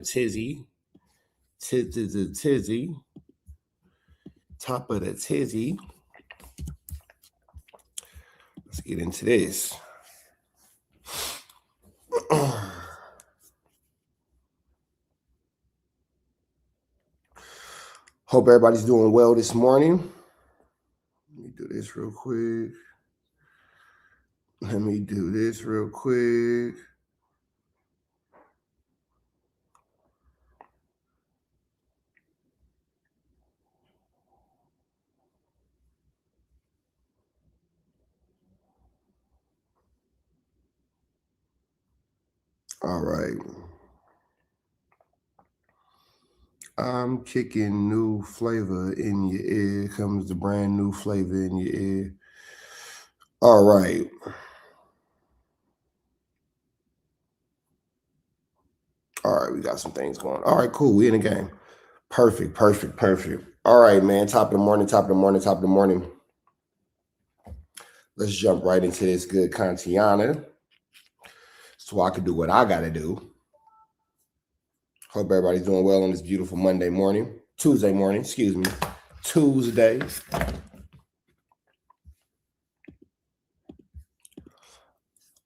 Tizzy. Tizzy. Top of the tizzy. Let's get into this. Hope everybody's doing well this morning. Let me do this real quick. All right. I'm kicking new flavor in your ear. Comes the brand new flavor in your ear. All right. All right, we got some things going. All right, cool. We in the game. Perfect. All right, man. Top of the morning. Let's jump right into this good Kantiana so I can do what I got to do. Hope everybody's doing well on this beautiful Tuesday morning.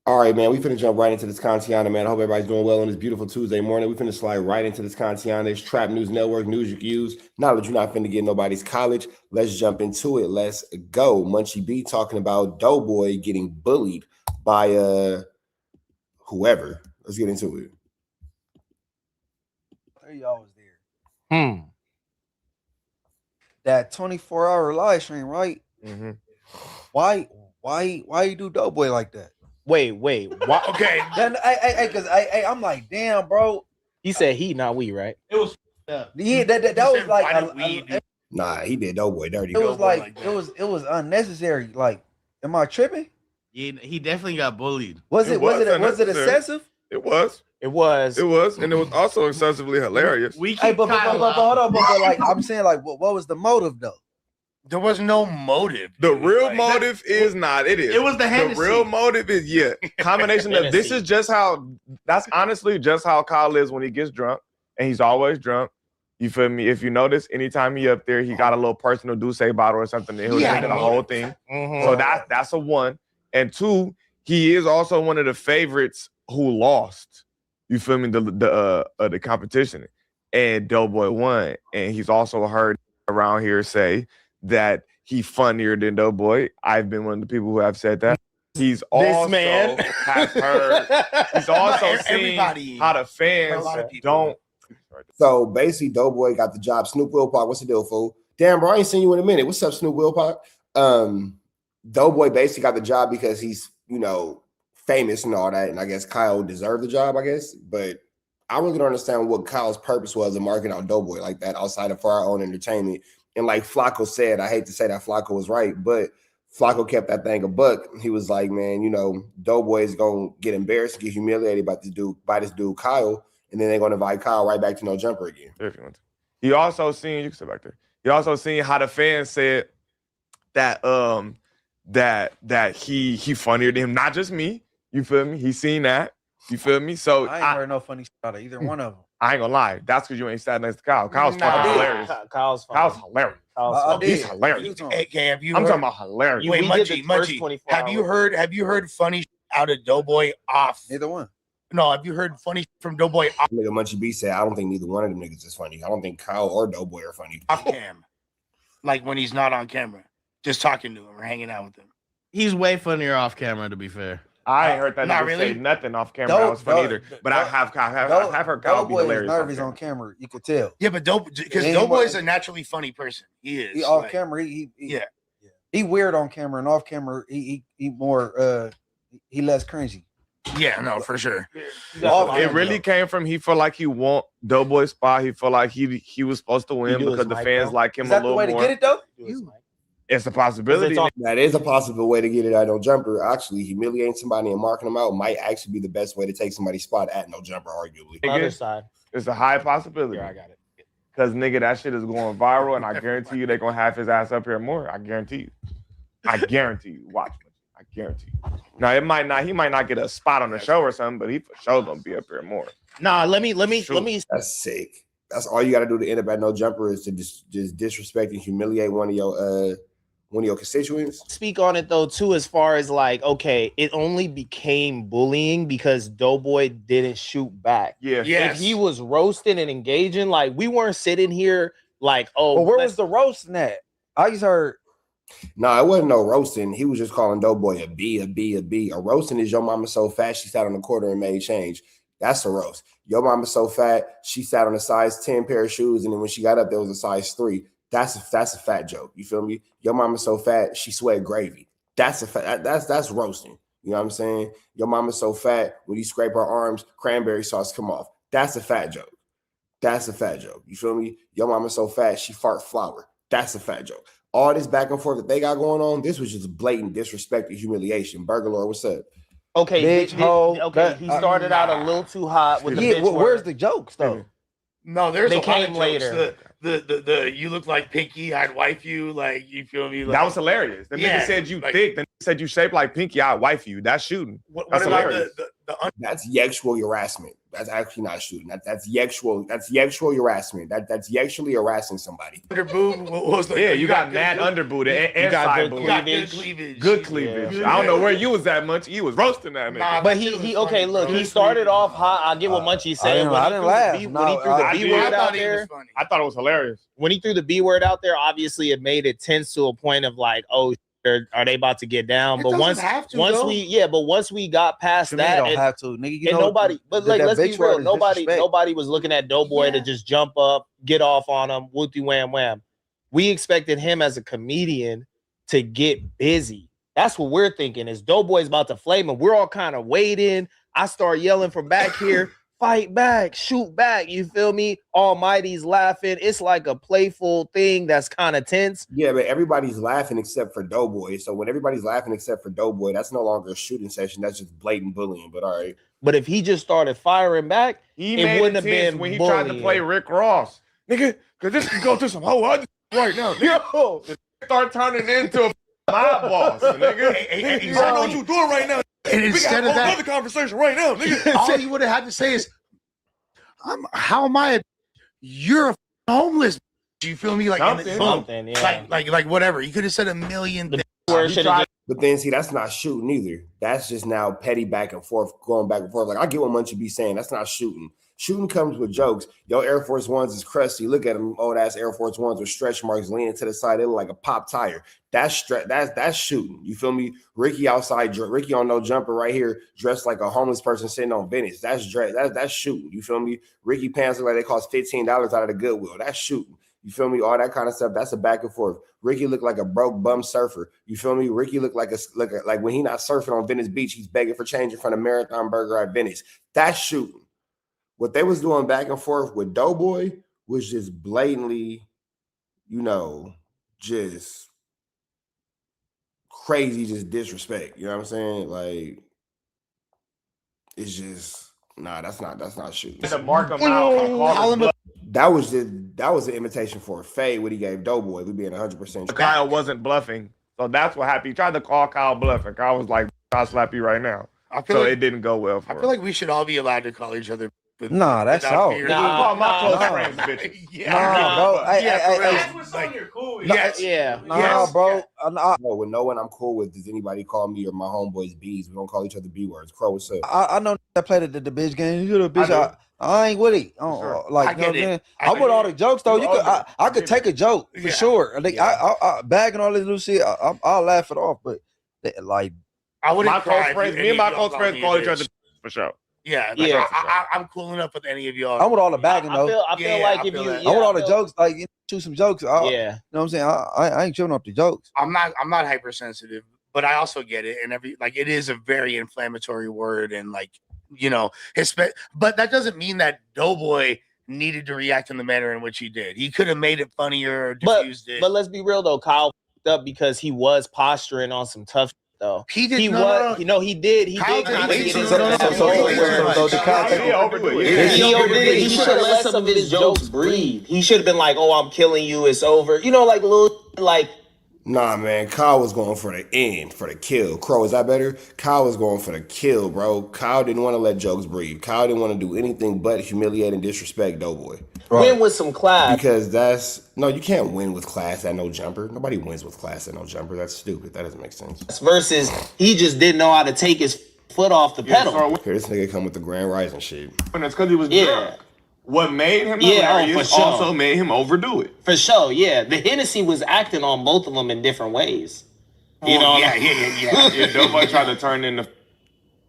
All right, man, we finna jump right into this Kantiana, man. I hope everybody's doing well on this beautiful Tuesday morning. We finna slide right into this Kantiana. It's Trap News Network, news you can use. Knowledge you're not finna get nobody's college. Let's jump into it. Let's go. Munchie B talking about Doughboy getting bullied by whoever. Let's get into it. Y'all was there. That 24-hour live stream, right? Mm-hmm. Why you do Doughboy like that? Wait. What? Okay. Because I'm like, damn, bro. He said he, not we, right? It was. Yeah, that was like. Nah, he did Doughboy dirty. It was like it was unnecessary. Like, am I tripping? Yeah, he definitely got bullied. Was it excessive? It was, and it was also excessively hilarious. But hold on, but like I'm saying, like, what was the motive though? There was no motive. The real motive is not. It is. It was the Hennessy. The real motive is combination of this is just how. That's honestly just how Kyle is when he gets drunk, and he's always drunk. You feel me? If you notice, anytime he up there, he got a little personal Douce bottle or something, and he'll drink the whole thing. Mm-hmm. So that's a one. And two, he is also one of the favorites who lost. You feel me? The competition, and Doughboy won, and he's also heard around here say that he's funnier than Doughboy. I've been one of the people who have said that. He's also has heard. He's also seen how the fans don't. So basically, Doughboy got the job. Snoop Wilpock, what's the deal, fool? Damn, bro, I ain't seen you in a minute. What's up, Snoop Wilpock? Doughboy basically got the job because he's, famous and all that, and I guess Kyle deserved the job, I guess. But I really don't understand what Kyle's purpose was in marketing out Doughboy like that outside of for our own entertainment. And like Flacco said, I hate to say that Flacco was right, but Flacco kept that thing a buck. He was like, man, Doughboy is going to get embarrassed, get humiliated by this dude Kyle, and then they're going to invite Kyle right back to No Jumper again. He also seen, you can sit back there. He also seen how the fans said that that he funnier than him, not just me. You feel me? He seen that. You feel me? So I ain't heard no funny shit out of either one of them. I ain't gonna lie. That's because you ain't sat next to Kyle. Kyle's fucking hilarious. Kyle's hilarious. He's hilarious. Hey, have you I'm heard, talking about hilarious. Wait, Munchie. Have you heard funny shit out of Doughboy off? Neither one. No, have you heard funny shit from Doughboy off? Nigga Munchie B said, I don't think neither one of them niggas is funny. I don't think Kyle or Doughboy are funny. Off cam. Like when he's not on camera. Just talking to him or hanging out with him. He's way funnier off camera, to be fair. I ain't heard that Not nigga really. say nothing off camera that was funny either. But I have heard Kyle be hilarious. Nervous on camera. You could tell. Yeah, but Doughboy is a naturally funny person. He is. He off camera. He weird on camera, and off camera he more he less cringy. Yeah, no, for sure. It really came from he felt like he want Doughboy's spot. He felt like he was supposed to win because the fans like him a little more. Is that the way to get it though? It's a possibility. That is a possible way to get it at No Jumper. Actually, humiliating somebody and marking them out might actually be the best way to take somebody's spot at No Jumper, arguably. Other side. It's a high possibility. Yeah, I got it. Because, nigga, that shit is going viral, and I guarantee you they're going to have his ass up here more. I guarantee you. Watch. I guarantee you. Now, he might not get a spot on the show or something, but he for sure going to be up here more. Nah, let me That's sick. That's all you got to do to end up at no jumper is to just disrespect and humiliate one of your constituents. speak on it though too, as far as like, okay, it only became bullying because Doughboy didn't shoot back. Yeah. Yes. If he was roasting and engaging, like we weren't sitting here like, oh, Well, where was the roasting at? I just heard. No, it wasn't no roasting. He was just calling Doughboy a B, a B, a B. A roasting is your mama so fat she sat on the corner and made change. That's a roast. Your mama so fat she sat on a size 10 pair of shoes, and then when she got up, there was a size 3. That's a fat joke. You feel me? Your mama so fat she sweat gravy. That's a fat. That's roasting. You know what I'm saying? Your mama so fat when you scrape her arms, cranberry sauce come off. That's a fat joke. That's a fat joke. You feel me? Your mama so fat she fart flour. That's a fat joke. All this back and forth that they got going on, this was just blatant disrespect and humiliation. Burger Lord, what's up? okay, Bitch hoe, okay, he started out a little too hot with the Yeah, bitch where's word. the jokes though? No, there's They a lot of came jokes. later. The you look like Pinky, I'd wife you. Like, you feel me? Like, That was hilarious. The Yeah, nigga said you like- thick. The nigga said you shaped like Pinky. I'd wife you. That's shooting. what That's about hilarious. That's sexual harassment. That's actually not shooting. That's sexual. That's sexual harassment. That's sexually harassing somebody. under boob? What was the? Yeah, you got good mad boob? under booty and got side good booty. You got good cleavage. cleavage. Good cleavage. Yeah. I don't know where you was at, Munchie. You was roasting that nigga. Nah, But that shit he was okay, funny, look, bro. he started off hot. I get what Munchie said. I didn't laugh. When he threw the I B did. word I out thought it there, was funny. I thought it was hilarious. when he threw the B word out there, obviously it made it tense to a point of like, oh, are they about to get down? It But doesn't once have to, though. once we got past They that, don't and, have to, nigga. You and know, nobody, but that- like, that let's be bitch word real, is nobody disrespect. was looking at Doughboy to Yeah. just jump up, get off on him, whoopty wham wham. We expected him as a comedian to get busy. That's what we're thinking. Is Doughboy's about to flame him? We're all kind of waiting. I start yelling from back here. Fight back, shoot back. You feel me? Almighty's laughing. It's like a playful thing that's kind of tense. Yeah, but everybody's laughing except for Doughboy. So when everybody's laughing except for Doughboy, that's no longer a shooting session. That's just blatant bullying. But all right. But if he just started firing back, He It made wouldn't it have tense been when he tried to bullying. play Rick Ross. Nigga, cause this can go to some whole other right now. Nigga, start turning into a mob boss, nigga. Hey, You don't know what you doing right now. And We instead got a of whole that, other conversation right now, nigga. all he would have had to say is, "How am I? You're a homeless." You feel me? Like, and Something. boom. something, yeah. like whatever. You could have said a million The things. word He should have tried- But then see, that's not shooting either. That's just now petty back and forth, going back and forth. Like I get what Munchie be saying. That's not shooting. Shooting comes with jokes. Yo, Air Force Ones is crusty. Look at them old ass Air Force Ones with stretch marks leaning to the side. They look like a pop tire. That's shooting. You feel me? Ricky outside, Ricky on no jumper right here, dressed like a homeless person sitting on Venice. That's shooting. You feel me? Ricky pants look like they cost $15 out of the Goodwill. That's shooting. You feel me? All that kind of stuff. That's a back and forth. Ricky looked like a broke bum surfer. You feel me? Ricky looked like like when he not surfing on Venice Beach, he's begging for change in front of Marathon Burger at Venice. That's shooting. What they was doing back and forth with Doughboy was just blatantly, just crazy, just disrespect. You know what I'm saying? Like, it's just that's not shooting. To mark him out. and call him bluff. That was an invitation for a fade what he gave Doughboy. We being 100%. Kyle wasn't bluffing, so that's what happened. He tried to call Kyle bluffing. Kyle was like, "I'll slap you right now." I feel So like it didn't go well for I him. feel like we should all be allowed to call each other. Nah, that's without all. fear. Nah. Call my close nah. friends, bitch. Nah, bro. Yeah, for real. Hey, Yes. yeah. nah, Yes. bro. No, with no one I'm cool with, does anybody call me or my homeboys B's? We don't call each other B words. Crow, what's up? I know that played the bitch game. You the bitch. I I ain't with it. sure. Like, I you know what I'm get it. saying? I I'm with all the jokes though. You All could, of it. I could take a joke for Yeah. sure. Like, I bagging all this new shit. I'll laugh it off, but like, I wouldn't My cry close if friends, any me and of my y'all close called friends me a call each bitch. other for sure. Yeah, Yeah. like, I'm cooling up with any of y'all. I'm with all the bagging I though. feel Yeah, like I if feel you, that. yeah, I'm with all I the feel- jokes. Like, shoot some jokes. You know Yeah. what I'm saying? I ain't chewing up the jokes. I'm not hypersensitive, but I also get it. And it is a very inflammatory word, and but that doesn't mean that Doughboy needed to react in the manner in which he did. He could have made it funnier or diffused it. But let's be real though, Kyle f***ed up because he was posturing on some tough shit, though. he did He no, was, no, no. he did. He Kyle did. did kinda not get say into so. that So moment. so the Kyle He overdo it. He Yeah. overdid it. He should have let some of his jokes breathe. He should have been like, "Oh, I'm killing you. It's over." You know, like little like Nah, man, Kyle was going for the end, for the kill. Crow, is that better? Kyle was going for the kill, bro. Kyle didn't want to let jokes breathe. Kyle didn't want to do anything but humiliate and disrespect Doughboy. Win with some class. Because you can't win with class at no jumper. Nobody wins with class at no jumper. That's stupid. That doesn't make sense. Versus he just didn't know how to take his foot off the pedal. Here, this nigga come with the Grand Rising shit. And it's because he was drunk. What made him hilarious for sure. also made him overdo it. For sure, yeah. The Hennessy was acting on both of them in different ways. You know, Yeah, Doughboy tried to turn into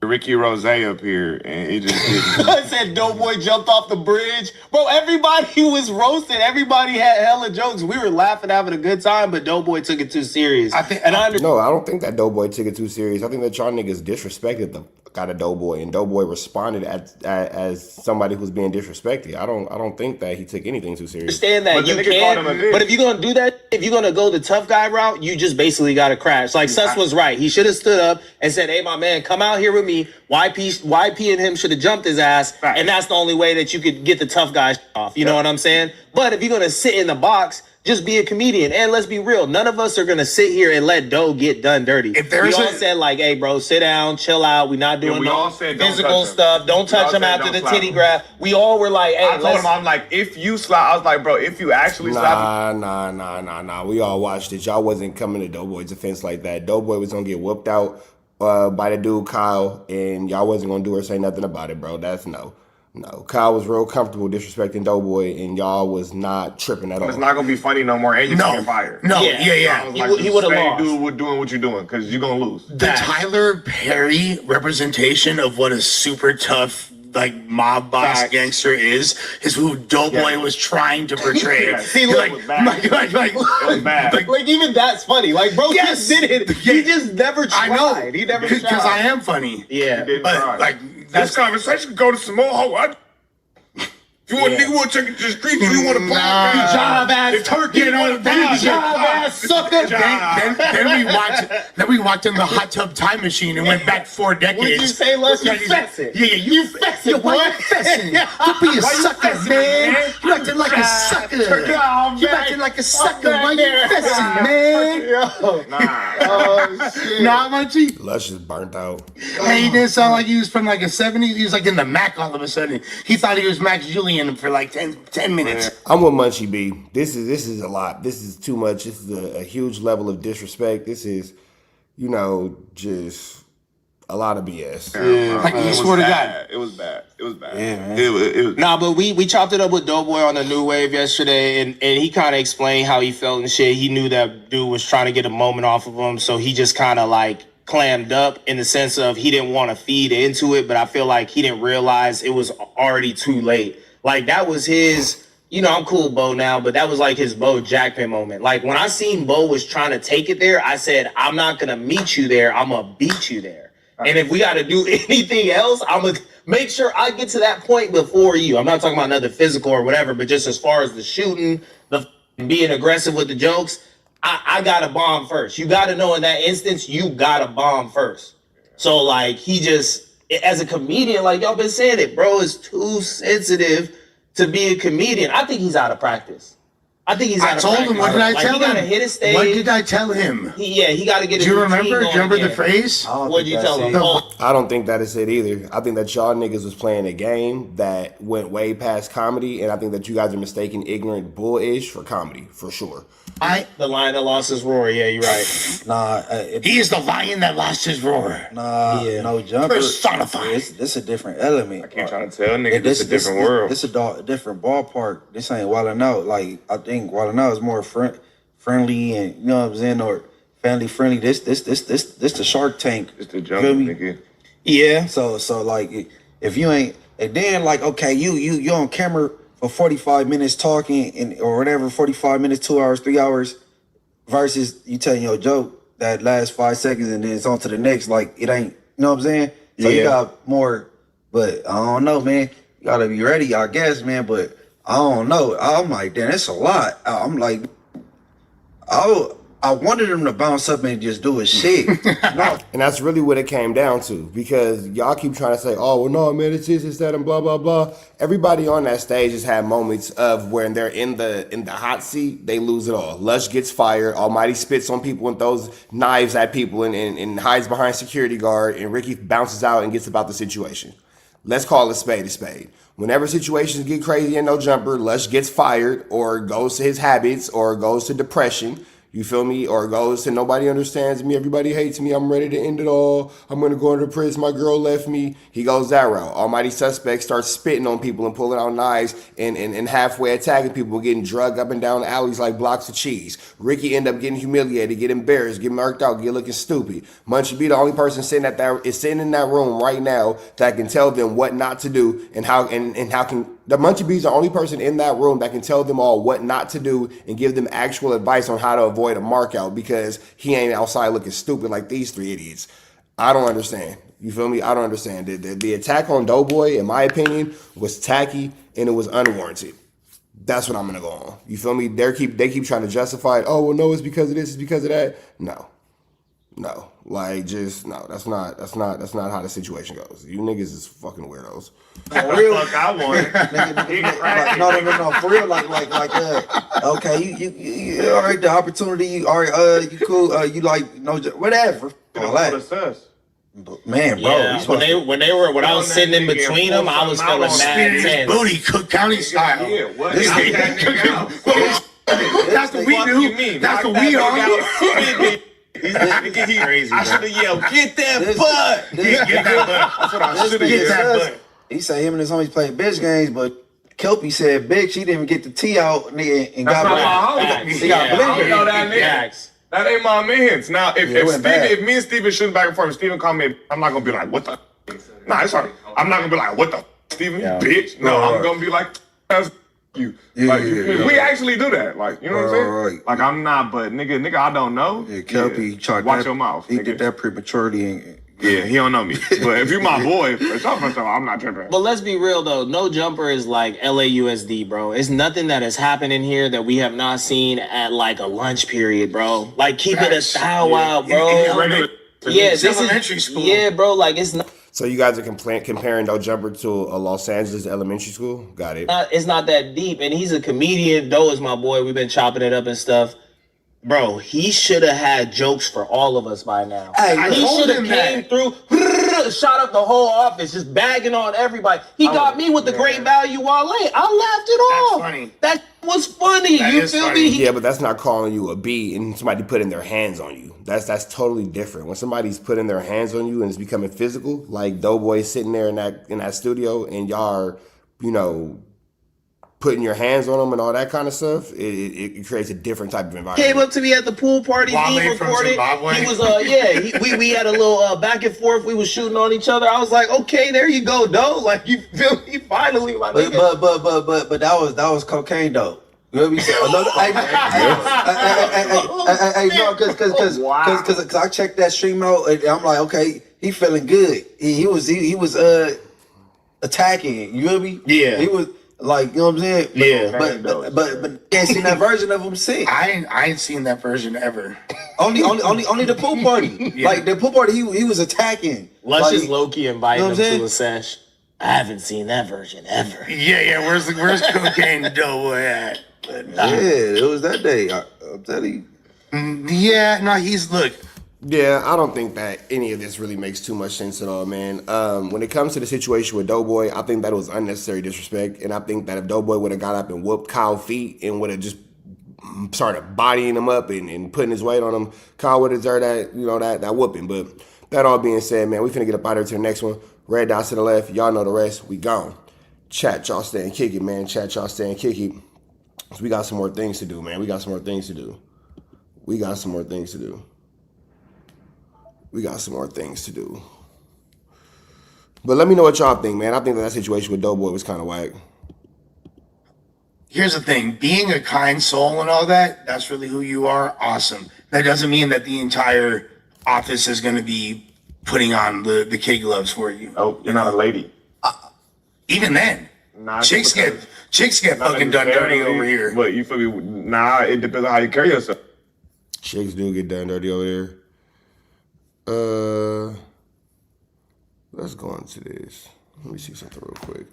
Ricky Rose up here, and he just didn't. I said Doughboy jumped off the bridge. Bro, everybody was roasted. Everybody had hella jokes. We were laughing, having a good time, but Doughboy took it too serious. No, I don't think that Doughboy took it too serious. I think that y'all niggas disrespected the guy to Doughboy, and Doughboy responded as somebody who's being disrespected. I don't think that he took anything too serious. Understand that you can, but if you're gonna do that, if you're gonna go the tough guy route, you just basically gotta crash. Like Sus was right. He should have stood up and said, "Hey, my man, come out here with me." YP and him should have jumped his ass, and that's the only way that you could get the tough guy off. You know what I'm saying? But if you're gonna sit in the box, just be a comedian. And let's be real, none of us are gonna sit here and let Doe get done dirty. We all said like, "Hey, bro, sit down, chill out. We're not doing no physical stuff. Don't touch him after the titty grab." We all were like, "Hey, I told him, I'm like, if you slap," I was like, "Bro, if you actually slap." Nah. We all watched it. Y'all wasn't coming to Doughboy's defense like that. Doughboy was gonna get whooped out by the dude Kyle, and y'all wasn't gonna do or say nothing about it, bro. That's no. Kyle was real comfortable disrespecting Doughboy, and y'all was not tripping at all. It's not gonna be funny no more, and you're getting fired. Yeah. He would have lost. Dude, doing what you're doing because you're gonna lose. The Tyler Perry representation of what a super tough mob boss gangster is who Doughboy was trying to portray. See, it was bad. Like even that's funny. Like, bro, just did it. He just never tried. I know. He never tried. Because I am funny. Yeah. But this conversation could go to Samoa. If you want to take it to the streets, you want to you job ass turkey, job ass sucker. Then we walked in the hot tub time machine and went back 4 decades. What did you say, Les? You fessing. Yeah, you fessing. Why you fessing? Don't be a sucker, man. You acting like a sucker. You acting like a sucker. Why you fessing, man? Nah, Munchie. Lush is burnt out. Hey, he didn't sound like he was from like a 70s. He was like in the Mac all of a sudden. He thought he was Max Julian for like 10 minutes. I'm with Munchie B. This is a lot. This is too much. This is a huge level of disrespect. This is, just a lot of BS. You swear to God. It was bad. Yeah, It was. Nah, but we chopped it up with Doughboy on the New Wave yesterday, and he kind of explained how he felt and shit. He knew that dude was trying to get a moment off of him, so he just kind of clammed up in the sense of he didn't want to feed into it, but I feel like he didn't realize it was already too late. Like, that was his, I'm cool, Bo, now, but that was like his Bo Jackpin moment. Like, when I seen Bo was trying to take it there, I said, I'm not going to meet you there. I'm going to beat you there. And if we got to do anything else, I'm going to make sure I get to that point before you. I'm not talking about another physical or whatever, but just as far as the shooting, the being aggressive with the jokes, I got to bomb first. You got to know in that instance, you got to bomb first. So, he just... As a comedian, like y'all been saying it, bro is too sensitive to be a comedian. I think he's out of practice. I told him. What did I tell him? He gotta hit a stage. What did I tell him? He got to get. Do you remember? Do you remember the phrase? What did you tell him? I don't think that is it either. I think that y'all niggas was playing a game that went way past comedy, and I think that you guys are mistaking ignorant bullish for comedy, for sure. The lion that lost his roar. Yeah, you're right. Nah, he is the lion that lost his roar. No jumper. Personified. This a different element. I keep trying to tell niggas this is a different world. This a different ballpark. This ain't Wildin' Out. Like, I think Wildin' Out is more friendly and, you know what I'm saying, or family friendly. This the Shark Tank. It's the jungle, nigga. Yeah. So if you ain't, and then okay, you on camera for 45 minutes talking or whatever, 45 minutes, 2 hours, 3 hours, versus you telling your joke that last 5 seconds and then it's on to the next. It ain't, you know what I'm saying? So you got more, but I don't know, man. You gotta be ready, I guess, man. But I don't know. I'm like, damn, it's a lot. I'm like, I I wanted him to bounce up and just do his shit. No, And that's really what it came down to, because y'all keep trying to say, oh, well, no, man, it's this, it's that, and blah, blah, blah. Everybody on that stage has had moments of when they're in the hot seat, they lose it all. Lush gets fired, Almighty spits on people and throws knives at people and hides behind security guard, and Ricky bounces out and gets about the situation. Let's call a spade a spade. Whenever situations get crazy and no jumper, Lush gets fired or goes to his habits or goes to depression. You feel me? Or goes to nobody understands me, everybody hates me, I'm ready to end it all, I'm gonna go into prison, my girl left me. He goes that route. Almighty Suspect starts spitting on people and pulling out knives and halfway attacking people, getting drugged up and down the alleys like blocks of cheese. Ricky end up getting humiliated, get embarrassed, get marked out, get looking stupid. Munchie B, the only person sitting in that room right now that can tell them what not to do and how can the Munchie B's the only person in that room that can tell them all what not to do and give them actual advice on how to avoid a markout, because he ain't outside looking stupid like these three idiots. I don't understand. You feel me? I don't understand. The attack on Doughboy, in my opinion, was tacky and it was unwarranted. That's what I'm gonna go on. You feel me? They keep trying to justify it. Oh well, no, it's because of this, it's because of that. No, like just no. That's not how the situation goes. You niggas is fucking weirdos. for real. Fuck, I won. No, for real, okay, you all right, the opportunity, you all right, you cool, you like, no, whatever. All that. Man, bro, Yeah, when I was sitting in between them, I was feeling mad Spinning his tense. booty, Cook County style. Yeah, what? This That's That's what we do. That's what we are. Crazy. I should have yelled, "Get that butt!" Get that butt. That's what I should have get that butt. He said him and his homies played bitch games, but Kelpie said bitch, he didn't even get the T out, nigga, and That's got not blamed. my homie. He got I don't blamed. know that nigga. Facts. That ain't my man's. Now, Yeah, it went bad. if me and Steven shooting back and forth, and Steven call me, I'm not gonna be like, "What the?" Nah, it's alright. I'm not gonna be like, "What the, Steven, you bitch?" No, I'm gonna be like, "That's you." Like, we actually do that. Like, you know what I'm saying? Right. Like, I'm not, but nigga, I don't know. Yeah, Kelpie tried Watch that, your mouth. He nigga. did that prematurity and Yeah, he don't know me. But if you my boy, for sure, I'm not tripping. But let's be real though, no jumper is like LAUSD, bro. It's nothing that has happened in here that we have not seen at like a lunch period, bro. Like keep it a style out, bro. Yeah, It's this elementary is school. yeah, bro. Like it's not. So you guys are comparing No Jumper to a Los Angeles elementary school? Got it. It's not that deep, and he's a comedian. Doe is my boy. We've been chopping it up and stuff. Bro, he should have had jokes for all of us by now. Hey, He told should have him came that. through, shot up the whole office, just bagging on everybody. He got me with the great value Wale. I laughed it off. funny. That was funny. That You is feel funny. me? Yeah, but that's not calling you a B and somebody putting their hands on you. That's totally different. When somebody's putting their hands on you and it's becoming physical, like Doughboy sitting there in that studio and y'all are, you know, putting your hands on them and all that kind of stuff, it creates a different type of environment. Came up to me at the pool party. Wale He from recorded. Zimbabwe. He was we had a little back and forth. We was shooting on each other. I was like, okay, there you go, Doe. Like you feel me? Finally, my nigga. but that was cocaine though. You know what I'm saying? No, because I checked that stream out and I'm like, okay, he feeling good. He was attacking. You know me? Yeah. He was like, you know what I'm saying? Yeah. But can't see that version of him since. I ain't seen that version ever. Only the pool party. Yeah. Like the pool party, he was attacking. Lush like, is low-key inviting you know him what I'm to a sesh. I haven't seen that version ever. Yeah. Where's Cocaine Doughboy at? But, Yeah, it was that day. I'm telling you. yeah, no, look. Yeah, I don't think that any of this really makes too much sense at all, man. When it comes to the situation with Doughboy, I think that was unnecessary disrespect, and I think that if Doughboy would have got up and whooped Kyle's feet and would have just started bodying him up and putting his weight on him, Kyle would have deserved that whooping. But that all being said, man, we finna get up out of here to the next one. Red dots to the left, y'all know the rest. We gone. Chat, y'all stay and kick it, man. Chat, y'all stay and kick it. So we got some more things to do, man. We got some more things to do. But let me know what y'all think, man. I think that situation with Doughboy was kind of whack. Here's the thing, being a kind soul and all that, that's really who you are. Awesome. That doesn't mean that the entire office is going to be putting on the kid gloves for you. Oh, you're not a lady. Even then, Nah, chicks get fucking done dirty over here. But you feel me? Nah, it depends on how you carry yourself. Chicks do get done dirty over there. Let's go into this. Let me see something real quick.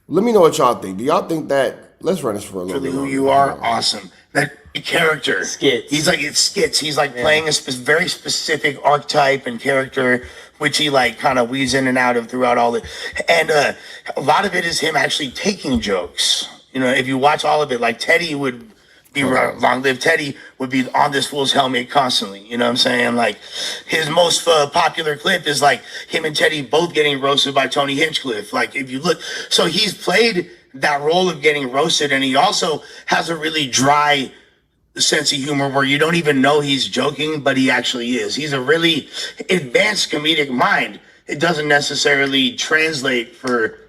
Let me know what y'all think. Do y'all think that? Let's run this for a little Really bit. who longer. you are, awesome. That character, Skits. He's like it's skits. He's like playing a very specific archetype and character, which he like kind of weaves in and out of throughout all the. And a lot of it is him actually taking jokes. You know, if you watch all of it, like Teddy would be Long Live Teddy would be on this fool's helmet constantly. You know what I'm saying? Like his most popular clip is like him and Teddy both getting roasted by Tony Hinchcliffe. Like if you look, so he's played that role of getting roasted, and he also has a really dry sense of humor where you don't even know he's joking, but he actually is. He's a really advanced comedic mind. It doesn't necessarily translate for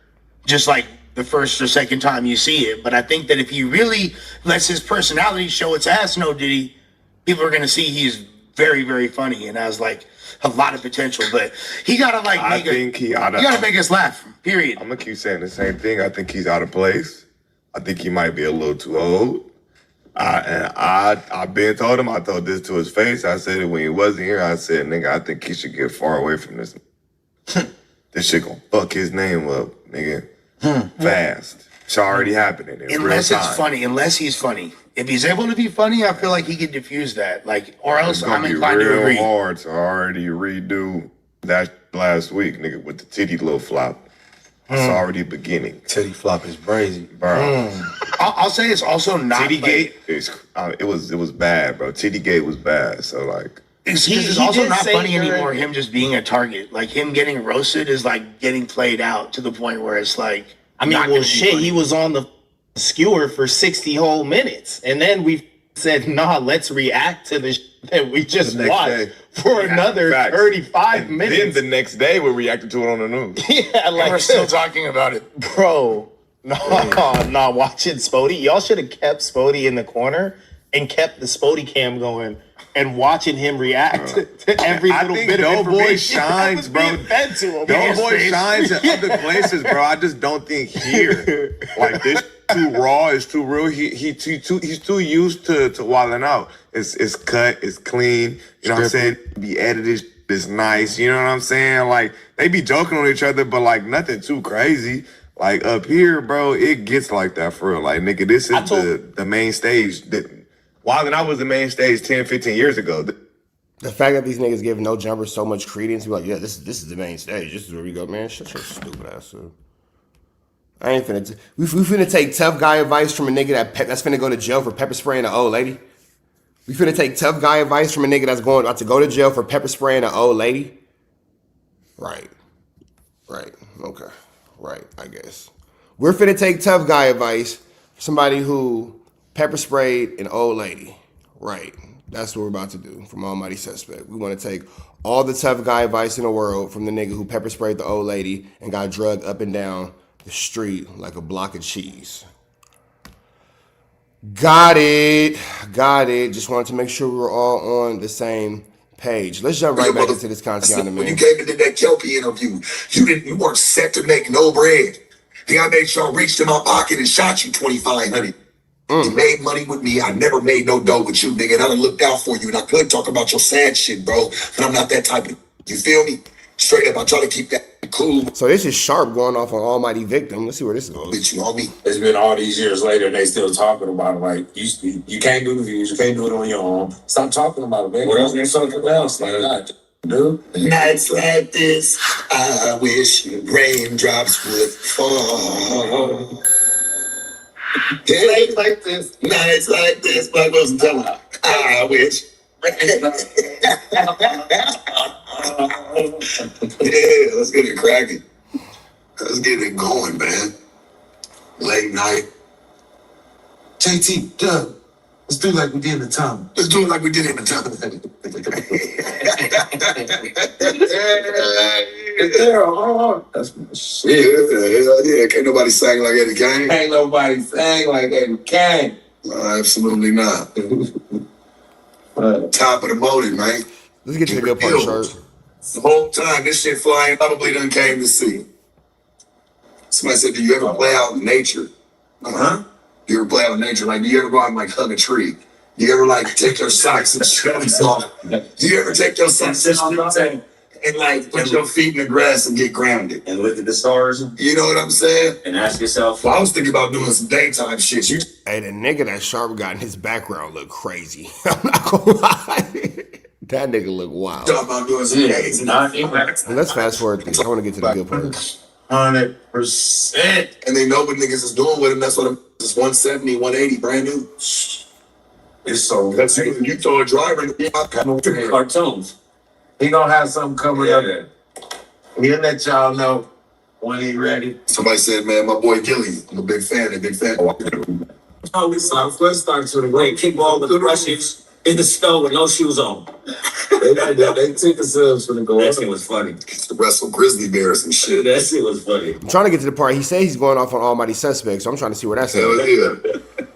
just like the first or second time you see it, but I think that if he really lets his personality show its ass, no Diddy, people are gonna see he's very, very funny and has like a lot of potential. But he gotta like I think he gotta make us laugh. Period. I'm gonna keep saying the same thing. I think he's out of place. I think he might be a little too old. I've been told him. I told this to his face. I said it when he wasn't here. I said, nigga, I think he should get far away from this. This shit gonna fuck his name up, nigga. Fast. It's already happening. Unless it's funny. Unless he's funny. If he's able to be funny, I feel like he could diffuse that. Like, or else It's I'm gonna be inclined to real agree. hard to already redo that last week, nigga, with the titty little flop. It's already beginning, Titty flop is crazy. bro. I'll say it's also not Titty like, Gate, it was bad, bro. Titty Gate was bad. So like, It's He also did not say funny during- anymore. Him just being a target, like him getting roasted, is like getting played out to the point where it's like. I mean, not well, gonna be shit, funny. he was on the skewer for 60 whole minutes. And then we said, nah, let's react to the that we just The next watched day. for another facts. 35 and minutes. then the next day we reacted to it on the news. Yeah, And we're like, still talking about it. bro, no, watching Spody. Y'all should have kept Spody in the corner and kept the Spody cam going and watching him react to every I little think bit of Doughboy information that shines, was bro. being fed to him. Doughboy shines in other places, bro. I just don't think here. Like this too raw, it's too real. He's too used to wilding out. It's cut, it's clean. You know what I'm saying? Be edited, it's nice. You know what I'm saying? Like they be joking on each other, but like nothing too crazy. Like up here, bro, it gets like that for real. Like nigga, this is the main stage. Wilding Out was the main stage 10, 15 years ago. The fact that these niggas give No Jumper so much credence, be like, yeah, this is the main stage. This is where we go, man. Shut your stupid ass up. I ain't finna. We finna take tough guy advice from a nigga that's finna go to jail for pepper spraying an old lady. We finna take tough guy advice from a nigga that's about to go to jail for pepper spraying an old lady. Right. Okay. Right. I guess we're finna take tough guy advice from somebody who pepper sprayed an old lady. Right. That's what we're about to do from Almighty Suspect. We want to take all the tough guy advice in the world from the nigga who pepper sprayed the old lady and got drugged up and down the street like a block of cheese. Got it. Just wanted to make sure we were all on the same page. Let's jump right back into this Kantiana, When man. you came into that Kelpie interview, you weren't set to make no bread. Then I made sure I reached in my pocket and shot you 2,500. You made money with me. I never made no dough with you, nigga. And I done looked out for you. And I could talk about your sad shit, bro. But I'm not that type of. You feel me? Straight up, I try to keep that cool So this is Sharp going off on Almighty Victim. Let's see where this goes. with you, homie. It's been all these years later, and they still talking about it. Like you can't do the views, you can't do it on your own. Stop talking about it, man. What else? There's something else, like that, dude. Nights like this, I wish raindrops would fall. Nights like this, Black Rose and tell her, I wish. Yeah, let's get it cracking. Let's get it going, man. Late night. JT, Doug, let's do like we did in the time. Let's do it like we did it in the time. That's my shit. Yeah. Can't nobody sing like Eddie Kane. Ain't nobody saying like that. You can't. Absolutely not. Top of the motive, man. Let's get to the good part, Sharp. The whole time this shit flying, probably done came to see. Somebody said, do you ever play out in nature? Uh-huh. Do you ever play out in nature? Like, do you ever go out and like hug a tree? You ever like take your socks and shoes off? You ever take your socks and shoes off and like put your feet in the grass and get grounded And look at the stars You know what I'm saying? and ask yourself, Well, I was thinking about doing some daytime shit. You Hey, the nigga that Sharp got in his background look crazy. I'm not gonna lie. That nigga look wild. talking about doing some days and Let's fast forward things. I want to get to the good part. 100%. And they know what niggas is doing with him. That's what I'm. It's 170, 180, brand new. it's so That's you throw a driver in the cartoons. He gonna have something coming up. Yeah. He'll let y'all know when he ready. Somebody said, man, my boy Gilly. I'm a big fan. Oh, we let's start to the way. Keep all the Russians in the snow with no shoes on. They took themselves for the goal. That shit was funny. To wrestle grizzly bears and shit. That shit was funny. I'm trying to get to the part. He said he's going off on Almighty Suspect, so I'm trying to see where that's at. Hell yeah.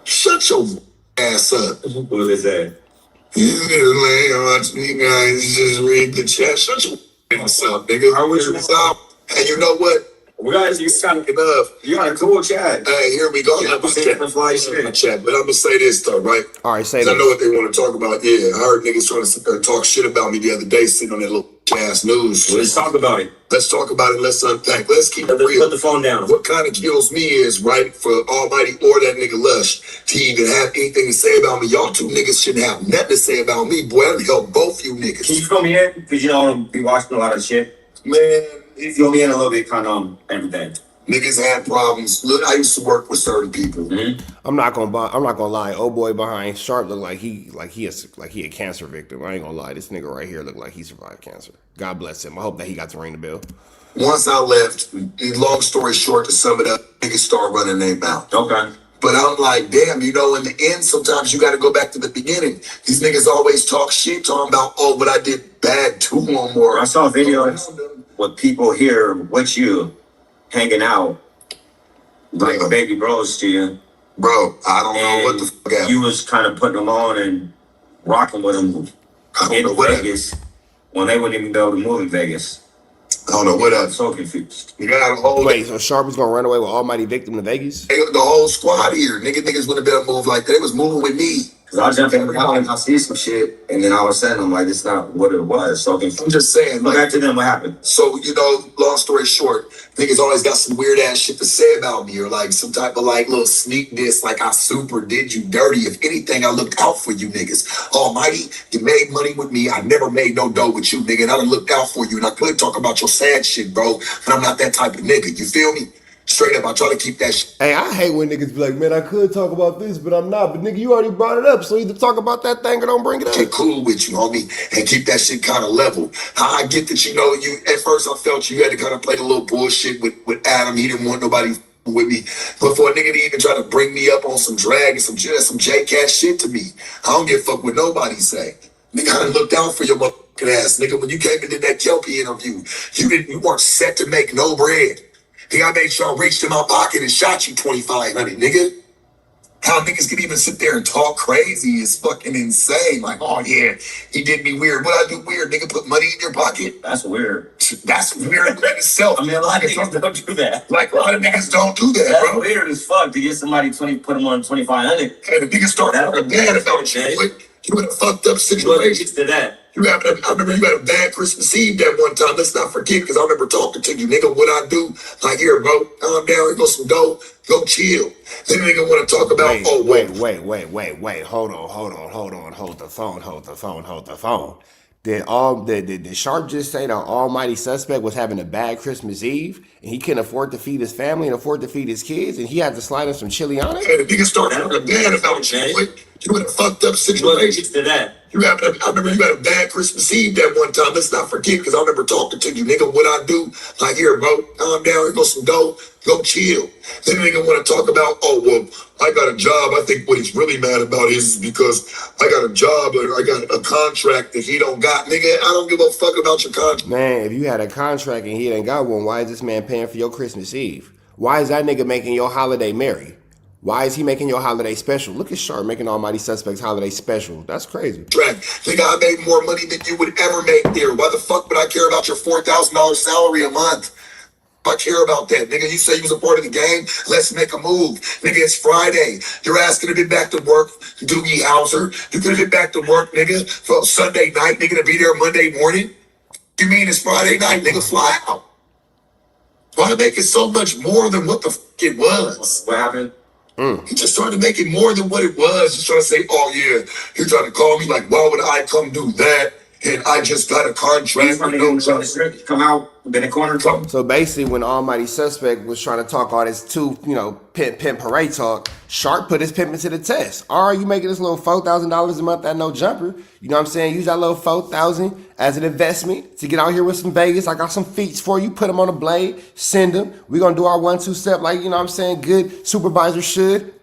Shut your ass up. What was it say? You watch me guys just read the chat. Shut your ass up, nigga. How was you? And you know what? Guys, you sound Enough. You got a cool chat. Hey, here we go. Yeah, I'm but chat. But I'm gonna say this though, right? All right, say 'Cause I know that. what they want to talk about. Yeah, I heard niggas trying to sit there and talk shit about me the other day, sitting on that little ass news. Let's talk about it. Let's talk about it. Let's unpack. Let's keep it Put real. the phone down. What kind of kills me is, right, for Almighty or that nigga Lush to even have anything to say about me. Y'all two niggas shouldn't have nothing to say about me, boy. I'd help both you Can you niggas. fill me in? Because you know I'm be watching a lot of shit. Man, Fill me in a little bit, kind of everything. niggas had problems. Look, I used to work with certain people. I'm not gonna lie. Oh boy, behind Sharp look like he a cancer victim. I ain't gonna lie. This nigga right here look like he survived cancer. God bless him. I hope that he got to ring the bell. Once I left, long story short, to sum it up, niggas start running their mouth. Okay. But I'm like, damn, you know, in the end, sometimes you got to go back to the beginning. These niggas always talk shit, talking about, oh, but I did bad to them or I saw videos with people here with you hanging out, like Bro. baby bros to you. Bro, I don't know what the And fuck happened. you was kind of putting them on and rocking with them I don't know in what happened. Vegas when they wouldn't even be able to move in Vegas. I don't know what I'm happened. so confused. You got a whole Wait, so Sharp is gonna run away with Almighty Victim to Vegas? the whole squad here. Niggas wouldn't have been able to move like that. They was moving with me. Cause I jumped in the car and I see some shit, and then all of a sudden I'm like, it's not what it was. So confused. I'm just saying, Look like, back to them. What happened? so, you know, long story short, niggas always got some weird ass shit to say about me or like some type of like little sneak diss, like I super did you dirty. If anything, I looked out for you niggas. Almighty, you made money with me. I never made no dough with you, nigga. And I done looked out for you. And I could talk about your sad shit, bro, but I'm not that type of nigga. You feel me? Straight up, I try to keep that shit. Hey, I hate when niggas be like, man, I could talk about this, but I'm not. But nigga, you already brought it up, so either talk about that thing or don't bring it up. Get cool with you, homie, and keep that shit kind of level. I get that, you know, you at first I felt you had to kind of play the little bullshit with Adam. He didn't want nobody with me. But for a nigga to even try to bring me up on some drag and some J-Cat shit to me, I don't give a fuck what nobody say. Nigga, I done looked out for your motherfucking ass. Nigga, when you came and did that Kelpie interview, you weren't set to make no bread. Nigga, I made sure I reached in my pocket and shot you 2,500, nigga. How niggas can even sit there and talk crazy is fucking insane. Like, oh yeah, he did me weird. What I do weird? Nigga, put money in your pocket? That's weird. That's weird in itself. I mean, a lot of niggas don't do that. Like, a lot of niggas don't do that, That's bro. weird as fuck to get somebody put them on 2,500. And the niggas start talking bad about you. Boy. You in a fucked up What situation. gets to that? I remember you had a bad Christmas Eve that one time. Let's not forget, because I remember talking to you, nigga. What I do? Like, here, bro, calm down. Here go some dough. Go chill. Then nigga want to talk about, Wait. Hold the phone. Did Sharp just say the Almighty Suspect was having a bad Christmas Eve and he couldn't afford to feed his family and afford to feed his kids and he had to slide in some chili on it? and the niggas start talking bad about you, boy. You in a fucked up What situation. gets to that? I remember you had a bad Christmas Eve that one time. Let's not forget, because I remember talking to you, nigga. What I do? Like, here, bro, calm down. Here go some dough. Go chill. Then nigga want to talk about, oh, well, I got a job. I think what he's really mad about is because I got a job or I got a contract that he don't got. Nigga, I don't give a fuck about your contract. Man, if you had a contract and he ain't got one, why is this man paying for your Christmas Eve? Why is that nigga making your holiday merry? Why is he making your holiday special? Look at Sharp making Almighty Suspect's holiday special. That's crazy. Nigga, I made more money than you would ever make there. Why the fuck would I care about your $4,000 salary a month? I care about that, nigga. You say you was a part of the game. Let's make a move, nigga. It's Friday. Your ass could have been back to work, Doogie Howser. You could have been back to work, nigga, for Sunday night, nigga, to be there Monday morning. You mean it's Friday night, nigga? Fly out. Trying to make it so much more than what the fuck it was. What happened? He just trying to make it more than what it was. Just trying to say, oh yeah, he trying to call me like, why would I come do that? And I just got a contract. Come out in the corner. So basically, when Almighty Suspect was trying to talk all this pimp parade talk, Sharp put his pimping to the test. All right, you making this little $4,000 a month at no jumper. You know what I'm saying? Use that little $4,000 as an investment to get out here with some Vegas. I got some feats for you. Put them on a blade. Send them. We're going to do our 1-2 step like, you know what I'm saying, good supervisor should.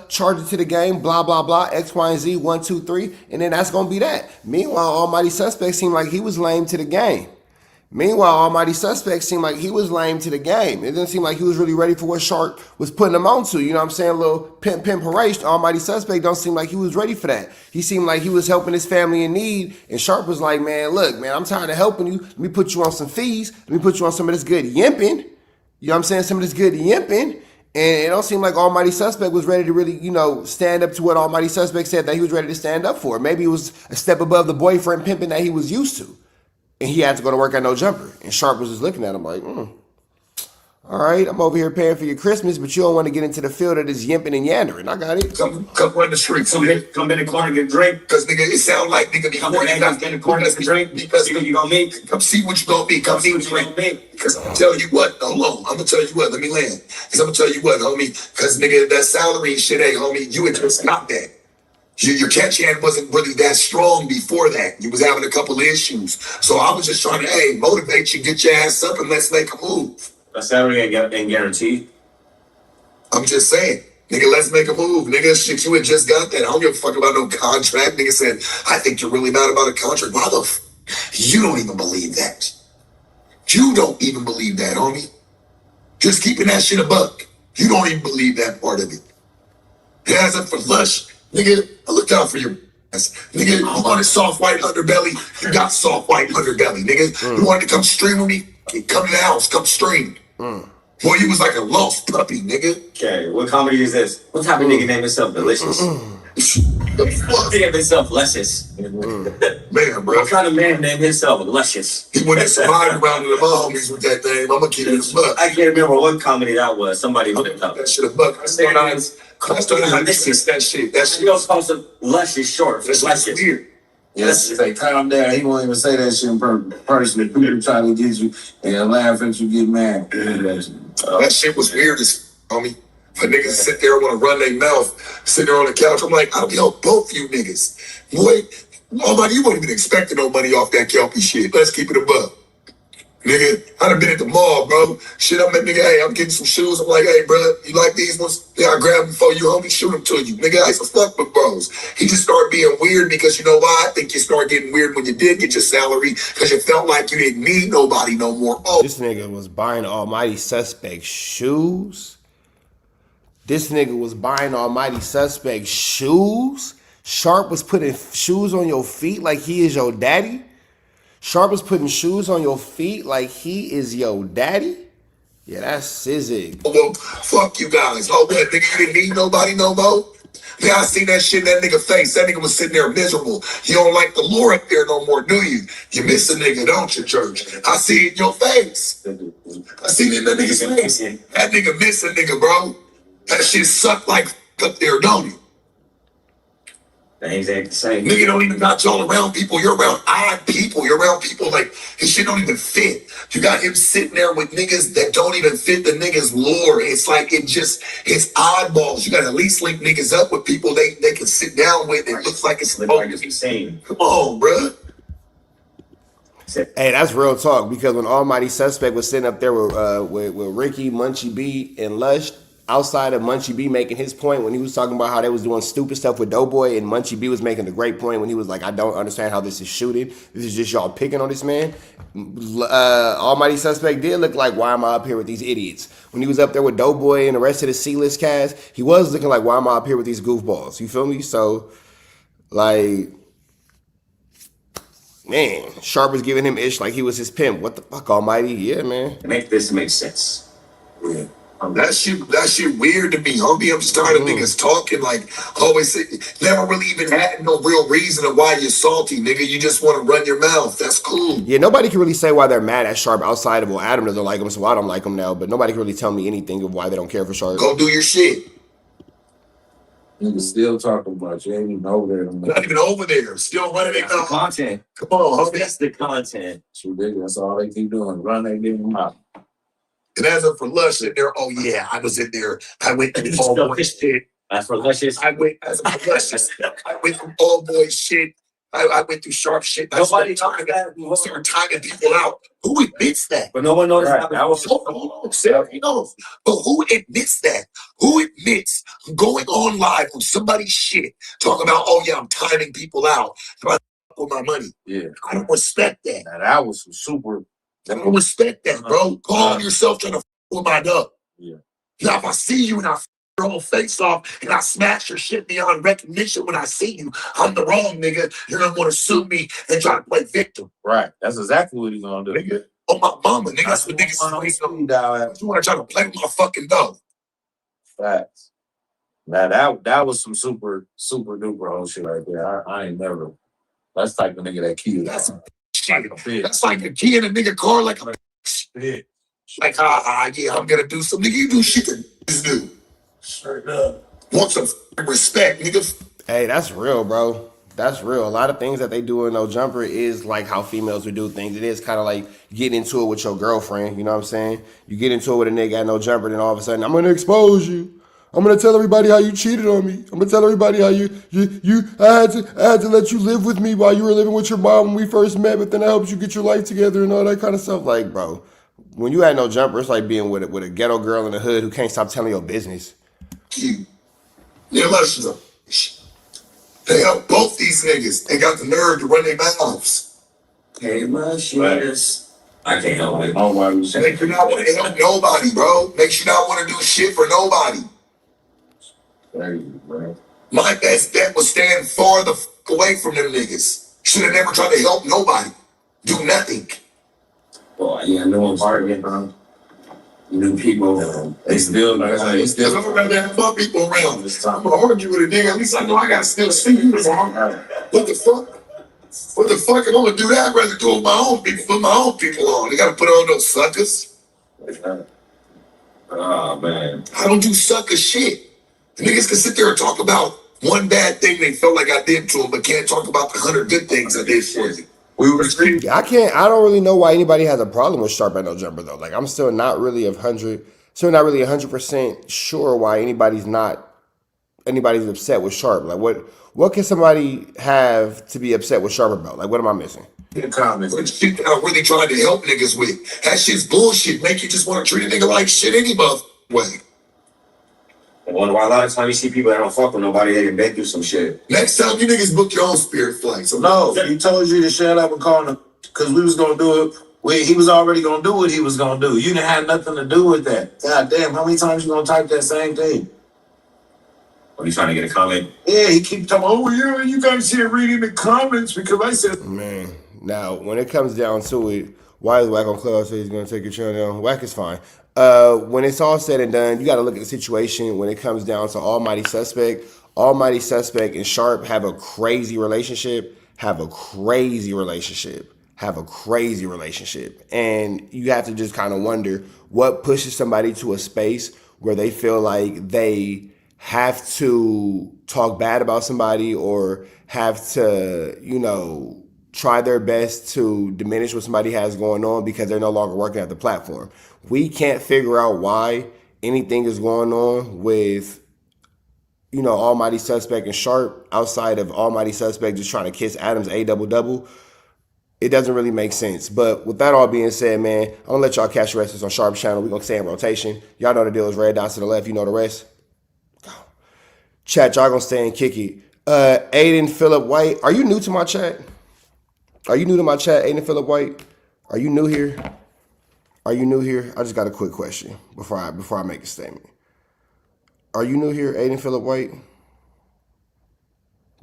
Charge it to the game, blah, blah, blah, X, Y, and Z, 1, 2, 3, and then that's going to be that. Meanwhile, Almighty Suspect seemed like he was lame to the game. It didn't seem like he was really ready for what Sharp was putting him on to. You know what I'm saying? A little pimp parade. Almighty Suspect don't seem like he was ready for that. He seemed like he was helping his family in need, and Sharp was like, man, look, man, I'm tired of helping you. Let me put you on some fees. Let me put you on some of this good yimping. You know what I'm saying? Some of this good yimping. And it don't seem like Almighty Suspect was ready to really, stand up to what Almighty Suspect said that he was ready to stand up for. Maybe it was a step above the boyfriend pimping that he was used to. And he had to go to work at no jumper. And Sharp was just looking at him like, all right, I'm over here paying for your Christmas, but you don't want to get into the field of this yimping and yandering. I got it. Come run the streets. Come in the corner, get a drink. Because, nigga, it sound like, nigga, Come in the corner, get a drink. Because See what you gonna make. come see what you gonna be. Come see what you gonna be. Because I'm gonna tell you what, hold on. I'm gonna tell you what, let me land. Because I'm gonna tell you what, homie. Because, nigga, that salary shit, hey, homie, you had just got that. Your catch hand wasn't really that strong before that. You was having a couple of issues. So I was just trying to, hey, motivate you, get your ass up, and let's make a move. A salary ain't guaranteed. I'm just saying, nigga, let's make a move. Nigga, shit, you had just got that. I don't give a fuck about no contract. Nigga said, I think you're really mad about a contract. Why the f? You don't even believe that. You don't even believe that, homie. Just keeping that shit a buck. You don't even believe that part of it. It has up for Lush. Nigga, I looked out for your ass. Nigga, you wanted soft white underbelly. You got soft white underbelly, nigga. You wanted to come stream with me? Come to the house. Come stream. Boy, you was like a lost puppy, nigga. Okay, what comedy is this? What type of nigga name himself Delicious? The fuck? Name himself Luscious. Man, bro. What kind of man named himself Luscious? He went and survived around to my homies with that name. I'm gonna keep it a buck. I can't remember what comedy that was. Somebody looked it up. That shit a buck. I still not delicious. That shit. That shit. You know, supposed to Luscious short for That's Luscious. weird. Yes, say calm down. He won't even say that shit in person. People try to get you and laugh at you, get mad. That shit was weird as homie. For niggas sit there and want to run their mouth, sit there on the couch. I'm like, I'll help both you niggas. Boy, nobody, you wouldn't even expecting no money off that Kelpie shit. Let's keep it above. Nigga, I done been at the mall, bro. Shit, I'm at nigga, hey, I'm getting some shoes. I'm like, hey, bro, you like these ones? Yeah, I grab them for you, homie. Shoot them to you. Nigga, I used to fuck with bros. He just started being weird because you know why? I think you started getting weird when you did get your salary because you felt like you didn't need nobody no more. Oh, This nigga was buying Almighty Suspect shoes. Sharp was putting shoes on your feet like he is your daddy. Sharp was putting shoes on your feet like he is your daddy. Yeah, that's sizzig. well, fuck you guys. Oh, what, nigga, you didn't need nobody no more? Yeah, I seen that shit in that nigga face. That nigga was sitting there miserable. You don't like the Lord up there no more, do you? You miss a nigga, don't you, church? I see it in your face. I see it in that nigga's face. That nigga miss a nigga, bro. That shit suck like up there, don't it? Things ain't the same. Nigga don't even got y'all around people. You're around odd people. You're around people like his shit don't even fit. You got him sitting there with niggas that don't even fit the niggas' lore. It's like it's oddballs. You got to at least link niggas up with people they can sit down with. It looks like it's Like it's the same. Come on, bruh. Hey, that's real talk because when Almighty Suspect was sitting up there with Ricky, Munchie B, and Lush, outside of Munchie B making his point when he was talking about how they was doing stupid stuff with Doughboy, and Munchie B was making a great point when he was like, I don't understand how this is shooting. This is just y'all picking on this man. Almighty Suspect did look like, why am I up here with these idiots? When he was up there with Doughboy and the rest of the C-list cast, he was looking like, why am I up here with these goofballs? You feel me? So, like, Man, Sharp was giving him ish like he was his pimp. What the fuck, Almighty? Yeah, man. Make this make sense. Yeah. That shit weird to me, homie. I'm just tired of niggas talking like always. Never really even had no real reason of why you're salty, nigga. You just want to run your mouth. That's cool. Yeah, nobody can really say why they're mad at Sharp outside of, well, Adam doesn't like him, so I don't like him now. But nobody can really tell me anything of why they don't care for Sharp. Go do your shit. Niggas still talking about you. Ain't even over there. Not even over there. Still running it down. Content. Come on, homie. That's the content. It's ridiculous. That's all they keep doing. Run that damn mouth. And as for Lush in there, oh yeah, I was in there. I went through all boy shit. As for Luscious, I went through all boy shit. I went through Sharp shit. Nobody started timing people out. Who admits that? but no one knows Right. how that was. Hold on, Sarah, you know, but who admits that? Who admits going on live on somebody's shit, talking about, oh yeah, I'm timing people out with my money? Yeah. I don't respect that. Now, that was some super. I don't respect that, bro. Call on yourself trying to with my dog. Yeah. Now, if I see you and I your whole face off and I smash your shit beyond recognition when I see you, I'm the wrong nigga. You're gonna want to sue me and try to play victim. Right. That's exactly what he's gonna do. Nigga, on my mama, nigga. That's what niggas is. You want to try to play with my fucking dog? Facts. Now that was some super duper whole shit right there. I ain't never. That's like the nigga that killed. That's like a bitch. That's like a key in a nigga car, like a Bitch. like yeah, I'm gonna do something. Nigga, you do shit that niggas do. Straight up. Want some respect, nigga. Hey, that's real, bro. That's real. A lot of things that they do in No Jumper is like how females would do things. It is kind of like getting into it with your girlfriend. You know what I'm saying? You get into it with a nigga at No Jumper, then all of a sudden, I'm going to expose you. I'm going to tell everybody how you cheated on me. I'm going to tell everybody how I had to let you live with me while you were living with your mom when we first met, but then I helped you get your life together and all that kind of stuff. Like, bro, when you had No Jumper, it's like being with a ghetto girl in the hood who can't stop telling your business. You. Yeah, listen. They helped both these niggas. They got the nerve to run their mouths. Hey, my shit. I can't help it. Make you not want to help nobody, bro. Makes you not want to do shit for nobody. My best bet was stand far the fuck away from them niggas. Should have never tried to help nobody. Do nothing. Well, yeah, no one's arguing, bro. New people, they still like they still. I'd rather have my people around. I'm gonna argue with a nigga. At least I know I gotta still see you. What the fuck? What the fuck? If I'm gonna do that, I'd rather do it with my own people. Put my own people on. They gotta put on those suckers. Oh man, I don't do sucker shit. The niggas can sit there and talk about one bad thing they felt like I did to them, but can't talk about the 100 good things I did for you. We were I don't really know why anybody has a problem with Sharp at No Jumper though. Like I'm still not really 100% sure why anybody's upset with Sharp. Like what can somebody have to be upset with Sharp about? Like what am I missing? Comments. Shit that I'm really trying to help niggas with. That shit's bullshit. Make you just want to treat a nigga like shit any way. I wonder why a lot of times you see people that don't fuck with nobody, they can been through some shit. Next time you niggas book your own spirit flight. So No, he told you to shut up and call him because we was gonna do it. He was already gonna do what he was gonna do. You didn't have nothing to do with that. God damn, how many times you gonna type that same thing? Are you trying to get a comment? Yeah, he keep talking. Oh yeah, you guys here reading the comments because I said. Man, now when it comes down to it, why is Wack on Clubhouse say he's gonna take your channel down? Wack is fine. When it's all said and done, you got to look at the situation when it comes down to Almighty Suspect. Almighty Suspect and Sharp have a crazy relationship. And you have to just kind of wonder what pushes somebody to a space where they feel like they have to talk bad about somebody or have to, try their best to diminish what somebody has going on because they're no longer working at the platform. We can't figure out why anything is going on with, Almighty Suspect and Sharp outside of Almighty Suspect just trying to kiss Adam's A-double-double. It doesn't really make sense. But with that all being said, man, I'm going to let y'all catch the rest of this on Sharp's channel. We're going to stay in rotation. Y'all know the deal is red dots to the left. You know the rest. Chat, y'all going to stay and kick it. Aiden Phillip White, are you new to my chat? Aiden Phillip White? Are you new here? I just got a quick question before I make a statement. Are you new here, Aiden Phillip White?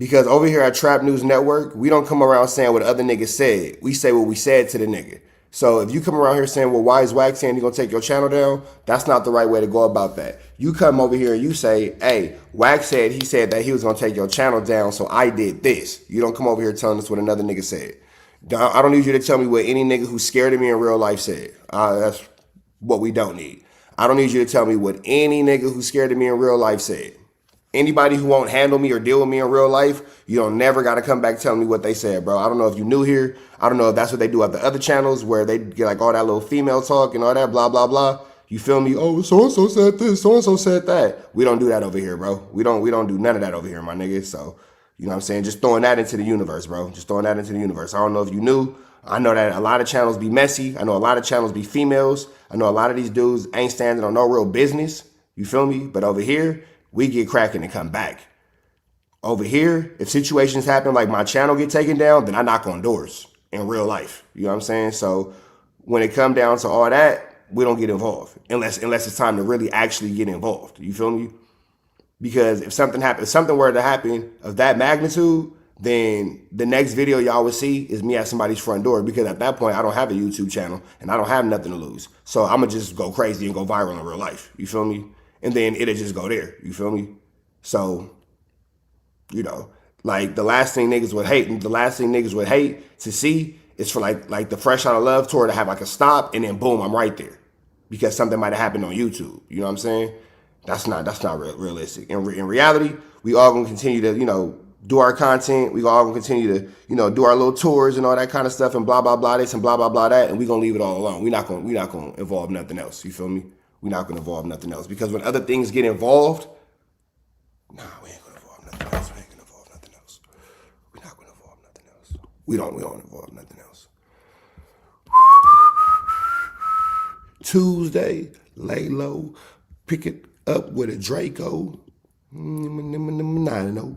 Because over here at Trap News Network, we don't come around saying what other niggas said. We say what we said to the nigga. So if you come around here saying, well, why is Wax saying he's going to take your channel down? That's not the right way to go about that. You come over here and you say, hey, Wax said he said that he was going to take your channel down, so I did this. You don't come over here telling us what another nigga said. I don't need you to tell me what any nigga who's scared of me in real life said. That's what we don't need. I don't need you to tell me what any nigga who's scared of me in real life said. Anybody who won't handle me or deal with me in real life, you don't never got to come back telling me what they said, bro. I don't know if you new here. I don't know if that's what they do at the other channels where they get like all that little female talk and all that blah, blah, blah. You feel me? Oh, so-and-so said this, so-and-so said that. We don't do that over here, bro. We don't do none of that over here, my nigga. So, you know what I'm saying? Just throwing that into the universe, bro. Just throwing that into the universe. I don't know if you knew. I know that a lot of channels be messy. I know a lot of channels be females. I know a lot of these dudes ain't standing on no real business. You feel me? But over here, we get cracking and come back. Over here, if situations happen like my channel get taken down, then I knock on doors in real life. You know what I'm saying? So when it come down to all that, we don't get involved unless it's time to really actually get involved. You feel me? Because if something happens, something were to happen of that magnitude, then the next video y'all would see is me at somebody's front door, because at that point I don't have a YouTube channel and I don't have nothing to lose. So I'm gonna just go crazy and go viral in real life. You feel me? And then it'll just go there. You feel me? So, you know, like the last thing niggas would hate to see is for like the Fresh Out of Love tour to have like a stop and then boom, I'm right there because something might have happened on YouTube. You know what I'm saying? That's not realistic. In reality, we all gonna continue to, you know, do our content. We all gonna continue to, you know, do our little tours and all that kind of stuff and blah blah blah this and blah blah blah that, and we gonna leave it all alone. We're not gonna involve nothing else. You feel me? We're not gonna involve nothing else, because when other things get involved, nah, we ain't gonna involve nothing else. We ain't gonna involve nothing else. We're not gonna involve nothing else. We don't involve nothing else. Tuesday, lay low, pick it up with a Draco. 9-0.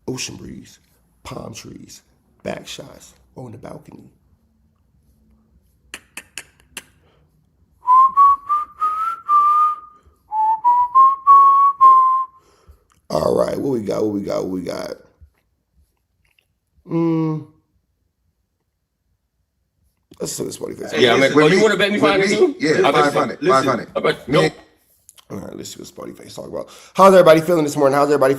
Ocean breeze, palm trees, back shots on the balcony. All right, what we got? Let's see this Spotify. Yeah, I mean, you want to bet me 500 too? Yeah, 500. 500. Nope. All right, let's see what Spotify talk about. How's everybody feeling this morning? Everybody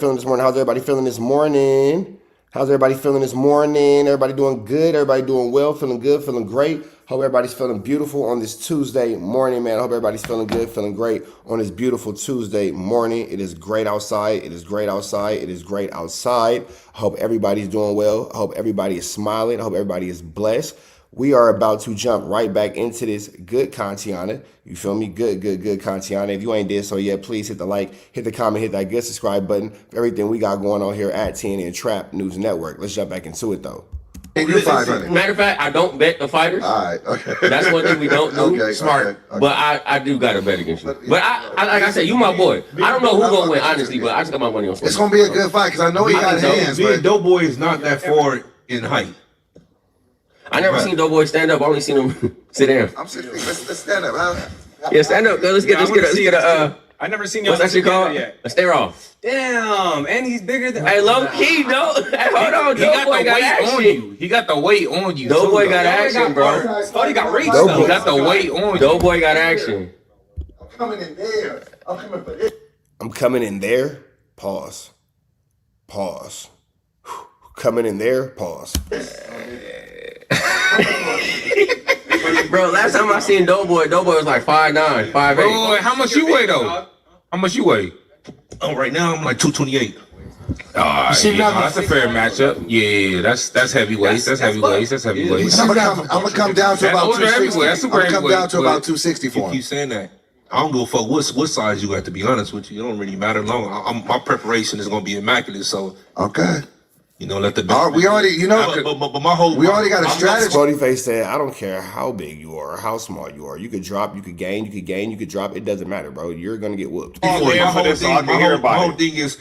doing good? Everybody doing well? Feeling good? Feeling great? Hope everybody's feeling beautiful on this Tuesday morning, man. Hope everybody's feeling good, feeling great on this beautiful Tuesday morning. It is great outside. I hope everybody's doing well. I hope everybody is smiling. I hope everybody is blessed. We are about to jump right back into this good Kantiana. You feel me? Good Kantiana. If you ain't did so yet, please hit the like, hit the comment, hit that good subscribe button for everything we got going on here at TNN Trap News Network. Let's jump back into it, though. Matter of fact, I don't bet the fighters. All right, okay. That's one thing we don't do. Okay, Smart. okay. But I do got to bet against you. But I like I said, you my boy. I don't know who's going to win, honestly, but I just got my money on It's going to be a good fight because I know he got hands. Me and Doughboy is not that far in height. I never seen Doughboy stand up. I only seen him sit down. I'm 6 feet. Let's stand up. Huh? Yeah, stand up. Let's get a I never seen y'all what's that shit called? yet. A stare off. Damn, and he's bigger than. Hey, low key, no. Hey, hold on, Doughboy got action. He got the weight on you. Doughboy got action, bro. Oh, he got reached. Doughboy He got the weight on you. Doughboy got action. I'm coming in there. I'm coming for this. I'm coming in there. Pause. Coming in there. Pause. Bro, last time I seen Doughboy was like 5'9", 5'8". Bro, how much you weigh though? How much you weigh? Oh, right now I'm like 228. That's a fair matchup. Yeah, that's heavyweights. That's heavyweights. I'm gonna come down to about 260. That's I'm gonna come down to about 260 for You him. keep saying that. I don't give a fuck what size you got, to be honest with you. It don't really matter long. My preparation is gonna be immaculate, so Okay. you know, let the We already, you know, but my whole we already got a strategy. Spotify said, I don't care how big you are or how small you are. You could drop, you could gain, you could drop. It doesn't matter, bro. You're going to get whooped. My whole thing is,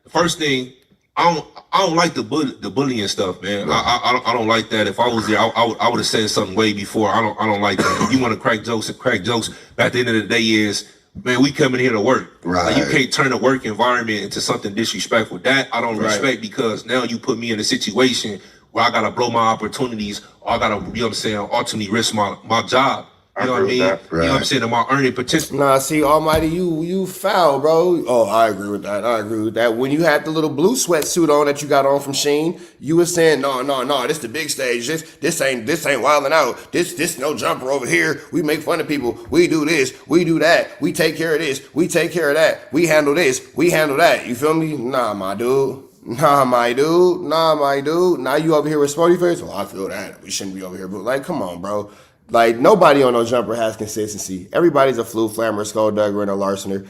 first thing, I don't like the bullying stuff, man. I don't like that. If I was there, I would have said something way before. I don't like that. If you want to crack jokes, At the end of the day, is man, we coming here to work. Right. Like, you can't turn a work environment into something disrespectful. That I don't respect, because now you put me in a situation where I gotta blow my opportunities, or I gotta, you know what I'm saying, ultimately risk my job. You know what I mean? You know what I'm saying? My earning potential. Nah, see, Almighty, you foul, bro. Oh, I agree with that. I agree with that. When you had the little blue sweatsuit on that you got on from Sheen, you were saying, no, this the big stage. This ain't wilding out. This no jumper over here. We make fun of people. We do this. We do that. We take care of this. We take care of that. We handle this. We handle that. You feel me? Nah, my dude. Nah, my dude. Now you over here with Sporty Face? Well, I feel that. We shouldn't be over here. But, like, come on, bro. Like, nobody on no jumper has consistency. Everybody's a flu flammer, skulldugger, and a larcener.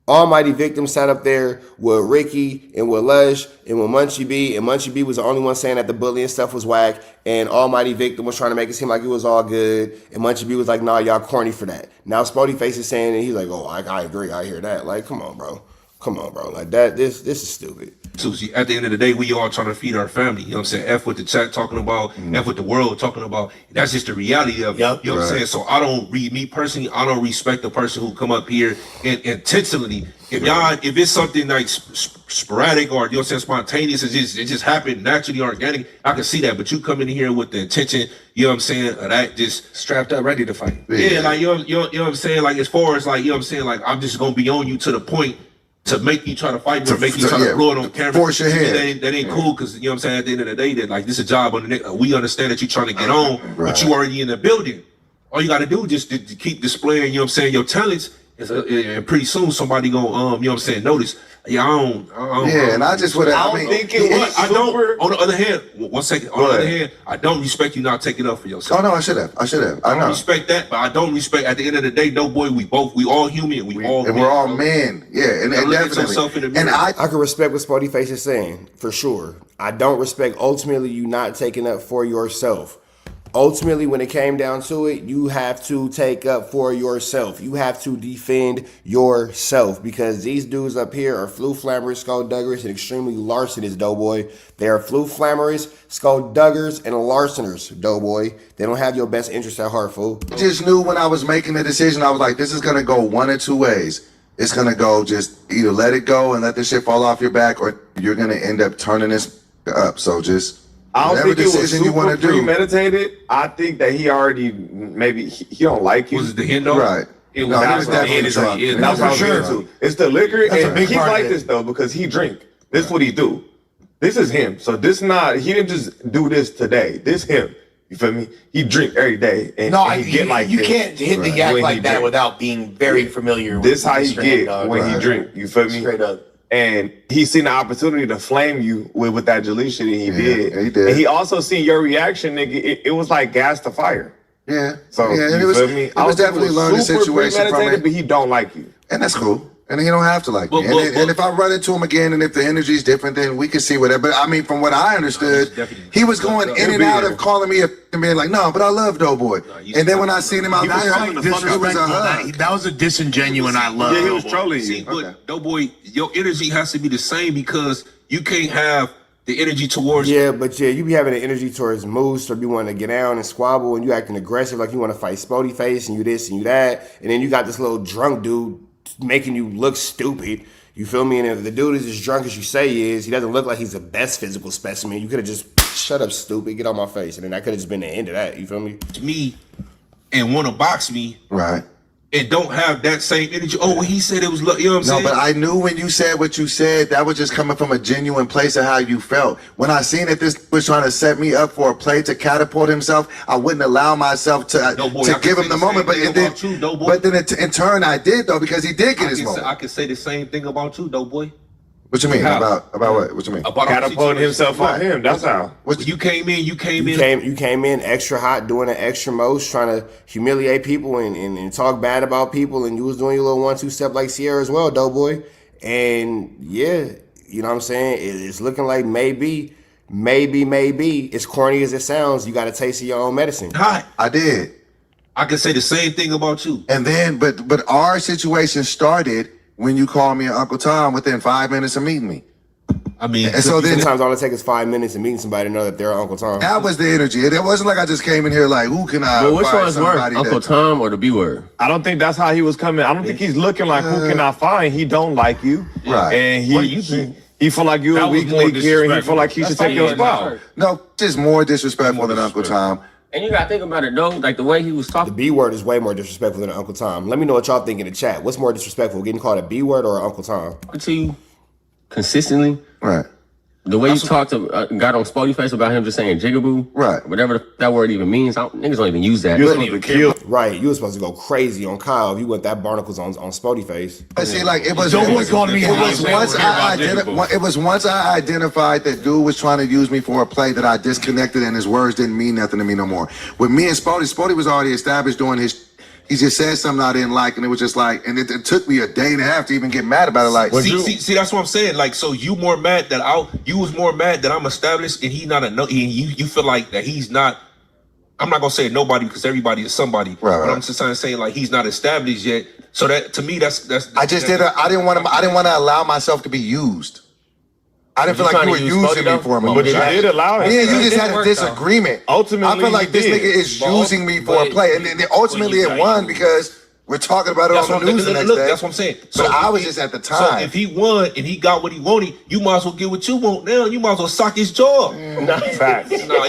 Almighty Victim sat up there with Ricky and with Lush and with Munchie B, and Munchie B was the only one saying that the bullying stuff was whack, and Almighty Victim was trying to make it seem like it was all good, and Munchie B was like, nah, y'all corny for that. Now Sporty Face is saying, and he's like, oh, I agree, I hear that. Like, come on, bro. Like, that, this is stupid. So see, at the end of the day, we all trying to feed our family. You know what I'm saying? F with the chat talking about, F with the world talking about. That's just the reality of it. You know what I'm saying? So I don't me personally, I don't respect the person who come up here and intentionally. If it's something like sporadic, or, you know what I'm saying, spontaneous, it just happened naturally, organic, I can see that. But you come in here with the intention, you know what I'm saying, of that just strapped up, ready to fight. Yeah, like you know what I'm saying? Like, as far as, like, you know what I'm saying, like, I'm just gonna be on you to the point to make you try to fight me, to make you try to blow it on camera. Force your hand. That ain't cool, because, you know what I'm saying, at the end of the day, that, like, this is a job on the neck. We understand that you're trying to get on, but you already in the building. All you got to do is just to keep displaying, you know what I'm saying, your talents, and pretty soon somebody gonna, you know what I'm saying, notice. Yeah, I don't. Yeah, and I just would have. I don't think it was. I don't. On the other hand, 1 second. On the other hand, I don't respect you not taking up for yourself. Oh no, I should have. I don't respect that, but I don't respect. At the end of the day, no, boy, we all human. We're all men. Yeah, and definitely. And I can respect what Sporty Face is saying, for sure. I don't respect ultimately you not taking up for yourself. Ultimately, when it came down to it, you have to take up for yourself. You have to defend yourself, because these dudes up here are flu flammers, skullduggers, and extremely larcenous, Doughboy. They are flu flammers, skullduggers, and larceners, Doughboy. They don't have your best interest at heart, fool. I just knew when I was making the decision, I was like, this is going to go one of two ways. It's going to go just either let it go and let this shit fall off your back, or you're going to end up turning this up. So just... I don't think it was super do. premeditated. I think that he already he don't like you. Was it the Hendo? Right. It was, he was definitely drunk. That's for sure. It's the liquor, and he's like this though because he drink. This is what he do. This is him. So this not. He didn't just do this today. This him. You feel me? He drink every day, and he get like you this. can't hit the yak like that without being very familiar. This with how he get when he drink. You feel me? Straight up. And he seen the opportunity to flame you with that Jaleel shit, and he did. He did. And he also seen your reaction, nigga. It was like gas to fire. Yeah. So yeah, and you feel me? It was definitely learning the situation from it. But he don't like you, and that's cool. And he don't have to like me. And if I run into him again, and if the energy's different, then we can see whatever. But I mean, from what I understood, he was going in and out of calling me and being like, "No, but I love Doughboy." And then when I seen him out there, it was a hug. That was a disingenuine. I love. Yeah, he was trolling you. See, but Doughboy, your energy has to be the same, because you can't have the energy towards. Yeah, but you be having the energy towards Moose, or you want to get down and squabble, and you acting aggressive like you want to fight Sporty Face, and you this and you that, and then you got this little drunk dude making you look stupid. You feel me? And if the dude is as drunk as you say he is, he doesn't look like he's the best physical specimen. You could have just shut up, stupid, get on my face, and then that could have just been the end of that. You feel me? To me, and want to box me, right? And don't have that same energy. Oh, he said it was, you know what I'm saying? No, but I knew when you said what you said, that was just coming from a genuine place of how you felt. When I seen that this was trying to set me up for a play to catapult himself, I wouldn't allow myself to give him the moment. But then in turn, I did though, because he did get his moment. I can say the same thing about you, Doughboy. What you mean about what? What you mean? About catapulting himself on him. That's how. You came in extra hot, doing an extra most, trying to humiliate people and talk bad about people, and you was doing your little 1-2 step like Sierra as well, Doughboy. And yeah, you know what I'm saying? It's looking like maybe, as corny as it sounds, you got a taste of your own medicine. Hot. I did. I can say the same thing about you. And then, but our situation started when you called me Uncle Tom within 5 minutes of meeting me. I mean, And so then sometimes all it takes is 5 minutes and meeting somebody to know that they're Uncle Tom. that was the energy. It wasn't like I just came in here like, who can I But which find one's worse, somebody Uncle that Tom or the B word? I don't think that's how he was coming. I don't think he's looking like who can I find. He don't like you, Right. And What do you think? he feel like you That a was weak more link here, and he feel disrespectful. like he should take your spot. No, just more disrespectful than Uncle Tom. And you gotta think about it though, like the way he was The talking. B word is way more disrespectful than Uncle Tom. Let me know what y'all think in the chat. What's more disrespectful, getting called a B word or Uncle Tom? To you consistently, Right. the way you talked to got on Spotty Face about him just saying jigaboo, Right. whatever that word even means. Niggas don't even use that. You're supposed to kill. Right, you were supposed to go crazy on Kyle if you went that barnacles on Spotty Face. But see, like it was. Don't It was call me it was out. once I it was once I identified that dude was trying to use me for a play that I disconnected, and his words didn't mean nothing to me no more. With me and Spotty was already established doing his. He just said something I didn't like, and it was just like, and it took me a day and a half to even get mad about it. Like, See, that's what I'm saying. Like, so you more mad that you was more mad that I'm established, and he not a no. You feel like that he's not. I'm not gonna say nobody because everybody is somebody. Right, But right. I'm just trying to say like he's not established yet. So that to me, that's. I just didn't. I didn't want to allow myself to be used. I didn't feel like you were using me for a moment. But you did allow it. Yeah, you just had a disagreement. Ultimately, I feel like you this did. nigga is using me for a play, and then ultimately it won because we're talking about it That's on what, the news the next look, day. that's what I'm saying. But I was just at the So time. if he won and he got what he wanted, you might as well get what you want now. You might as well sock his jaw. Facts. Nah,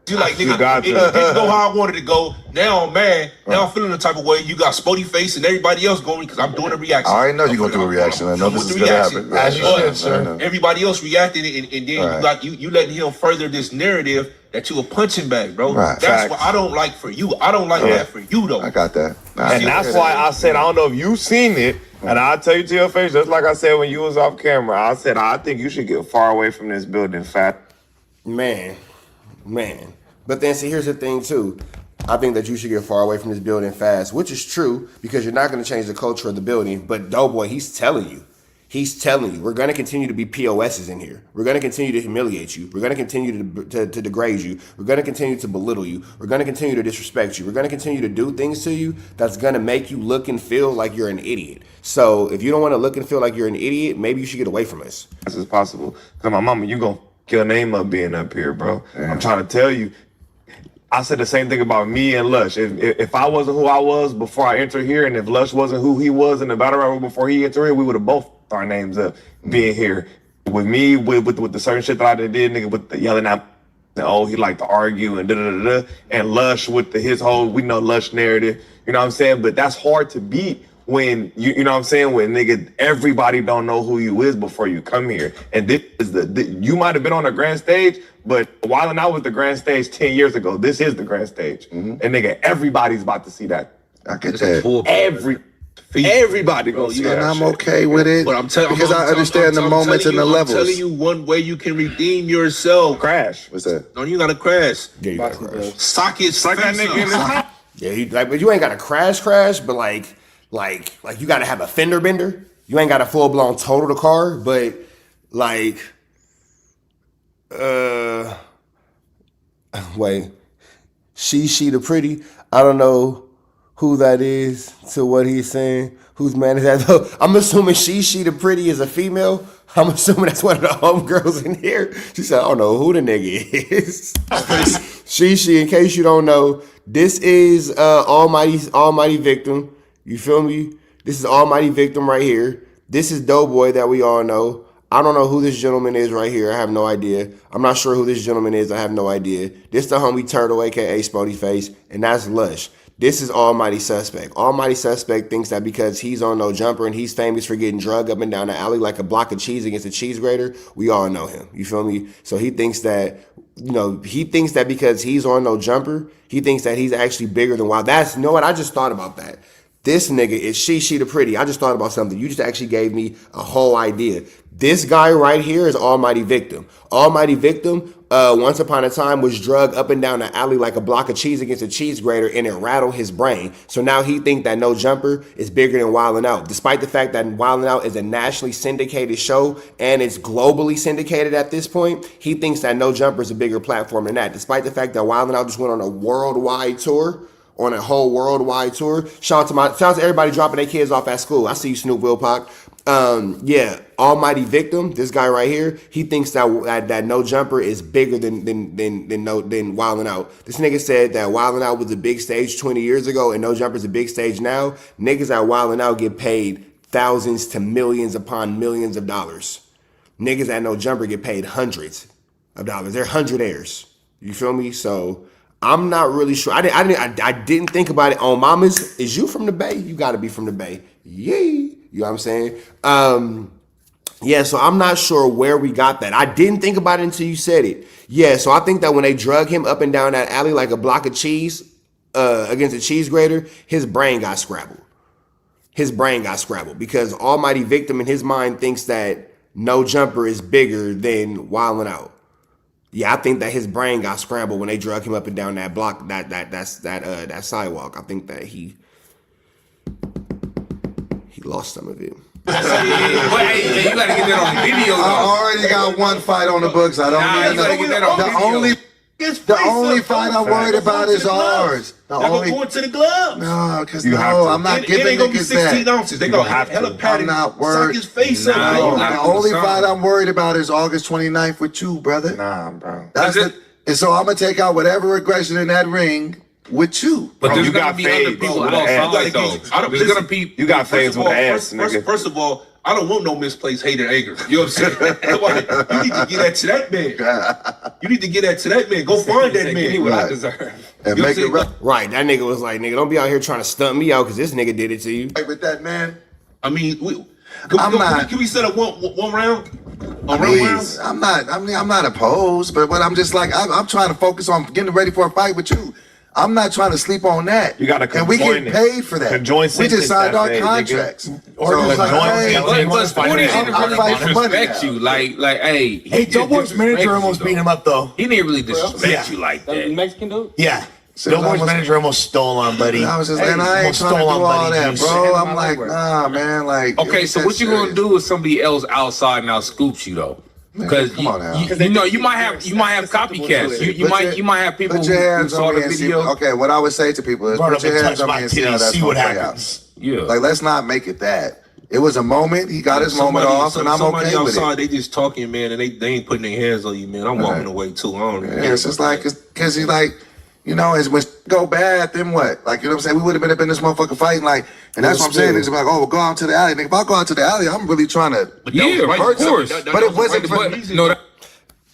you like You nigga, got it to. didn't go how I wanted to go. Now I'm mad. Now I'm feeling the type of way. You got Spotty Face and everybody else going because I'm doing a reaction. I already know you're gonna do a reaction. I know this is gonna happen. As you Right, should, right, sir. right. Everybody else reacted, and then Right. you letting him further this narrative that you a punching bag, bro. Right. That's Facts. what I don't like for you. I don't like that for you though. I got that. And that's why I said, I don't know if you seen it, and I'll tell you to your face, just like I said when you was off camera, I said, I think you should get far away from this building, fat. Man. But then see, here's the thing too. I think that you should get far away from this building fast, which is true because you're not going to change the culture of the building. But Doughboy, he's telling you, we're going to continue to be POSs in here. We're going to continue to humiliate you. We're going to continue to degrade you. We're going to continue to belittle you. We're going to continue to disrespect you. We're going to continue to do things to you that's going to make you look and feel like you're an idiot. So if you don't want to look and feel like you're an idiot, maybe you should get away from us. As possible. Because my mama, you gonna kill your name up being up here, bro. I'm trying to tell you. I said the same thing about me and Lush. If I wasn't who I was before I entered here, and if Lush wasn't who he was in the battle rap before he entered here, we would have both our names up being here. With me, with the certain shit that I did, nigga, with the yelling at, he liked to argue and da-da-da-da. And Lush with his whole, we know Lush narrative, you know what I'm saying? But that's hard to beat when, you know what I'm saying, when nigga, everybody don't know who you is before you come here. And this is you might have been on the grand stage, but Wildin' Out was the grand stage 10 years ago. This is the grand stage. And nigga, everybody's about to see that. I get that. Everybody gonna see that. And I'm shit. okay with it But I'm telling because I understand the moments and the levels. I'm telling you one way you can redeem yourself. Crash. What's that? No, you gotta crash. Yeah, you gotta crash. Sockets Like that nigga in the Yeah, but you ain't got to crash, but like you got to have a fender bender. You ain't got a full blown total the car, but like, wait, she the pretty. I don't know who that is to what he's saying. Whose man is that though? I'm assuming she the pretty is a female. I'm assuming that's one of the homegirls in here. She said, I don't know who the nigga is. she, in case you don't know, this is Almighty Victim. You feel me? This is Almighty Victim right here. This is Doughboy that we all know. I don't know who this gentleman is right here. I have no idea. I'm not sure who this gentleman is. I have no idea. This the homie Turtle, a.k.a. Spotty Face, and that's Lush. This is Almighty Suspect. Almighty Suspect thinks that because he's on No Jumper and he's famous for getting drugged up and down the alley like a block of cheese against a cheese grater, we all know him. You feel me? So he thinks that, because he's on No Jumper, he thinks that he's actually bigger than Wild. You know what? I just thought about that. This nigga is she the pretty. I just thought about something. You just actually gave me a whole idea. This guy right here is Almighty Victim. Almighty Victim, once upon a time, was drugged up and down the alley like a block of cheese against a cheese grater, and it rattled his brain. So now he thinks that No Jumper is bigger than Wildin' Out, despite the fact that Wildin' Out is a nationally syndicated show and it's globally syndicated at this point. He thinks that No Jumper is a bigger platform than that, despite the fact that Wildin' Out just went on a worldwide tour. Shout out to everybody dropping their kids off at school. I see you, Snoop Wilpock. Yeah, Almighty Victim, this guy right here, he thinks that No Jumper is bigger than Wildin' Out. This nigga said that Wildin' Out was a big stage 20 years ago and No Jumper's a big stage now. Niggas at Wildin' Out get paid thousands to millions upon millions of dollars. Niggas at No Jumper get paid hundreds of dollars. They're hundredaires. You feel me? So I'm not really sure. I didn't think about it. On Mamas, is you from the Bay? You got to be from the Bay. Yay. You know what I'm saying? Yeah, so I'm not sure where we got that. I didn't think about it until you said it. Yeah, so I think that when they drug him up and down that alley like a block of cheese against a cheese grater, his brain got scrabbled. His brain got scrabbled because Almighty Victim in his mind thinks that No Jumper is bigger than Wildin' Out. Yeah, I think that his brain got scrambled when they drug him up and down that block, that sidewalk. I think that he lost some of it. Hey, you gotta get that on video. I already got one fight on the books. I don't need another. Get that on The only fight I'm worried about is ours. Going to the gloves. No, because I'm not giving it ain't gonna be niggas 16 that. ounces. They gonna have hella padded. I'm not worried. Suck his face up. No, the only fight I'm worried about is August 29th with you, brother. Nah, bro. That's it. And so I'm gonna take out whatever aggression in that ring with you. But there's you gonna got be other fades people with the outside ass. though. There's gonna be. You got fades with the ass, nigga. First of all, I don't want no misplaced hate or anger. You know what I'm saying? You need to get that to that man. You need to get that to that man. Go find that man. Give me what I deserve. And make it right. Right, that nigga was like, nigga, don't be out here trying to stump me out because this nigga did it to you. With that man. I mean, can we set up one round? Please, I'm not opposed, but I'm just like I'm trying to focus on getting ready for a fight with you. I'm not trying to sleep on that. You gotta and we get paid for that. We just signed our contracts. But Sporty didn't really disrespect you. Like, hey. Hey, Doughboy's manager almost beat him up though. He didn't really disrespect you like that. Mexican dude? Yeah. Doughboy's manager almost stole on Buddy. I was just like, I ain't trying to do all that, bro. I'm like, nah, man. Like, okay, so what you gonna do if somebody else outside now scoops you though? Because you might have copycats. You might have people who saw the video. Okay, what I would say to people is put your hands on me and see how that's gonna play out. Yeah, like let's not make it that. It was a moment. He got his moment off, and I'm okay with it. They just talking, man, and they ain't putting their hands on you, man. I'm walking away too. I don't. Yeah, it's just like because he's like. You know, as when go bad, then what? Like, you know what I'm saying? We would have been up in this motherfucker fighting, like, and that's what I'm saying. Niggas be like, oh, we'll go out to the alley. Nigga, if I go out to the alley, I'm really trying to hurt course. But it wasn't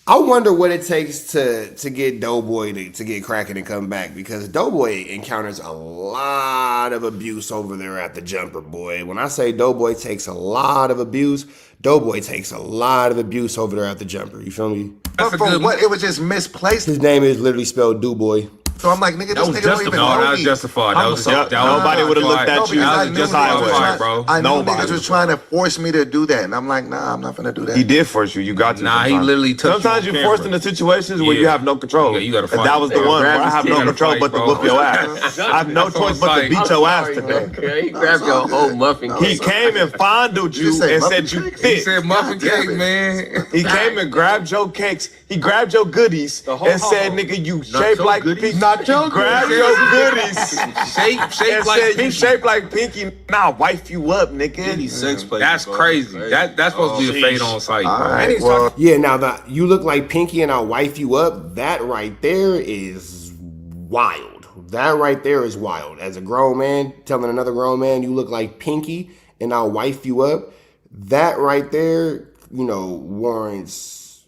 I wonder what it takes to get Doughboy to get cracking and come back, because Doughboy encounters a lot of abuse over there at the Jumper, boy. When I say Doughboy takes a lot of abuse, Doughboy takes a lot of abuse over there at the Jumper. You feel me? But for what? It was just misplaced. His name is literally spelled Doughboy. So I'm like, nigga, this nigga don't even know me. No, that was justified. Nobody would have looked at you. Bro. I knew niggas was trying to force me to do that, and I'm like, nah, I'm not gonna do that. He did force you. You got to. Nah, he literally took sometimes you forced into situations where you have no control. You gotta fight. And that was the one where I have no control but to whoop your ass. I have no choice but to beat your ass today. He grabbed your whole muffin cake. He came and fondled you and said you fit. He said muffin cake, man. He came and grabbed your cakes. He grabbed your goodies and said, nigga, you shaped like Pinky. Not your grabbed your goodies. Shaped like Pinky. You shaped like Pinky. Now I'll wife you up, nigga. That's crazy. That's supposed to be the fade on site, bro. Right, well, yeah, now you look like Pinky and I'll wife you up. That right there is wild. That right there is wild. As a grown man telling another grown man you look like Pinky and I'll wife you up, that right there, warrants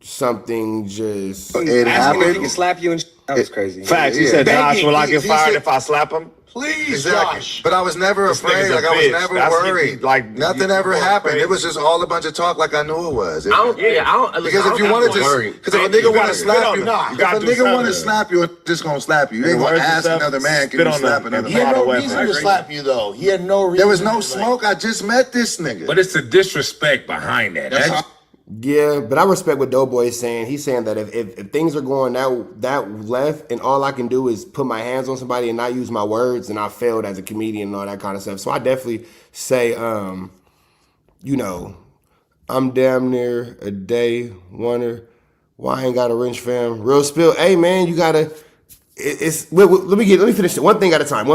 something just. It happened. He can slap you and that was crazy. Facts. He said, Josh, will I get fired if I slap him? Please, exactly. Josh. But I was never afraid. Like, I was never worried. Like, nothing ever happened. It was just all a bunch of talk like I knew it was. Because if you wanted to, because if a nigga want to slap you, if a nigga want to slap you, it's just gonna slap you. You ain't gonna ask another man, can you slap another man? He had no reason to slap you, though. He had no reason. There was no smoke. I just met this nigga. But it's the disrespect behind that. Yeah, but I respect what Doughboy is saying. He's saying that if things are going that left and all I can do is put my hands on somebody and not use my words, then I failed as a comedian and all that kind of stuff. So I definitely say, I'm damn near a day wonder why I ain't got a wrench, fam. Real spill. Hey, man, you gotta. Let me finish it. One thing at a time.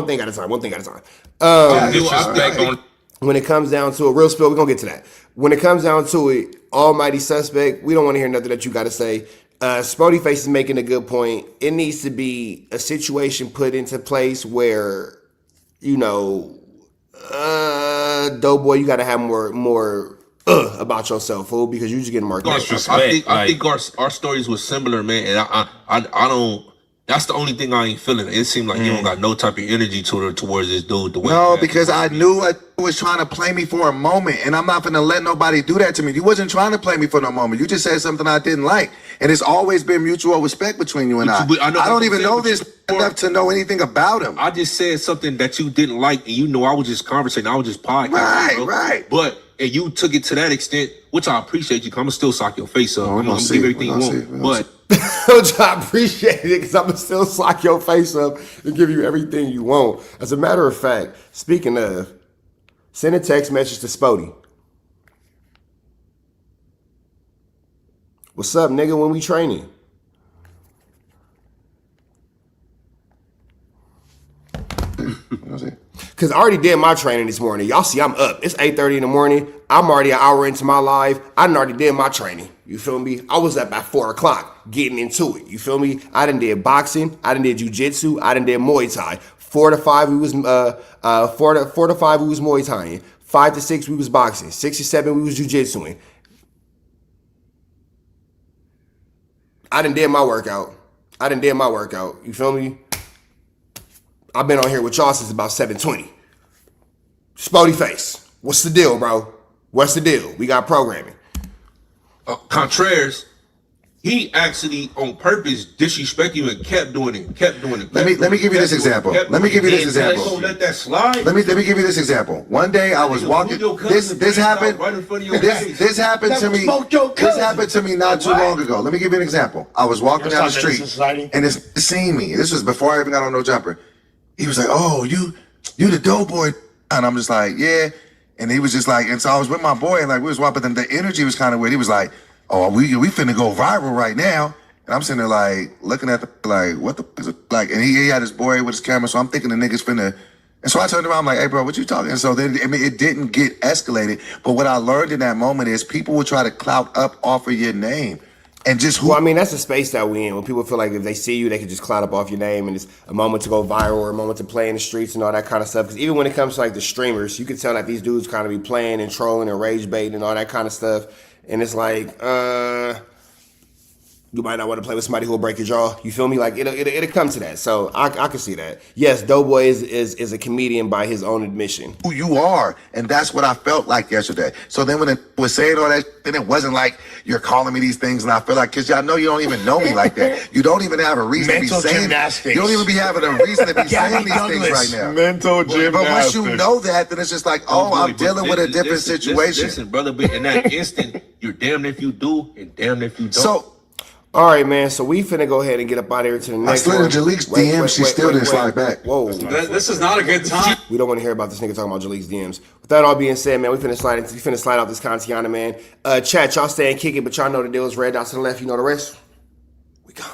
when it comes down to a real spill, we're gonna get to that. When it comes down to it, almighty suspect, we don't want to hear nothing that you got to say. Spody Face is making a good point. It needs to be a situation put into place where, you know, Doughboy, you got to have more about yourself, fool, because you just getting marked. I think our stories were similar, man, and I don't. That's the only thing I ain't feeling. It seemed like you don't got no type of energy towards this dude. The way No, because I knew I was trying to play me for a moment, and I'm not gonna let nobody do that to me. You wasn't trying to play me for no moment. You just said something I didn't like, and it's always been mutual respect between you and I. I don't even know this enough to know anything about him. I just said something that you didn't like, and you know I was just conversating. I was just podcasting. Right. But and you took it to that extent, which I appreciate you. I'm gonna still sock your face up. I'm gonna give everything you want, but. Which I appreciate it because I'm gonna still sock your face up and give you everything you want. As a matter of fact, speaking of, send a text message to Spody. What's up, nigga, when we training? Because I already did my training this morning. Y'all see I'm up. It's 8:30 in the morning. I'm already an hour into my live. I done already did my training. You feel me? I was up at 4 o'clock getting into it. You feel me? I done did boxing. I done did jiu-jitsu. I done did Muay Thai. 4 to 5 we was 4 to 5 we was Muay Thai. 5 to 6 we was boxing. 6 to 7 we was jiu-jitsuing. I done did my workout. You feel me? I've been on here with y'all since about 7:20. Spody Face, what's the deal, bro? What's the deal? We got programming. Contreras, he actually on purpose disrespected you and kept doing it. Let me give you this example. Let me give you this example. Let that slide. Let me give you this example. One day I was walking. This happened. This happened to me. This happened to me not too long ago. Let me give you an example. I was walking down the street and it's seen me. This was before I even got on No Jumper. He was like, "Oh, you the Doughboy," and I'm just like, "Yeah." And he was just like, and so I was with my boy, and like we was walking, but then the energy was kind of weird. He was like, "Oh, we finna go viral right now," and I'm sitting there like looking at the like, what the is it? Like, and he had his boy with his camera, so I'm thinking the niggas finna. And so I turned around, I'm like, "Hey, bro, what you talking?" And so then, I mean, it didn't get escalated, but what I learned in that moment is people will try to clout up off of your name. And just well, I mean, that's the space that we in. When people feel like if they see you, they can just cloud up off your name, and it's a moment to go viral or a moment to play in the streets and all that kind of stuff. Because even when it comes to like the streamers, you can tell that these dudes kind of be playing and trolling and rage baiting and all that kind of stuff. And it's like, you might not want to play with somebody who will break your jaw. You feel me? Like it'll come to that. So I can see that. Yes, Doughboy is a comedian by his own admission. Who you are, and that's what I felt like yesterday. So then when it was saying all that, then it wasn't like you're calling me these things, and I feel like because y'all know you don't even know me like that. You don't even have a reason to be saying. You don't even be having a reason to be saying these things right now. Mental gymnastics. But once you know that, then it's just like, I'm dealing with a different situation. Listen, brother, but in that instant, you're damned if you do and damned if you don't. So. All right, man. So we finna go ahead and get up out of here to the next one. I slid in Jalik's DM. She still didn't slide back. Whoa. This is not a good time. We don't want to hear about this nigga talking about Jalik's DMs. With that all being said, man, we finna slide out this Kantiana, man. Chat, y'all stay and kick it, but y'all know the deal is red out to the left. You know the rest? We go.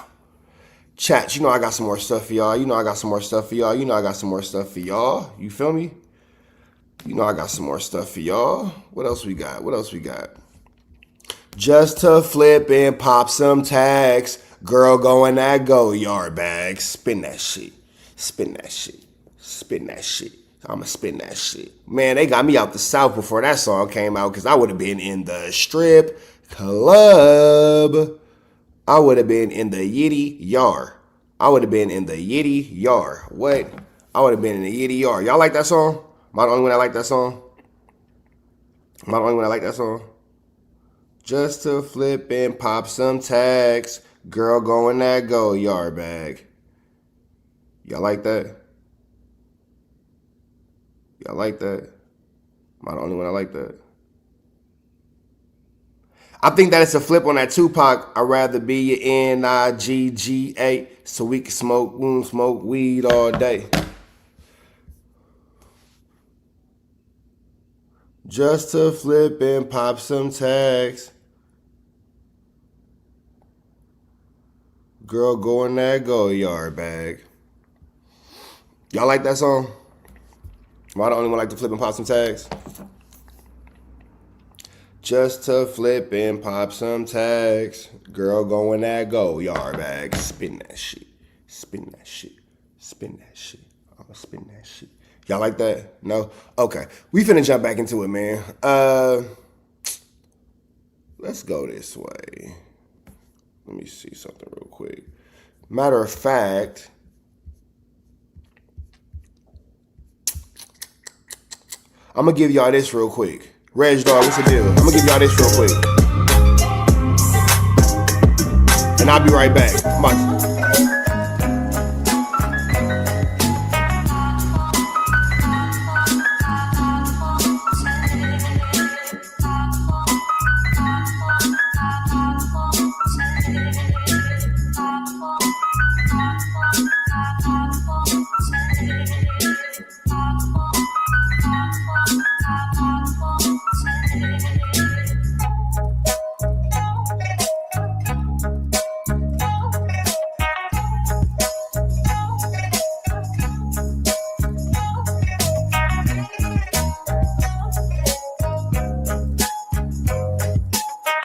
Chat, you know I got some more stuff for y'all. You know I got some more stuff for y'all. You know I got some more stuff for y'all. You feel me? You know I got some more stuff for y'all. What else we got? Just to flip and pop some tags. Girl going that go yard bag. Spin that shit. I'ma spin that shit. Man, they got me out the South before that song came out because I would have been in the strip club. I would have been in the Yiddy Yar. What? I would have been in the Yiddy Yar. Y'all like that song? Am I the only one that like that song? Just to flip and pop some tags. Girl going that go yard bag. Y'all like that? Am I the only one that like that? I think that it's a flip on that Tupac. I'd rather be your Nigga so we can smoke weed all day. Just to flip and pop some tags. Girl going that go yard bag. Y'all like that song? Am I the only one like to flip and pop some tags? Just to flip and pop some tags. Girl, go in that go yard bag. Spin that shit. Spin that shit. Spin that shit. I'ma spin that shit. Y'all like that? No? Okay. We finna jump back into it, man. Let's go this way. Let me see something real quick. Matter of fact, I'm gonna give y'all this real quick. Reg Dog, what's the deal? I'm gonna give y'all this real quick. And I'll be right back. Come on.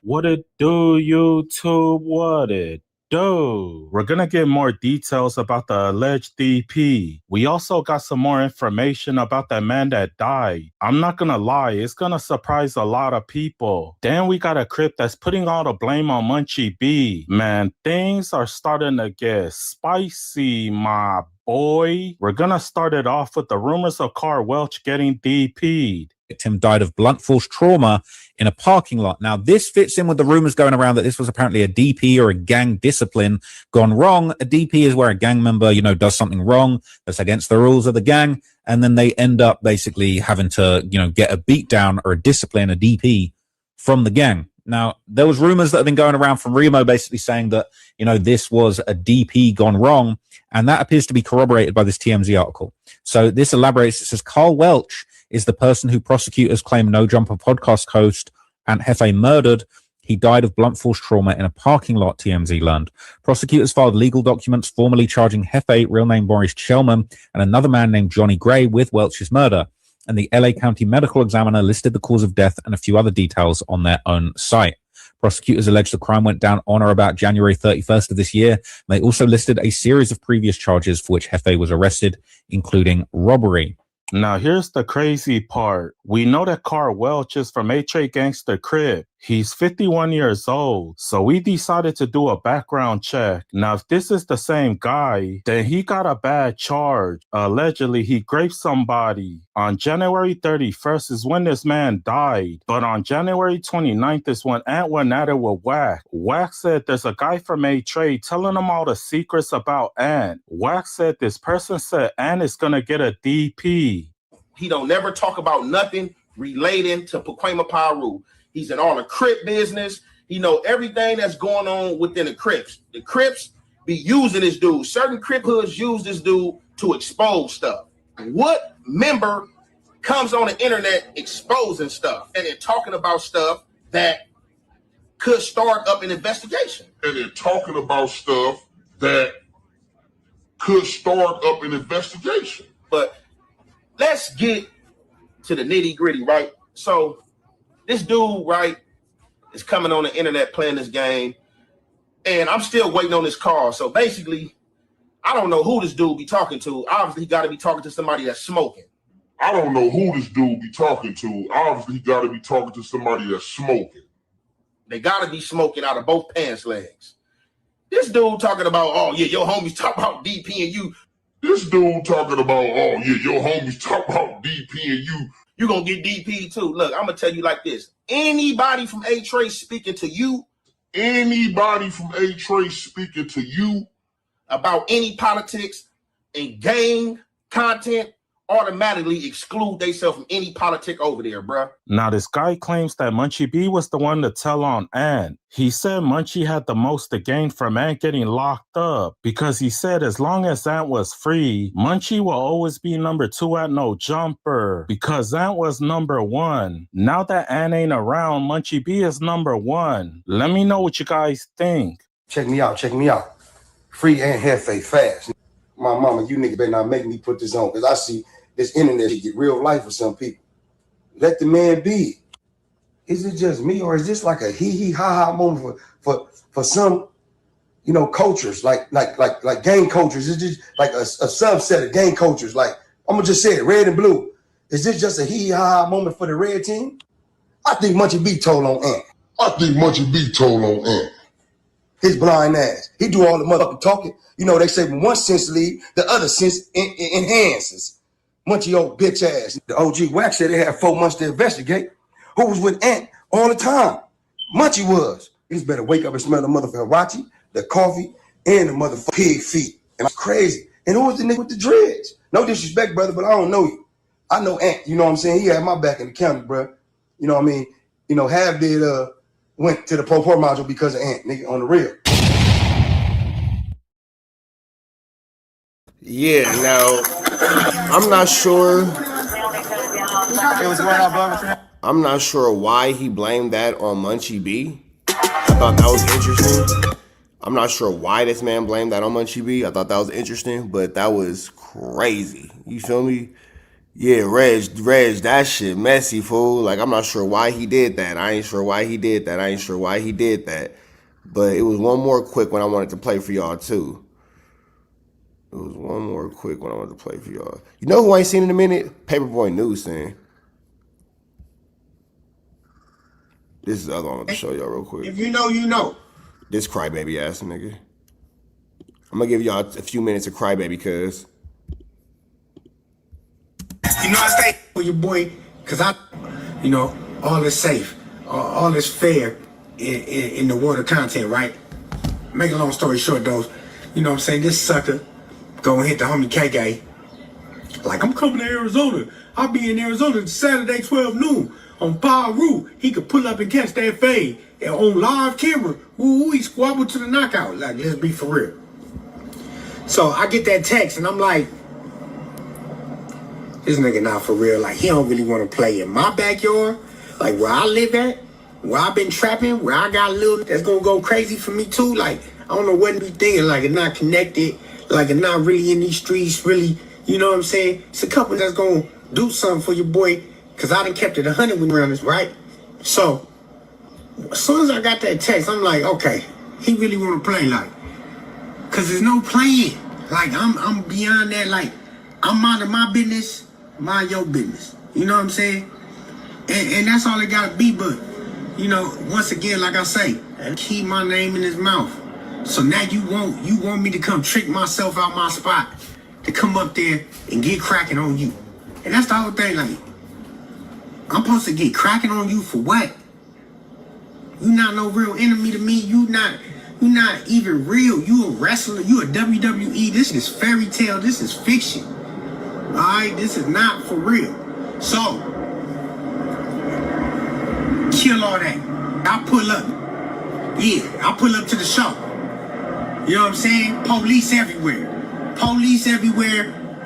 What it do, YouTube? What it do? We're gonna get more details about the alleged DP. We also got some more information about that man that died. I'm not gonna lie, it's gonna surprise a lot of people. Then we got a Crip that's putting all the blame on Munchie B. Man, things are starting to get spicy, my boy. We're gonna start it off with the rumors of Carl Welch getting DP'd. Victim died of blunt force trauma in a parking lot. Now, this fits in with the rumors going around that this was apparently a DP or a gang discipline gone wrong. A DP is where a gang member, does something wrong that's against the rules of the gang, and then they end up basically having to, get a beat down or a discipline, a DP from the gang. Now, there was rumors that have been going around from Remo basically saying that, this was a DP gone wrong, and that appears to be corroborated by this TMZ article. So this elaborates. It says Carl Welch is the person who prosecutors claim No Jumper podcast host Ant Hefe murdered. He died of blunt force trauma in a parking lot, TMZ learned. Prosecutors filed legal documents formally charging Hefe, real name Maurice Chelman, and another man named Johnny Gray with Welch's murder. And the LA County Medical Examiner listed the cause of death and a few other details on their own site. Prosecutors allege the crime went down on or about January 31st of this year. They also listed a series of previous charges for which Hefe was arrested, including robbery. Now, here's the crazy part. We know that Carl Welch is from H.A. Gangsta Crip. He's 51 years old, so we decided to do a background check. Now, if this is the same guy, then he got a bad charge. Allegedly, he raped somebody. On January 31st is when this man died, but on January 29th is when Ant went at it with Wack. Wack said there's a guy from A-Trade telling him all the secrets about Ant. Wack said this person said Ant is gonna get a DP. He don't never talk about nothing relating to Pacoima Piru. He's in all the Crip business. He know everything that's going on within the Crips. The Crips be using this dude. Certain Crip hoods use this dude to expose stuff. What member comes on the internet exposing stuff and then talking about stuff that could start up an investigation? And they're talking about stuff that could start up an investigation. But let's get to the nitty gritty, right? So this dude, right, is coming on the internet playing this game, and I'm still waiting on this call. So basically, I don't know who this dude be talking to. Obviously, he got to be talking to somebody that's smoking. I don't know who this dude be talking to. Obviously, he got to be talking to somebody that's smoking. They got to be smoking out of both pants legs. This dude talking about, oh, yeah, your homies talk about DP and you. This dude talking about, oh, yeah, your homies talk about DP and you going to get DP too. Look, I'm going to tell you like this. Anybody from A-Trace speaking to you. Anybody from A-Trace speaking to you. About any politics and gang content automatically exclude themselves from any politic over there, bruh. Now, this guy claims that Munchie B was the one to tell on Ant. He said Munchie had the most to gain from Ant getting locked up because he said as long as Ant was free, Munchie will always be number 2 at No Jumper because Ant was number 1. Now that Ant ain't around, Munchie B is number 1. Let me know what you guys think. Check me out, check me out. Free Ant Hefe fast. My mama, you nigga better not make me put this on because I see this internet shit get real life for some people. Let the man be. Is it just me, or is this like a hee ha moment for some, you know, cultures like gang cultures? Is just like a subset of gang cultures? Like I'm gonna just say it, red and blue. Is this just a hee ha moment for the red team? I think Munchie B told on Ant. His blind ass. He do all the motherfucking talking. You know, they say when one sense lead, the other sense enhances. Munchie old bitch ass. The OG Wax said they had 4 months to investigate. Who was with Ant all the time? Munchie was. He's better wake up and smell the motherfucking Rachi, the coffee, and the motherfucking pig feet. And it's crazy. And who was the nigga with the dreads? No disrespect, brother, but I don't know you. I know Ant, you know what I'm saying? He had my back in the county, bro. You know what I mean? You know, Half did went to the Pro Port module because of Ant, nigga, on the real. Yeah, now I'm not sure. I'm not sure why he blamed that on Munchie B. I thought that was interesting. I'm not sure why this man blamed that on Munchie B. I thought that was interesting, but that was crazy. You feel me? Yeah, Reg, that shit messy, fool. Like, I'm not sure why he did that. I ain't sure why he did that. But it was one more quick one I wanted to play for y'all, too. You know who I ain't seen in a minute? Paperboy News thing. This is the other one I'm gonna show y'all real quick. If you know, you know. This crybaby ass nigga. I'm gonna give y'all a few minutes of crybaby, cuz. You know, I stay with your boy, cause you know, all is safe, all is fair in the world of content, right? Make a long story short, though, you know what I'm saying? This sucker gonna hit the homie KK. Like, I'm coming to Arizona. I'll be in Arizona Saturday, 12 noon on Paru. He could pull up and catch that fade on live camera. Ooh, he squabbled to the knockout. Like, let's be for real. So I get that text and I'm like, this nigga not for real. Like, he don't really want to play in my backyard. Like, where I live at, where I've been trapping, where I got a little that's gonna go crazy for me too. Like, I don't know what he thinking. Like, it's not connected. Like, it's not really in these streets, really. You know what I'm saying? It's a couple that's gonna do something for your boy, cause I done kept it 100 with around this, right? So, as soon as I got that text, I'm like, okay, he really wanna play, like, cause there's no playing. Like, I'm beyond that. Like, I'm out of my business, mind your business. You know what I'm saying? And that's all it gotta be. But, you know, once again, like I say, keep my name in his mouth. So now you want me to come trick myself out my spot to come up there and get cracking on you. And that's the whole thing. Like, I'm supposed to get cracking on you for what? You not no real enemy to me. You not even real. You a wrestler. You a WWE. This is fairy tale. This is fiction. All right, this is not for real. So, kill all that. I pull up. Yeah, I pull up to the show. You know what I'm saying? Police everywhere.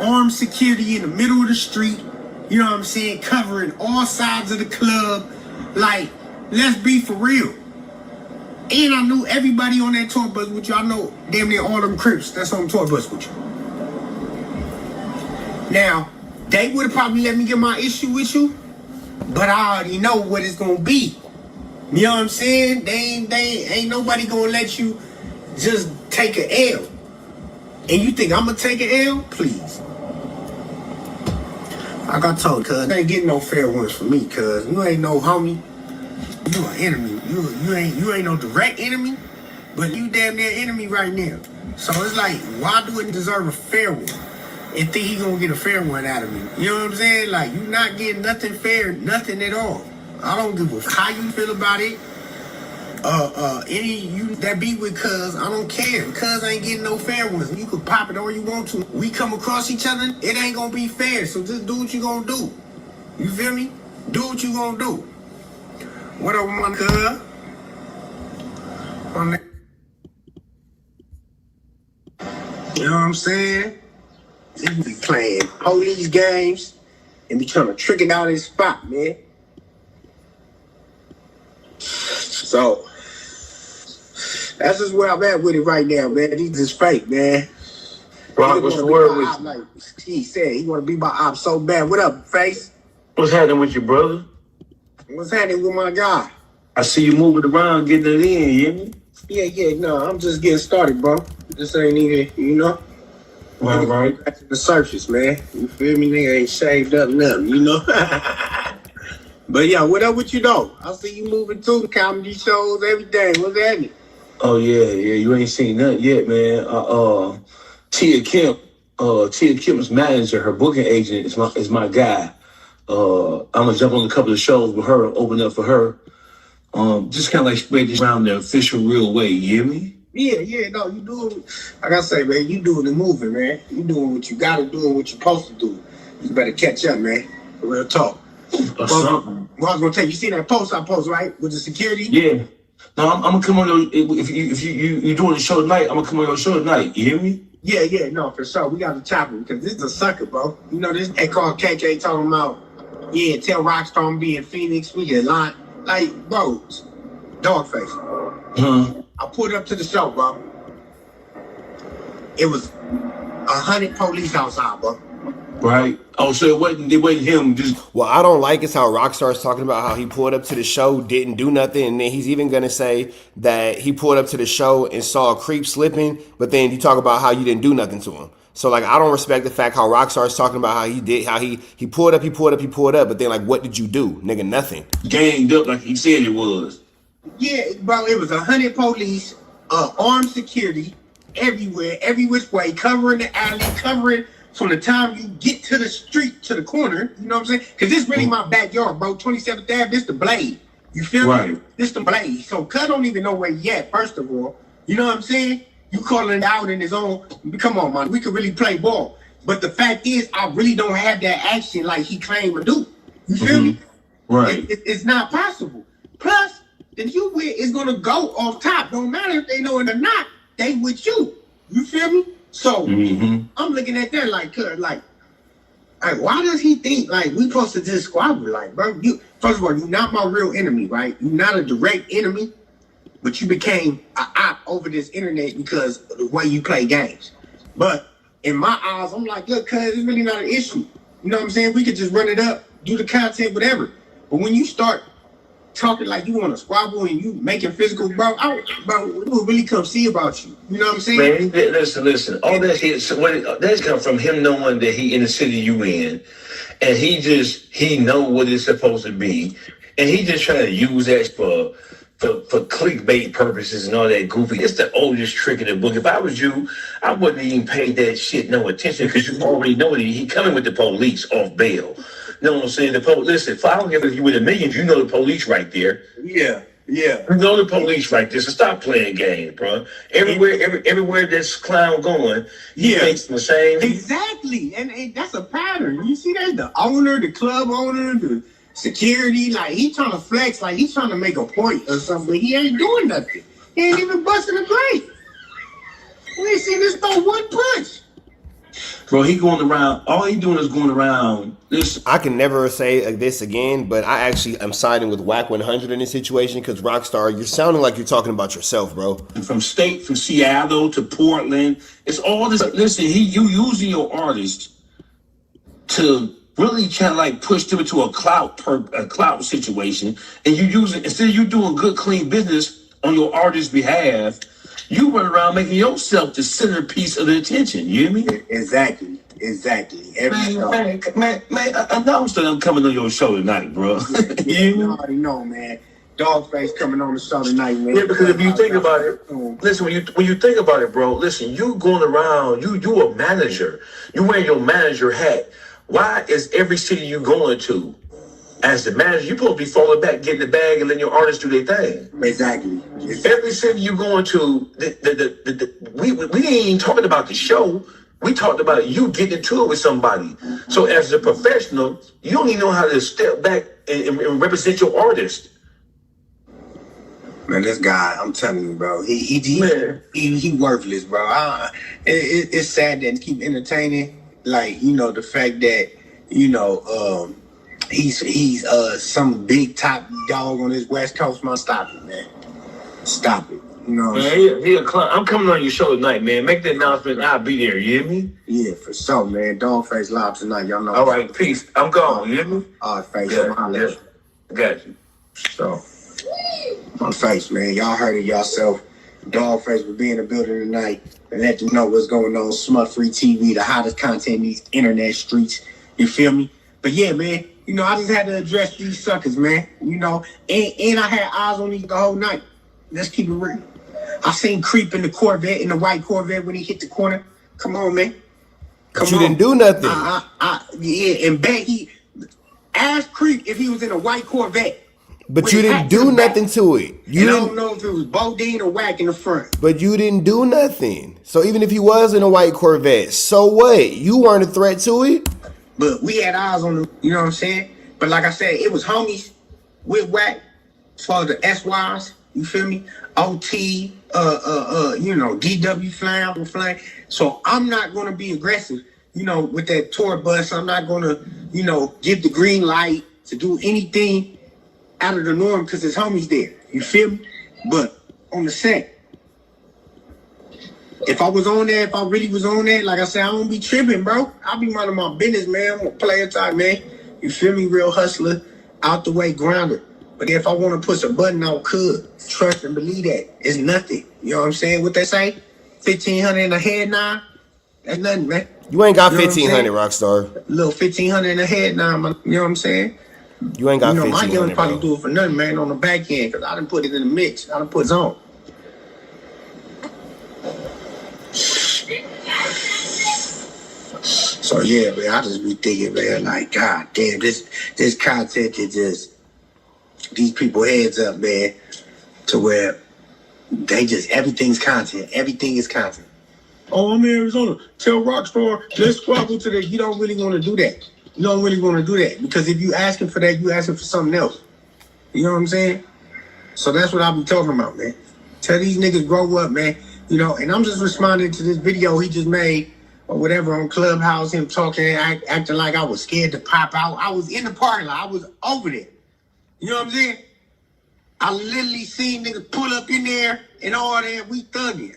Armed security in the middle of the street. You know what I'm saying? Covering all sides of the club. Like, let's be for real. And I knew everybody on that tour bus with you. I know damn near all them Crips that's on the tour bus with you. Now, they would have probably let me get my issue with you, but I already know what it's gonna be. You know what I'm saying? They ain't nobody gonna let you just take an L. And you think I'm gonna take an L? Please. Like I told cuz, ain't getting no fair ones for me, cuz you ain't no homie. You an enemy. You ain't no direct enemy, but you damn near enemy right now. So it's like, why do it deserve a fair one? And think he gonna get a fair one out of me. You know what I'm saying? Like, you not getting nothing fair, nothing at all. I don't give a how you feel about it. Any you that be with cuz, I don't care. Cuz ain't getting no fair ones. You could pop it all you want to. We come across each other, it ain't gonna be fair. So just do what you gonna do. You feel me? Do what you gonna do. What up, my cuz? You know what I'm saying? You be playing police games and be trying to trick it out of his spot, man. So that's just where I'm at with it right now, man. These is fake, man. Rock, what's the word with you? Like he said, he want to be my op so bad. What up, Face? What's happening with your brother? What's happening with my guy? I see you moving around, getting it in, you hear me? Yeah, no, I'm just getting started, bro. This ain't even, you know. Right. Back to the surface, man. You feel me? Nigga ain't shaved up nothing, you know. But yeah, what up with you though? I see you moving too, comedy shows, everything. What's happening? Oh yeah, you ain't seen nothing yet, man. Tia Kim's manager, her booking agent is my guy. I'm gonna jump on a couple of shows with her, open up for her. Just kind of like spread this around the official real way, you hear me? Yeah, no, you doing, like I say, man, you doing the moving, man. You doing what you gotta do and what you're supposed to do. You better catch up, man. Real talk. Well, I was gonna tell you, see that post I post, right? With the security? Yeah. No, I'm gonna come on your, if you doing the show tonight, I'm gonna come on your show tonight, you hear me? Yeah, no, for sure. We got to chop him because this is a sucker, bro. You know, this they call KK talking about, yeah, tell Rockstar I'm being Phoenix, we get line. Like, bro, Dogface. I pulled up to the show, bro. It was 100 police outside, bro. Right. Oh, so it wasn't him. Just Well, I don't like is how Rockstar's talking about how he pulled up to the show, didn't do nothing, and then he's even gonna say that he pulled up to the show and saw a creep slipping, but then you talk about how you didn't do nothing to him. So like, I don't respect the fact how Rockstar's talking about how he pulled up, but then like, what did you do, nigga? Nothing. Ganged up like he said it was. Yeah, bro, it was 100 police, armed security everywhere, every which way, covering the alley, covering from the time you get to the street, to the corner, you know what I'm saying? Because this really my backyard, bro. 27th Ave, this the blade. You feel me? This the blade. So Cuz don't even know where he at, first of all. You know what I'm saying? You calling it out in his own, come on, man. We could really play ball. But the fact is, I really don't have that action like he claimed to do. You feel me? Right. It's not possible. Plus, the you with is gonna go off top. Don't matter if they know it or not, they with you. You feel me? So I'm looking at that like, like, why does he think like we supposed to just squabble? Like, bro, you first of all, you're not my real enemy, right? You're not a direct enemy, but you became an op over this internet because of the way you play games. But in my eyes, I'm like, look, cuz it's really not an issue. You know what I'm saying? We could just run it up, do the content, whatever. But when you start talking like you want to squabble and you making physical, bro, we will really come see about you. You know what I'm saying? Man, listen. All that shit, that's come from him knowing that he in the city you in, and he know what it's supposed to be, and he just trying to use that for clickbait purposes and all that goofy. It's the oldest trick in the book. If I was you, I wouldn't even pay that shit no attention because you already know that he coming with the police off bail. You know what I'm saying? The police. Listen, if I don't give you with a million, you know the police right there. Yeah. You know the police right there. So stop playing games, bro. Everywhere this clown going, he thinks the same. Exactly, and that's a pattern. You see that? The owner, the club owner, the security, like he trying to flex, like he's trying to make a point or something. He ain't doing nothing. He ain't even busting a plate. We ain't seen this throw one punch. Bro, he going around. All he doing is going around. I can never say this again, but I actually am siding with Wack 100 in this situation because Rockstar, you're sounding like you're talking about yourself, bro. From Seattle to Portland, it's all this. Listen, you using your artist to really trying to like push them into a clout situation, and you using instead of you doing good, clean business on your artist's behalf. You run around making yourself the centerpiece of the attention. You hear me? Exactly. Man, I know I'm coming on your show tonight, bro. You already know, man. Dogface coming on the show tonight, man. Yeah, because if you think about it, listen, when you think about it, bro, listen, you going around, you a manager. You wearing your manager hat. Why is every city you going to, as the manager, you supposed to be falling back, getting the bag, and letting your artists do their thing? Exactly. Every city you going to, we ain't even talking about the show. We talked about you getting into it with somebody. So as a professional, you don't even know how to step back and represent your artist. Man, this guy, I'm telling you, bro, he worthless, bro. It's sad that he keep entertaining, like, you know, the fact that, you know, he's some big top dog on this West Coast. Man, stop it, man. Stop it. You know, Man, I'm coming on your show tonight, man. Make the announcement. I'll be there. You hear me? Yeah, for sure, man. Dogface Live tonight. Y'all know. All right, peace. I'm gone. You hear me? All right, face. Yeah, yeah. I got you. So, on face, man. Y'all heard it yourself. Dogface will be in the building tonight and let them know what's going on. Smut Free TV, the hottest content in these internet streets. You feel me? But yeah, man. You know, I just had to address these suckers, man. You know, and I had eyes on these the whole night. Let's keep it real. I seen Creep in the Corvette, in the white Corvette when he hit the corner. Come on, man. But you didn't do nothing. Yeah, and bet he asked Creep if he was in a white Corvette. But you didn't do nothing to it. You don't know if it was Bodine or Wack in the front. But you didn't do nothing. So even if he was in a white Corvette, so what? You weren't a threat to it. But we had eyes on him, you know what I'm saying? But like I said, it was homies with Wack, as far as the SYs, you feel me? OT, you know, DW Flame. So I'm not gonna be aggressive, you know, with that tour bus. I'm not gonna, you know, give the green light to do anything out of the norm because there's homies there. You feel me? But on the set, if I was on there, if I really was on there, like I said, I don't be tripping, bro. I be minding my business, man. I'm a player type, man. You feel me? Real hustler, out the way, grounder. But if I want to push a button, I could. Trust and believe that. It's nothing. You know what I'm saying? What they say? 1,500 in the head now? That's nothing, man. You ain't got You know what I'm 1,500, saying? Rockstar. Little 1,500 in the head now, man. You know what I'm saying? You ain't got You know, my 1,500, young probably bro. do it for nothing, man, on the back end, because I done put it in the mix. I done put it on. So yeah, man, I just be thinking, man, like, God damn, this content is just these people heads up, man, to where they just everything's content. Everything is content. Oh, I'm in Arizona. Tell Rockstar, let's squabble today. You don't really want to do that. You don't really want to do that because if you asking for that, you asking for something else. You know what I'm saying? So that's what I be talking about, man. Tell these niggas grow up, man. You know, and I'm just responding to this video he just made or whatever on Clubhouse, him talking, acting like I was scared to pop out. I was in the parking lot. I was over there. You know what I'm saying? I literally seen niggas pull up in there and all that. We thugging.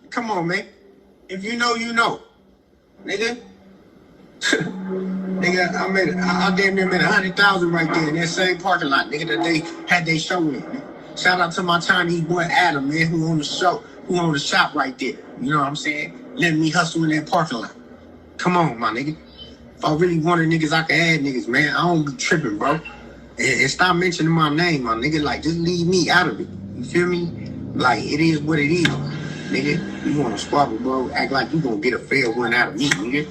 Come on, man. If you know, you know. Nigga. Nigga, I damn near made 100,000 right there in that same parking lot, nigga, that they had they show in, man. Shout out to my Chinese boy Adam, man, who on the show, who on the shop right there. You know what I'm saying? Letting me hustle in that parking lot. Come on, my nigga. If I really wanted niggas, I could add niggas, man. I don't be tripping, bro. And stop mentioning my name, my nigga. Like, just leave me out of it. You feel me? Like, it is what it is. Nigga, you want to squabble, bro? Act like you gonna get a fair one out of me, nigga.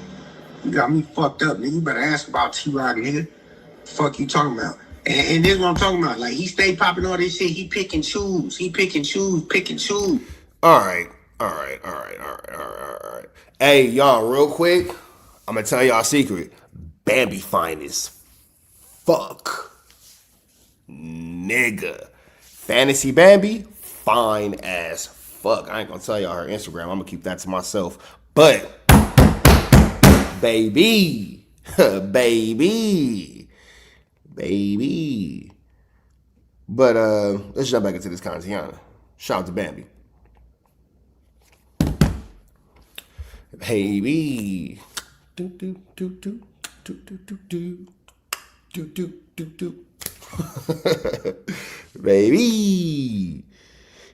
You got me fucked up, nigga. You better ask about T-Rock, nigga. Fuck you talking about? And this is what I'm talking about. Like, he stay popping all this shit. He pick and choose. He pick and choose, pick and choose. All right. Hey, y'all, real quick, I'm gonna tell y'all a secret. Bambi fine as fuck. Nigga. Fantasy Bambi, fine as fuck. I ain't gonna tell y'all her Instagram. I'm gonna keep that to myself. But baby. But let's jump back into this Kantiana. Shout out to Bambi. Baby. Do do do do do do do do do do do do. Baby.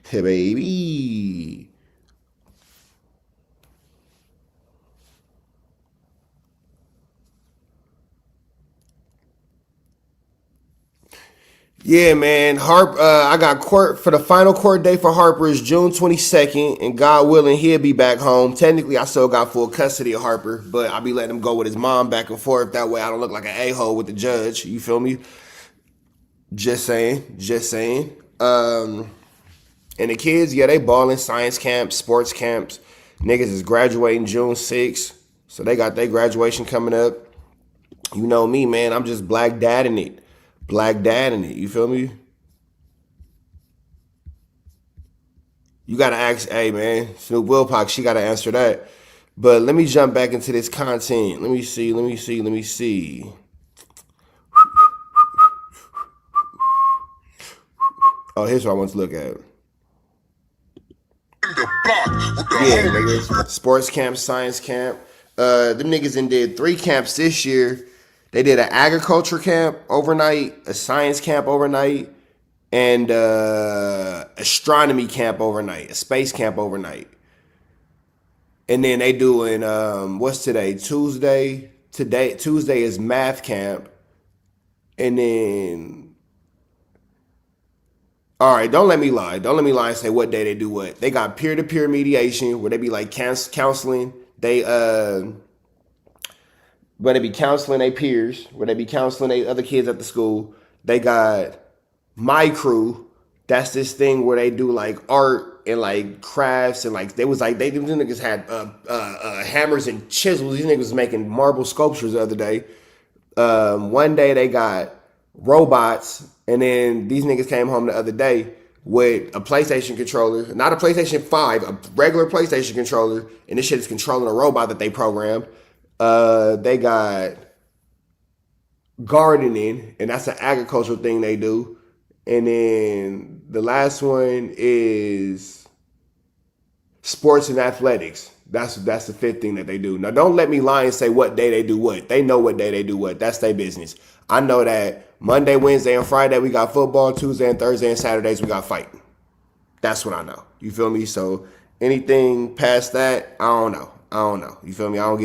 Hey, baby. Yeah, man. I got court for the final court date for Harper is June 22nd, and God willing, he'll be back home. Technically, I still got full custody of Harper, but I'll be letting him go with his mom back and forth. That way, I don't look like an a-hole with the judge. You feel me? Just saying. And the kids, yeah, they balling science camps, sports camps. Niggas is graduating June 6th, so they got their graduation coming up. You know me, man. I'm just black dadding it. You feel me? You gotta ask, hey man, Snoop Wilpox, she gotta answer that. But let me jump back into this content. Let me see. Oh, here's what I want to look at. Yeah, niggas. Sports camp, science camp. Them niggas did 3 camps this year. They did an agriculture camp overnight, a science camp overnight, and astronomy camp overnight, a space camp overnight. And then they doing what's today? Tuesday. Tuesday is math camp. And then all right, don't let me lie. Don't let me lie and say what day they do what. They got peer-to-peer mediation where they be like counseling. They where they be counseling their peers, where they be counseling their other kids at the school. They got My Crew. That's this thing where they do like art and like crafts and like these niggas had hammers and chisels. These niggas was making marble sculptures the other day. One day they got robots, and then these niggas came home the other day with a PlayStation controller, not a PlayStation 5, a regular PlayStation controller, and this shit is controlling a robot that they programmed. They got gardening, and that's an agricultural thing they do. And then the last one is sports and athletics. That's the 5th thing that they do. Now, don't let me lie and say what day they do what. They know what day they do what. That's their business. I know that Monday, Wednesday, and Friday we got football. Tuesday and Thursday and Saturdays we got fighting. That's what I know. You feel me? So anything past that, I don't know. You feel me? I don't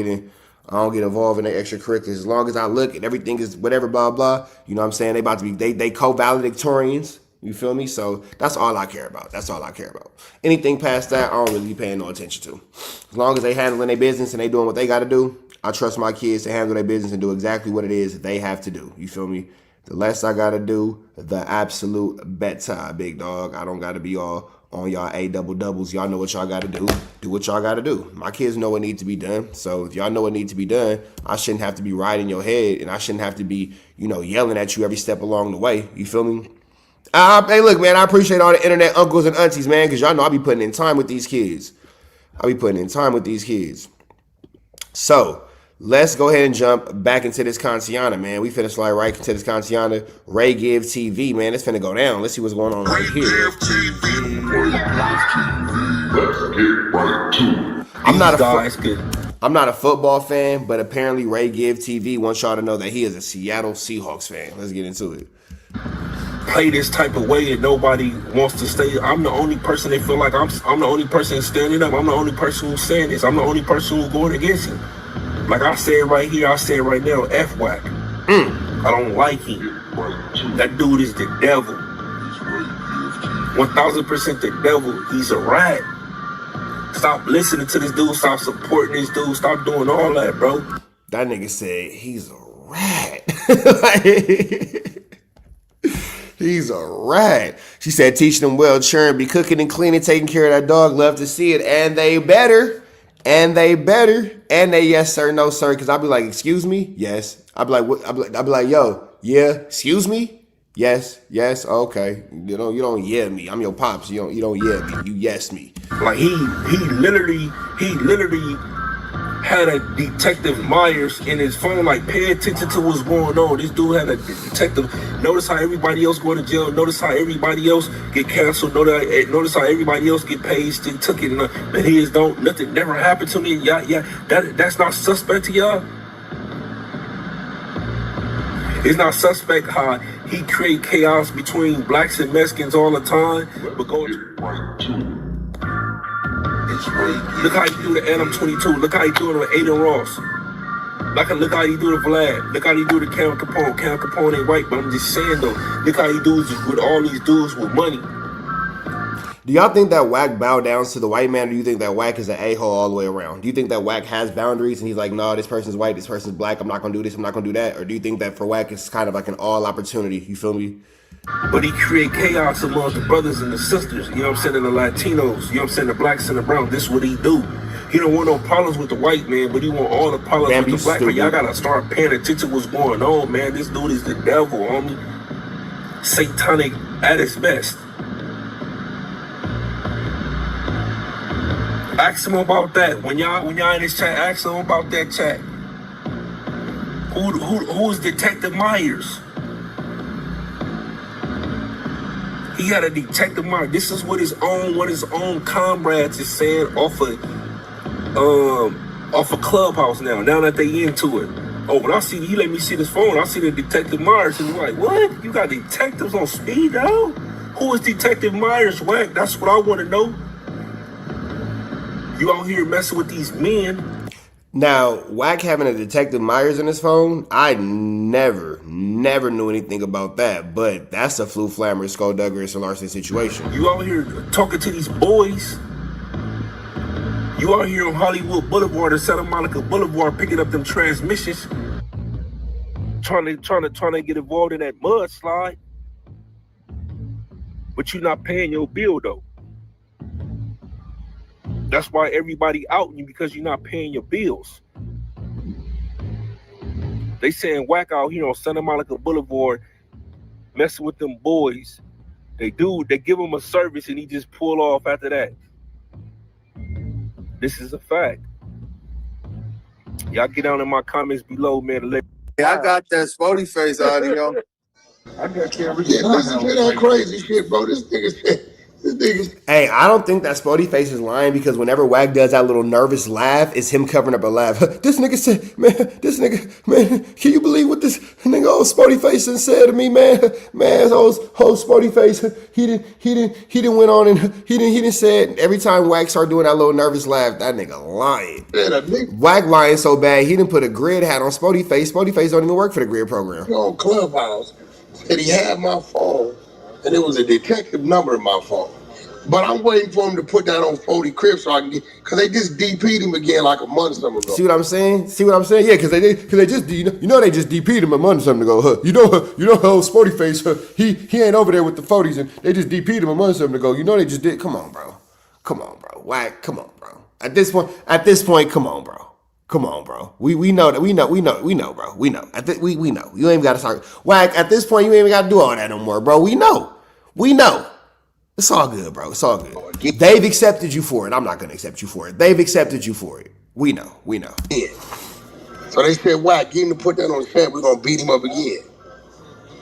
get involved in the extracurriculars. As long as I look and everything is whatever, blah, blah. You know what I'm saying? They about to be, they co-valedictorians. You feel me? So that's all I care about. That's all I care about. Anything past that, I don't really be paying no attention to. As long as they handling their business and they doing what they got to do, I trust my kids to handle their business and do exactly what it is they have to do. You feel me? The less I got to do, the absolute better, big dog. I don't got to be all on y'all doubles. Y'all know what y'all got to do. Do what y'all got to do. My kids know what needs to be done. So if y'all know what needs to be done, I shouldn't have to be riding your head, and I shouldn't have to be, yelling at you every step along the way. You feel me? Hey, look, man, I appreciate all the internet uncles and aunties, man, because y'all know I be putting in time with these kids. So let's go ahead and jump back into this Kantiana, man. We finna slide right into this Kantiana. Ray Give TV, man. It's finna go down. Let's see what's going on right here. I'm not a football fan, but apparently Ray Give TV wants y'all to know that he is a Seattle Seahawks fan. Let's get into it. Play this type of way and nobody wants to stay. I'm the only person they feel like I'm the only person standing up. I'm the only person who's saying this. I'm the only person who's going against him. Like I said right here, I say it right now, F-Wack. I don't like him. That dude is the devil. 1000% the devil. He's a rat. Stop listening to this dude. Stop supporting this dude. Stop doing all that, bro. That nigga said he's a rat. He's a rat. She said, teach them well, churn, be cooking and cleaning, taking care of that dog. Love to see it. And they better. And they yes, sir, no, sir. Because I'll be like, excuse me? Yes. I'll be like, what? I'll be like, yo, yeah, excuse me? Yes, okay. You don't yeah me. I'm your pops. You don't yeah me. You yes me. Like he literally had a Detective Myers in his phone, like pay attention to what's going on. This dude had a detective. Notice how everybody else go to jail. Notice how everybody else get canceled. Notice how everybody else get paid. Still took it, and his don't. Nothing never happened to me. Yeah. That's not suspect to y'all. It's not suspect how he create chaos between blacks and Mexicans all the time. But go right to it. Look how he do the Adam 22. Look how he do it with Aiden Ross. Look how he do the Vlad. Look how he do the Cam Capone. Cam Capone ain't right, but I'm just saying though. Look how he do it with all these dudes with money. Do y'all think that Wack bow down to the white man, or do you think that Wack is an a-hole all the way around? Do you think that Wack has boundaries and he's like, no, this person's white, this person's black, I'm not gonna do this, I'm not gonna do that? Or do you think that for Wack it's kind of like an all opportunity? You feel me? But he create chaos amongst the brothers and the sisters, you know what I'm saying, and the Latinos, you know what I'm saying, the blacks and the browns. This is what he do. He don't want no problems with the white man, but he want all the problems with the black man. Y'all gotta start paying attention to what's going on, man. This dude is the devil, homie. Satanic at its best. Ask him about that. When y'all in this chat, ask him about that chat. Who is Detective Myers? He had a detective mind. This is what his own comrades is saying off of Clubhouse now. Now that they into it. Oh, when I see he let me see this phone, I see the Detective Myers, and like, what? You got detectives on speed dial? Who is Detective Myers, Wack? That's what I want to know. You out here messing with these men. Now, Wack having a Detective Myers in his phone, I never knew anything about that. But that's a Flu Flammer, Skulldugger, and Larson situation. You out here talking to these boys. You out here on Hollywood Boulevard or Santa Monica Boulevard picking up them transmissions, trying to get involved in that mudslide, but you're not paying your bill though. That's why everybody outing you, because you're not paying your bills. They saying Wack out here on Santa Monica Boulevard messing with them boys. They give him a service and he just pull off after that. This is a fact. Y'all get down in my comments below, man. I got that Spody face audio. I can't listen to that crazy shit, bro. This nigga. Hey, I don't think that Spody face is lying, because whenever Wack does that little nervous laugh, it's him covering up a laugh. This nigga said, man, can you believe what this nigga old Spody face done said to me, man? Man, whole Spody face, he didn't went on and he didn't said every time Wack start doing that little nervous laugh, that nigga lying. Wack lying so bad, he didn't put a grid hat on Spody face. Spody face don't even work for the grid program. On Clubhouse, said he had my phone, and it was a detective number in my phone. But I'm waiting for him to put that on 40 Crips so I can get, because they just DP'd him again like a month or something ago. See what I'm saying? Yeah, because they just they just DP'd him a month or something ago. Huh? You know how Sporty Face, he ain't over there with the 40s, and they just DP'd him a month or something ago. You know they just did. Come on, bro. Wack, come on, bro. At this point, come on, bro. We know that. We know, bro. We know. We know. You ain't got to start. Wack, at this point, you ain't even got to do all that no more, bro. We know. It's all good, bro. It's all good. They've accepted you for it. I'm not going to accept you for it. They've accepted you for it. We know. Yeah. So they said, Wack, get him to put that on his head. We're going to beat him up again.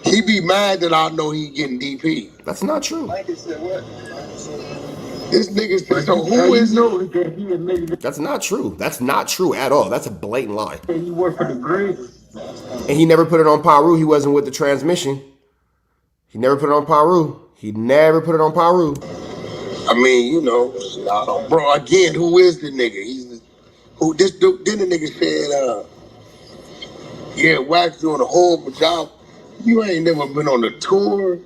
He be mad that I know he getting DP. That's not true. This nigga said, so who is it? That's not true. That's not true at all. That's a blatant lie. He worked for the grid. And he never put it on Paru. He wasn't with the transmission. He never put it on Paru. I mean, bro, again, who is the nigga? This dude, then the nigga said, yeah, Wack's doing a horrible job. You ain't never been on a tour.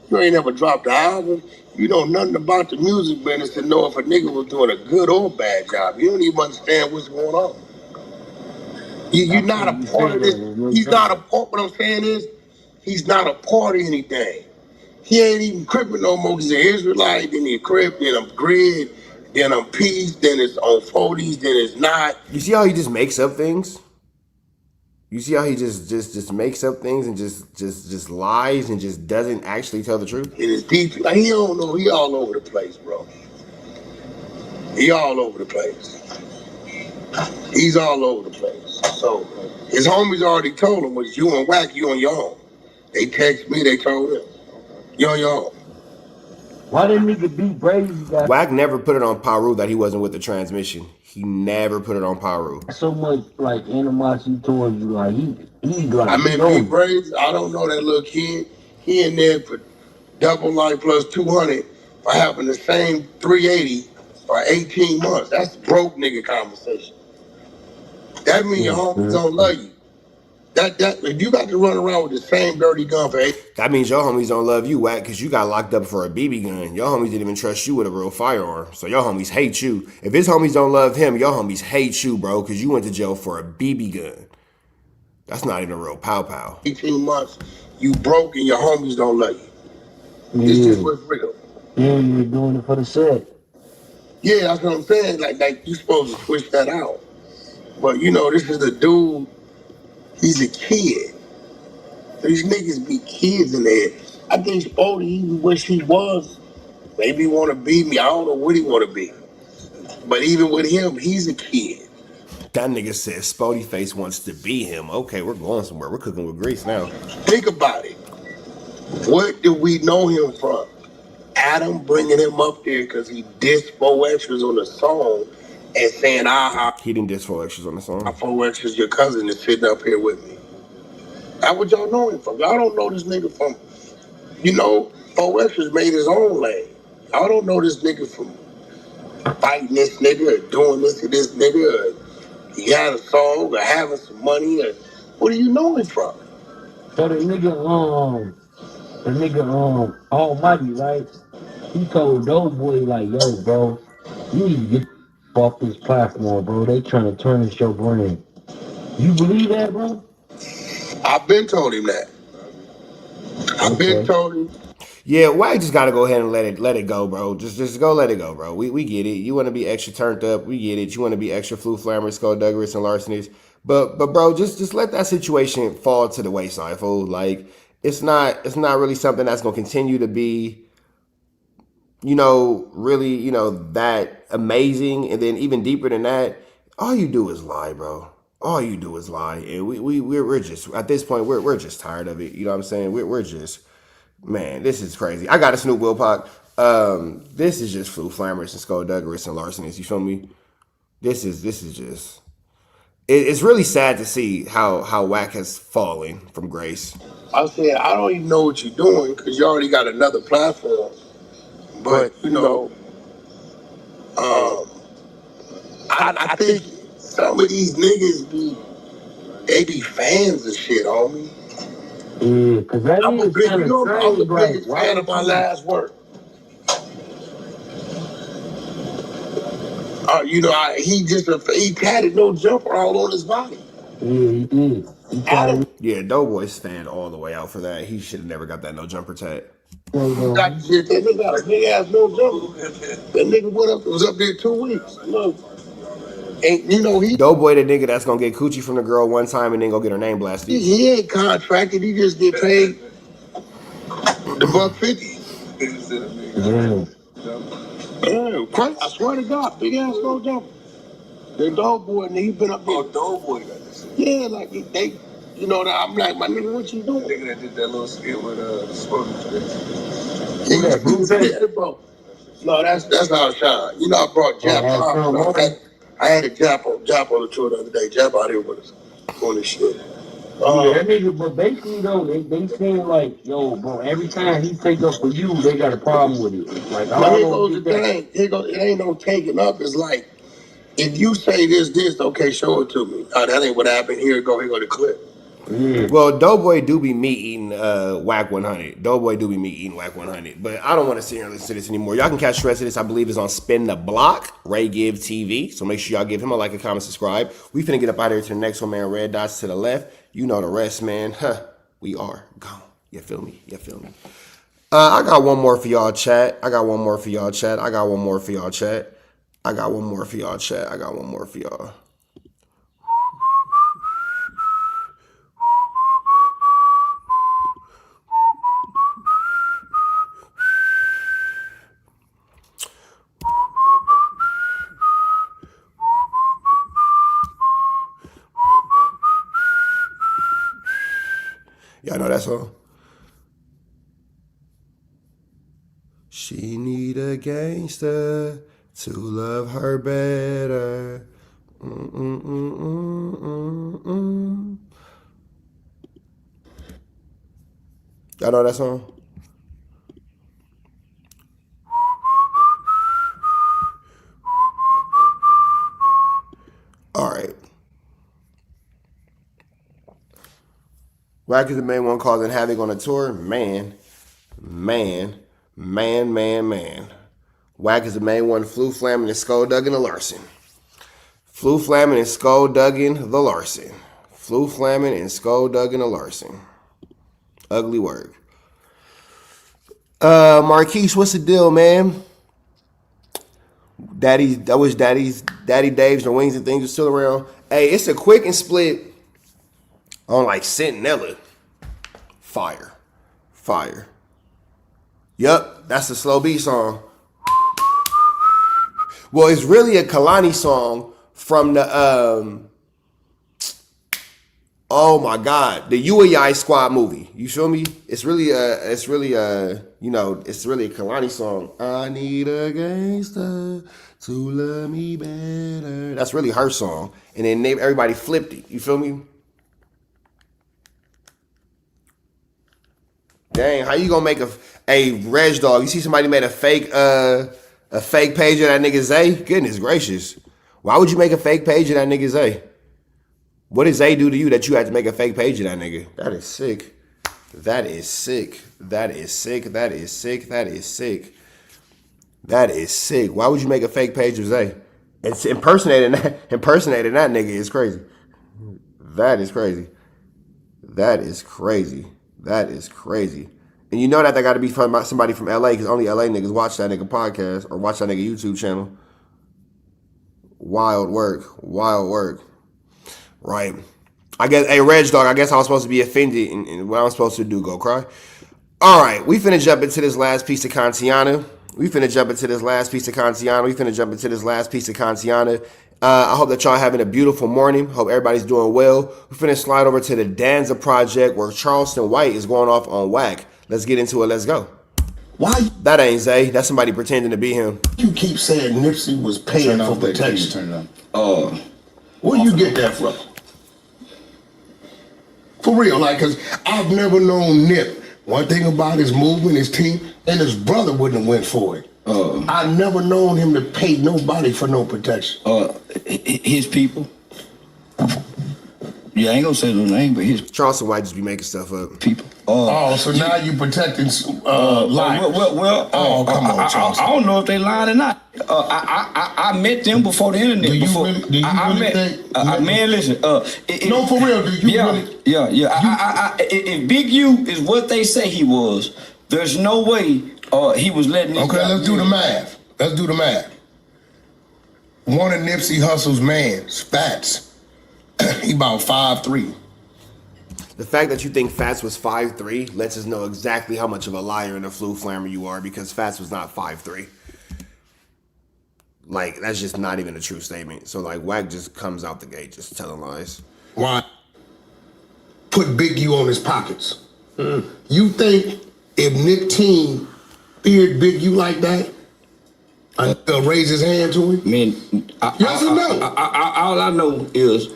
You ain't never dropped an album. You know nothing about the music business to know if a nigga was doing a good or bad job. You don't even understand what's going on. You're not a part of this. He's not a part. What I'm saying is, he's not a part of anything. He ain't even crippin' no more. He's an Israelite, then he's Crip, then I'm Grid, then I'm Peace, then it's on 40s, then it's not. You see how he just makes up things? You see how he just makes up things and just lies and just doesn't actually tell the truth? It is deep. Like, he don't know. He all over the place, bro. He all over the place. He's all over the place. So his homies already told him, was you and Wack, you on your own. They text me, they told him, you on your own. Why didn't nigga beat Brady? Wack never put it on Paru that he wasn't with the transmission. He never put it on Paru. So much like animosity towards you, like he like. I mean, Big Braids, I don't know that little kid. He in there for double life plus 200 for having the same 380 for 18 months. That's broke nigga conversation. That means your homies don't love you. That if you got to run around with the same dirty gun for 8. That means your homies don't love you, Wack, because you got locked up for a BB gun. Your homies didn't even trust you with a real firearm. So your homies hate you. If his homies don't love him, your homies hate you, bro, because you went to jail for a BB gun. That's not even a real pow-pow. 18 months, you broke and your homies don't love you. It's just what's real. Yeah, you're doing it for the set. Yeah, that's what I'm saying. Like you supposed to switch that out. But this is a dude. He's a kid. These niggas be kids in there. I think Spody even wish he was. Maybe he want to be me. I don't know what he want to be. But even with him, he's a kid. That nigga said Spody Face wants to be him. Okay, we're going somewhere. We're cooking with grease now. Think about it. What do we know him from? Adam bringing him up there because he dissed 4 extras on the song and saying, he didn't diss 4 extras on the song. 4 extras, your cousin is sitting up here with me. That's what y'all know him from. Y'all don't know this nigga from, 4 extras made his own lane. Y'all don't know this nigga from fighting this nigga or doing this to this nigga or he had a song or having some money or what do you know him from? So the nigga Almighty, right? He told Doughboy like, yo, bro, you need to get off this platform, bro. They trying to tarnish your brand. You believe that, bro? I've been told him that. I've been told him. Yeah, Wack just gotta go ahead and let it go, bro. Just go let it go, bro. We get it. You want to be extra turned up, we get it. You want to be extra Flu Flammers, Skullduggerous, and Larcenous. But bro, just let that situation fall to the wayside, fool. Like it's not really something that's gonna continue to be, really, that amazing. And then even deeper than that, all you do is lie, bro. All you do is lie. And we're just at this point, we're just tired of it. You know what I'm saying? We're just, man, this is crazy. I got a Snoop Wilpock. This is just Flu Flammers and Skullduggerous and Larcenous. You feel me? This is just. It's really sad to see how Wack has fallen from grace. I said, I don't even know what you're doing because you already got another platform. But, I think some of these niggas be fans of shit, homie. Yeah, because that I'm is kind of I'm the crazy. biggest fan of my last work. He tatted No Jumper all on his body. Yeah, he did. Yeah, Doughboy stand all the way out for that. He should have never got that No Jumper tat. Got a big ass No Jumper. That nigga was up there 2 weeks. Look. And Doughboy the nigga that's gonna get coochie from the girl one time and then go get her name blasted. He ain't contracted, he just get paid the $150. Yeah, I swear to God, big ass No Jumper. The Doughboy, and he been up there. Oh, Doughboy got this shit. Yeah, like they, I'm like, my nigga, what you doing? The nigga that did that little skit with Spoken Yeah, bro. No, that's how it shine. I brought Jap. I had a Jap on the tour the other day. Jap out here with us on this shit. That nigga, but basically though, they saying like, yo, bro, every time he take up for you, they got a problem with it. Like, I don't know. It ain't no taking up. It's like, if you say this, okay, show it to me. That ain't what happened. Here go the clip. Well, Doughboy do be me eating Wack 100. Doughboy do be me eating Wack 100. But I don't want to sit here and listen to this anymore. Y'all can catch the rest of this, I believe, is on Spin the Block, Ray Give TV. So make sure y'all give him a like, a comment, subscribe. We finna get up out of here to the next one, man. Red dots to the left. You know the rest, man. We are gone. You feel me? I got one more for y'all, chat. I got one more for y'all. Y'all know that song? She need a gangster to love her better. Y'all know that song? All right. Wack is the main one causing havoc on the tour. Man. Wack is the main one. Flu Flamming and Skullduggan the Larson. Ugly word. Marquise, what's the deal, man? I wish Daddy Dave's and Wings and things are still around. Hey, it's a quick and split on like Sentinella. Fire. Yup, that's the slow beat song. Well, it's really a Kalani song from the Oh my God, the UAI Squad movie. You feel me? It's really it's really a Kalani song. I need a gangster to love me better. That's really her song. And then everybody flipped it. You feel me? Dang, how you gonna make a Reg Dog? You see somebody made a fake page of that nigga Zay? Goodness gracious. Why would you make a fake page of that nigga Zay? What did Zay do to you that you had to make a fake page of that nigga? That is sick. That is sick. That is sick. That is sick. That is sick. That is sick. Why would you make a fake page of Zay? It's impersonating that nigga is crazy. That is crazy. That is crazy. That is crazy. And you know that got to be from somebody from LA because only LA niggas watch that nigga podcast or watch that nigga YouTube channel. Wild work. Wild work. Right. I guess, hey, Reg Dog, I guess I was supposed to be offended and what I'm supposed to do, go cry. All right, we finna jump into this last piece of Kantiana. I hope that y'all having a beautiful morning. Hope everybody's doing well. We finna slide over to the Danza Project where Charleston White is going off on whack. Let's get into it. Let's go. Why? That ain't Zay. That's somebody pretending to be him. You keep saying Nipsey was paying for protection. Turn it on. Where you get that from? For real, like, cause I've never known Nip. One thing about his movement, his team, and his brother wouldn't have went for it. I never known him to pay nobody for no protection. His people. Yeah, I ain't gonna say no name, but his Charleston White just be making stuff up. People. So now you protecting liars. Well, come on, Charleston. I don't know if they lied or not. I met them before the internet. Do you really think? Man, listen. No, for real. Do you really? Yeah. If Big U is what they say he was, there's no way he was letting. Okay, let's do the math. One of Nipsey Hussle's mans, Fats. He about 5'3". The fact that you think Fats was 5'3" lets us know exactly how much of a liar and a flu flammer you are because Fats was not 5'3". Like, that's just not even a true statement. So, like, Wack just comes out the gate just telling lies. Why? Put Big U on his pockets. You think if Nick Team feared Big U like that, I'll raise his hand to him? Yes or no? All I know is,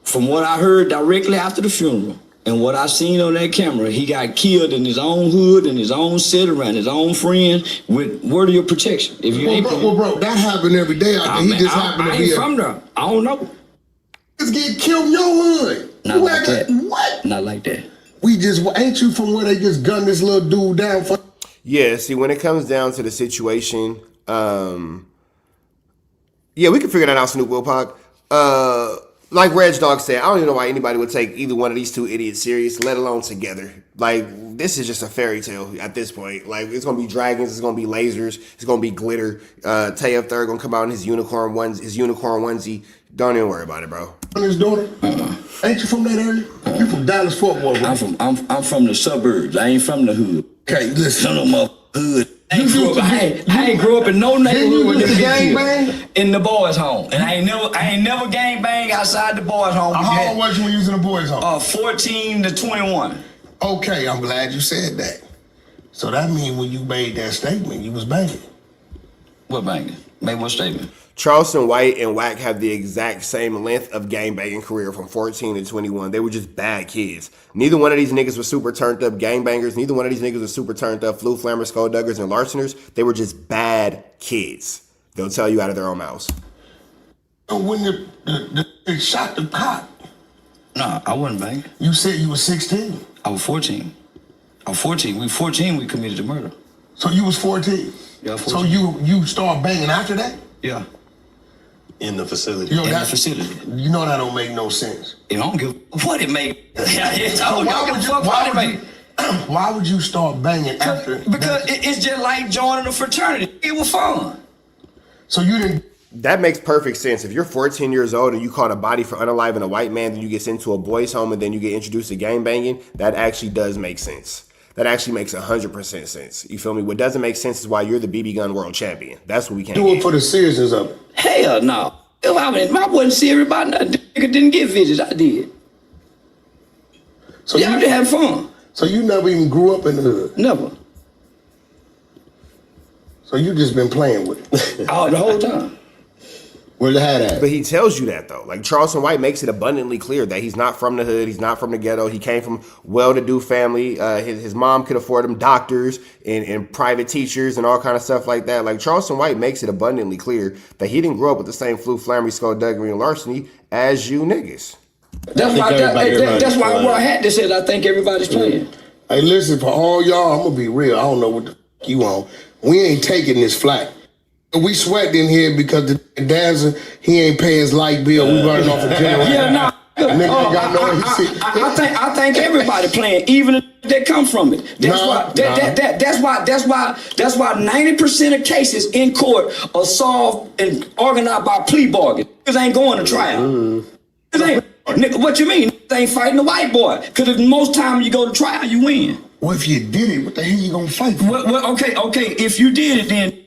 from what I heard directly after the funeral and what I seen on that camera, he got killed in his own hood, in his own city, around his own friends, with word of your protection. If you bro, that happened every day. I ain't from there. I don't know. Just get killed in your hood. Not like that. What? Not like that. Ain't you from where they just gunned this little dude down for? Yeah, see, when it comes down to the situation, yeah, we can figure that out, Snoop Wilpock. Like Reg Dog said, I don't even know why anybody would take either one of these two idiots serious, let alone together. Like, this is just a fairy tale at this point. Like, it's gonna be dragons, it's gonna be lasers, it's gonna be glitter. Tayef Third gonna come out in his unicorn onesie. Don't even worry about it, bro. His daughter? Ain't you from that area? You from Dallas Fort Worth, right? I'm from the suburbs. I ain't from the hood. Okay, listen. Son of a hood. I ain't grew up in no neighborhood with the gang bang in the boys' home, and I ain't never gang bang outside the boys' home. How old was you when you was in the boys' home? 14 to 21. Okay, I'm glad you said that. So that means when you made that statement, you was banging. What banging? Made what statement? Charleston White and Wack have the exact same length of gangbanging career from 14 to 21. They were just bad kids. Neither one of these niggas were super turned up gangbangers. Neither one of these niggas were super turned up flu flammers, skullduggers, and larceners. They were just bad kids. They'll tell you out of their own mouths. When they shot the cop. Nah, I wasn't banging. You said you were 16. I was 14. I was 14. We committed the murder. So you was 14? Yeah, 14. So you started banging after that? Yeah. In the facility. In the facility. You know that don't make no sense. It don't give what it make. Why would you start banging after? Because it's just like joining a fraternity. It was fun. So you didn't. That makes perfect sense. If you're 14 years old and you caught a body for unaliving a white man, then you get sent to a boys' home and then you get introduced to gang banging, that actually does make sense. That actually makes 100% sense. You feel me? What doesn't make sense is why you're the BB gun world champion. That's what we can't do it get. for the seriousness of it. Hell no. I wasn't serious about nothing. Nigga didn't get visits. I did. So yeah, they have fun. So you never even grew up in the hood? Never. So you just been playing with it? The whole time. Where the hat at? But he tells you that though. Like Charleston White makes it abundantly clear that he's not from the hood. He's not from the ghetto. He came from well-to-do family. His mom could afford him doctors and private teachers and all kind of stuff like that. Like Charleston White makes it abundantly clear that he didn't grow up with the same flu, flammery, skullduggery, and larceny as you niggas. That's why I wore a hat that says I think everybody's playing. Hey, listen, for all y'all, I'm gonna be real. I don't know what the fuck you on. We ain't taking this flack. We sweat in here because the dancer, he ain't pay his light bill. We running off a generator. Yeah, nah. I think everybody playing, even if they come from it. That's why 90% of cases in court are solved and organized by plea bargain. Because ain't going to trial. What you mean? They ain't fighting the white boy. Because if most time you go to trial, you win. Well, if you did it, what the hell you gonna fight for? Okay. If you did it, then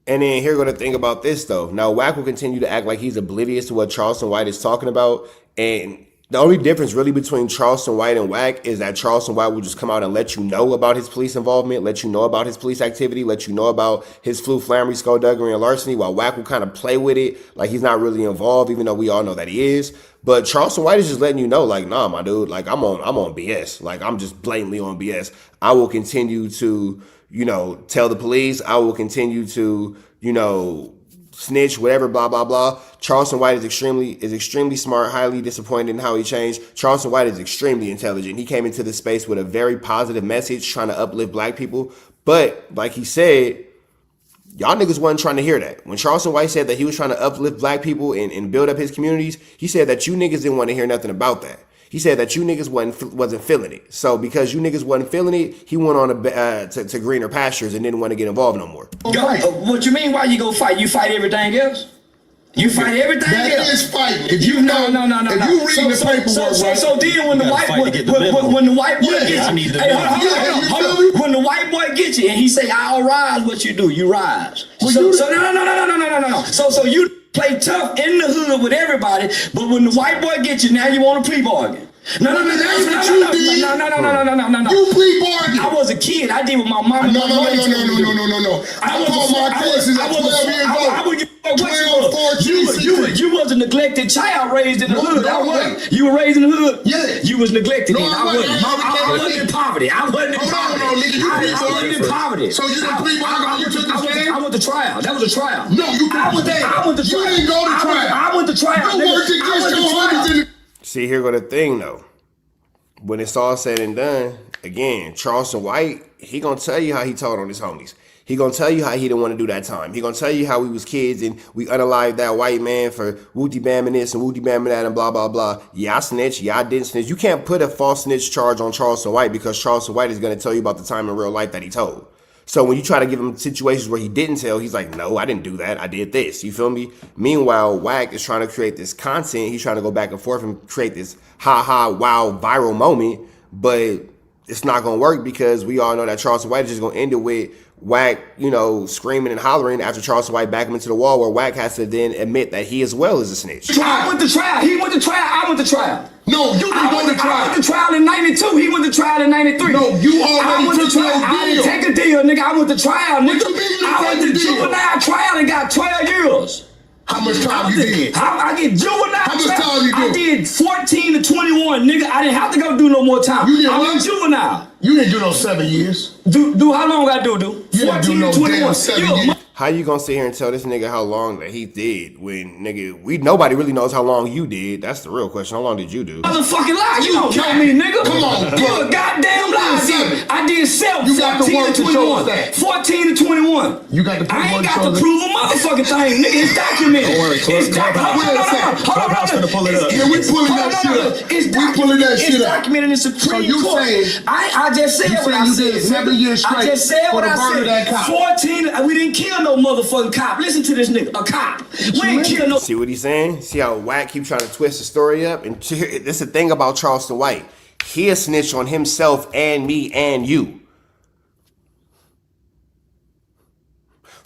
And then here go the thing about this though. Now Wack will continue to act like he's oblivious to what Charleston White is talking about. And the only difference really between Charleston White and Wack is that Charleston White will just come out and let you know about his police involvement, let you know about his police activity, let you know about his flu, flammery, skullduggery, and larceny, while Wack will kind of play with it like he's not really involved, even though we all know that he is. But Charleston White is just letting you know, like, nah, my dude, like I'm on BS. Like I'm just blatantly on BS. I will continue to, tell the police. I will continue to, snitch, whatever, blah, blah, blah. Charleston White is extremely smart, highly disappointed in how he changed. Charleston White is extremely intelligent. He came into this space with a very positive message, trying to uplift black people. But like he said, y'all niggas wasn't trying to hear that. When Charleston White said that he was trying to uplift black people and build up his communities, he said that you niggas didn't want to hear nothing about that. He said that you niggas wasn't feeling it. So because you niggas wasn't feeling it, he went on to greener pastures and didn't want to get involved no more. What you mean? Why you go fight? You fight everything else? You fight everything else? That is fighting. If If you read the paperwork, so then when the white boy gets you, when the white boy gets you and he say, "I'll rise," what you do? You rise. No. So you play tough in the hood with everybody, but when the white boy gets you, now you want a plea bargain. No. You plea bargain. I was a kid. I did what my mama. No. I called my cases at 12 years old. You was a neglected child raised in the hood. I wasn't. You were raised in the hood? Yeah. You was neglected then. I wasn't. I wasn't in poverty. I wasn't in poverty. So you didn't plea bargain? You took the stand? I went to trial. That was a trial. No, you took the stand. I went to trial. You didn't go to trial. I went to trial. You worked against your homies in the... See, here go the thing though. When it's all said and done, again, Charleston White, he gonna tell you how he told on his homies. He gonna tell you how he didn't want to do that time. He gonna tell you how we was kids and we unalived that white man for wooty bamming this and wooty bamming that and blah, blah, blah. Yeah, I snitched. Yeah, I didn't snitch. You can't put a false snitch charge on Charleston White because Charleston White is gonna tell you about the time in real life that he told. So when you try to give him situations where he didn't tell, he's like, no, I didn't do that. I did this. You feel me? Meanwhile, Wack is trying to create this content. He's trying to go back and forth and create this wow viral moment, but it's not going to work because we all know that Charleston White is just going to end it with Wack, screaming and hollering after Charleston White back him into the wall, where Wack has to then admit that he as well is a snitch. I went to trial. He went to trial. I went to trial. No, you didn't go to trial. I went to trial in 92. He went to trial in 93. No, you already took your deal. I didn't take a deal, nigga. I went to trial, nigga. I went to juvenile trial and got 12 years. How much time you did? I get juvenile. How much time you I did 14 to 21, nigga. I didn't have to go do no more time. I was juvenile. You didn't do no 7 years. Do how long I do? 14 to 21. 7 years. How you gonna sit here and tell this nigga how long that he did when, nigga, nobody really knows how long you did? That's the real question. How long did you do? Motherfucking lie. You don't know me, nigga. Come on, bro. You a goddamn lie. I did 7. You got the work to show us that. 14 to 21. You got the proof. I ain't got to prove a motherfucking thing, nigga. It's documented. Don't worry, Clubhouse finna pull it up. Yeah, we pulling that shit up. It's documented in Supreme Court. I just said what I said. 7 years straight. I just said what I said. said. 14. We didn't kill no motherfucking cop. Listen to this nigga. A cop. We ain't kill no. See what he's saying? See how Wack keep trying to twist the story up? And this is the thing about Charleston White. He a snitch on himself and me and you.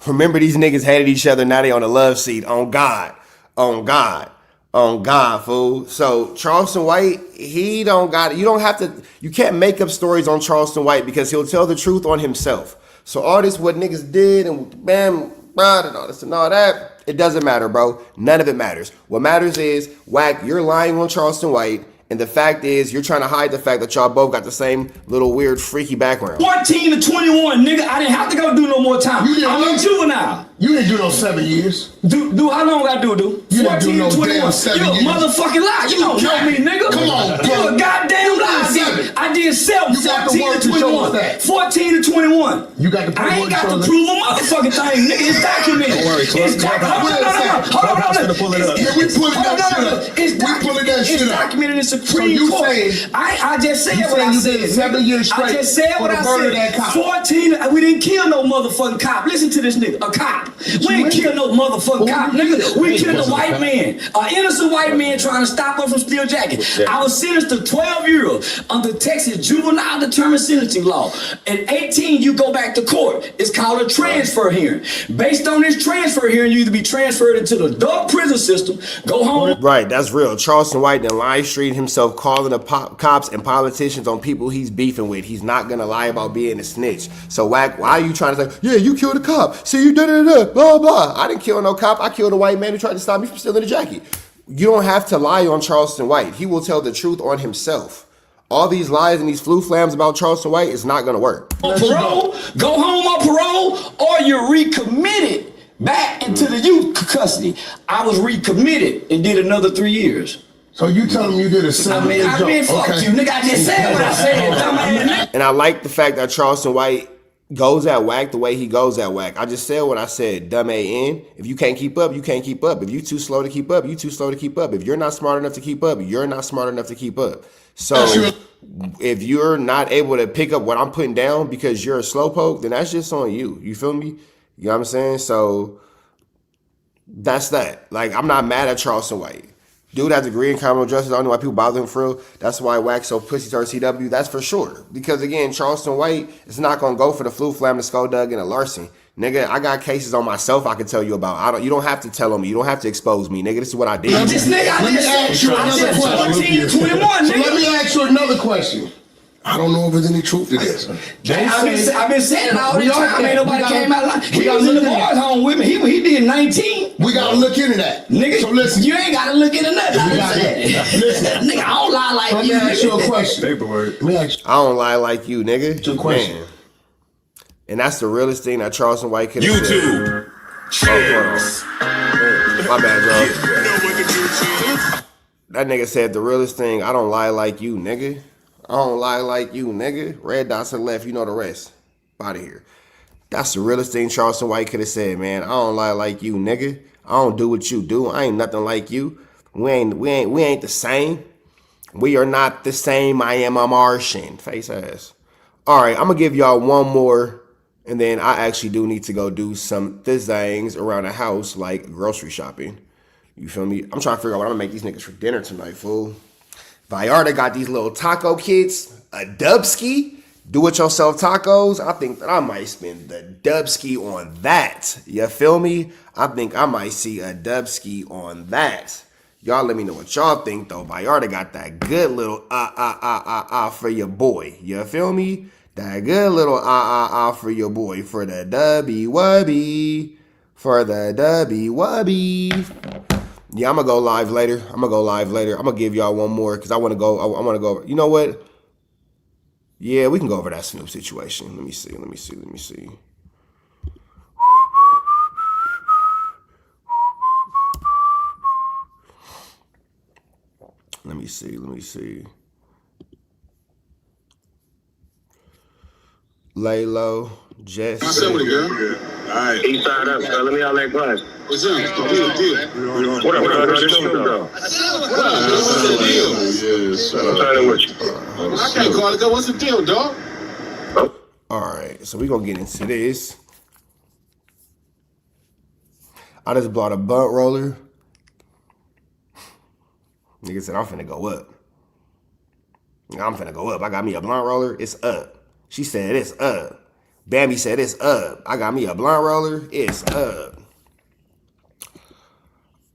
Remember, these niggas hated each other. Now they on the love seat. On God. On God. On God, fool. So Charleston White, he don't got it. You don't have to. You can't make up stories on Charleston White because he'll tell the truth on himself. So all this what niggas did and bam, and all this and all that, it doesn't matter, bro. None of it matters. What matters is, Wack, you're lying on Charleston White. And the fact is, you're trying to hide the fact that y'all both got the same little weird, freaky background. 14 to 21, nigga. I didn't have to go do no more time. I'm a juvenile. You didn't do no 7 years. Do how long I do? You 14 didn't do no to 21. damn 7 years. You a motherfucking lie. You don't know me, nigga. Come on, bro. You a goddamn lie. I did 7, You got the 14 word to to show us 21. that. 14 to 21. You got the proof. I ain't got to prove a motherfucking thing, nigga. It's documented. Don't worry, It's documented. Hold on. Pull it up. Yeah, we pulling that shit up. It's documented in Supreme Court. I just said what I said. 7 years straight. I just said what I said. 14. We didn't kill no motherfucking cop. Listen to this nigga. A cop. We didn't kill no motherfucking cop, nigga. We killed a white man. An innocent white man trying to stop us from stealing jackets. I was sentenced to 12 years under Texas juvenile determined sentencing law. At 18, you go back to court. It's called a transfer hearing. Based on this transfer hearing, you either be transferred into the adult prison system, go home. Right, that's real. Charleston White then live streamed himself calling the cops and politicians on people he's beefing with. He's not gonna lie about being a snitch. So Wack, why are you trying to say, yeah, you killed a cop? See, you da blah blah. I didn't kill no cop. I killed a white man who tried to stop me from stealing a jacket. You don't have to lie on Charleston White. He will tell the truth on himself. All these lies and these flams about Charleston White is not gonna work. On parole, go home on parole, or you're recommitted back into the youth custody. I was recommitted and did another 3 years. So you tell him you did a 7 year I mean, fuck you, nigga. I just said what I said, dumbass. And I like the fact that Charleston White goes at Wack the way he goes at Wack. I just said what I said, dumb AN. If you can't keep up, you can't keep up. If you too slow to keep up, you too slow to keep up. If you're not smart enough to keep up, you're not smart enough to keep up. So if you're not able to pick up what I'm putting down because you're a slowpoke, then that's just on you. You feel me? You know what I'm saying? So that's that. Like, I'm not mad at Charleston White. Dude has a degree in criminal justice. I don't know why people bother him for real. That's why Wack so pussy towards CW. That's for sure. Because again, Charleston White is not gonna go for the flu flam, the skull dug, and a larceny. Nigga, I got cases on myself I can tell you about. You don't have to tell them. You don't have to expose me, nigga. This is what I did. Let me ask you another question. So let me ask you another question. I don't know if there's any truth to this. I've been saying it all the time. Ain't nobody came out like he was in the boys' home with me. He did 19. We gotta look into that, nigga. So listen, you ain't gotta look into nothing. Listen, nigga, I don't lie like let you. Let me ask you a question. Paperwork. I don't lie like you, nigga. It's a question. Man. And that's the realest thing that Charleston White could have said. YouTube. My bad, bro. That nigga said the realest thing. I don't lie like you, nigga. I don't lie like you, nigga. Red dots to the left, you know the rest. Out of here. That's the realest thing Charleston White could have said, man. I don't lie like you, nigga. I don't do what you do. I ain't nothing like you. We ain't the same. We are not the same. I am a Martian. Face ass. All right, I'm gonna give y'all one more, and then I actually do need to go do some things around the house, like grocery shopping. You feel me? I'm trying to figure out what I'm gonna make these niggas for dinner tonight, fool. Vallarta got these little taco kits, a Dubski, do-it-yourself tacos. I think that I might spend the Dubski on that. You feel me? I think I might see a Dubski on that. Y'all let me know what y'all think, though. Vallarta got that good little for your boy. You feel me? That good little for your boy. For the W-wubby. For the W-wubby. Yeah, I'm gonna go live later. I'm gonna give y'all one more because I wanna go. I wanna go. You know what? Yeah, we can go over that Snoop situation. Let me see. Let me see. Lay low, Jess. I said what it girl. All right. East side up, so let me out that class. What's up? Deal. What up, this Snoop though? What's the deal? I'm trying to with you. I can't call it go. What's the deal, dog? All right, so we're gonna get into this. I just bought a bunt roller. Nigga said, I'm finna go up. I got me a blunt roller. It's up. She said, it's up. Bambi said, it's up. I got me a blunt roller. It's up.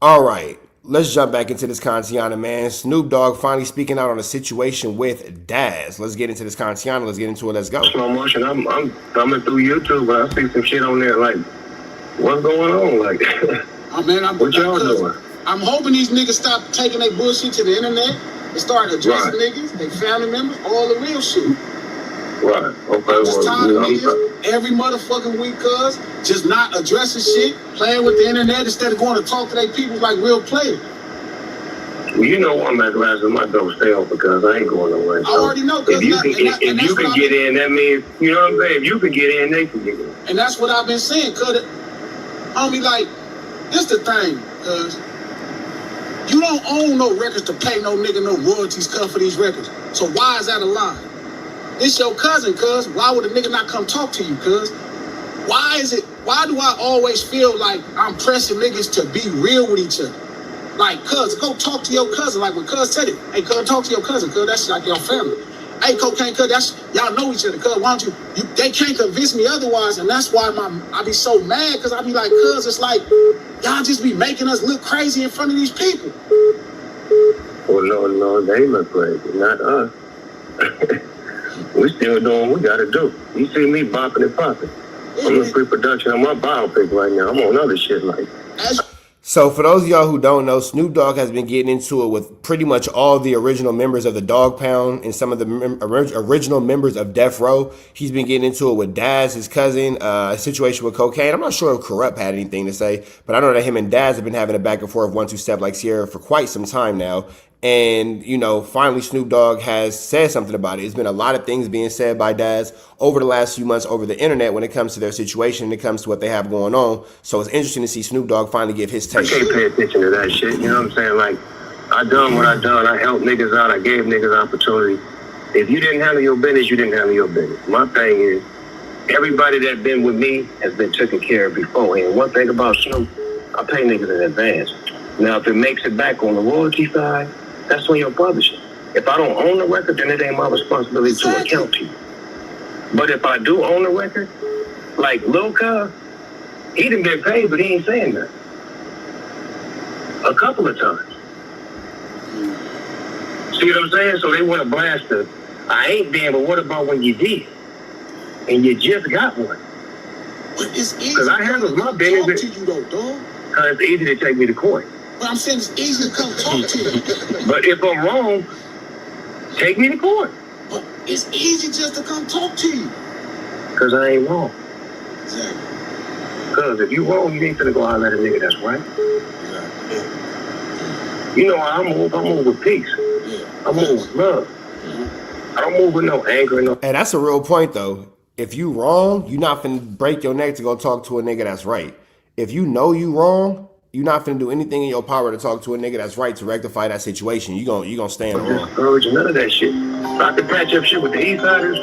All right. let's jump back into this Kantiana, man. Snoop Dogg finally speaking out on a situation with Daz. Let's get into this Kantiana. Let's get into it. Let's go. Slow motion. I'm thumbing through YouTube, but I see some shit on there like, what's going on? Like, what y'all doing? I'm hoping these niggas stop taking their bullshit to the internet and start addressing niggas, their family members, all the real shit. Right. Okay. I'm just tired of niggas every motherfucking week, cuz just not addressing shit, playing with the internet instead of going to talk to their people like real players. Well, you know I'm at last in my door stay open because I ain't going nowhere. I already know. If you can get in, that means, you know what I'm saying? If you can get in, they can get in. And that's what I've been saying, cuz homie, like, this the thing, cuz you don't own no records to pay no nigga no royalties cut for these records. So why is that a lie? This your cousin, cuz. Why would a nigga not come talk to you, cuz? Why do I always feel like I'm pressing niggas to be real with each other? Like, cuz, go talk to your cousin. Like when cuz said it. Hey, cuz, talk to your cousin, cuz. That's like your family. Hey, Cocaine, cuz, that's, y'all know each other, cuz. Why don't you, they can't convince me otherwise. And that's why I be so mad, cuz I be like, cuz, it's like, y'all just be making us look crazy in front of these people. Well, no, they look crazy, not us. We still doing what we gotta do. You see me bopping and popping. I'm in pre-production on my biopic right now. I'm on other shit like. So for those of y'all who don't know, Snoop Dogg has been getting into it with pretty much all the original members of the Dog Pound and some of the original members of Death Row. He's been getting into it with Daz, his cousin, a situation with Cocaine. I'm not sure if Corrupt had anything to say, but I know that him and Daz have been having a back and forth 1-2 step like Sierra for quite some time now. And, you know, finally Snoop Dogg has said something about it. There's been a lot of things being said by Daz over the last few months over the internet when it comes to their situation and it comes to what they have going on. So it's interesting to see Snoop Dogg finally give his take. I can't pay attention to that shit. You know what I'm saying? Like, I done what I done. I helped niggas out. I gave niggas opportunity. If you didn't handle your business, you didn't handle your business. My thing is, everybody that been with me has been taken care of beforehand. One thing about Snoop, I pay niggas in advance. Now, if it makes it back on the royalty side, that's on your publisher. If I don't own the record, then it ain't my responsibility to account to you. But if I do own the record, like Lil Cub, he done been paid, but he ain't saying nothing. A couple of times. See what I'm saying? So they want to blast the, I ain't damn, but what about when you did? And you just got one. But it's easy. Because I handle my business. To you though, dog. Because it's easy to take me to court. But I'm saying it's easy to come talk to you. But if I'm wrong, take me to court. But it's easy just to come talk to you. Because I ain't wrong. Exactly. Because if you wrong, you ain't gonna go holler at a nigga that's right. You know how I move with peace. I move with love. I don't move with no anger. And that's a real point, though. If you wrong, you're not finna break your neck to go talk to a nigga that's right. If you know you wrong, you're not finna do anything in your power to talk to a nigga that's right to rectify that situation. You gonna stand wrong. Discourage none of that shit. Not to patch up shit with the Eastsiders.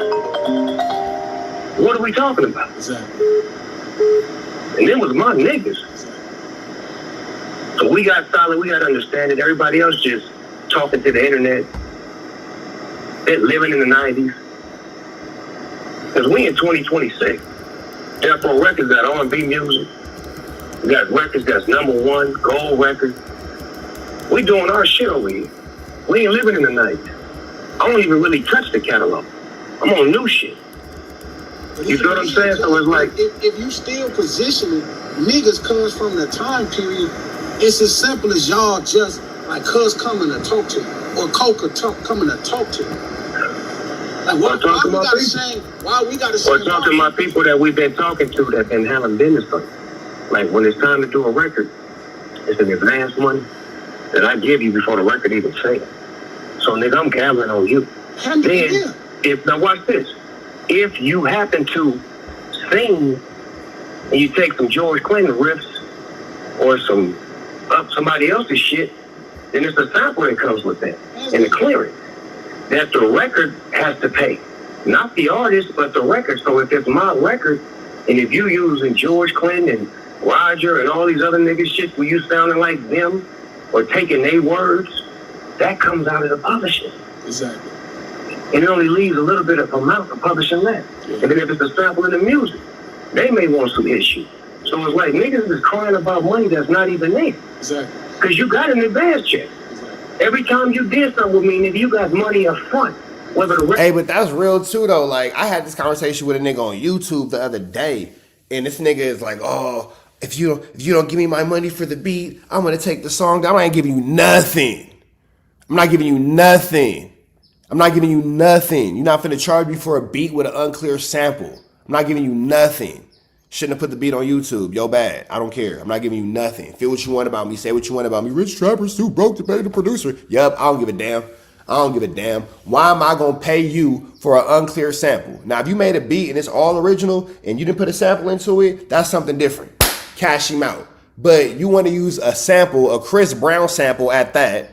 What are we talking about? Exactly. And them was my niggas. So we got solid, we got understanding. Everybody else just talking to the internet. They're living in the 90s. Because we in 2026. Death Row Records got R&B music. We got records that's #1, gold record. We doing our shit over here. We ain't living in the 90s. I don't even really touch the catalog. I'm on new shit. You feel what I'm saying? So it's like, if you still positioning niggas comes from the time period, it's as simple as y'all just like cuz coming to talk to you or Coca coming to talk to you. Like why we gotta say or talk to my people that we've been talking to that been handling business for you. Like when it's time to do a record, it's an advance money that I give you before the record even sales. So nigga, I'm gambling on you. Then, now watch this. If you happen to sing and you take some George Clinton riffs or some somebody else's shit, then it's a sample that comes with that and the clearance that the record has to pay. Not the artist, but the record. So if it's my record, and if you using George Clinton and Roger and all these other niggas shit where you sounding like them or taking their words, that comes out of the publishing. Exactly. And it only leaves a little bit of amount for publishing that. Yeah. And then if it's a sample in the music, they may want some issue. So it's like niggas is crying about money that's not even there. Exactly. Because you got an advance check. Every time you did something with me, nigga, you got money up front. Hey, but that's real too, though. Like, I had this conversation with a nigga on YouTube the other day, and this nigga is like, "Oh, if you don't give me my money for the beat, I'm gonna take the song down. I ain't giving you nothing. I'm not giving you nothing. I'm not giving you nothing. You're not finna charge me for a beat with an unclear sample. I'm not giving you nothing. Shouldn't have put the beat on YouTube. Yo, bad. I don't care. I'm not giving you nothing. Feel what you want about me. Say what you want about me. Rich trappers too broke to pay the producer. Yup, I don't give a damn. I don't give a damn. Why am I gonna pay you for an unclear sample? Now, if you made a beat and it's all original and you didn't put a sample into it, that's something different. Cash him out. But you want to use a sample, a Chris Brown sample at that.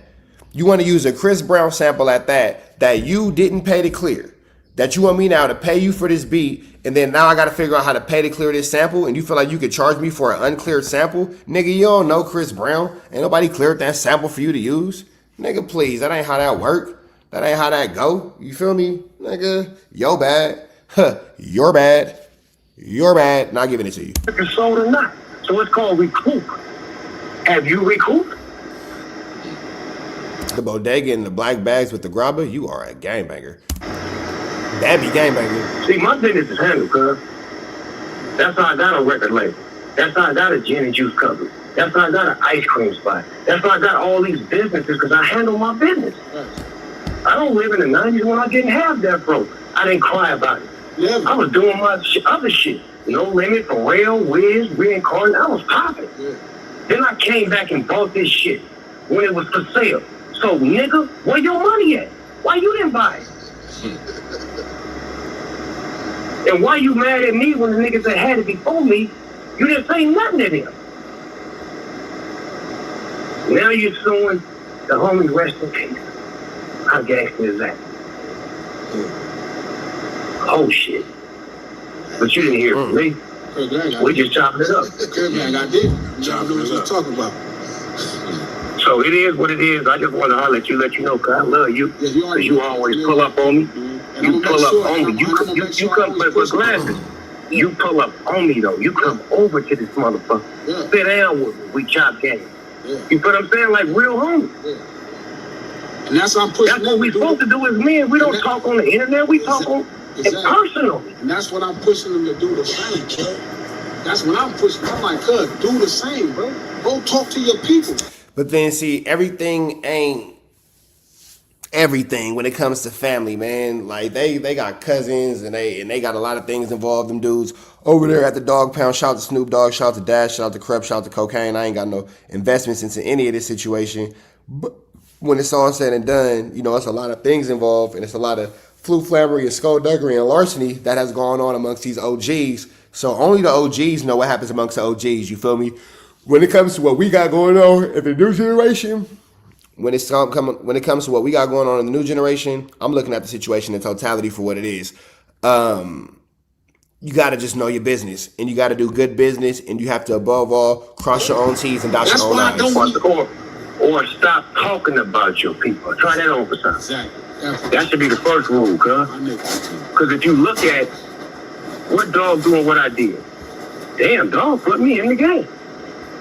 You want to use a Chris Brown sample at that you didn't pay to clear. That you want me now to pay you for this beat, and then now I got to figure out how to pay to clear this sample, and you feel like you could charge me for an uncleared sample? Nigga, you don't know Chris Brown. Ain't nobody cleared that sample for you to use. Nigga, please, that ain't how that work. That ain't how that go. You feel me? Nigga, yo bad. Huh, you're bad. You're bad. Not giving it to you. It's sold or not. So it's called recoup. Have you recouped? The bodega and the black bags with the grabber, you are a gangbanger. That be gangbanger. See, my business is handled, cuz. That's how I got a record label. That's how I got a gin and juice company. That's how I got an ice cream spot. That's how I got all these businesses, because I handle my business. I don't live in the 90s when I didn't have that broke. I didn't cry about it. Yeah. I was doing my other shit. No Limit, Pharrell, Wiz, Reincarnate. I was popping. Yeah. Then I came back and bought this shit when it was for sale. So, nigga, where your money at? Why you didn't buy it? And why you mad at me when the niggas that had it before me, you didn't say nothing to them? Now you're suing the homie, rest in peace. How gangster is that? Oh, shit. But you didn't hear from me. We just chopped it up. I did. I know what you're talking about. So it is what it is. I just want to holler at you, let you know, because I love you. Because you always pull up on me. You pull up on me. You come, but glasses. You pull up on me, though. You come over to this motherfucker. Yeah. Sit down with me. We chop game. Yeah. You feel what I'm saying? Like real homies. Yeah. And that's what I'm pushing. That's what we supposed to do as men. We don't talk on the internet. We talk on it personal. And that's what I'm pushing them to do the same, kid. That's what I'm pushing. I'm like, cuz, do the same, bro. Go talk to your people. But then, see, everything ain't everything when it comes to family, man. Like, they got cousins, and they got a lot of things involved, them dudes. Over there at the Dog Pound, shout out to Snoop Dogg, shout out to Dash, shout out to Crep, shout out to Cocaine. I ain't got no investments into any of this situation. But when it's all said and done, you know, it's a lot of things involved, and it's a lot of flambery and skullduggery and larceny that has gone on amongst these OGs. So only the OGs know what happens amongst the OGs, you feel me? When it comes to what we got going on in the new generation, when it comes to what we got going on in the new generation, I'm looking at the situation in totality for what it is. You got to just know your business, and you got to do good business, and you have to, above all, cross your own T's and dot your own I's. Or stop talking about your people. Try that on for something. That should be the first rule, cuz. Because if you look at what Dog doing what I did, damn, Dog put me in the game.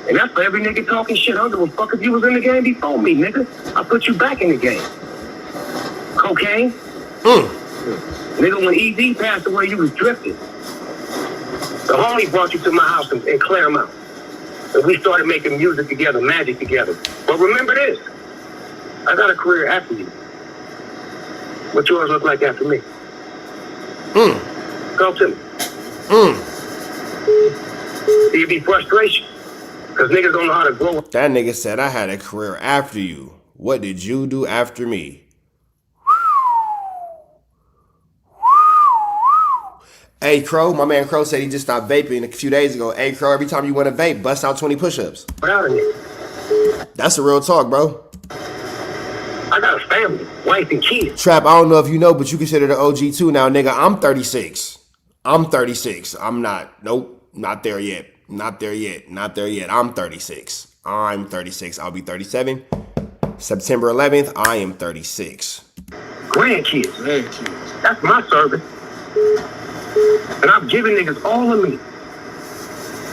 And that's for every nigga talking shit. I don't give a fuck if you was in the game before me, nigga. I put you back in the game. Cocaine? Nigga, when ED passed away, you was drifting. The homie brought you to my house in Claremont. And we started making music together, magic together. But remember this. I got a career after you. What yours look like after me? Talk to me. It'd be frustration. Because niggas don't know how to grow. That nigga said, I had a career after you. What did you do after me? Hey, Crow, my man Crow said he just stopped vaping a few days ago. Hey, Crow, every time you want to vape, bust out 20 push-ups. Proud of you. That's the real talk, bro. I got a family, wife and kids. Trap, I don't know if you know, but you consider the OG too now, nigga. I'm 36. I'm not. Nope, not there yet. Not there yet. I'm 36. I'll be 37. September 11th, I am 36. Grandkids. That's my service. And I'm giving niggas all of me.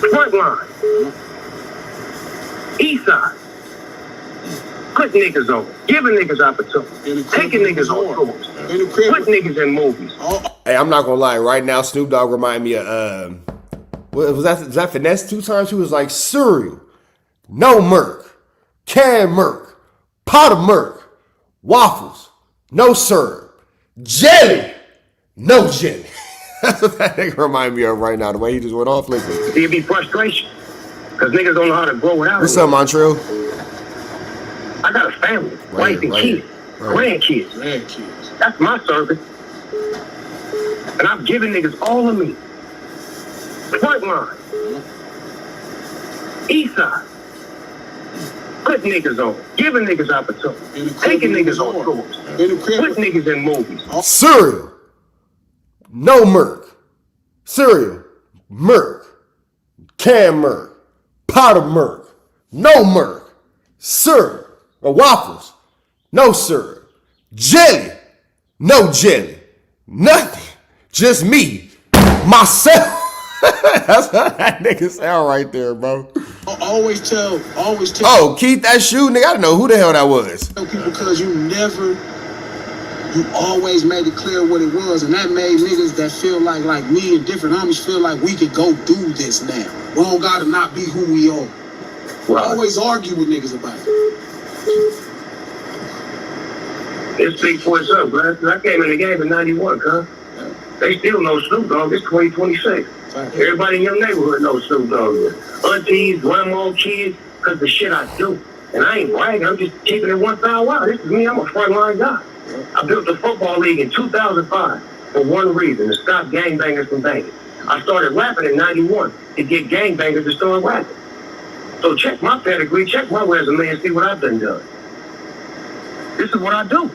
Front line. East side. putting niggas on, giving niggas opportunity, taking niggas on tours, putting niggas in movies. Hey, I'm not gonna lie. Right now, Snoop Dogg remind me of was that Finesse 2 times? He was like cereal, no Merc, can Merc, pot of Merc, waffles, no syrup, jelly, no jelly. That's what that nigga remind me of right now. The way he just went off. Listen, It'd be frustration because niggas don't know how to grow without. What's up, Montreal? I got a family, wife and kids, grandkids. That's my service. And I'm giving niggas all of me. Frontline. Eastside. Putting niggas on, giving niggas opportunity, taking niggas on tours, putting niggas in movies. Cereal, no Merc, cereal, Merc, can Merc, pot of Merc, no Merc, syrup, or waffles, no syrup, jelly, no jelly, nothing, just me, myself. That's how that nigga sound right there, bro. Always tell. Oh, Keith, that shoe, nigga, I don't know who the hell that was. Tell people because you always made it clear what it was, and that made niggas that feel like me and different homies feel like we could go do this now. We don't gotta not be who we are. We always argue with niggas about it. It speaks for itself, man. I came in the game in 91, huh? They still know Snoop Dogg. It's 2026. Everybody in your neighborhood knows Snoop Dogg. Aunties, grandma, kids, because the shit I do. And I ain't bragging, I'm just keeping it 1,000 wild. This is me, I'm a frontline guy. I built the football league in 2005 for one reason, to stop gangbangers from banging. I started rapping in 91 to get gangbangers to start rapping. So check my pedigree, check my resume, and see what I've done. This is what I do.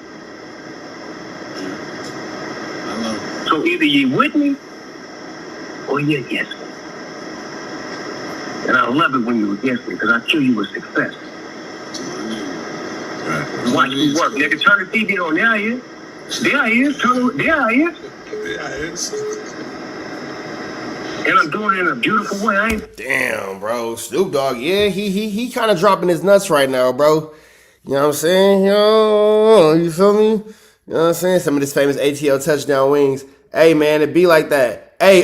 So either you with me or you against me. And I love it when you're against me because I kill you with success. Watch me work, nigga. Turn the TV on. There I is. There I is. There I is. And I'm doing it in a beautiful way. I ain't. Damn, bro. Snoop Dogg, yeah, he kind of dropping his nuts right now, bro. You know what I'm saying? Yo, you feel me? You know what I'm saying? Some of this famous ATL touchdown wings. Hey, man, it be like that. Hey,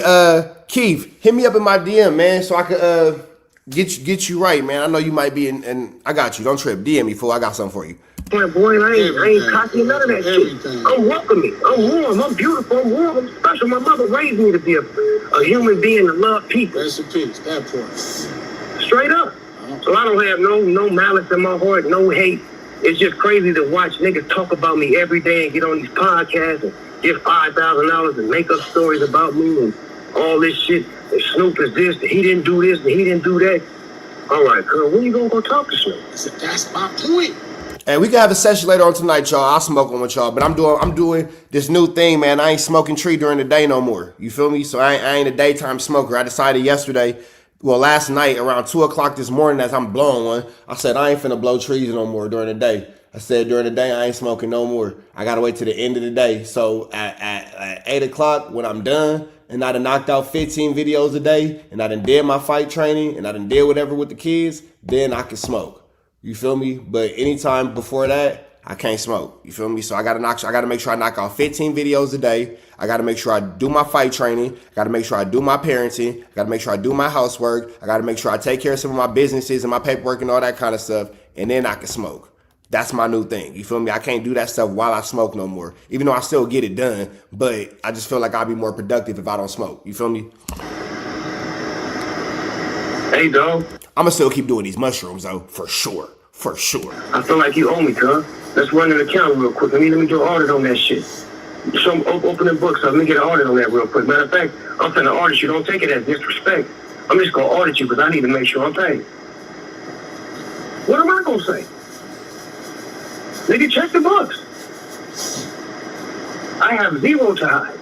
Keith, hit me up in my DM, man, so I could get you right, man. I know you might be in I got you. Don't trip. DM me, fool. I got something for you. Boy, I ain't cocky, none of that shit. I'm welcoming. I'm warm. I'm beautiful. I'm warm. I'm special. My mother raised me to be a human being to love people. Rest in peace. That part. Straight up. So I don't have no malice in my heart, no hate. It's just crazy to watch niggas talk about me every day and get on these podcasts and get $5,000 and make up stories about me and all this shit. And Snoop is this, and he didn't do this, and he didn't do that. All right, cuz, when you gonna go talk to Snoop? That's my point. Hey, we can have a session later on tonight, y'all. I'll smoke one with y'all, but I'm doing this new thing, man. I ain't smoking tree during the day no more. You feel me? So I ain't a daytime smoker. I decided last night around 2 o'clock this morning as I'm blowing one, I said I ain't finna blow trees no more during the day. I said during the day I ain't smoking no more. I gotta wait till the end of the day. So at 8 o'clock when I'm done and I done knocked out 15 videos a day and I done did my fight training and I done did whatever with the kids, then I can smoke. You feel me? But anytime before that, I can't smoke. You feel me? So I gotta make sure I knock out 15 videos a day. I gotta make sure I do my fight training. I gotta make sure I do my parenting. I gotta make sure I do my housework. I gotta make sure I take care of some of my businesses and my paperwork and all that kind of stuff. And then I can smoke. That's my new thing. You feel me? I can't do that stuff while I smoke no more. Even though I still get it done, but I just feel like I'll be more productive if I don't smoke. You feel me? Hey, dog. I'ma still keep doing these mushrooms though, for sure. For sure. I feel like you owe me, cuz. Let's run an account real quick. Let me do an audit on that shit. So I'm opening books, so let me get an audit on that real quick. Matter of fact, I'm finna audit you. Don't take it as disrespect. I'm just gonna audit you because I need to make sure I'm paid. What am I gonna say? Nigga, check the books. I have zero to hide.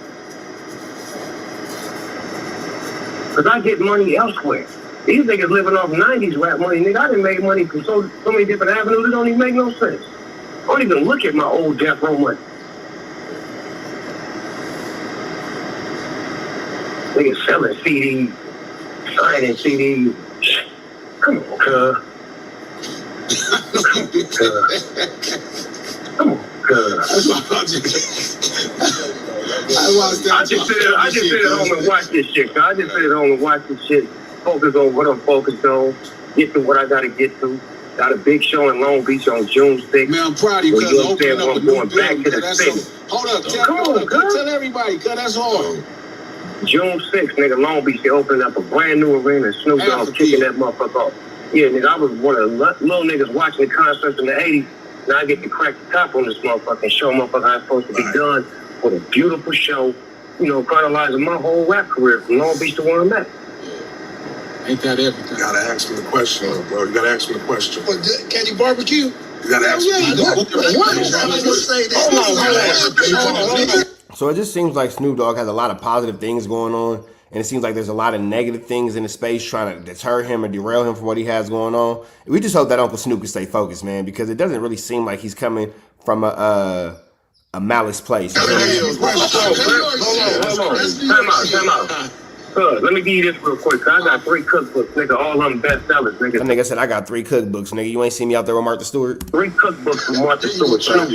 Because I get money elsewhere. These niggas living off 90s rap money. Nigga, I done made money from so many different avenues, it don't even make no sense. I don't even look at my old Death Row money. Niggas selling CDs, signing CDs. Come on, cuz. Come on, I just sit at home and watch this shit. I just sit at home and watch this shit. Focus on what I'm focused on. Get to what I gotta get to. Got a big show in Long Beach on June 6th. Man, I'm proud of you, cuz. Opening up a new going back to the city. Hold up, tell everybody, cuz that's hard. June 6th, nigga, Long Beach, they opening up a brand new arena and Snoop Dogg kicking that motherfucker off. Yeah, nigga, I was one of the little niggas watching the concerts in the 80s. Now I get to crack the top on this motherfucker and show motherfucker how it's supposed to be done with a beautiful show, you know, chronologizing my whole rap career from Long Beach to where I'm at. Ain't that everything? You gotta ask him the question, bro. You gotta ask him the question. But can he barbecue? You gotta ask him the question. So it just seems like Snoop Dogg has a lot of positive things going on, and it seems like there's a lot of negative things in the space trying to deter him or derail him from what he has going on. We just hope that Uncle Snoop can stay focused, man, because it doesn't really seem like he's coming from a malice place. Hold on. Time out. Let me give you this real quick. I got 3 cookbooks, nigga. All of them bestsellers, nigga. That nigga said I got 3 cookbooks, nigga. You ain't seen me out there with Martha Stewart? 3 cookbooks from Martha Stewart. You don't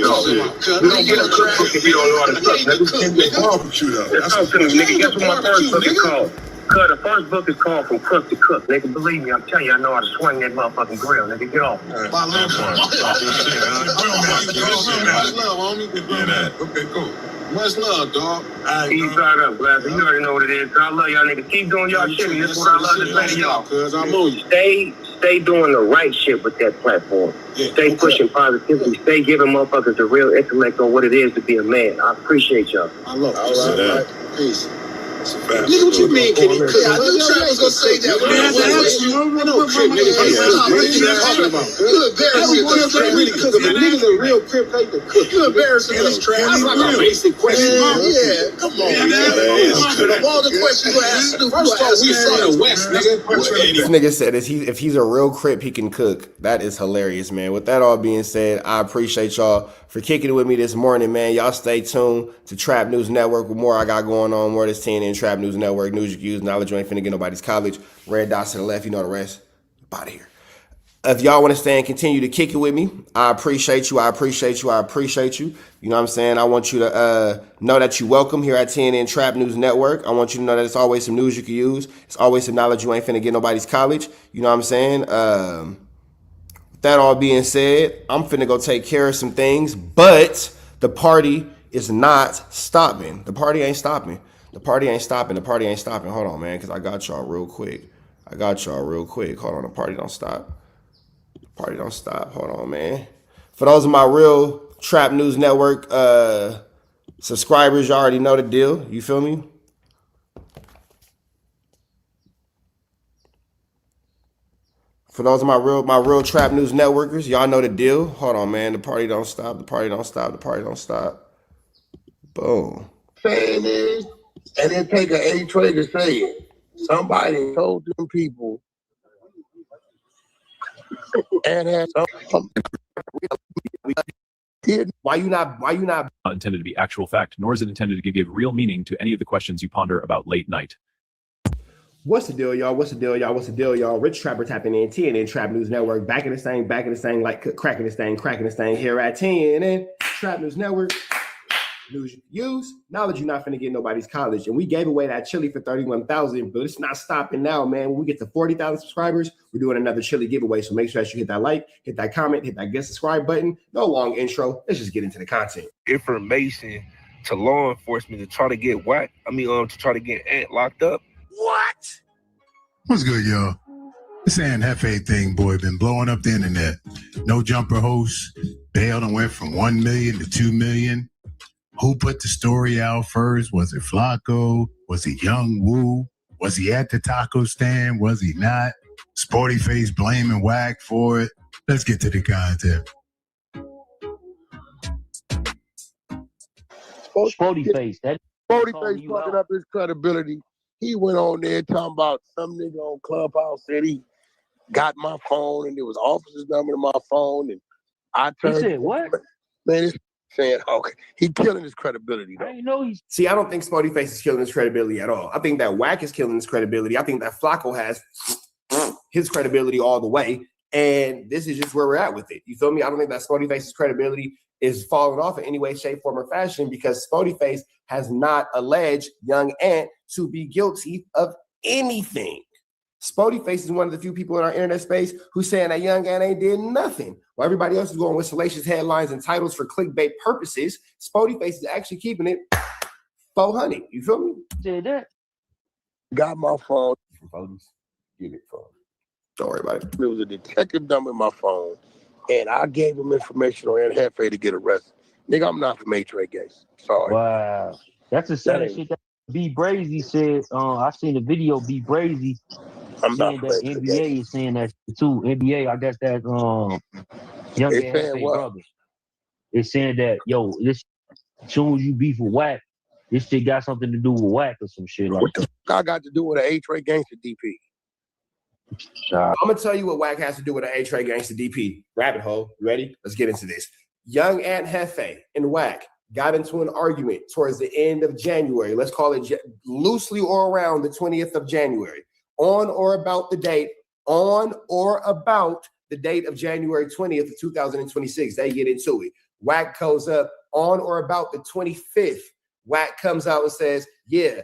get a cookbook if you don't know how to cook, nigga. Let's talk to me, nigga. Guess what my first book is called? Cuz the first book is called From Cook to Cook. Nigga, believe me, I'm telling you, I know how to swing that motherfucking grill. Nigga, get off. Okay, cool. Much love, dog. Keep tied up, Glass. You already know what it is. I love y'all niggas. Keep doing y'all shit. And this is what I love to say to y'all. Cuz I'm on you. Stay doing the right shit with that platform. Stay pushing positivity. Stay giving motherfuckers the real intellect on what it is to be a man. I appreciate y'all. I love it. Peace. Nigga, what you mean, Kenny? I knew Travis gonna say that. Niggas a real crip, they can cook. You embarrassing us, Travis. That's like a basic question. Yeah, come on, man. Of all the questions you ask, first of all, we from the West, nigga. This nigga said if he's a real crip, he can cook. That is hilarious, man. With that all being said, I appreciate y'all for kicking it with me this morning, man. Y'all stay tuned to Trap News Network with more I got going on, more this TNN Trap News Network, news you can use, knowledge you ain't finna get nobody's college. Red dots to the left, you know the rest. Out of here. If y'all want to stay and continue to kick it with me, I appreciate you. I appreciate you. I appreciate you. You know what I'm saying? I want you to know that you're welcome here at TNN Trap News Network. I want you to know that it's always some news you can use. It's always some knowledge you ain't finna get nobody's college. You know what I'm saying? That all being said, I'm finna go take care of some things, but the party is not stopping. The party ain't stopping. The party ain't stopping. The party ain't stopping. Hold on, man, because I got y'all real quick. Hold on, the party don't stop. The party don't stop. Hold on, man. For those of my real Trap News Network subscribers, you already know the deal. You feel me? For those of my real Trap News Networkers, y'all know the deal. Hold on, man. The party don't stop. The party don't stop. The party don't stop. Boom. Saying is, and it take an A-Tray to say it. Somebody told them people and had some. Why you not intended to be actual fact, nor is it intended to give real meaning to any of the questions you ponder about late night. What's the deal, y'all? What's the deal, y'all? What's the deal, y'all? Rich Trapper tapping in, TNN Trap News Network, back in this thing, like cracking this thing here at TNN Trap News Network. News you can use, knowledge you're not finna get nobody's college. And we gave away that chili for $31,000, but it's not stopping now, man. When we get to 40,000 subscribers, we're doing another chili giveaway. So make sure that you hit that like, hit that comment, hit that get subscribe button. No long intro. Let's just get into the content. Information to law enforcement to try to get to try to get Ant locked up. What? What's good, y'all? This Ant Hefe thing, boy, been blowing up the internet. No jumper host. Bail done went from 1 million to 2 million. Who put the story out first? Was it Flacco? Was it Young Woo? Was he at the taco stand? Was he not? Sporty Face blaming Wack for it. Let's get to the content. Sporty Face fucking up his credibility. He went on there talking about some nigga on Clubhouse said he got my phone and there was officer's number to my phone and I turned. He said what? Man, it's saying okay, he killing his credibility though. I know he's. See, I don't think Sporty Face is killing his credibility at all. I think that Wack is killing his credibility. I think that Flacco has his credibility all the way. And this is just where we're at with it. You feel me? I don't think that Spody Face's credibility is falling off in any way, shape, form, or fashion because Spody Face has not alleged Young Ant to be guilty of anything. Spody Face is one of the few people in our internet space who's saying that Young Ant ain't did nothing. While everybody else is going with salacious headlines and titles for clickbait purposes, Spody Face is actually keeping it 400. You feel me? Did that? Got my phone. Give it phone. Don't worry about it. There was a detective number in my phone, and I gave him information on Ant Hefe to get arrested. Nigga, I'm not from A-Trade Gangs. Sorry. Wow. That's the same shit that B Brazy said. I seen the video B Brazy saying that NBA is saying that too. NBA, I guess that Young They saying Hefe what? brothers. It's saying that, yo, this as soon as you beef with Wack, this shit got something to do with Wack or some shit like What the fuck I got to do with an A-Trade Gangster DP? I'm gonna tell you what Wack has to do with an A-Trade Gangster DP. Rabbit hole. You ready? Let's get into this. Young Ant Hefe and Wack got into an argument towards the end of January. Let's call it loosely or around the 20th of January. On or about the date of January 20th of 2026. They get into it. Wack goes up on or about the 25th. Wack comes out and says, yeah,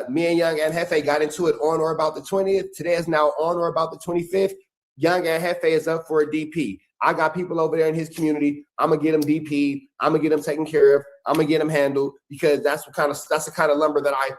me and Young Ant Hefe got into it on or about the 20th. Today is now on or about the 25th. Young Ant Hefe is up for a DP. I got people over there in his community. I'm gonna get him DP. I'm gonna get him taken care of. I'm gonna get him handled because that's the kind of lumber that I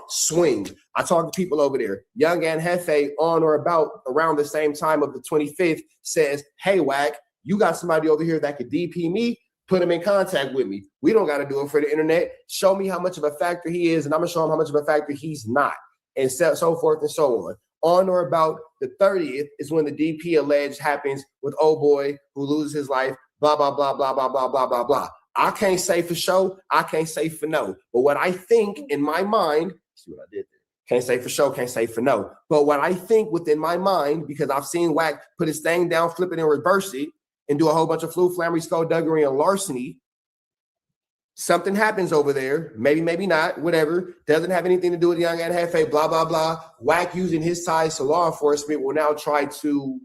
swing. I talk to people over there. Young Ant Hefe on or about around the same time of the 25th says, hey, Wack, you got somebody over here that could DP me? Put him in contact with me. We don't got to do it for the internet. Show me how much of a factor he is, and I'm going to show him how much of a factor he's not, and so forth and so on. On or about the 30th is when the DP alleged happens with old boy who loses his life, blah, blah, blah, blah, blah, blah, blah, blah, blah. I can't say for sure. I can't say for no. But what I think in my mind, see what I did there? Can't say for sure, can't say for no. But what I think within my mind, because I've seen Wack put his thing down, flip it and reverse it, and do a whole bunch of flammery, skullduggery, and larceny. Something happens over there, maybe not, whatever. Doesn't have anything to do with Young Ant Hefe, blah, blah, blah. Wack using his ties to law enforcement will now try to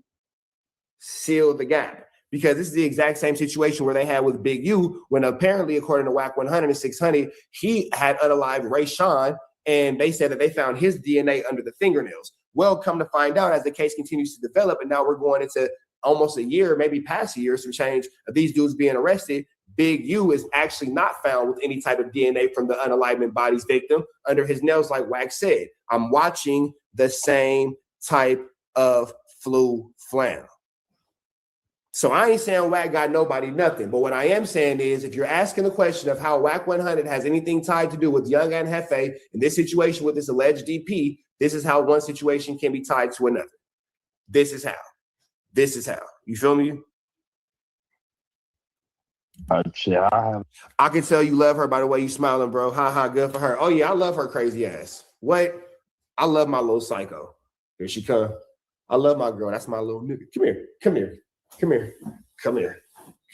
seal the gap. Because this is the exact same situation where they had with Big U, when apparently, according to Wack 100 and 600, he had unalived Ray Sean, and they said that they found his DNA under the fingernails. Well, come to find out, as the case continues to develop, and now we're going into almost a year, maybe past a year, some change of these dudes being arrested, Big U is actually not found with any type of DNA from the unalivement body's victim under his nails, like Wack said. I'm watching the same type of flu flannel. So I ain't saying Wack got nobody nothing, but what I am saying is if you're asking the question of how Wack 100 has anything tied to do with Young Ant Hefe in this situation with this alleged DP, this is how one situation can be tied to another. This is how. This is how. You feel me? I can tell you love her by the way you smiling, bro. Ha ha, good for her. Oh yeah, I love her crazy ass. What? I love my little psycho. Here she come. I love my girl. That's my little nigga. Come here. Come here. Come here. Come here.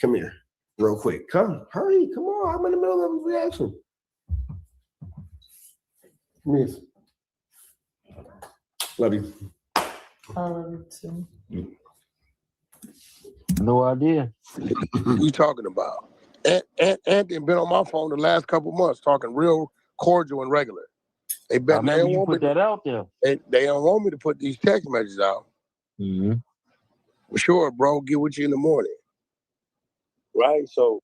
Come here. Real quick. Come. Hurry. Come on. I'm in the middle of a reaction. Come here. Love you. I love you too. No idea. What you talking about? Anthony been on my phone the last couple months talking real cordial and regular. They bet they don't want put that out there. They don't want me to put these text messages out. Mm-hmm. For sure, bro. Get with you in the morning. Right? So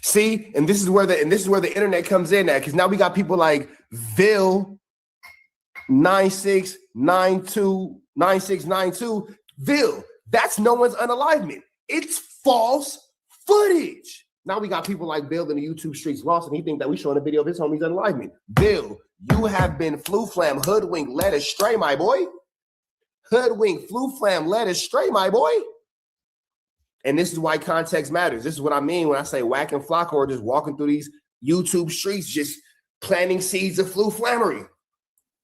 see, and this is where the internet comes in at, because now we got people like Vil 9692. Vil, that's no one's unalivement. It's false footage. Now we got people like Bill in the YouTube streets lost, and he think that we showing a video of his homie's unalivement. Bill, you have been flu flam, hoodwink, led astray, my boy. Hoodwink, flu flam, led astray, my boy. And this is why context matters. This is what I mean when I say Wack and Flocko are just walking through these YouTube streets, just planting seeds of flu flammery.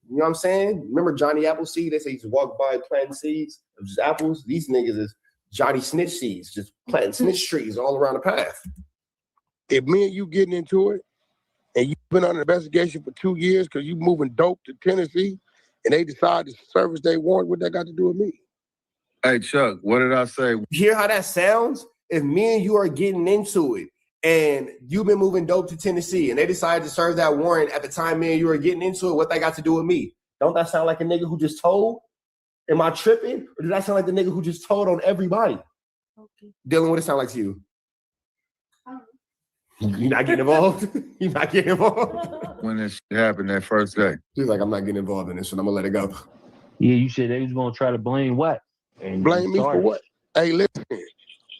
You know what I'm saying? Remember Johnny Appleseed? They say he's walk by planting seeds of just apples. These niggas is Johnny Snitch seeds, just planting snitch trees all around the path. If me and you getting into it, and you've been under investigation for 2 years because you moving dope to Tennessee, and they decide to service they want, what that got to do with me? Hey, Chuck, what did I say? You hear how that sounds? If me and you are getting into it and you've been moving dope to Tennessee and they decided to serve that warrant at the time me and you were getting into it, what that got to do with me? Don't that sound like a nigga who just told? Am I tripping? Or did that sound like the nigga who just told on everybody? Okay. Dylan, what it sound like to you? You're not getting involved? You're not getting involved? When this shit happened that first day. He's like, I'm not getting involved in this one. I'm going to let it go. Yeah, you said they was going to try to blame what? And blame me for what? Hey, listen,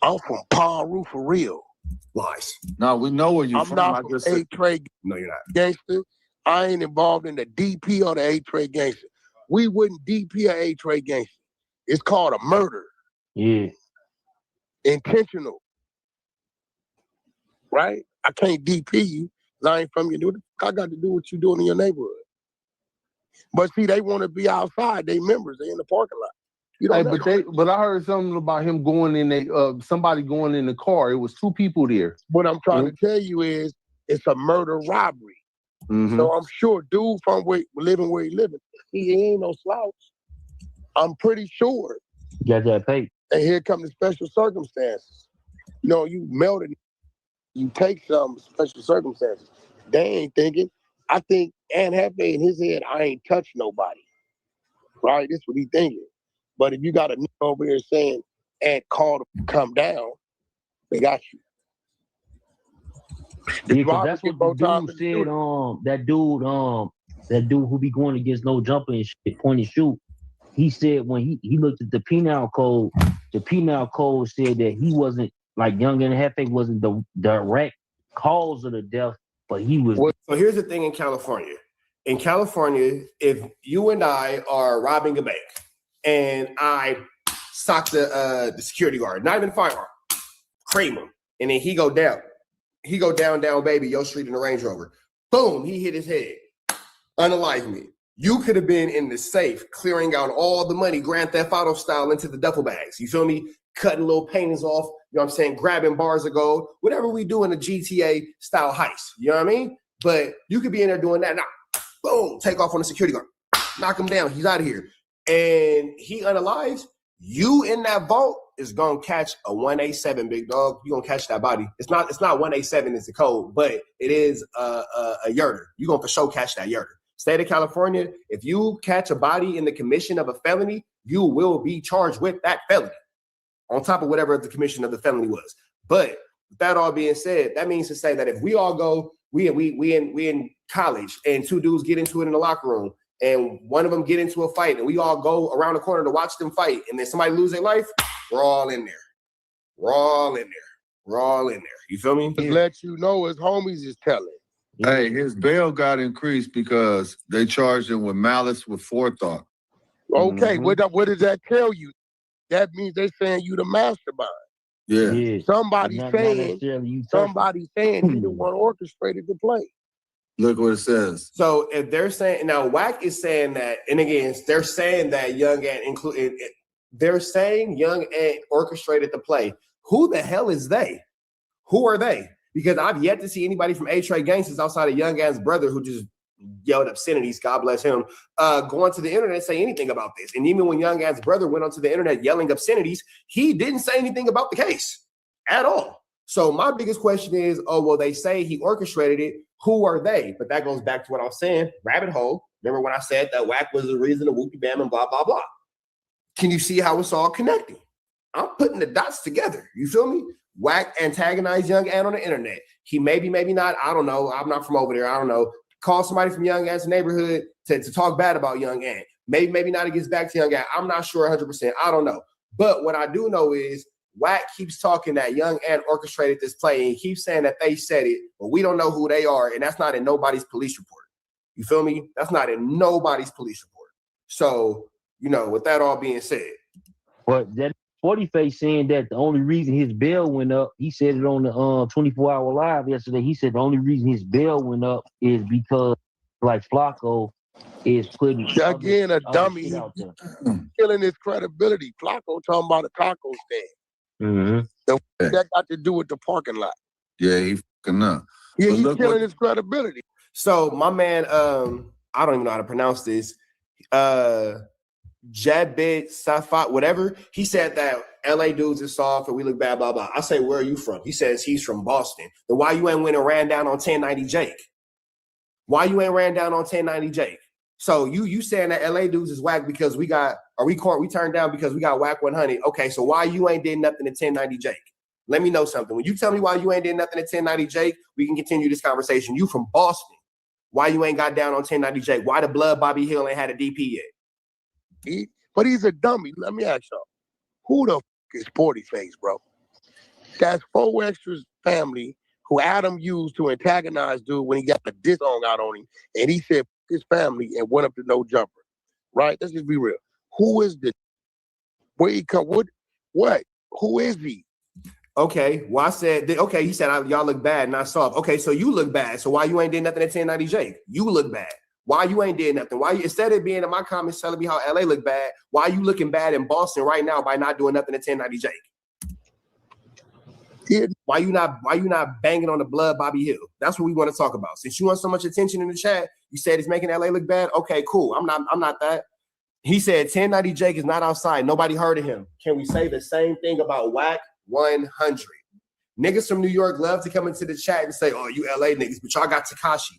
I'm from Paru for real. Lies. No, we know where you're I'm from. not from A-Trade No, you're not. gangster. I ain't involved in the DP or the A-Trade gangster. We wouldn't DP a A-Trade gangster. It's called a murder. Yeah. Intentional. Right? I can't DP you because I ain't from your neighborhood. I got to do what you doing in your neighborhood. But see, they want to be outside. They members. They in the parking lot. You don't But I heard something about him going in somebody going in the car. It was two people there. What I'm trying to tell you is it's a murder robbery. Mm-hmm. So I'm sure dude from living where he living, he ain't no slouch. I'm pretty sure. Got that paper. And here come the special circumstances. You know, you melted, you take some special circumstances. They ain't thinking. I think Ann Hefe in his head, I ain't touched nobody. Right? That's what he thinking. But if you got a nigga over here saying, Aunt called to come down, they got you. Yeah, because that's what the dude said. That dude who be going against no jumper and shit, point and shoot. He said when he looked at the penal code said that he wasn't like Young and Hefe wasn't the direct cause of the death, but he was. So here's the thing in California. In California, if you and I are robbing a bank and I sock the security guard, not even firearm, cream him, and then he go down, baby, your street in the Range Rover. Boom, he hit his head. Unalive me. You could have been in the safe, clearing out all the money, Grand Theft Auto style, into the duffel bags. You feel me? Cutting little paintings off, you know what I'm saying? Grabbing bars of gold, whatever we do in a GTA style heist. You know what I mean? But you could be in there doing that. Now, boom, take off on the security guard. Knock him down. He's out of here. And he unalives. You in that vault is gonna catch a 187, big dog. You're gonna catch that body. It's not 187 is the code, but it is a yurter. You're gonna for sure catch that yurter. State of California, if you catch a body in the commission of a felony, you will be charged with that felony on top of whatever the commission of the felony was. But with that all being said, that means to say that if we all go, we in college and two dudes get into it in the locker room and one of them get into a fight and we all go around the corner to watch them fight and then somebody lose their life, we're all in there. We're all in there. We're all in there. You feel me? Just let you know his homies is telling. Hey, his bail got increased because they charged him with malice with forethought. Okay, what does that tell you? That means they saying you the mastermind. Yeah. Somebody saying you the one orchestrated the play. Look what it says. So if they're saying now, WAC is saying that, and again, they're saying that Young Ant included. They're saying Young Ant orchestrated the play. Who the hell is they? Who are they? Because I've yet to see anybody from A-Trade Gangsters outside of Young Ant's brother who just yelled obscenities, God bless him, going to the internet and say anything about this. And even when Young Ant's brother went onto the internet yelling obscenities, he didn't say anything about the case at all. So my biggest question is, oh, well, they say he orchestrated it. Who are they? But that goes back to what I was saying, rabbit hole. Remember when I said that WAC was the reason of Whoopie Bam and blah, blah, blah. Can you see how it's all connecting? I'm putting the dots together. You feel me? WAC antagonized Young Ant on the internet. He maybe not. I don't know. I'm not from over there. I don't know. Call somebody from Young Ant's neighborhood to talk bad about Young Ant. Maybe not. It gets back to Young Ant. I'm not sure 100%. I don't know. But what I do know is WAC keeps talking that Young Ant orchestrated this play and he keeps saying that they said it, but we don't know who they are. And that's not in nobody's police report. You feel me? That's not in nobody's police report. So, with that all being said. But that 40 Face saying that the only reason his bail went up, he said it on the 24-hour live yesterday. He said the only reason his bail went up is because like Flacco is putting again a dummy. He's killing his credibility. Flacco talking about a taco stand. That got to do with the parking lot. Yeah, he fucking up. Yeah, he's killing his credibility. So my man, I don't even know how to pronounce this. Jabit Safat, whatever. He said that LA dudes is soft and we look bad, blah, blah. I say, where are you from? He says he's from Boston. Then why you ain't went and ran down on 1090 Jake? Why you ain't ran down on 1090 Jake? So you saying that LA dudes is whack because we turned down because we got whack 100. Okay, so why you ain't did nothing to 1090 Jake? Let me know something. When you tell me why you ain't did nothing to 1090 Jake, we can continue this conversation. You from Boston. Why you ain't got down on 1090 Jake? Why the blood Bobby Hill ain't had a DP yet? But he's a dummy. Let me ask y'all, who the f is Sporty Face, bro? That's 4 Extras family who Adam used to antagonize dude when he got the diss song out on him, and he said his family and went up to No Jumper. Right? Let's just be real. Who is the? Where he come? What? Who is he? Okay, well, I said, okay, he said, y'all look bad, not soft. Okay, so you look bad. So why you ain't did nothing at 1090 Jake? You look bad. Why you ain't did nothing? Why you, instead of being in my comments telling me how LA look bad, why you looking bad in Boston right now by not doing nothing at 1090 Jake? Yeah. Why you not banging on the blood Bobby Hill? That's what we want to talk about. Since you want so much attention in the chat, you said it's making LA look bad. Okay, cool. I'm not that. He said 1090 Jake is not outside. Nobody heard of him. Can we say the same thing about Whack 100? Niggas from New York love to come into the chat and say, oh, you LA niggas, but y'all got Tekashi.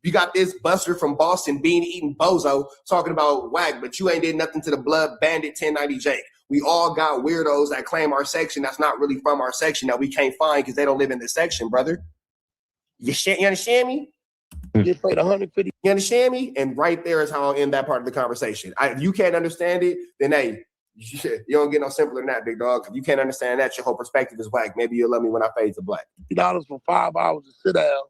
You got this buster from Boston bean eating bozo talking about Whack, but you ain't did nothing to the blood bandit 1090 Jake. We all got weirdos that claim our section that's not really from our section that we can't find because they don't live in the section, brother. You understand me? Get paid 150. You understand me? And right there is how I'll end that part of the conversation. If you can't understand it, then hey, you don't get no simpler than that, big dog. If you can't understand that, your whole perspective is black. Maybe you'll love me when I fade to black. $50 for 5 hours to sit down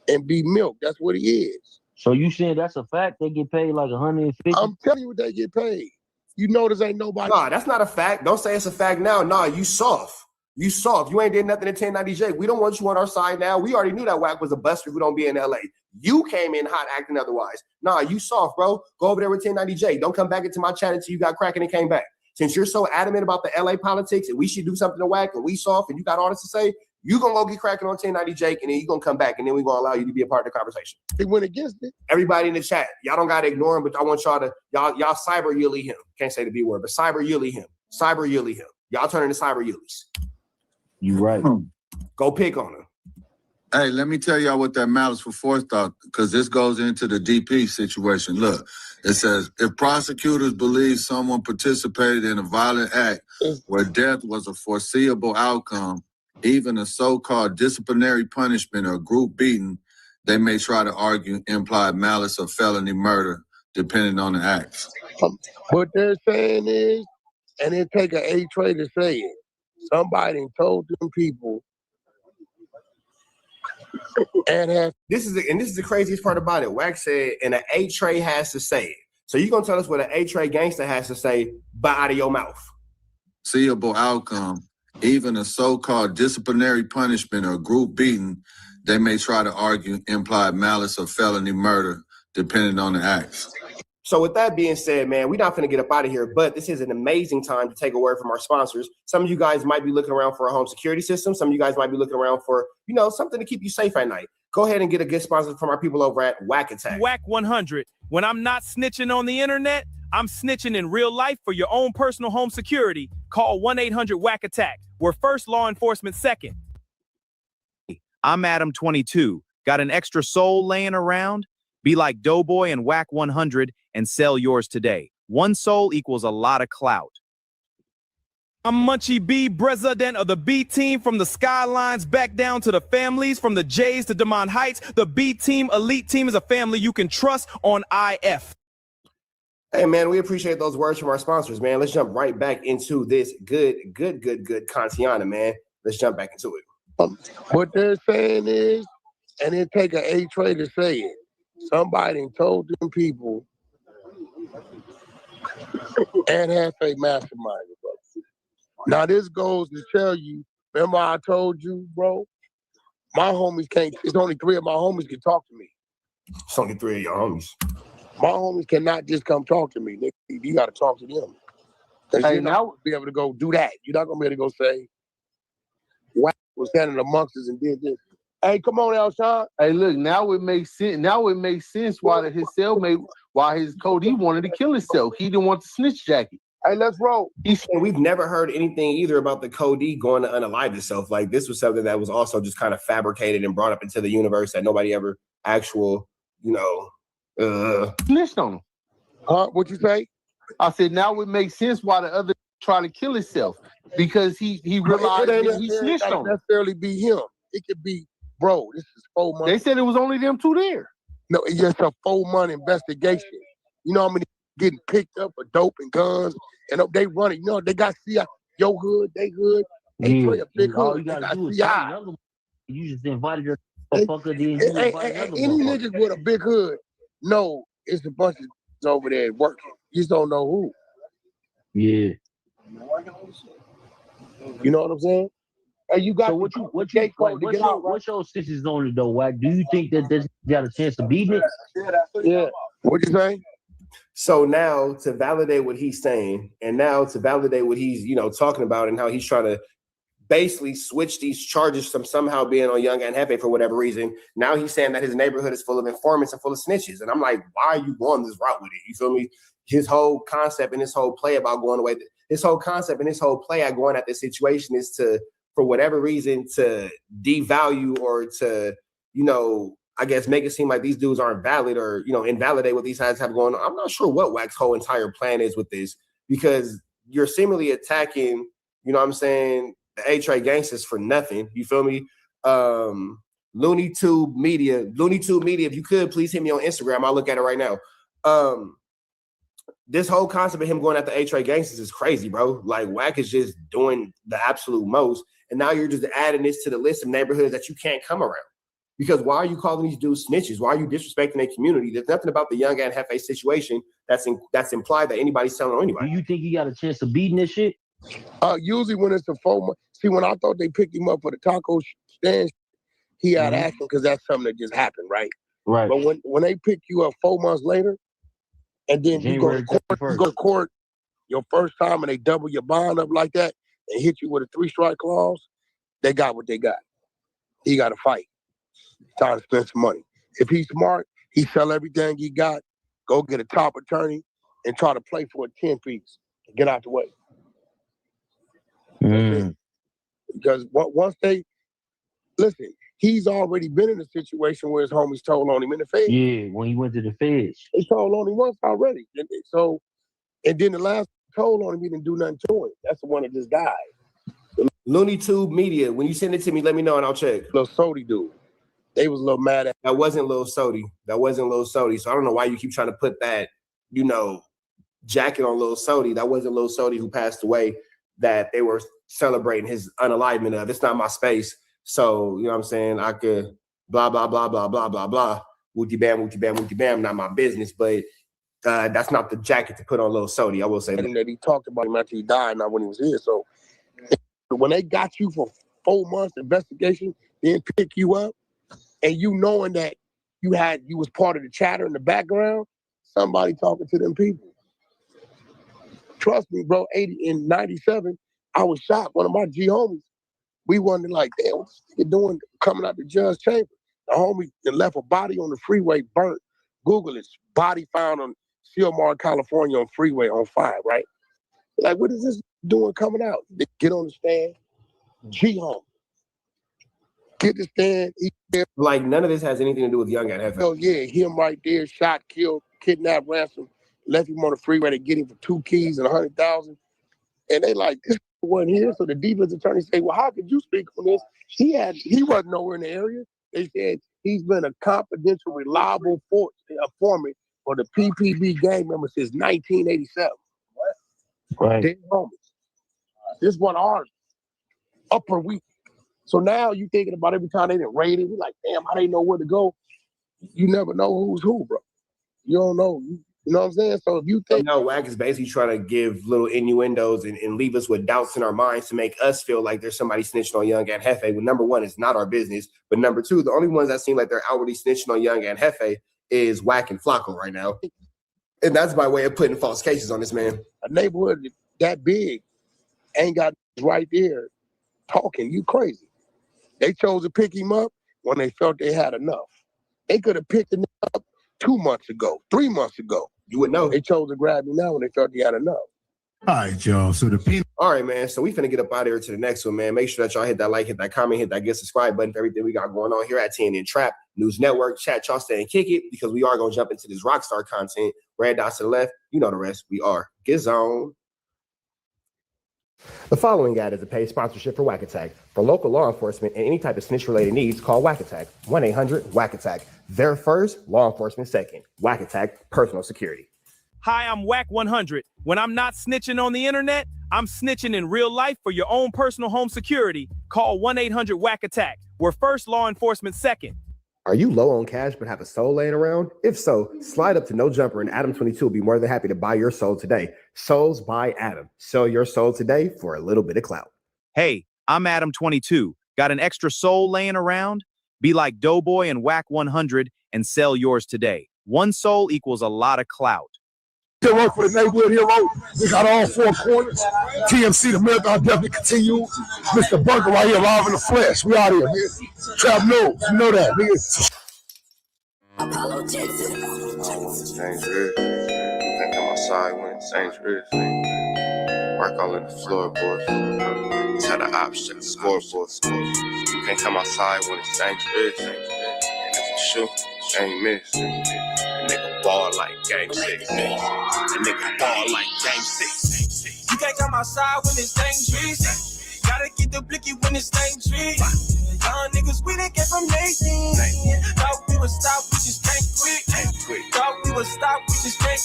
and be milked. That's what he is. So you saying that's a fact? They get paid like 150? I'm telling you what they get paid. You notice ain't nobody. Nah, that's not a fact. Don't say it's a fact now. Nah, you soft. You soft. You ain't did nothing at 1090 Jake. We don't want you on our side now. We already knew that Whack was a buster who don't be in LA. You came in hot acting otherwise. Nah, you soft, bro. Go over there with 1090 Jake. Don't come back into my chat until you got cracking and came back. Since you're so adamant about the LA politics and we should do something to Whack and we soft and you got all this to say, you gonna go get cracking on 1090 Jake and then you gonna come back and then we're gonna allow you to be a part of the conversation. He went against it. Everybody in the chat, y'all don't gotta ignore him, but I want y'all to y'all cyber yully him. Can't say the B word, but cyber yully him. Cyber yully him. Y'all turn into cyber yullies. You right. Go pick on him. Hey, let me tell y'all what that malice for forethought, because this goes into the DP situation. Look, it says, if prosecutors believe someone participated in a violent act where death was a foreseeable outcome, even a so-called disciplinary punishment or group beating, they may try to argue implied malice or felony murder, depending on the acts. What they're saying is, and it take an A-Tray to say it, somebody told them people and this is the craziest part about it. Whack said, and an A-Tray has to say it. So you gonna tell us what an A-Tray gangster has to say by out of your mouth? Foreseeable outcome, even a so-called disciplinary punishment or group beating, they may try to argue implied malice or felony murder, depending on the acts. So with that being said, man, we're not going to get up out of here, but this is an amazing time to take a word from our sponsors. Some of you guys might be looking around for a home security system. Some of you guys might be looking around for, something to keep you safe at night. Go ahead and get a good sponsor from our people over at Whack Attack. Whack 100. When I'm not snitching on the internet, I'm snitching in real life for your own personal home security. Call 1-800-WACK-ATTACK. We're first, law enforcement second. I'm Adam 22. Got an extra soul laying around? Be like Doughboy and Whack 100 and sell yours today. One soul equals a lot of clout. I'm Munchie B, president of the B team, from the Skylines back down to the families, from the Jays to DeMont Heights. The B team, elite team, is a family you can trust on IF. Hey, man, we appreciate those words from our sponsors, man. Let's jump right back into this good Kantiana, man. Let's jump back into it. What they're saying is, and it take an A-Tray to say it, somebody told them people and have a mastermind, bro. Now this goes to tell you, remember I told you, bro, my homies can't, it's only 3 of my homies can talk to me. It's only 3 of your homies. My homies cannot just come talk to me. You got to talk to them. Because you're not going to be able to go do that. You're not going to be able to go say, Whack was standing amongst us and did this. Hey, come on, Elshawn. Hey, look, now it makes sense. Now it makes sense why his cellmate, why his Cody wanted to kill himself. He didn't want the snitch jacket. Hey, let's roll. And we've never heard anything either about the Cody going to unalive himself. Like this was something that was also just kind of fabricated and brought up into the universe that nobody ever snitched on him. Huh? What you say? I said now it makes sense why the other tried to kill himself because he realized that he snitched on him. Necessarily be him. It could be, bro. This is 4 months. They said it was only them two there. No, it's just a 4-month investigation. You know how many getting picked up for dope and guns, and they running. You know they got CI. Your hood, they hood. They play a big hood. All you gotta do is find another one. You just invited her motherfucker. Any niggas with a big hood, no, it's a bunch of over there working. You just don't know who. Yeah. You know what I'm saying? Hey, you got so what's your stitches on it though? Why do you think that this got a chance of beating it? Yeah. What you say? So now to validate what he's saying, and now to validate what he's talking about, and how he's trying to basically switch these charges from somehow being on Young and Hefe for whatever reason. Now he's saying that his neighborhood is full of informants and full of snitches, and I'm like, why are you going this route with it? You feel me? His whole concept and his whole play about going away. His whole concept and his whole play at going at this situation is to, for whatever reason, to devalue or to, I guess make it seem like these dudes aren't valid or, invalidate what these guys have going on. I'm not sure what Wack's whole entire plan is with this, because you're seemingly attacking, the A-Tray gangsters for nothing. You feel me? Looney Tube Media, if you could, please hit me on Instagram. I'll look at it right now. This whole concept of him going after A-Tray gangsters is crazy, bro. Like, Wack is just doing the absolute most. And now you're just adding this to the list of neighborhoods that you can't come around. Because why are you calling these dudes snitches? Why are you disrespecting their community? There's nothing about the Young and Hefe situation that's implied that anybody's telling on anybody. Do you think he got a chance of beating this shit? Usually when it's a 4 month. See, when I thought they picked him up for the taco stand, he had action because that's something that just happened, right? Right. But when they pick you up 4 months later, and then you go to court your first time and they double your bond up like that and hit you with a 3-strike clause, they got what they got. He got to fight. Time to spend some money. If he's smart, he sell everything he got, go get a top attorney, and try to play for a 10-piece and get out the way. Because once they listen, he's already been in a situation where his homies told on him in the feds. Yeah, when he went to the feds. They told on him once already. And then the last told on him, he didn't do nothing to him. That's the one that just died. Looney Tube Media, when you send it to me, let me know and I'll check. Lil Sody dude. They was a little mad at. That wasn't Lil Sody. So I don't know why you keep trying to put that, jacket on Lil Sody. That wasn't Lil Sody who passed away that they were celebrating his unalivement of. It's not my space. So, you know what I'm saying? I could blah, blah, blah, blah, blah, blah, blah. Wooty bam, wooty bam, wooty bam. Not my business, but that's not the jacket to put on Lil Sody. I will say that he talked about him after he died, not when he was here. So when they got you for 4 months investigation, then pick you up, and you knowing that you was part of the chatter in the background, somebody talking to them people. Trust me, bro, in 97, I was shocked. One of my G homies, we wondered like, damn, what's this nigga doing coming out the judge chamber? The homie that left a body on the freeway burnt. Google it, body found on Silmar, California on freeway on fire, right? Like, what is this doing coming out? They get on the stand, G homie. Get the stand. Like, none of this has anything to do with Young and Hefe. Oh, yeah, him right there, shot, killed, kidnapped, ransom, left him on the freeway to get him for 2 keys and 100,000. And they like, this wasn't here. So the defense attorney say, well, how could you speak on this? He wasn't nowhere in the area. They said he's been a confidential, reliable informant for the PPB gang member since 1987. Right. They homies. This one ours. Upper week. So now you thinking about every time they didn't raid it, we like, damn, how they know where to go? You never know who's who, bro. You don't know. You know what I'm saying? So if you think... No, Wack is basically trying to give little innuendos and leave us with doubts in our minds to make us feel like there's somebody snitching on Young and Hefe. Well, number one, it's not our business. But number two, the only ones that seem like they're outwardly snitching on Young and Hefe is Wack and Flacco right now. And that's by way of putting false cases on this man. A neighborhood that big ain't got right there talking. You crazy. They chose to pick him up when they felt they had enough. They could have picked the nigga up 2 months ago, 3 months ago. You would know. They chose to grab me now when they felt they had enough. All right, y'all. So the peanut. All right, man. So we finna get up out of here to the next one, man. Make sure that y'all hit that like, hit that comment, hit that get subscribe button for everything we got going on here at TNN Trap News Network. Chat, y'all stay and kick it because we are gonna jump into this Rockstar content. Red dots to the left. You know the rest. We are Gizone. The following ad is a paid sponsorship for Whack Attack. For local law enforcement and any type of snitch-related needs, call Whack Attack. 1-800-WACK Attack. Their first, law enforcement second. Whack Attack, personal security. Hi, I'm Whack 100. When I'm not snitching on the internet, I'm snitching in real life for your own personal home security. Call 1-800-WACK Attack. We're first, law enforcement second. Are you low on cash but have a soul laying around? If so, slide up to No Jumper and Adam 22 will be more than happy to buy your soul today. Souls by Adam. Sell your soul today for a little bit of clout. Hey, I'm Adam 22. Got an extra soul laying around? Be like Doughboy and Whack 100 and sell yours today. One soul equals a lot of clout. Still work for the neighborhood hero. We got all four corners. TMC, the marathon definitely continue. Mr. Burger right here, live in the flesh. We out here, man. Trap News, you know that, nigga. Dangerous. Think I'm outside when it's dangerous. Work all in the floorboard. Tell the ops check the scoreboard. You can't come outside when it's dangerous. And if you shoot, you ain't miss. A nigga ball like game 6. A nigga ball like game 6. You can't come outside when it's dangerous. Gotta get the blicky when it's dangerous. Young niggas, we didn't get from Nathan. Thought we would stop, we just can't quit. Thought we would stop, we just can't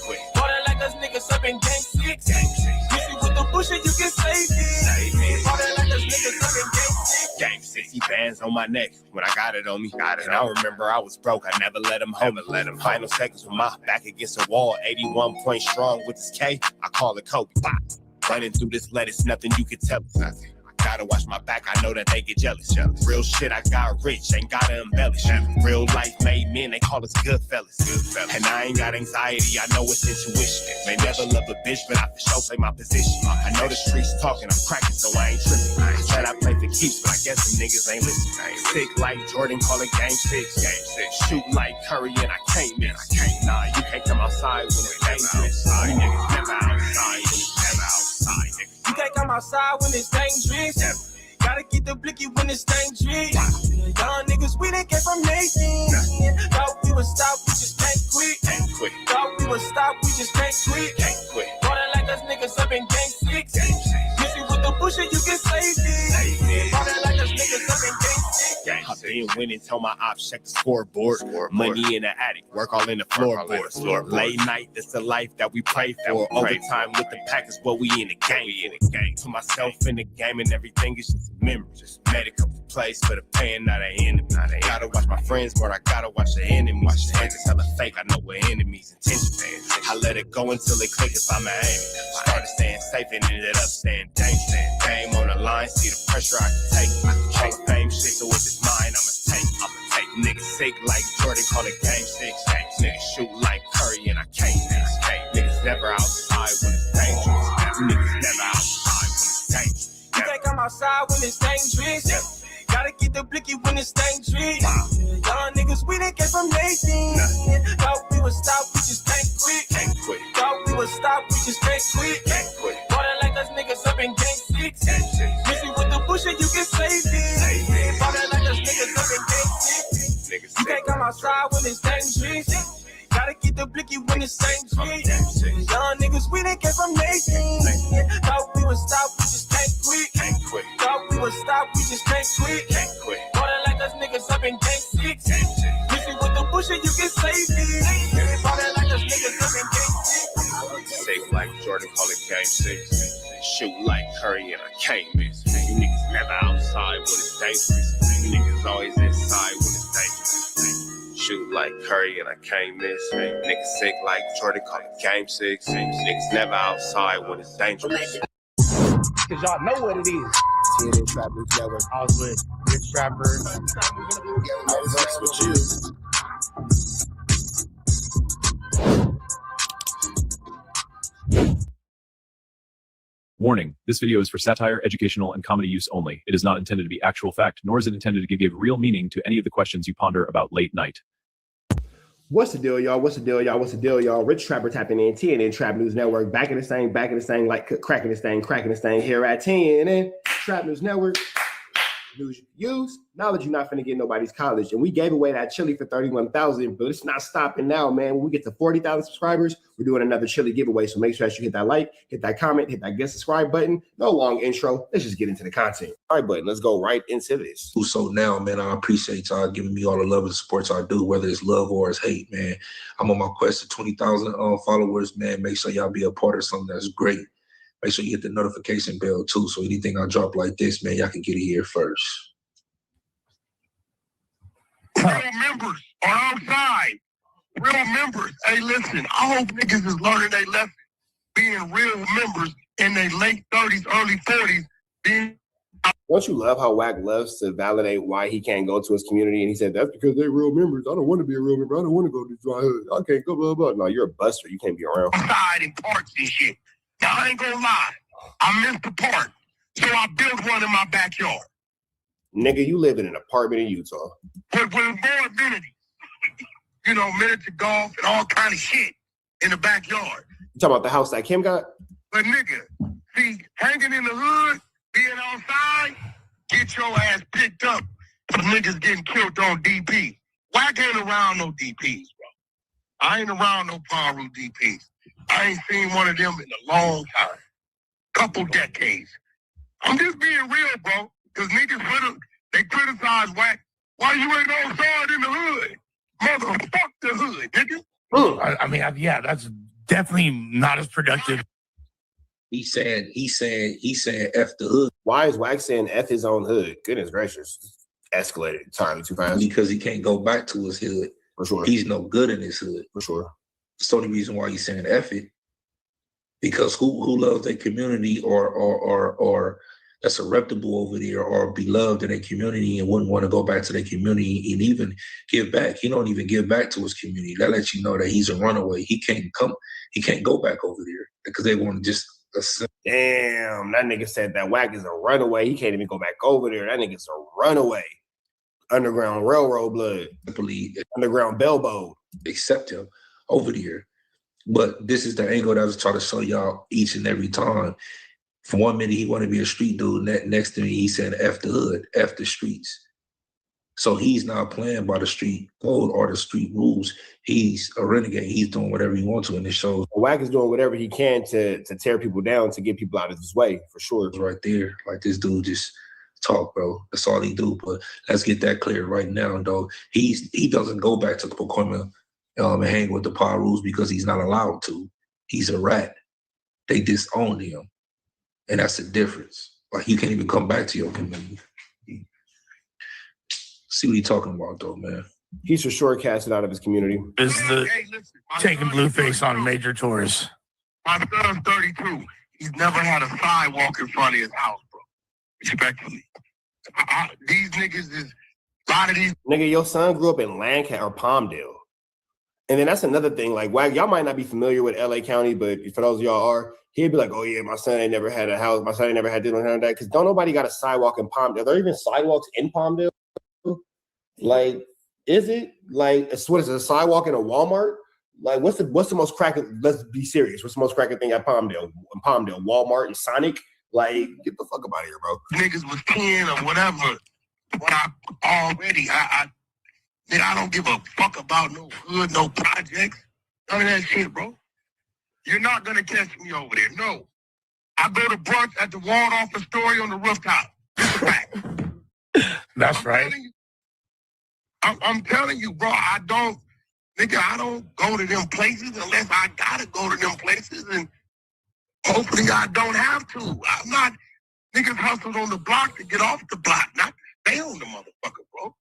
quit. Water like us niggas up in game 6. Busy with the bush and you can save it. Water like us niggas up in game 6. Game 60 bands on my neck when I got it on me. And I remember I was broke. I never let him hold me. Final seconds with my back against the wall. 81 point strong with this K. I call it Kobe. Running through this lettuce, nothing you can tell us. Nothing. Gotta watch my back, I know that they get jealous. Real shit, I got rich, ain't gotta embellish. Real life made men, they call us good fellas. And I ain't got anxiety, I know it's intuition. May never love a bitch, but I for sure play my position. I know the streets talking, I'm cracking, so I ain't tripping. Said I play for keeps, but I guess some niggas ain't listening. Sick like Jordan, call it game 6. Shoot like Curry, and I can't miss. Nah, you can't come outside when it's dangerous. You niggas never outside when it's never outside, nigga. You can't come outside when it's dangerous. Gotta get the blicky when it's dangerous. Young niggas, we didn't get from Nathan. Thought we would stop, we just can't quit. Thought we would stop, we just can't quit. Water like us niggas up in game 6. Busy with the bush and you can save it. Water like us niggas up in game 6. I've been winning, tell my ops check the scoreboard. Money in the attic, work all in the floorboards. Late night, that's the life that we pray for. Overtime with the pack is what we in the game. Put myself in the game and everything is just a memory. Just made a couple plays for the pain, not an enemy. Gotta watch my friends, but I gotta watch the enemies. Hands is hella fake, I know what enemies intention. I let it go until it click if I'm aiming. Started staying safe and ended up staying dangerous. Game on the line, see the pressure I can take. Hall of Fame shit, so if it's mine, I'ma take. Niggas sick like Jordan, call it game 6. Niggas shoot like Curry and I can't miss. Niggas never outside when it's dangerous. Niggas never outside when it's dangerous. You can't come outside when it's dangerous. Gotta get the blicky when it's dangerous. Young niggas, we didn't get from Nathan. Thought we would stop, we just can't quit. Thought we would stop, we just can't quit. Water like us niggas up in game 6. Busy with the bush and you can save it. Water like us niggas up in game 6. You can't come outside when it's dangerous. Gotta get the blicky when it's dangerous. Young niggas, we didn't get from Nathan. Thought we would stop, we just can't quit. Thought we would stop, we just can't quit. Water like us niggas up in game 6. Busy with the bush and you can save it. Water like us niggas up in game 6. Safe like Jordan, call it game 6. Shoot like Curry and I can't miss. You niggas never outside when it's dangerous. You niggas always inside when it's dangerous. Shoot like Curry and I can't miss. Niggas sick like Jordan, call it game 6. Niggas never outside when it's dangerous. Cause y'all know what it is. TNN Trap News Network. I was with Rich Trapper. That's what you. Warning, this video is for satire, educational, and comedy use only. It is not intended to be actual fact, nor is it intended to give real meaning to any of the questions you ponder about late night. What's the deal, y'all? What's the deal, y'all? What's the deal, y'all? Rich Trapper tapping in, TNN Trap News Network, back in this thing, like cracking this thing here at TNN Trap News Network. News you can use, knowledge you're not finna get nobody's college. And we gave away that chili for $31,000, but it's not stopping now, man. When we get to 40,000 subscribers, we're doing another chili giveaway. So make sure that you hit that like, hit that comment, hit that get subscribe button. No long intro. Let's just get into the content. All right, button. Let's go right into this. So now, man, I appreciate y'all giving me all the love and support y'all do, whether it's love or it's hate, man. I'm on my quest to 20,000 followers, man. Make sure y'all be a part of something that's great. Make sure you hit the notification bell, too, so anything I drop like this, man, y'all can get it here first. Real members are outside. Real members. Hey, listen, I hope niggas is learning their lesson. Being real members in their late 30s, early 40s. Don't you love how Wack loves to validate why he can't go to his community? And he said, that's because they're real members. I don't want to be a real member. I don't want to go to dry hood. I can't go, blah, blah. No, you're a buster. You can't be around. Outside in parks and shit. Now, I ain't gonna lie. I missed the park. So I built one in my backyard. Nigga, you live in an apartment in Utah. With more amenities. You know, miniature golf and all kind of shit in the backyard. You talking about the house that Kim got? But nigga, see, hanging in the hood, being outside, get your ass picked up for niggas getting killed on DP. Wack ain't around no DPs, bro. I ain't around no Paru DPs. I ain't seen one of them in a long time. Couple decades. I'm just being real, bro. Because niggas, they criticize Wack. Why you ain't outside in the hood? Motherfuck the hood, nigga. I mean, yeah, that's definitely not as productive. He said F the hood. Why is Wack saying F his own hood? Goodness gracious. Escalated entirely too fast. Because he can't go back to his hood. For sure. He's no good in his hood. For sure. It's the only reason why he's saying F it. Because who loves their community or that's a reputable over there or beloved in their community and wouldn't want to go back to their community and even give back. He don't even give back to his community. That lets you know that he's a runaway. He can't go back over there because they want to just damn, that nigga said that Wack is a runaway. He can't even go back over there. That nigga's a runaway. Underground Railroad blood. Underground Bellbow. Accept him over there. But this is the angle that I was trying to show y'all each and every time. For 1 minute, he wanted to be a street dude. Next to me, he said, F the hood, F the streets. So he's not playing by the street code or the street rules. He's a renegade. He's doing whatever he wants to, and it shows. Wack is doing whatever he can to tear people down, to get people out of his way, for sure. It's right there. Like, this dude just talk, bro. That's all he do. But let's get that clear right now, though. He doesn't go back to Pacoima and hang with the Parus because he's not allowed to. He's a rat. They disown him. And that's the difference. Like, you can't even come back to your community. See what he's talking about, though, man. He's for sure casted out of his community. Is the taking Blueface on major tours. My son's 32. He's never had a sidewalk in front of his house, bro. Respectfully. These niggas is, a lot of these. Nigga, your son grew up in Lancaster or Palmdale. And then that's another thing. Like, Wack, y'all might not be familiar with LA County, but for those of y'all are, he'd be like, oh, yeah, my son ain't never had a house. My son ain't never had this or that. Because don't nobody got a sidewalk in Palmdale. Are there even sidewalks in Palmdale? Like, is it? Like, what is it, a sidewalk in a Walmart? Like, what's the most cracking? Let's be serious. What's the most cracking thing at Palmdale? Walmart and Sonic? Like, get the fuck up out of here, bro. Niggas was 10 or whatever. But I don't give a fuck about no hood, no projects. None of that shit, bro. You're not going to catch me over there. No. I go to brunch at the Waldorf Astoria on the rooftop. It's a fact. That's right. I'm telling you, bro, I don't go to them places unless I got to go to them places. And hopefully I don't have to. I'm not, niggas hustled on the block to get off the block, not to stay on the motherfucker, bro.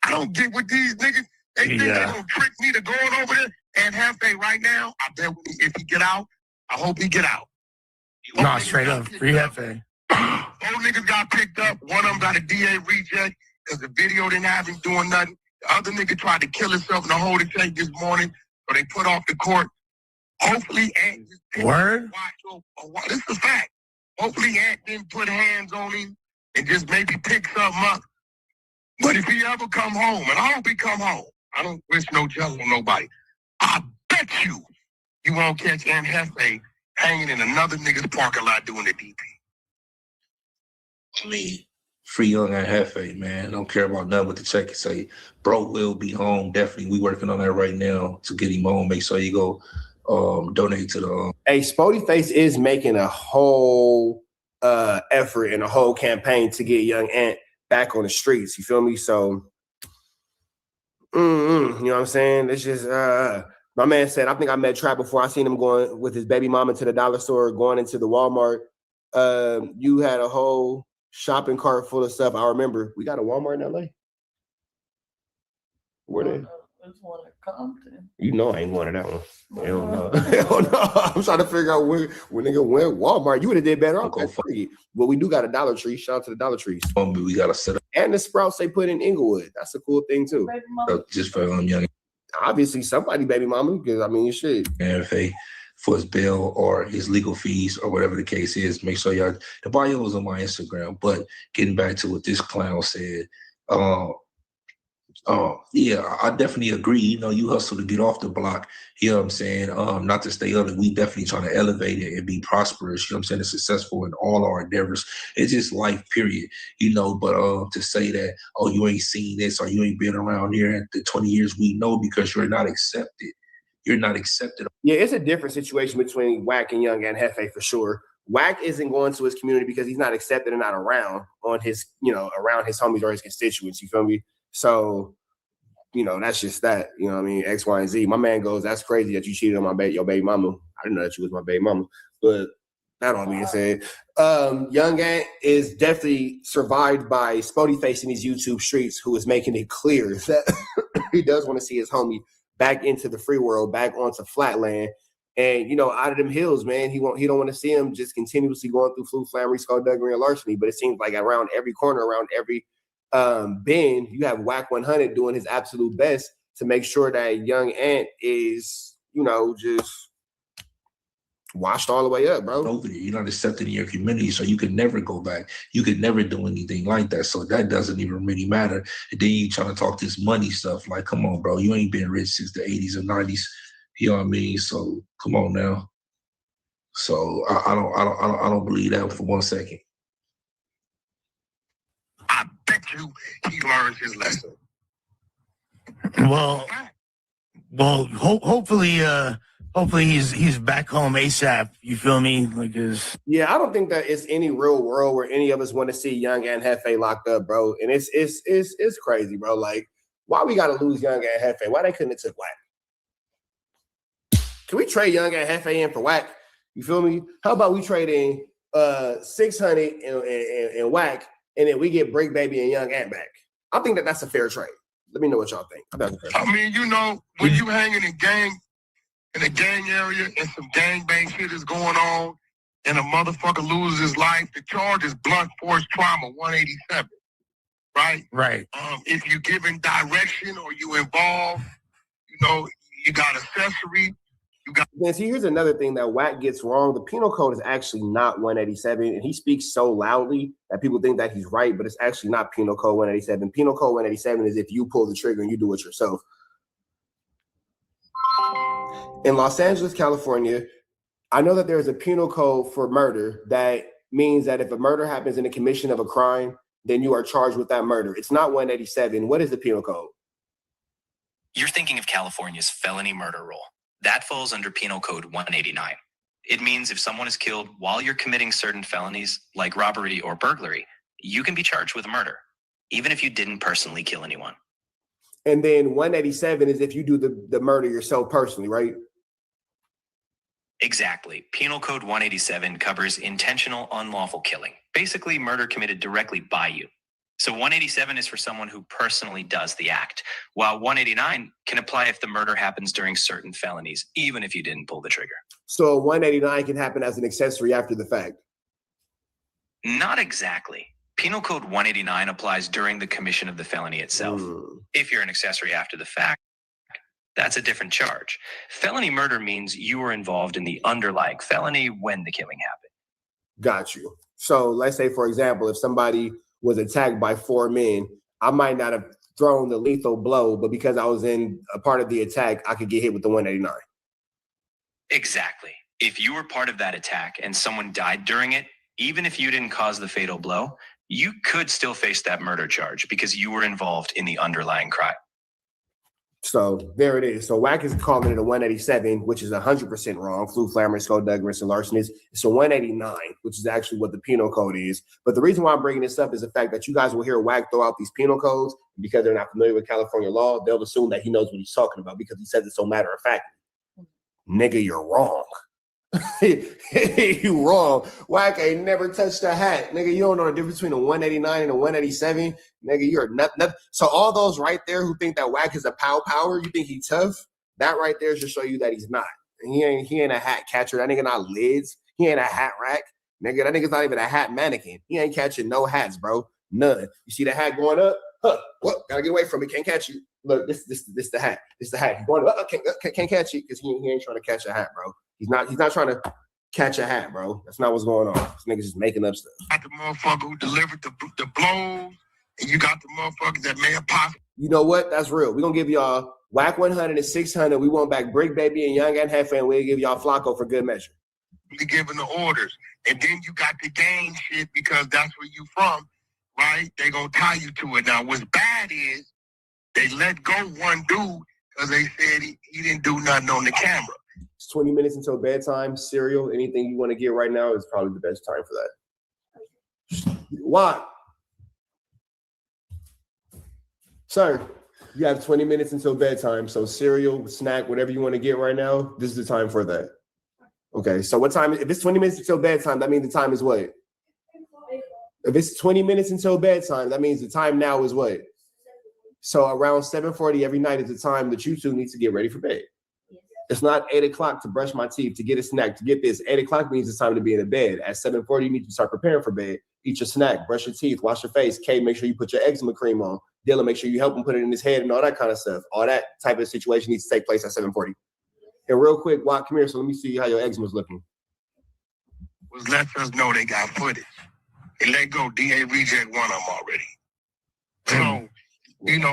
I don't get with these niggas. They think they're going to trick me to going over there. And Hefe right now, I bet if he get out, I hope he get out. Nah, straight up, free Hefe. Both niggas got picked up. One of them got a DA reject because the video didn't have him doing nothing. The other nigga tried to kill himself in a holding tank this morning, so they put off the court. Hopefully, word? This is a fact. Hopefully Ant didn't put hands on him and just maybe pick something up. But if he ever come home, and I hope he come home, I don't wish no trouble on nobody. I bet you won't catch Aunt Hefe hanging in another nigga's parking lot doing the DP. I mean, free young and Hefe, man. Don't care about nothing but the check and say, bro will be home. Definitely, we working on that right now to get him home. Make sure you go donate to the. Hey, Spody Face is making a whole effort and a whole campaign to get young Ant back on the streets. You feel me? So, you know what I'm saying? It's just my man said, I think I met Trap before. I seen him going with his baby mama to the dollar store, going into the Walmart. You had a whole shopping cart full of stuff. I remember we got a Walmart in LA. Where they? There's one in Compton. You know I ain't going to that one. Hell no. Hell no. I'm trying to figure out when nigga went Walmart. You would have did better. I'll go free. Well, we do got a Dollar Tree. Shout out to the Dollar Trees. We got to set up. And the Sprouts they put in Inglewood. That's a cool thing too. Just for young. Obviously, somebody baby mama, because I mean, shit. And for his bail or his legal fees or whatever the case is, make sure y'all. The bio is on my Instagram. But getting back to what this clown said, yeah, I definitely agree. You know, you hustle to get off the block. You know what I'm saying? Not to stay under. We definitely trying to elevate it and be prosperous. You know what I'm saying? And successful in all our endeavors. It's just life, period. You know, but to say that, oh, you ain't seen this or you ain't been around here in the 20 years, we know because you're not accepted. You're not accepted. Yeah, it's a different situation between Wack and Young and Hefe for sure. Wack isn't going to his community because he's not accepted and not around on his, you know, around his homies or his constituents. You feel me? So, you know, that's just that. You know what I mean? X, Y, and Z. My man goes, that's crazy that you cheated on your baby mama. I didn't know that you was my baby mama. But that all being said, Young Ant is definitely survived by Spody Face in these YouTube streets, who is making it clear that he does want to see his homie back into the free world, back onto Flatland. And, you know, out of them hills, man, he don't want to see him just continuously going through flu, flammery, skullduggery, and larceny. But it seems like around every corner, around every bend, you have Wack 100 doing his absolute best to make sure that Young Ant is, you know, just washed all the way up, bro. Over there, you're not accepted in your community, so you can never go back. You could never do anything like that. So that doesn't even really matter. And then you trying to talk this money stuff. Like, come on, bro, you ain't been rich since the 80s and 90s. You know what I mean? So come on now. So I don't believe that for 1 second. I bet you he learned his lesson. Well, hopefully he's back home ASAP. You feel me? Yeah, I don't think that it's any real world where any of us want to see Young and Hefe locked up, bro. And it's crazy, bro. Like, why we gotta lose Young and Hefe? Why they couldn't have took Wack? Can we trade Young and Hefe in for Wack? You feel me? How about we trade in 600 and Wack, and then we get Break Baby and Young Ant back? I think that's a fair trade. Let me know what y'all think. I mean, you know, when you hanging in a gang area and some gangbang shit is going on and a motherfucker loses his life, the charge is blunt force trauma 187, right? Right. If you giving direction or you involved, you know, you got accessory. Then see, here's another thing that Wack gets wrong. The penal code is actually not 187, and he speaks so loudly that people think that he's right, but it's actually not penal code 187. Penal code 187 is if you pull the trigger and you do it yourself. In Los Angeles, California, I know that there's a penal code for murder that means that if a murder happens in the commission of a crime, then you are charged with that murder. It's not 187. What is the penal code? You're thinking of California's felony murder rule. That falls under Penal Code 189. It means if someone is killed while you're committing certain felonies, like robbery or burglary, you can be charged with murder, even if you didn't personally kill anyone. And then 187 is if you do the murder yourself personally, right? Exactly. Penal Code 187 covers intentional unlawful killing, basically murder committed directly by you. So 187 is for someone who personally does the act, while 189 can apply if the murder happens during certain felonies, even if you didn't pull the trigger. So 189 can happen as an accessory after the fact? Not exactly. Penal Code 189 applies during the commission of the felony itself. If you're an accessory after the fact, that's a different charge. Felony murder means you were involved in the underlying felony when the killing happened. Got you. So let's say, for example, if somebody was attacked by 4 men, I might not have thrown the lethal blow, but because I was in a part of the attack, I could get hit with the 189. Exactly. If you were part of that attack and someone died during it, even if you didn't cause the fatal blow, you could still face that murder charge because you were involved in the underlying crime. So there it is. So Wack is calling it a 187, which is 100% wrong. Flu, flammers, skullduggerous, and larceny. It's a 189, which is actually what the penal code is. But the reason why I'm bringing this up is the fact that you guys will hear Wack throw out these penal codes because they're not familiar with California law. They'll assume that he knows what he's talking about because he says it so matter of fact. Nigga, you're wrong. You wrong. Wack ain't never touched a hat. Nigga, you don't know the difference between a 189 and a 187. Nigga, you're nothing. So all those right there who think that Wack is a power, you think he's tough? That right there should show you that he's not. And he ain't a hat catcher. That nigga not lids. He ain't a hat rack. Nigga, that nigga's not even a hat mannequin. He ain't catching no hats, bro. None. You see the hat going up? Huh. What? Gotta get away from it. Can't catch you. Look, this the hat. This the hat. He's going up. Can't catch you because he ain't trying to catch a hat, bro. He's not trying to catch a hat, bro. That's not what's going on. This nigga's just making up stuff. Got the motherfucker who delivered the blows, and you got the motherfuckers that may have possibly. You know what? That's real. We're gonna give y'all Wack 100 and 600. We want back Brick Baby and Young and Hefe, and we'll give y'all Flacco for good measure. Giving the orders, and then you got the gang shit because that's where you from, right? They gonna tie you to it. Now, what's bad is they let go one dude because they said he didn't do nothing on the camera. It's 20 minutes until bedtime. Cereal, anything you want to get right now is probably the best time for that. Why? Sir, you have 20 minutes until bedtime. So cereal, snack, whatever you want to get right now, this is the time for that. Okay, so what time? If it's 20 minutes until bedtime, that means the time is what? If it's 20 minutes until bedtime, that means the time now is what? So around 7:40 every night is the time that you two need to get ready for bed. It's not 8 o'clock to brush my teeth, to get a snack, to get this. 8 o'clock means it's time to be in the bed. At 7:40, you need to start preparing for bed. Eat your snack, brush your teeth, wash your face. Kay, make sure you put your eczema cream on. Dylan, make sure you help him put it in his head and all that kind of stuff. All that type of situation needs to take place at 7:40. And real quick, Wack, come here. So let me see how your eczema's looking. Was let us know they got footage. They let go. DA reject one of them already. So,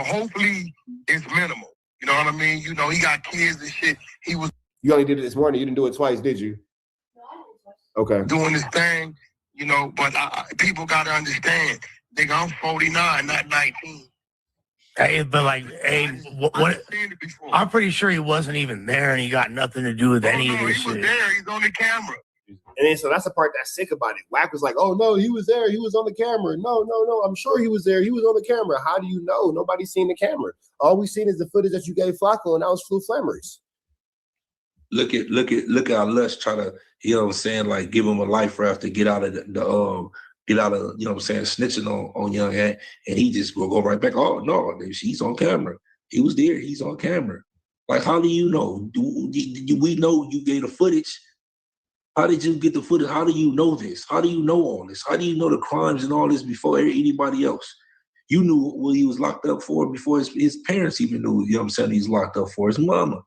hopefully it's minimal. You know what I mean? He got kids and shit. You only did it this morning. You didn't do it twice, did you? Okay. Doing this thing, but people got to understand. Nigga, I'm 49, not 19. Hey, but what? I'm pretty sure he wasn't even there, and he got nothing to do with any of this shit. He was there. He's on the camera. And then so that's the part that's sick about it. Wack was like, "Oh no, he was there. He was on the camera. No, I'm sure he was there. He was on the camera. How do you know? Nobody's seen the camera. All we seen is the footage that you gave Flacco, and that was Flu Flammers." Look at Lush try to, like give him a life raft to get out of snitching on Young Hat, and he just will go right back. Oh no, he's on camera. He was there. He's on camera. Like, how do you know? We know you gave the footage. How did you get the footage? How do you know this? How do you know all this? How do you know the crimes and all this before anybody else? You knew what he was locked up for before his parents even knew, he was locked up for, his mama.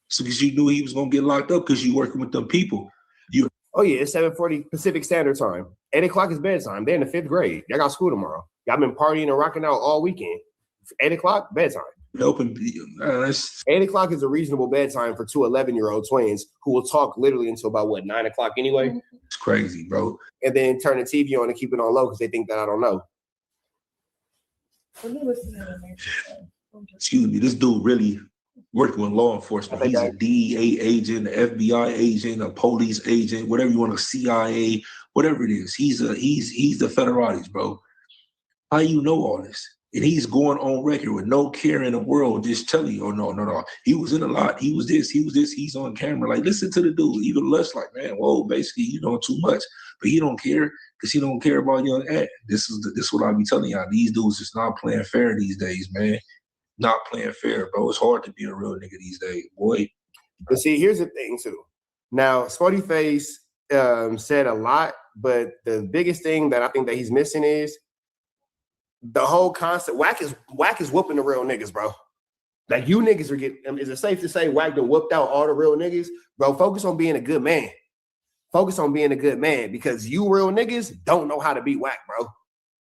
So because you knew he was going to get locked up because you working with them people. Oh yeah, it's 7:40 Pacific Standard Time. 8 o'clock is bedtime. They're in the 5th grade. Y'all got school tomorrow. Y'all been partying and rocking out all weekend. 8 o'clock, bedtime. 8 o'clock is a reasonable bedtime for two 11-year-old twins who will talk literally until about 9 o'clock anyway. It's crazy, bro. And then turn the TV on and keep it on low because they think that I don't know. Excuse me, this dude really working with law enforcement. He's a DEA agent, an FBI agent, a police agent, whatever you want, a CIA, whatever it is. He's the federales, bro. How you know all this? And he's going on record with no care in the world, just telling you, oh, no. He was in a lot. He was this. He's on camera. Like, listen to the dude. Even Lush, like, man, whoa, basically, you know too much. But he don't care because he don't care about Young At. This is what I be telling y'all. These dudes is not playing fair these days, man. Not playing fair, bro. It's hard to be a real nigga these days, boy. But see, here's the thing, too. Now, Sporty Face said a lot, but the biggest thing that I think that he's missing is the whole concept. Wack is whooping the real niggas, bro. Like, you niggas are getting. Is it safe to say Wack done whooped out all the real niggas, bro? Focus on being a good man. Focus on being a good man because you real niggas don't know how to be whack, bro,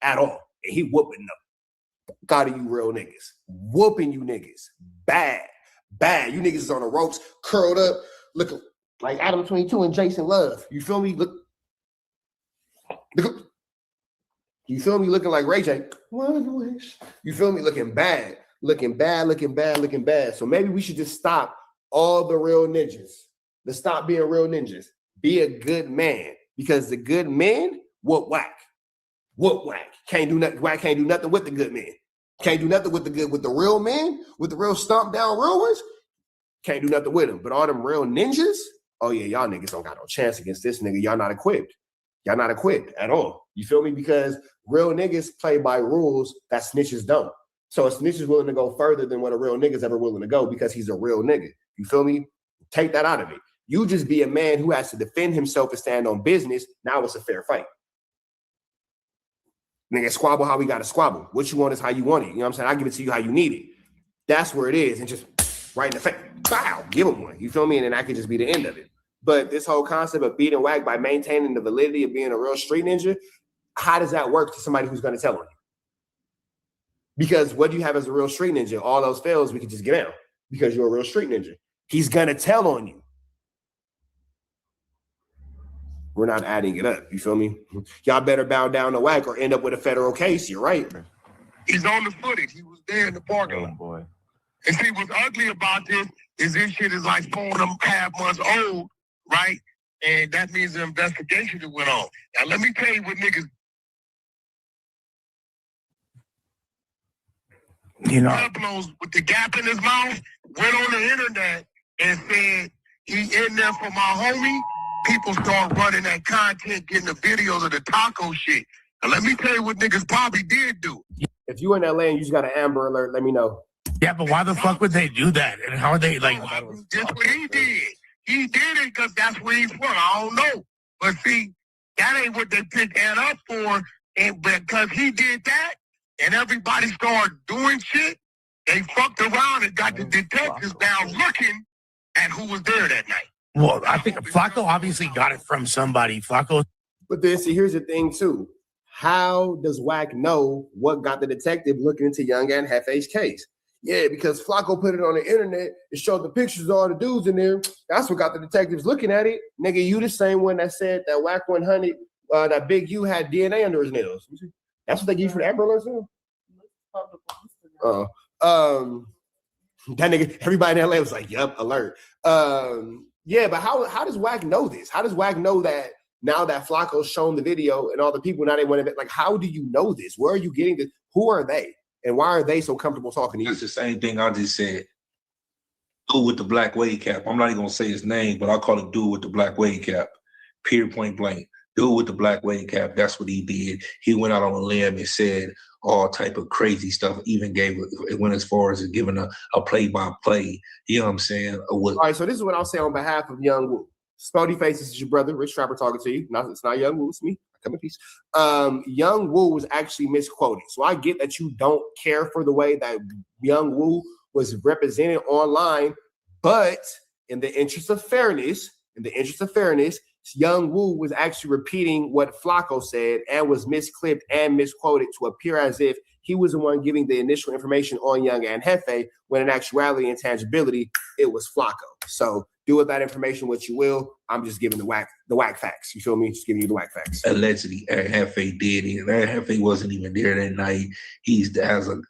at all. And he whooping them. God of you real niggas. Whooping you niggas. Bad. You niggas is on the ropes, curled up, looking like Adam 22 and Jason Love. You feel me? Look. You feel me? Looking like Ray J. You feel me? Looking bad. So maybe we should just stop all the real ninjas. Let's stop being real ninjas. Be a good man because the good men whoop whack. Can't do nothing. Whack can't do nothing with the good men. Can't do nothing with the real men, with the real stomp down real ones. Can't do nothing with them. But all them real ninjas, oh yeah, y'all niggas don't got no chance against this nigga. Y'all not equipped. Y'all not equipped at all. You feel me? Because real niggas play by rules that snitches don't. So a snitch is willing to go further than what a real nigga's ever willing to go because he's a real nigga. You feel me? Take that out of it. You just be a man who has to defend himself and stand on business. Now it's a fair fight. Nigga, squabble how we got to squabble. What you want is how you want it. You know what I'm saying? I give it to you how you need it. That's where it is. And just right in the face, bow, give him one. You feel me? And then that could just be the end of it. But this whole concept of beating whack by maintaining the validity of being a real street ninja, how does that work to somebody who's going to tell on you? Because what do you have as a real street ninja? All those fails, we could just get out because you're a real street ninja. He's going to tell on you. We're not adding it up. You feel me? Y'all better bow down to whack or end up with a federal case. You're right. He's on the footage. He was there in the parking lot. Boy. And see, what's ugly about this shit is like 4.5 months old, right? And that means the investigation that went on. Now, let me tell you what niggas... You know, Pablo's with the gap in his mouth went on the internet and said he in there for my homie. People start running that content, getting the videos of the taco shit. Now let me tell you what niggas probably did do. If you in LA and you just got an Amber Alert, let me know. Yeah, but why the fuck would they do that? And how are they like? That's what he did. He did it because that's where he's from. I don't know, but see, that ain't what they picked that up for. And because he did that, and everybody started doing shit, they fucked around and got the detectives down looking at who was there that night. Well, I think Flacco obviously got it from somebody. Flacco. But then, see, here's the thing, too. How does Wack know what got the detective looking into Young and Hefe's case? Yeah, because Flacco put it on the internet and showed the pictures of all the dudes in there. That's what got the detectives looking at it. Nigga, you the same one that said that Wack 100, that Big U had DNA under his nails. That's what they give you for the Amber Alerts now? That nigga, everybody in LA was like, yup, alert. Yeah, but how does Wack know this? How does Wack know that now that Flacco's shown the video and all the people now they want to, like, how do you know this? Where are you getting this? Who are they? And why are they so comfortable talking to you? That's the same thing I just said. Dude with the black wave cap. I'm not even gonna say his name, but I'll call it dude with the black wave cap. Period, point blank. Dude with the black wave cap, that's what he did. He went out on a limb and said all type of crazy stuff, even it went as far as giving a play-by-play, you know what I'm saying? All right, so this is what I'll say on behalf of Young Woo. Spody Face, this is your brother, Rich Trapper, talking to you. It's not Young Woo, it's me. I come in peace. Young Woo was actually misquoted. So I get that you don't care for the way that Young Woo was represented online, but in the interest of fairness, Young Woo was actually repeating what Flacco said and was misclipped and misquoted to appear as if he was the one giving the initial information on Young and Hefe, when in actuality and tangibility, it was Flacco. So do with that information what you will. I'm just giving the whack facts. You feel me? Just giving you the whack facts. Allegedly, Hefe did it. Hefe wasn't even there that night. He has a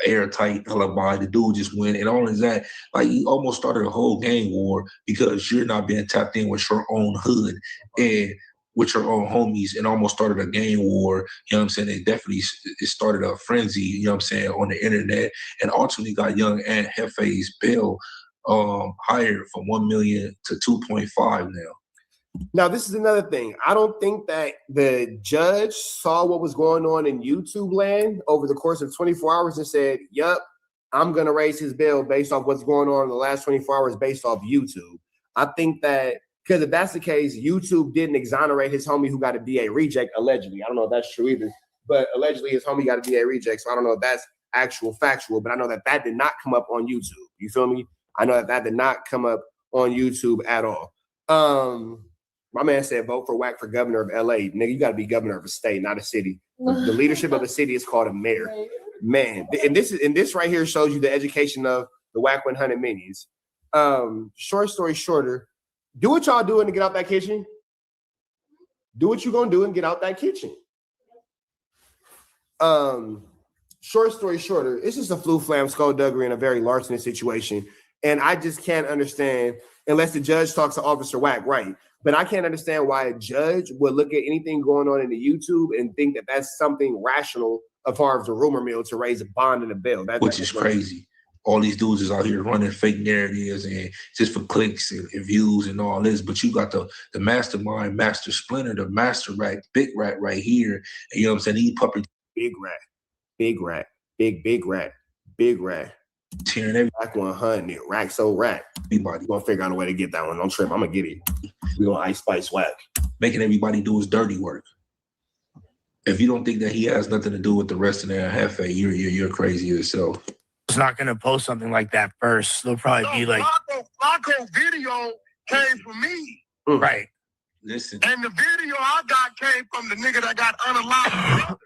airtight alibi. The dude just went, and all of that, like, he almost started a whole gang war because you're not being tapped in with your own hood and with your own homies, and almost started a gang war. You know what I'm saying? It started a frenzy, you know what I'm saying, on the internet, and ultimately got Young and Hefe's bail higher from 1 million to 2.5 now. Now, this is another thing. I don't think that the judge saw what was going on in YouTube land over the course of 24 hours and said, yup, I'm going to raise his bail based off what's going on in the last 24 hours based off YouTube. I think that, because if that's the case, YouTube didn't exonerate his homie who got a DA reject, allegedly. I don't know if that's true either, but allegedly his homie got a DA reject. So I don't know if that's actual factual, but I know that did not come up on YouTube. You feel me? I know that did not come up on YouTube at all. My man said vote for Wack for governor of LA. Nigga, you got to be governor of a state, not a city. The leadership of a city is called a mayor. Man, and this right here shows you the education of the Wack 100 minions. Short story shorter, do what y'all doing to get out that kitchen. Do what you gonna do and get out that kitchen. Short story shorter, it's just a flu flam skullduggery in a very larcenous situation. And I just can't understand, unless the judge talks to Officer Wack, right? But I can't understand why a judge would look at anything going on in the YouTube and think that that's something rational as far as the rumor mill to raise a bond and a bail. Which is crazy. All these dudes is out here running fake narratives and just for clicks and views and all this. But you got the mastermind, Master Splinter, the master rat, big rat right here. And you know what I'm saying? He puppet. Big rat, big rat, big rat, big rat. Tearing every Wack 100, rack so rack. Everybody gonna figure out a way to get that one. Don't trip. I'm gonna get it. We gonna Ice Spice Wack. Making everybody do his dirty work. If you don't think that he has nothing to do with the rest of their Hefe, you're crazy yourself. It's not gonna post something like that first. They'll probably be like, Flacco video came from me. Right. Listen. And the video I got came from the nigga that got unalive.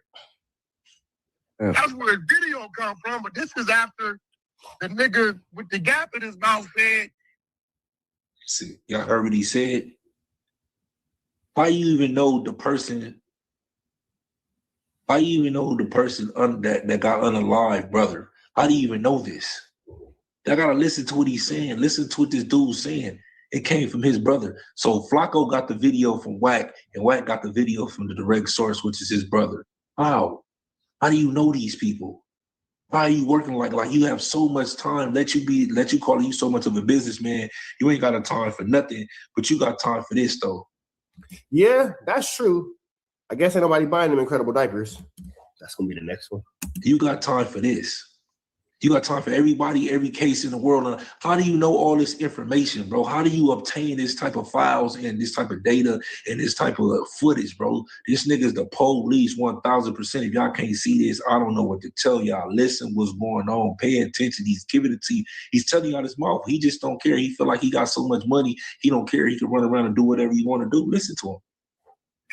That's where his video come from. But this is after the nigga with the gap in his mouth said. See, y'all heard what he said? Why you even know the person? Why you even know the person that got unalive, brother? How do you even know this? I gotta listen to what he's saying. Listen to what this dude's saying. It came from his brother. So Flacco got the video from Wack, and Wack got the video from the direct source, which is his brother. How? How do you know these people? Why are you working like you have so much time? Let you call you so much of a businessman. You ain't got a time for nothing, but you got time for this though. Yeah, that's true. I guess ain't nobody buying them incredible diapers. That's gonna be the next one. You got time for this. You got time for everybody, every case in the world. How do you know all this information, bro? How do you obtain this type of files and this type of data and this type of footage, bro? This nigga's the police 1000%. If y'all can't see this, I don't know what to tell y'all. Listen what's going on. Pay attention. He's giving it to you. He's telling you out his mouth. He just don't care. He feel like he got so much money. He don't care. He can run around and do whatever he want to do. Listen to him.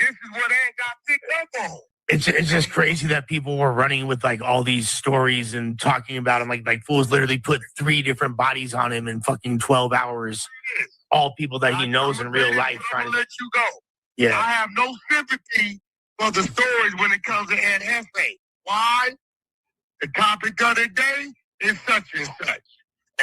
This is what ain't got picked up on. it's just crazy that people were running with like all these stories and talking about him. Like fools literally put 3 different bodies on him in fucking 12 hours. All people that he knows in real life trying to let you go. Yeah. I have no sympathy for the stories when it comes to Ed Hefe. Why? The topic of the day is such and such.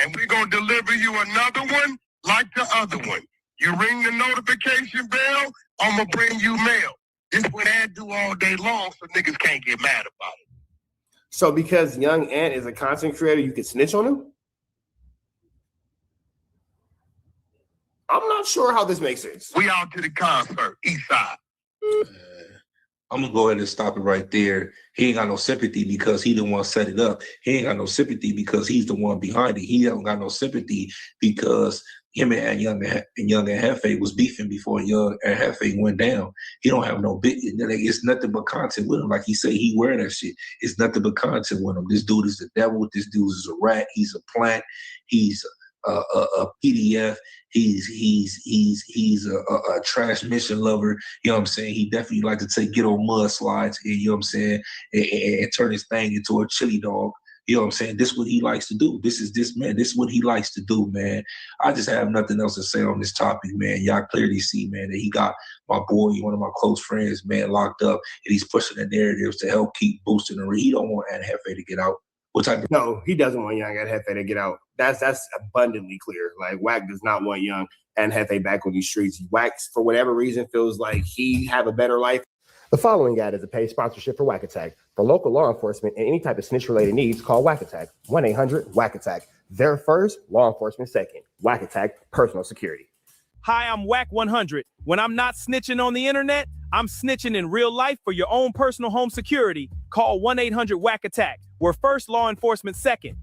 And we're going to deliver you another one like the other one. You ring the notification bell, I'm going to bring you mail. This is what Ed do all day long, so niggas can't get mad about it. So because Young Ant is a content creator, you can snitch on him? I'm not sure how this makes sense. We out to the concert, East Side. I'm gonna go ahead and stop it right there. He ain't got no sympathy because he the one set it up. He ain't got no sympathy because he's the one behind it. He don't got no sympathy because him and Young and Hefe was beefing before Young and Hefe went down. He don't have no bit. It's nothing but content with him. Like he said, he wear that shit. It's nothing but content with him. This dude is the devil. This dude is a rat. He's a plant. He's a PDF. He's a transmission lover. You know what I'm saying? He definitely like to get on mudslides. You know what I'm saying? And turn his thing into a chili dog. You know what I'm saying? This is what he likes to do. This is what he likes to do, man. I just have nothing else to say on this topic, man. Y'all clearly see, man, that he got my boy, one of my close friends, man, locked up, and he's pushing the narratives to help keep boosting the He don't want Ant Hefe to get out. No, he doesn't want Young Ant Hefe to get out. That's abundantly clear. Like Wack does not want Young Ant Hefe back on these streets. Wack, for whatever reason, feels like he have a better life. The following ad is a paid sponsorship for Wack Attack. For local law enforcement and any type of snitch-related needs, call Wack Attack. 1-800-WACK Attack. Their first, law enforcement second. Wack Attack, personal security. Hi, I'm Wack 100. When I'm not snitching on the internet, I'm snitching in real life for your own personal home security. Call 1-800-WACK Attack. We're first, law enforcement second.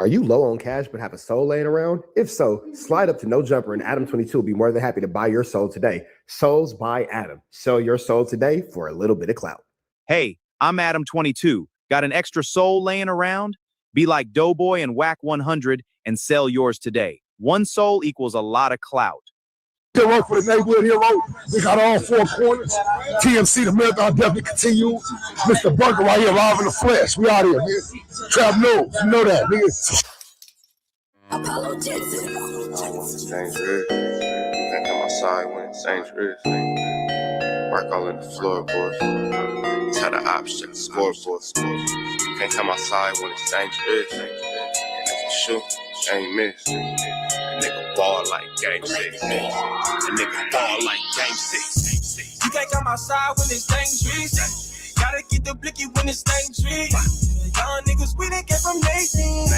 Are you low on cash but have a soul laying around? If so, slide up to No Jumper and Adam22 will be more than happy to buy your soul today. Souls by Adam. Sell your soul today for a little bit of clout. Hey, I'm Adam22. Got an extra soul laying around? Be like Doughboy and Wack 100 and sell yours today. One soul equals a lot of clout. Hero for the neighborhood hero. We got all four corners. TMC, the marathon definitely continues. Mr. Burger right here, live in the flesh. We out here, nigga. Trap knows. You know that, nigga. Dangerous. Can't come outside when it's dangerous. Work all in the floorboards. Tell the ops check the scoreboard. Can't come outside when it's dangerous. If you shoot, ain't miss. A nigga ball like game 6. A nigga ball like game 6. You can't come outside when it's dangerous. Gotta get the blicky when it's dangerous. Young niggas, we done came from Nathan.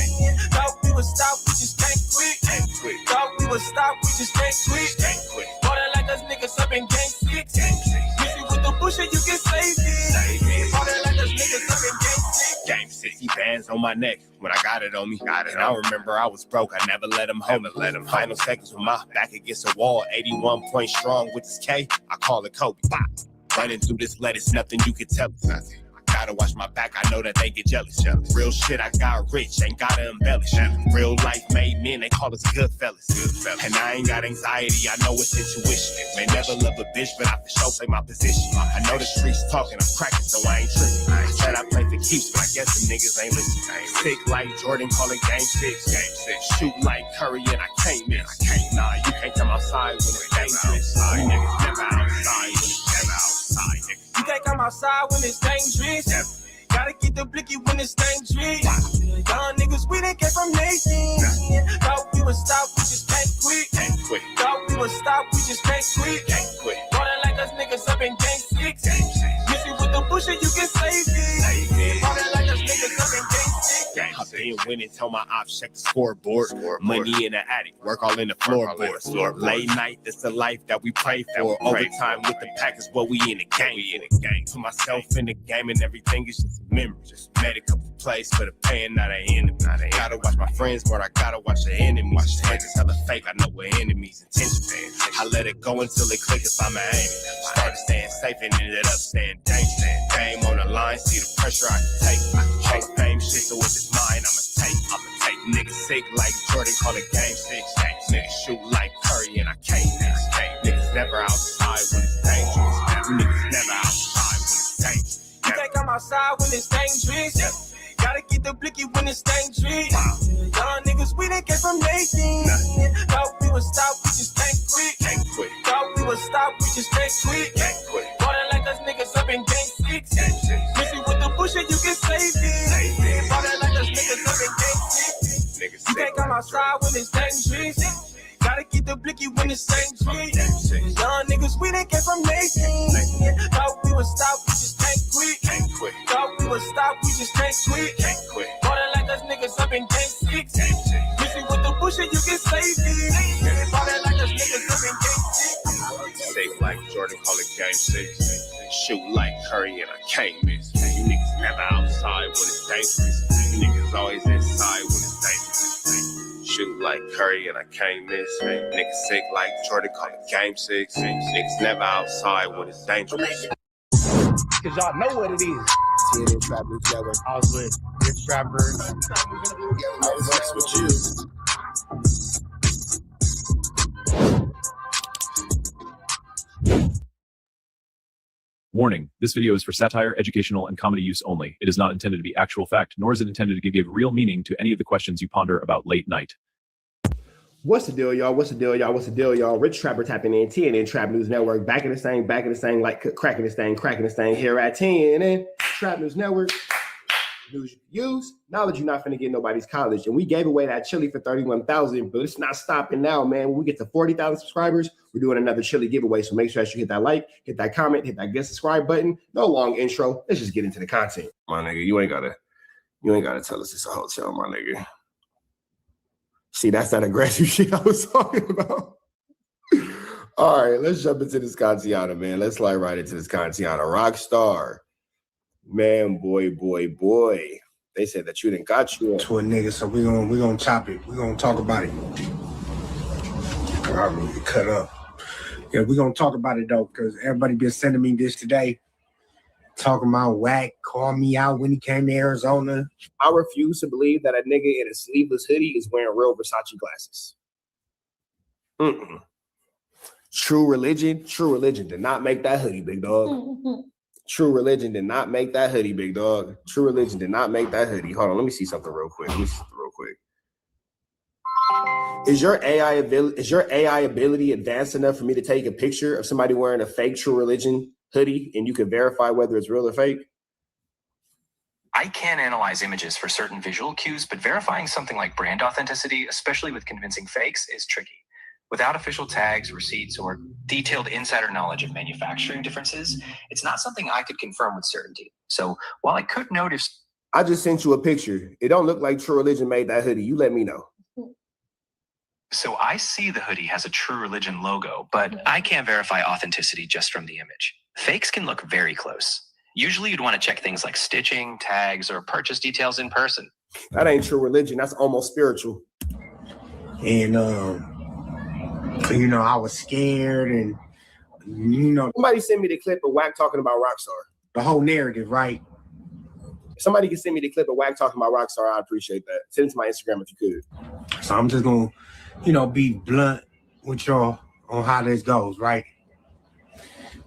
Thought we would stop, we just can't quit. Thought we would stop, we just can't quit. Water like us niggas up in game 6. Missy with the busher, you can save it. Water like us niggas up in game 6. Game 60 bands on my neck when I got it on me. And I remember I was broke. I never let them hold me. Final seconds with my back against the wall. 81 point strong with this K. I call it Kobe. Running through this lettuce, nothing you can tell us. Nothing. Gotta watch my back, I know that they get jealous. Real shit, I got rich, ain't gotta embellish. Real life made men, they call us good fellas. And I ain't got anxiety, I know it's intuition. May never love a bitch, but I for sure play my position. I know the streets talking, I'm cracking, so I ain't tripping. I said I play for keeps, but I guess some niggas ain't listening. Sick like Jordan, call it game 6. Shoot like Curry, and I can't miss. Nah, you can't come outside when it's dangerous. You niggas never outside when it's never outside, nigga. You can't come outside when it's dangerous. Gotta get the blicky when it's dangerous. Young niggas, we done came from Nathan. Thought we would stop, we just can't quit. Thought we would stop, we just can't quit. Water like us niggas up in game 6. Missy with the busher, you can save it. Water like us niggas up in game 6. I've been winning, tell my ops check the scoreboard. Money in the attic, work all in the floorboards. Late night, that's the life that we pray for. Overtime with the pack is what we in the game. Put myself in the game and everything is just a memory. Just made a couple plays for the pain, not an enemy. Gotta watch my friends, but I gotta watch the enemies. Niggas hella fake, I know we're enemies. Intention, I let it go until it click if I'm an aim. Started staying safe and ended up staying dangerous. Game on the line, see the pressure I can take. Hall of fame shit, so if it's mine, I'ma take. Niggas sick like Jordan, call it game 6. Niggas shoot like Curry and I can't miss. Niggas never outside when it's dangerous. Niggas never outside when it's dangerous. You can't come outside when it's dangerous. Gotta get the blicky when it's dangerous. Young niggas, we done came from Nathan. Thought we would stop, we just can't quit. Thought we would stop, we just can't quit. Water like us niggas up in game 6. Missy with the busher, you can save it. Water like us niggas up in game 6. You can't come outside when it's dangerous. Gotta get the blicky when it's dangerous. Young niggas, we done came from Nathan. Thought we would stop, we just can't quit. Thought we would stop, we just can't quit. Water like us niggas up in game 6. Missy with the busher, you can save it. Water like us niggas up in game 6. Safe like Jordan, call it game 6. Shoot like Curry and I can't miss. You niggas never outside when it's dangerous. You niggas always inside when it's dangerous. Shoot like Curry and I can't miss. Niggas sick like Jordan, call it game 6. Niggas never outside when it's dangerous. Cause y'all know what it is. TNN Trap News Network. I was with Rich Trapper. I was next with you. Warning, this video is for satire, educational, and comedy use only. It is not intended to be actual fact, nor is it intended to give real meaning to any of the questions you ponder about late night. What's the deal, y'all? What's the deal, y'all? What's the deal, y'all? Rich Trapper tapping in, TNN Trap News Network. Back in the same, like cracking this thing here at TNN Trap News Network. News you use, knowledge you're not finna get nobody's college. And we gave away that chili for $31,000, but it's not stopping now, man. When we get to 40,000 subscribers, we're doing another chili giveaway. So make sure that you hit that like, hit that comment, hit that get subscribe button. No long intro. Let's just get into the content. My nigga, you ain't gotta tell us it's a hotel, my nigga. See, that's that aggressive shit I was talking about. All right, let's jump into this Kantiana, man. Let's slide right into this Kantiana. Rockstar. Man, boy. They said that you didn't got you to a nigga, so we gonna chop it. We gonna talk about it. I really cut up. Yeah, we gonna talk about it though, because everybody been sending me this today. Talking about Wack, call me out when he came to Arizona. I refuse to believe that a nigga in a sleeveless hoodie is wearing real Versace glasses. True Religion did not make that hoodie, big dog. True Religion did not make that hoodie, big dog. True Religion did not make that hoodie. Hold on, let me see something real quick. Is your AI ability advanced enough for me to take a picture of somebody wearing a fake True Religion hoodie and you can verify whether it's real or fake? I can analyze images for certain visual cues, but verifying something like brand authenticity, especially with convincing fakes, is tricky. Without official tags, receipts, or detailed insider knowledge of manufacturing differences, it's not something I could confirm with certainty. So while I could notice... I just sent you a picture. It don't look like True Religion made that hoodie. You let me know. So I see the hoodie has a True Religion logo, but I can't verify authenticity just from the image. Fakes can look very close. Usually you'd want to check things like stitching, tags, or purchase details in person. That ain't True Religion. That's almost spiritual. And, I was scared and, Somebody send me the clip of Wack talking about Rockstar. The whole narrative, right? If somebody can send me the clip of Wack talking about Rockstar, I'd appreciate that. Send it to my Instagram if you could. So I'm just going to, be blunt with y'all on how this goes, right?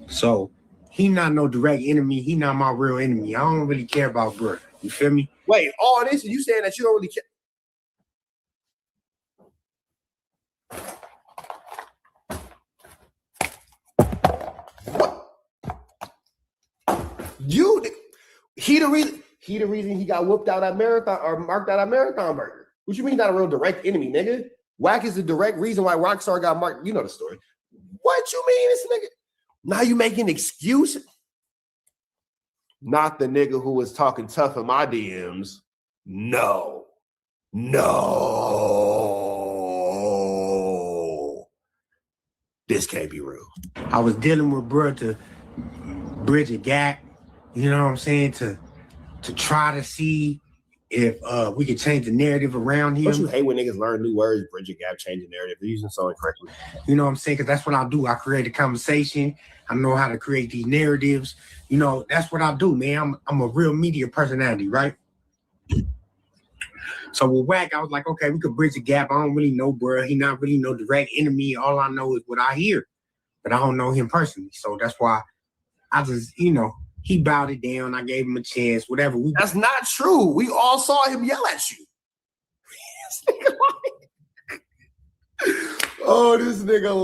So he not no direct enemy. He not my real enemy. I don't really care about Bert. You feel me? Wait, all this, you saying that you don't really care? He the reason he got whooped out at marathon or marked out at Marathon Burger. What you mean not a real direct enemy, nigga? Wack is the direct reason why Rockstar got marked. You know the story. What you mean, this nigga? Now you making excuses? Not the nigga who was talking tough in my DMs. No. This can't be real. I was dealing with Bert to bridge a gap, you know what I'm saying, to try to see if we could change the narrative around him. Don't you hate when niggas learn new words, bridge a gap, change the narrative? They're using so incorrectly. You know what I'm saying? Because that's what I do. I create a conversation. I know how to create these narratives. That's what I do, man. I'm a real media personality, right? So with Wack, I was like, okay, we could bridge the gap. I don't really know, bro. He not really no direct enemy. All I know is what I hear, but I don't know him personally. So that's why I just, he bowed it down. I gave him a chance, whatever. That's not true. We all saw him yell at you. Oh, this nigga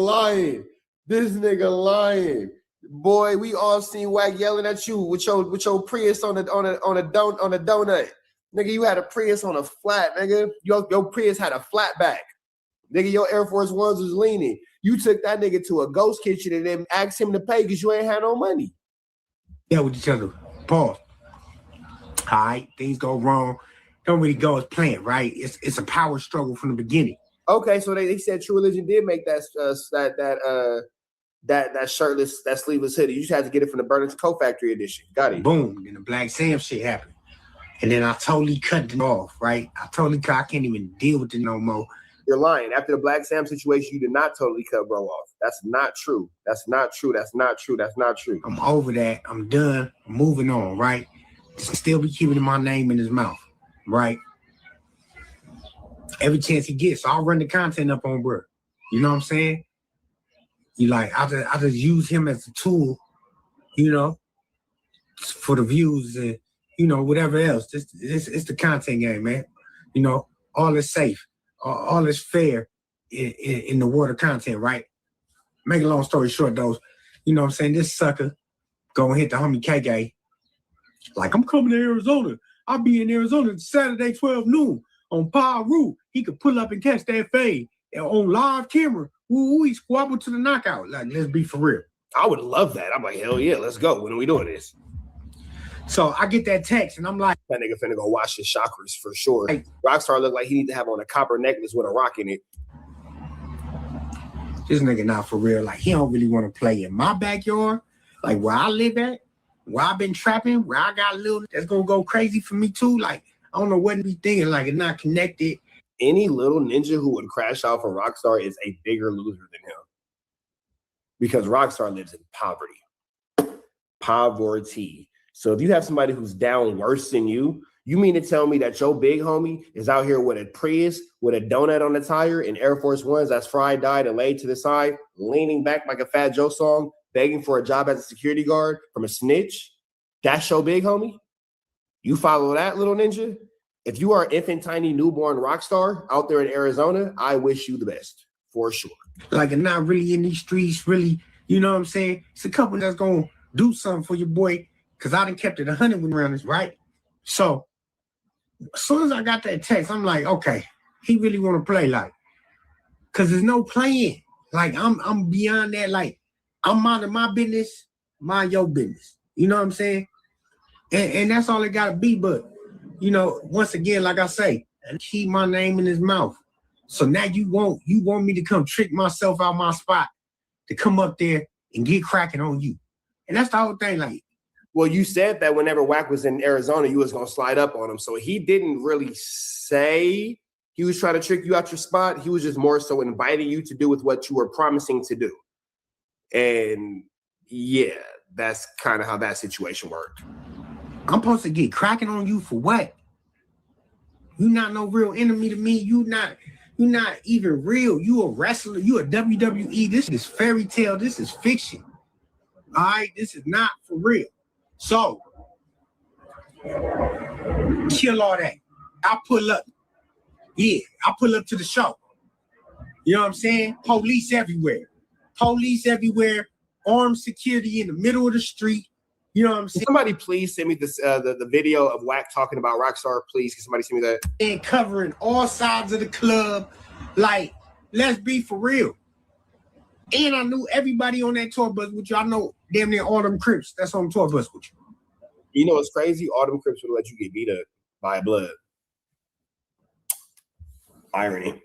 lying. Boy, we all seen Wack yelling at you with your Prius on a donut. Nigga, you had a Prius on a flat, nigga. Your Prius had a flat back. Nigga, your Air Force Ones was leaning. You took that nigga to a ghost kitchen and then asked him to pay because you ain't had no money. Yeah, with each other. Pause. All right, things go wrong. Don't really go as planned, right? It's a power struggle from the beginning. Okay, so they said True Religion did make that shirtless, that sleeveless hoodie. You just had to get it from the Burlington Co-Factory edition. Got it. Boom. Then the Black Sam shit happened. And then I totally cut it off, right? I can't even deal with it no more. You're lying. After the Black Sam situation, you did not totally cut bro off. That's not true. I'm over that. I'm done. I'm moving on, right? Still be keeping my name in his mouth, right? Every chance he gets, so I'll run the content up on bro. You know what I'm saying? I just use him as a tool, for the views and whatever else. It's the content game, man. All is safe. All is fair in the world of content, right? Make a long story short, though, you know what I'm saying? This sucker go and hit the homie KK. Like, I'm coming to Arizona. I'll be in Arizona Saturday, 12 noon on Paru. He could pull up and catch that fade on live camera. Ooh, he squabble to the knockout. Like, let's be for real. I would love that. I'm like, hell yeah, let's go. When are we doing this? So I get that text and I'm like, that nigga finna go wash his chakras for sure. Rockstar look like he need to have on a copper necklace with a rock in it. This nigga not for real. Like, he don't really want to play in my backyard. Like, where I live at, where I've been trapping, where I got a little, that's gonna go crazy for me too. Like, I don't know what he be thinking. Like, it's not connected. Any little ninja who would crash out for Rockstar is a bigger loser than him. Because Rockstar lives in poverty. Poverty. So if you have somebody who's down worse than you You mean to tell me that your big homie is out here with a Prius, with a donut on the tire, and Air Force Ones that's fried, dyed, and laid to the side, leaning back like a Fat Joe song, begging for a job as a security guard from a snitch? That's your big homie? You follow that, little ninja? If you are an infant, tiny, newborn rock star out there in Arizona, I wish you the best, for sure. Like, and not really in these streets, really, you know what I'm saying? It's a couple that's going to do something for your boy, because I done kept it 100 with around this, right? So, as soon as I got that text, I'm like, okay, he really want to play, like, because there's no playing. Like, I'm beyond that. Like, I'm minding my business, mind your business. You know what I'm saying? And that's all it got to be. But, you know, once again, like I say, keep my name in his mouth. So now you want me to come trick myself out my spot to come up there and get cracking on you. And that's the whole thing. Like, well, you said that whenever Wack was in Arizona, you was going to slide up on him. So he didn't really say he was trying to trick you out your spot. He was just more so inviting you to do with what you were promising to do. And yeah, that's kind of how that situation worked. I'm supposed to get cracking on you for what? You not no real enemy to me. You not even real. You a wrestler. You a WWE. This is fairy tale. This is fiction. All right? This is not for real. So, kill all that. I'll pull up. Yeah, I'll pull up to the show. You know what I'm saying? Police everywhere. Police everywhere. Armed security in the middle of the street. You know what I'm saying? Somebody please send me this the video of Wack talking about Rockstar. Please, can somebody send me that? And covering all sides of the club. Like, let's be for real. And I knew everybody on that tour bus with you. I know damn near all them Crips that's on the tour bus with you. You know what's crazy? All them Crips would let you get beat up by a blood. Irony.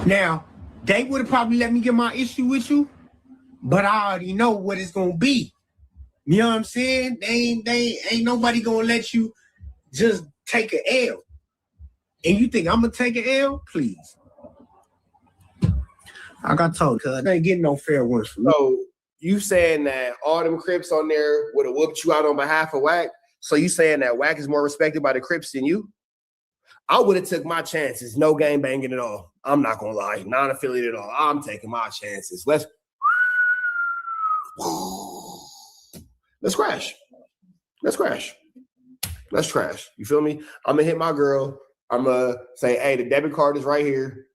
Now, they would have probably let me get my issue with you, but I already know what it's gonna be. You know what I'm saying? They ain't nobody gonna let you just take an L. And you think I'm gonna take an L? Please. I got told, cuz I ain't getting no fair ones from me. So you saying that all them Crips on there would have whooped you out on behalf of Wack? So you saying that Wack is more respected by the Crips than you? I would have took my chances. No game banging at all. I'm not gonna lie. Non-affiliated at all. I'm taking my chances. Let's crash. Let's crash. You feel me? I'm gonna hit my girl. I'm gonna say, hey, the debit card is right here.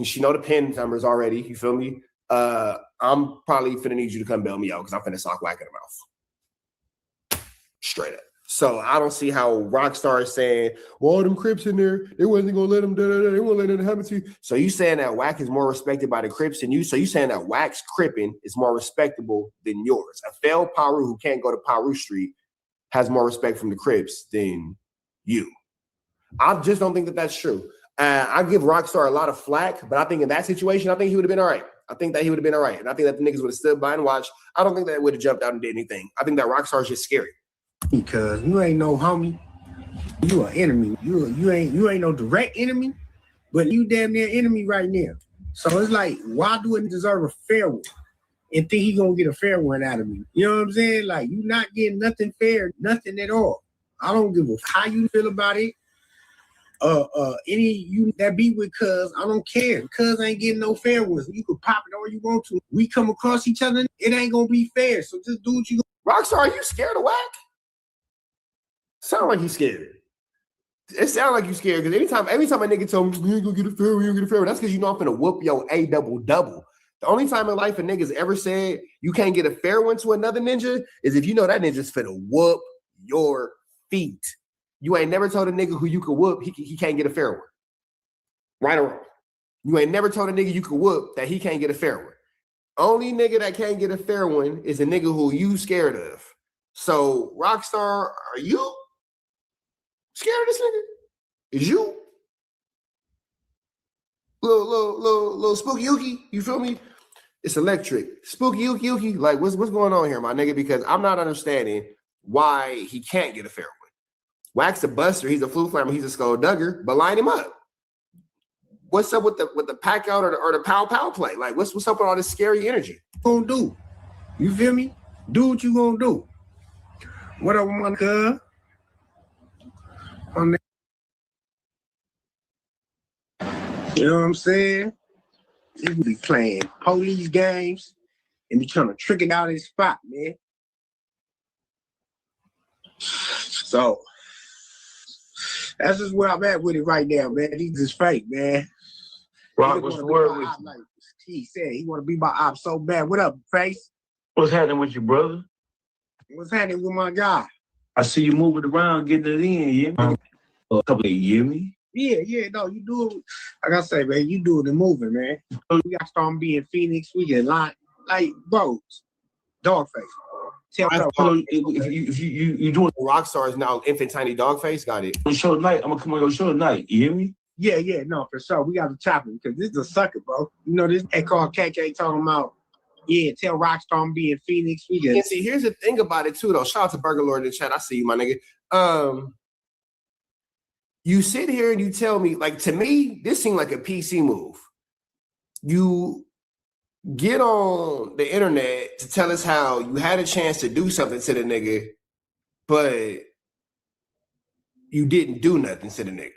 She know the PIN numbers already. You feel me? I'm probably finna need you to come bail me out because I'm finna sock Wack in the mouth. Straight up. So I don't see how Rockstar is saying, well, all them Crips in there, they wasn't gonna let them they won't let it happen to you. So you saying that Wack is more respected by the Crips than you? So you saying that Wack's cripping is more respectable than yours? A failed Paru who can't go to Paru Street has more respect from the Crips than you. I just don't think that that's true. I give Rockstar a lot of flack, but I think in that situation, I think he would have been all right. And I think that the niggas would have stood by and watched. I don't think that would have jumped out and did anything. I think that Rockstar is just scary. Because you ain't no homie. You an enemy. You ain't no direct enemy, but you damn near enemy right now. So it's like, why do it deserve a fair one? And think he gonna get a fair one out of me? You know what I'm saying? Like, you not getting nothing fair, nothing at all. I don't give a how you feel about it. Any you that be with Cuz, I don't care. Cuz ain't getting no fair ones. You could pop it all you want to. We come across each other, it ain't gonna be fair. So just do what you. Rockstar, are you scared of Wack? Sound like you scared. It sounds like you scared because every time a nigga tell me you ain't gonna get a fair one, you ain't gonna get a fair one, that's because you know I'm finna whoop your A double. The only time in life a nigga's ever said you can't get a fair one to another ninja is if you know that ninja's finna whoop your feet. You ain't never told a nigga who you could whoop he can't get a fair one. Right or wrong. You ain't never told a nigga you could whoop that he can't get a fair one. Only nigga that can't get a fair one is a nigga who you scared of. So Rockstar, are you scared of this nigga? Is you? Little spooky Yuki, you feel me? It's electric. Spooky Yuki. Like, what's going on here, my nigga? Because I'm not understanding why he can't get a fair one. Wack's a buster, he's a flu flammer, he's a skulldugger, but line him up. What's up with the pack out or the pow play? Like, what's up with all this scary energy? Gonna do? You feel me? Do what you gonna do. What up, my cuz? You know what I'm saying? He be playing police games and be trying to trick it out of his spot, man. So that's just where I'm at with it right now, man. He's just fake, man. Rock, what's the word with you? Like he said, he want to be my op so bad. What up, Face? What's happening with your brother? What's happening with my guy? I see you moving around, getting it in, you hear me? A couple of you hear me? Yeah, no, you do it. Like I say, man, you do the moving, man. We got to start being Phoenix. We get like bro, Dogface. Tell me if you doing Rockstar is now infant tiny Dogface. Got it. on show tonight, I'm gonna come on your show tonight. You hear me? Yeah, no, for sure. We got to chop it because this is a sucker, bro. You know, this they called KK talking about, yeah, tell Rockstar I'm being Phoenix. We get And see, here's the thing about it too, though. Shout out to Burger Lord in the chat. I see you, my nigga. You sit here and you tell me, like, to me, this seemed like a PC move. You get on the internet to tell us how you had a chance to do something to the nigga, but you didn't do nothing to the nigga.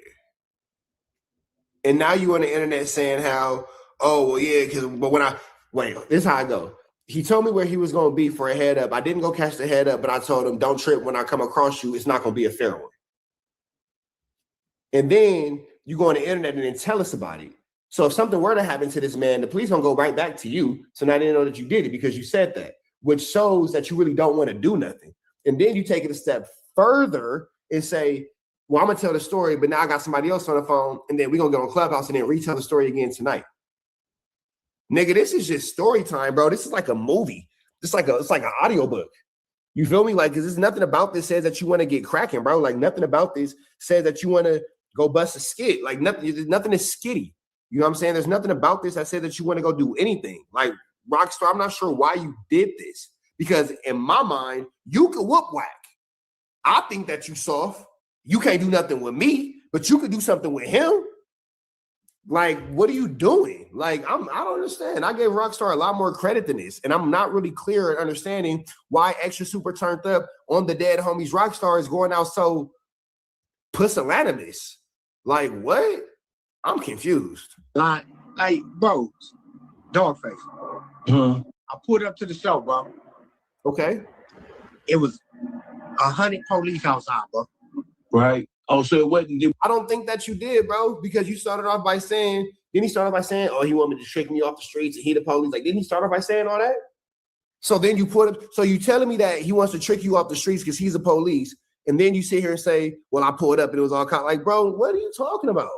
And now you on the internet saying how, oh, well, yeah, this is how I go. He told me where he was going to be for a head up. I didn't go catch the head up, but I told him, don't trip when I come across you. It's not going to be a fair one. And then you go on the internet and then tell us about it. So if something were to happen to this man, the police gonna go right back to you. So now they know that you did it because you said that, which shows that you really don't want to do nothing. And then you take it a step further and say, well, I'm gonna tell the story, but now I got somebody else on the phone, and then we're gonna get on Clubhouse and then retell the story again tonight. Nigga, this is just story time, bro. This is like a movie. It's like an audiobook. You feel me? Like, because there's nothing about this says that you want to get cracking, bro. Like, nothing about this says that you want to go bust a skit. Like, nothing is skitty. You know what I'm saying? There's nothing about this that said that you want to go do anything. Like, Rockstar, I'm not sure why you did this. Because in my mind, you could whoop whack. I think that you soft. You can't do nothing with me, but you could do something with him. Like, what are you doing? Like, I don't understand. I gave Rockstar a lot more credit than this, and I'm not really clear at understanding why Extra Super Turned Up on the Dead Homies Rockstar is going out so pusillanimous. Like, what? I'm confused. Like, bro, Dogface. I pulled up to the show, bro. Okay. It was 100 police outside, bro. Right. Oh, so it wasn't. I don't think that you did, bro, because you started off by saying, oh, he wanted to trick me off the streets and he the police. Like, didn't he start off by saying all that? So then you you telling me that he wants to trick you off the streets because he's the police. And then you sit here and say, well, I pulled up and it was all kind of like, bro, what are you talking about?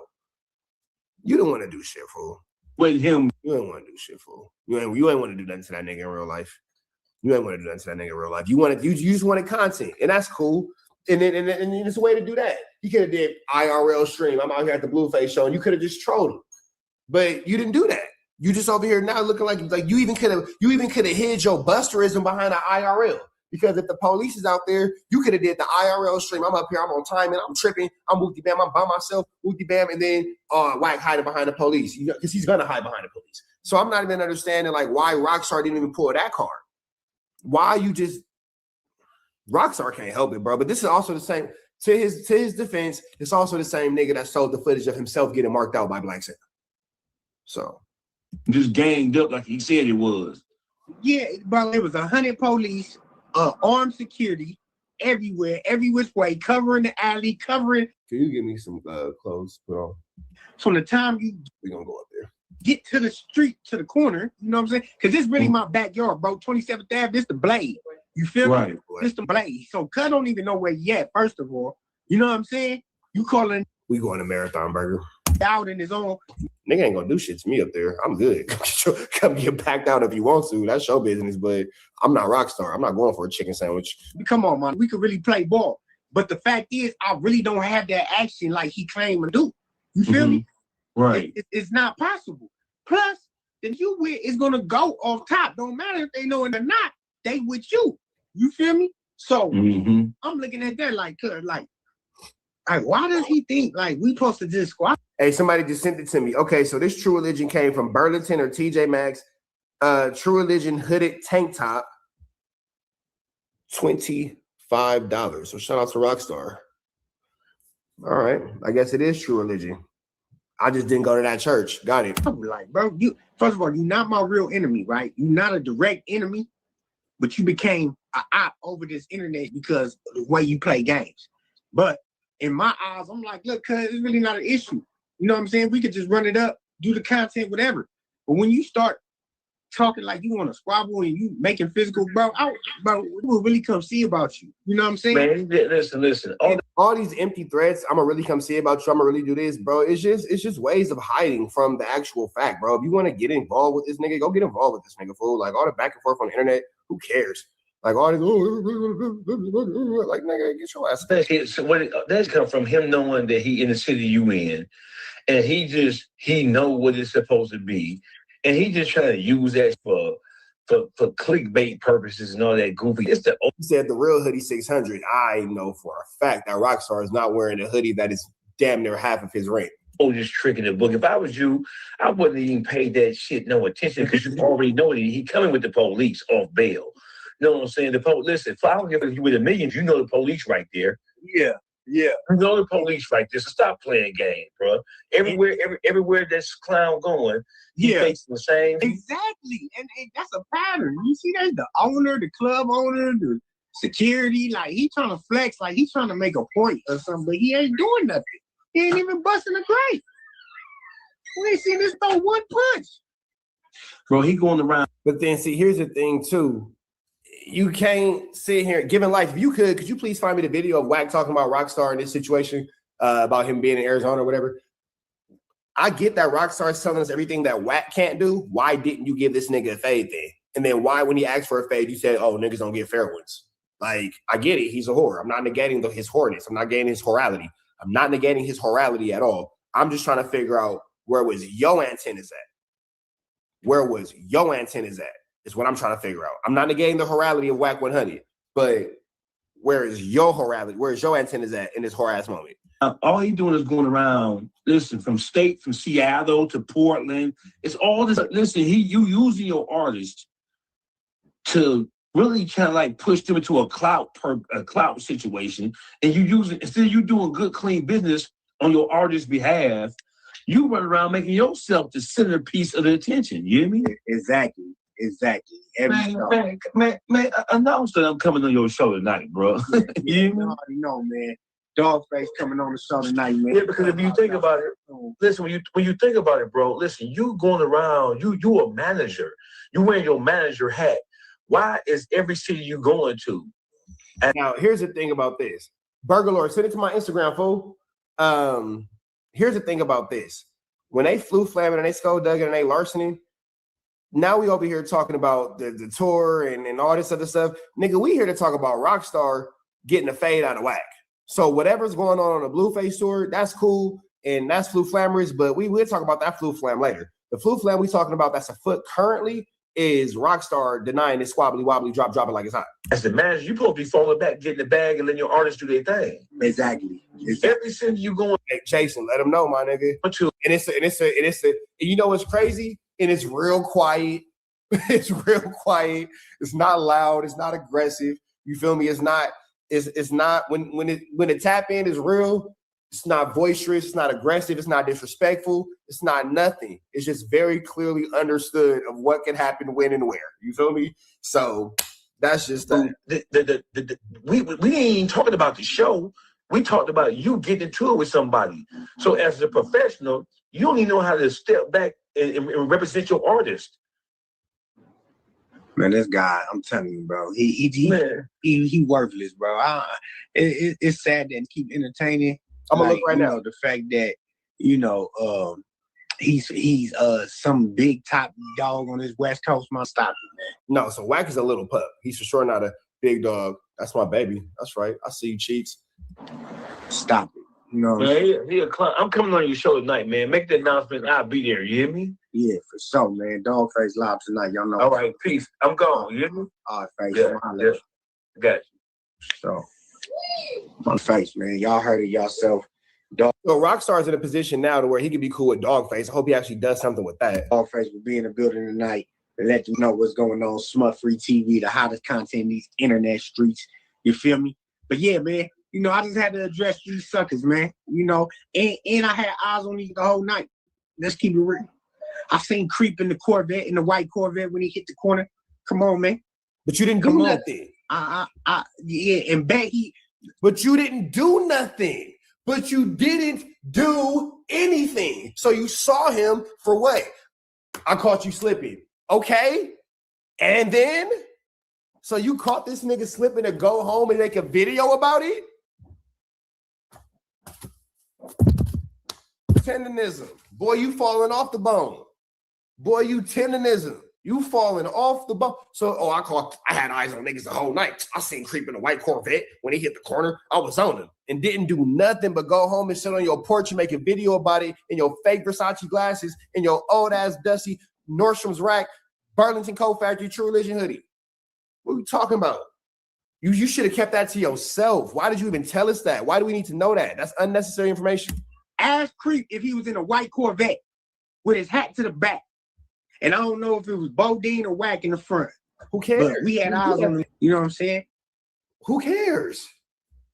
You don't want to do shit, fool. With him. You ain't want to do shit, fool. You ain't want to do nothing to that nigga in real life. You ain't want to do nothing to that nigga in real life. You just wanted content, and that's cool. And then it's a way to do that. He could have did IRL stream. I'm out here at the Blueface show, and you could have just trolled him. But you didn't do that. You just over here now looking like you even could have hid your busterism behind the IRL. Because if the police is out there, you could have did the IRL stream. I'm up here, I'm on time, and I'm tripping. I'm whoopty bam, I'm by myself, whoopty bam, and then Wack hiding behind the police. Because he's gonna hide behind the police. So I'm not even understanding like why Rockstar didn't even pull that card. Why you just Rockstar can't help it, bro. But this is also the same. To his defense, it's also the same nigga that sold the footage of himself getting marked out by Black Santa. So just ganged up like he said it was. Yeah, bro. It was 100 police. Armed security everywhere, every which way, covering the alley, covering. Can you give me some clothes to put on? From the time we're gonna go up there, get to the street, to the corner, you know what I'm saying? Because this really my backyard, bro. 27th Ave, this the Blade. You feel right. me? This the Blade. So Cut don't even know where you at, first of all. You know what I'm saying? You calling. We going to Marathon Burger. Out in his own. Nigga ain't gonna do shit to me up there. I'm good. Come get packed out if you want to. That's your business, but I'm not Rockstar. I'm not going for a chicken sandwich. Come on, man. We could really play ball. But the fact is, I really don't have that action like he claimed to do. You feel me? Right. It's not possible. Plus, the you with is gonna go off top. Don't matter if they know it or not. They with you. You feel me? So I'm looking at that like, why does he think like we supposed to just squat? Hey, somebody just sent it to me. Okay, so this True Religion came from Burlington or TJ Maxx. True Religion hooded tank top, $25. So shout out to Rockstar. All right. I guess it is true religion. I just didn't go to that church. Got it. I'm like, bro, you first of all, you're not my real enemy, right? You're not a direct enemy, but you became an op over this internet because of the way you play games. But in my eyes, I'm like, look, cuz it's really not an issue. You know what I'm saying? We could just run it up, do the content, whatever. But when you start talking like you want to squabble and you making physical, bro, we will really come see about you. You know what I'm saying? Man, listen. All these empty threats, I'm gonna really come see about you. I'm gonna really do this, bro. It's just ways of hiding from the actual fact, bro. If you want to get involved with this nigga, go get involved with this nigga, fool. Like all the back and forth on the internet, who cares? Like all this, like nigga, get your ass. That's come from him knowing that he in the city you in, and he know what it's supposed to be, and he just trying to use that for clickbait purposes and all that goofy. He said the real hoodie 600. I know for a fact that Rockstar is not wearing a hoodie that is damn near half of his rate. Oh, just tricking the book. If I was you, I wouldn't even pay that shit no attention because you already know that he coming with the police off bail. You know what I'm saying? The police. Listen, if I don't give you with a million, you know the police right there. Yeah. You know the police right there. So stop playing games, bro. Everywhere this clown going, he facing the same. Exactly. And that's a pattern. You see that? The owner, the club owner, the security, like he trying to flex, like he's trying to make a point or something, but he ain't doing nothing. He ain't even busting a grape. We ain't seen this throw one punch. Bro, he going around. But then see, here's the thing too. You can't sit here giving life. If you could you please find me the video of Wack talking about Rockstar in this situation, about him being in Arizona or whatever? I get that Rockstar is telling us everything that Wack can't do. Why didn't you give this nigga a fade then? And then why, when he asked for a fade, you said, oh, niggas don't get fair ones. Like, I get it. He's a whore. I'm not negating his whoreness. I'm not negating his horality. I'm not negating his horality at all. I'm just trying to figure out where was your antennas at? Where was your antennas at? Is what I'm trying to figure out. I'm not negating the horality of Wack 100, but where is your horality? Where is your antennas at in this whore-ass moment? All he doing is going around, listen, from Seattle to Portland. It's all this. Listen, you using your artist to really trying to like push them into a clout situation, and you using instead of you doing good, clean business on your artist's behalf, you run around making yourself the centerpiece of the attention. You hear me? Exactly. Man, announce that I'm coming on your show tonight, bro. You already know, man. Dogface coming on the show tonight, man. Yeah, because if you think about it, listen, when you think about it, bro, listen, you going around, you a manager. You wearing your manager hat. Why is every city you going to? And now, here's the thing about this. Burger Lord, send it to my Instagram, fool. Here's the thing about this. When they flew flamming and they skullduggered and they larceny, now we over here talking about the tour and all this other stuff. Nigga, we here to talk about Rockstar getting a fade out of Wack. So whatever's going on the Blueface tour, that's cool, and that's Flu Flammers, but we will talk about that Flu Flam later. The Flu Flam we talking about that's afoot currently is Rockstar denying this squabbly wobbly dropping like it's hot. As the manager, you supposed to be falling back, getting the bag, and letting your artists do their thing. Exactly. Every city you going, hey, Jason, let them know, my nigga. And it's you know what's crazy? And it's real quiet. It's real quiet. It's not loud. It's not aggressive. You feel me? It's not when the tap in is real. It's not boisterous. It's not aggressive. It's not disrespectful. It's not nothing. It's just very clearly understood of what can happen when and where. You feel me? So that's just that. We ain't even talking about the show. We talked about you getting into it with somebody. So as a professional, you don't even know how to step back and represent your artist. Man, this guy, I'm telling you, bro, he worthless, bro. It's sad that he keep entertaining. I'm gonna look right now. The fact that he's some big top dog on this West Coast, man. Stop it, man. No, so Wack is a little pup. He's for sure not a big dog. That's my baby. That's right. I see you, cheeks. Stop it. You know, man, he a clown. I'm coming on your show tonight, man. Make the announcement. I'll be there. You hear me? Yeah, for sure, man. Dogface live tonight. Y'all know. All right, peace. I'm gone. You hear me? All right, face. Yeah. Got you. So, my face, man. Y'all heard it yourself. So Rockstar's in a position now to where he can be cool with Dogface. I hope he actually does something with that. Dogface will be in the building tonight to let them know what's going on. Smut Free TV, the hottest content in these internet streets. You feel me? But yeah, man. You know, I just had to address these suckers, man. You know, and I had eyes on these the whole night. Let's keep it real. I seen Creep in the Corvette, in the white Corvette when he hit the corner. Come on, man. But you didn't do nothing. Yeah, and bet he. But you didn't do nothing. But you didn't do anything. So you saw him for what? I caught you slipping. Okay. And then? So you caught this nigga slipping to go home and make a video about it? Tendonism. Boy, you falling off the bone. Boy, you tendonism. You falling off the bone. So, I had eyes on niggas the whole night. I seen Creep in a white Corvette. When he hit the corner, I was on him and didn't do nothing but go home and sit on your porch and make a video about it in your fake Versace glasses and your old ass dusty Nordstrom's rack, Burlington Coat Factory, True Religion hoodie. What are you talking about? You should have kept that to yourself. Why did you even tell us that? Why do we need to know that? That's unnecessary information. Ask Creep if he was in a white Corvette with his hat to the back. And I don't know if it was Bodine or Wack in the front. Who cares? But we had eyes on him. You know what I'm saying? Who cares?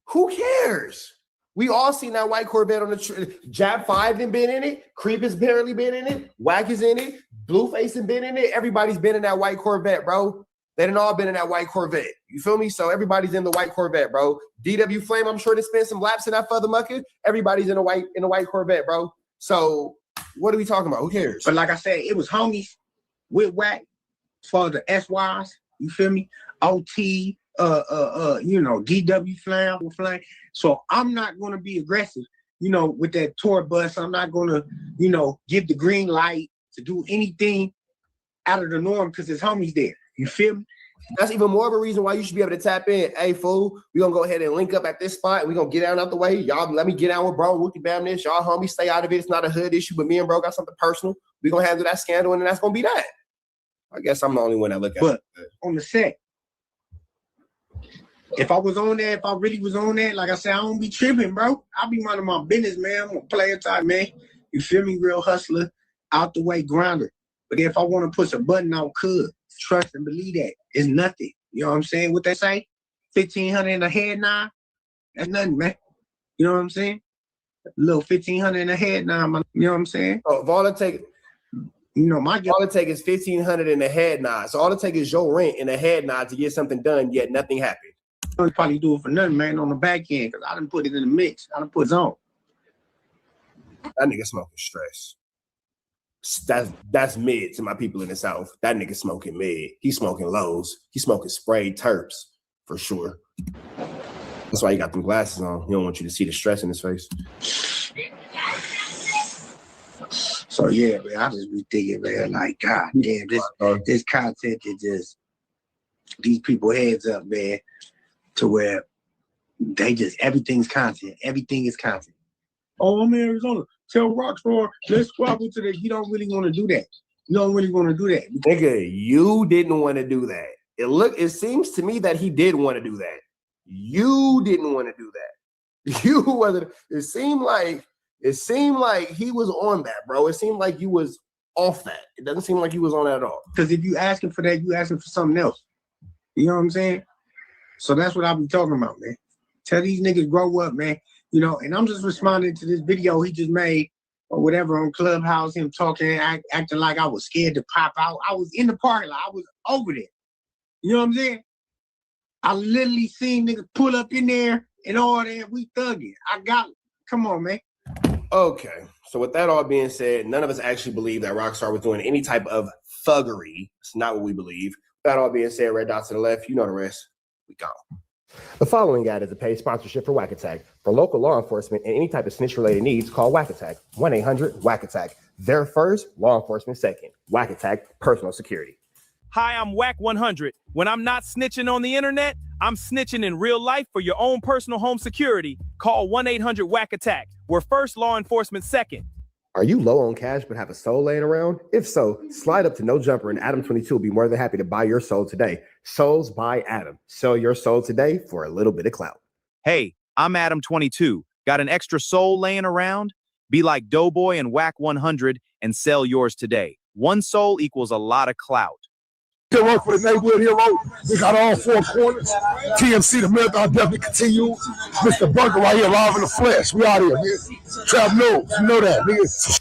Who cares? We all seen that white Corvette on the Jab 5 and been in it. Creep has barely been in it. Wack is in it. Blueface has been in it. Everybody's been in that white Corvette, bro. They done all been in that white Corvette. You feel me? So everybody's in the white Corvette, bro. DW Flame, I'm sure they spent some laps in that further mucker. Everybody's in a white Corvette, bro. So what are we talking about? Who cares? But like I said, it was homies with Wack for the SYs. You feel me? OT, DW Flame. So I'm not gonna be aggressive, with that tour bus. I'm not gonna, give the green light to do anything out of the norm because there's homies there. You feel me? That's even more of a reason why you should be able to tap in. Hey, fool, we're going to go ahead and link up at this spot. We're going to get out the way. Y'all, let me get out with bro. Wookie bam this. Y'all homies, stay out of it. It's not a hood issue, but me and bro got something personal. We're going to handle that scandal, and that's going to be that. I guess I'm the only one that look at it. But on the set, if I was on there, if I really was on there, like I said, I don't be tripping, bro. I be minding my business, man. I'm a player type, man. You feel me? Real hustler, out the way grinder. But if I want to push a button, I could. Trust and believe that. It's nothing. You know what I'm saying? What they say? 1,500 in a head nod? That's nothing, man. You know what I'm saying? A little 1,500 in a head nod, man. You know what I'm saying? Oh, if all it take, all it take is 1,500 in a head nod. So all it take is your rent in a head nod to get something done, yet nothing happened. I probably do it for nothing, man, on the back end, because I done put it in the mix. I done put it on. That nigga smoking stress. That's mid to my people in the South. That nigga smoking mid. He smoking lows. He smoking sprayed terps for sure. That's why he got them glasses on. He don't want you to see the stress in his face. So yeah, man, I just be thinking, man, like, God damn, this content is just these people heads up, man, to where they just everything's content. Everything is content. Oh, I'm in Arizona. Tell Rockstar, let's squabble to that. You don't really want to do that. You don't really want to do that. Nigga, you didn't want to do that. It seems to me that he did want to do that. You didn't want to do that. You wasn't. It seemed like he was on that, bro. It seemed like you was off that. It doesn't seem like you was on that at all. Because if you asking for that, you asking for something else. You know what I'm saying? So that's what I be talking about, man. Tell these niggas grow up, man. And I'm just responding to this video he just made or whatever on Clubhouse, him talking, acting like I was scared to pop out. I was in the parking lot. I was over there. You know what I'm saying? I literally seen niggas pull up in there and all that. We thugging. I got it. Come on, man. Okay. So with that all being said, none of us actually believe that Rockstar was doing any type of thuggery. It's not what we believe. With that all being said, red dot to the left, you know the rest. We go. The following ad is a paid sponsorship for Whack Attack. For local law enforcement and any type of snitch-related needs, call Whack Attack. 1-800-WACK-ATTACK. They're first, law enforcement second. Whack Attack, personal security. Hi, I'm Wack 100. When I'm not snitching on the internet, I'm snitching in real life for your own personal home security. Call 1-800-WACK-ATTACK. We're first, law enforcement second. Are you low on cash but have a soul laying around? If so, slide up to No Jumper and Adam 22 will be more than happy to buy your soul today. Souls by Adam. Sell your soul today for a little bit of clout. Hey, I'm Adam 22. Got an extra soul laying around? Be like Doughboy and Wack 100 and sell yours today. One soul equals a lot of clout. Still work for the neighborhood hero. We got all four corners. TMC, the marathon definitely continues. Mr. Burger right here, live in the flesh. We out here, man. Trap knows, you know that, nigga.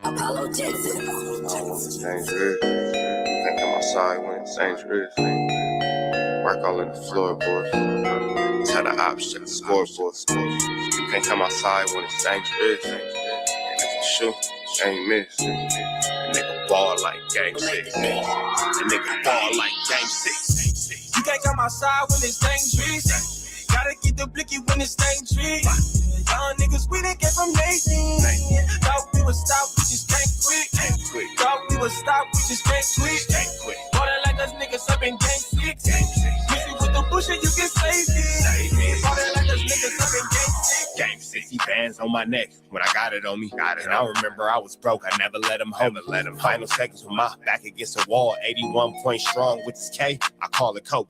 Apollo Jackson. Dangerous. Think I'm outside when it's dangerous. Work all in the floorboards. Tell the ops check the scoreboard. You can't come outside when it's dangerous. And if you shoot, you ain't miss. A nigga ball like Game 6. A nigga ball like Game 6. You can't come outside when it's dangerous. Gotta get the blicky when it's dangerous. Young niggas, we didn't get from Nathan. Thought we would stop, we just can't quit. Thought we would stop, we just can't quit. Bought it like us niggas up in Game 6. Missy with the bush and you can save it. Bought it like us niggas up in Game 6. Game 60 bands on my neck when I got it on me. And I remember I was broke. I never let him hold it. Final seconds with my back against the wall. 81 point strong with this K. I call it Kobe.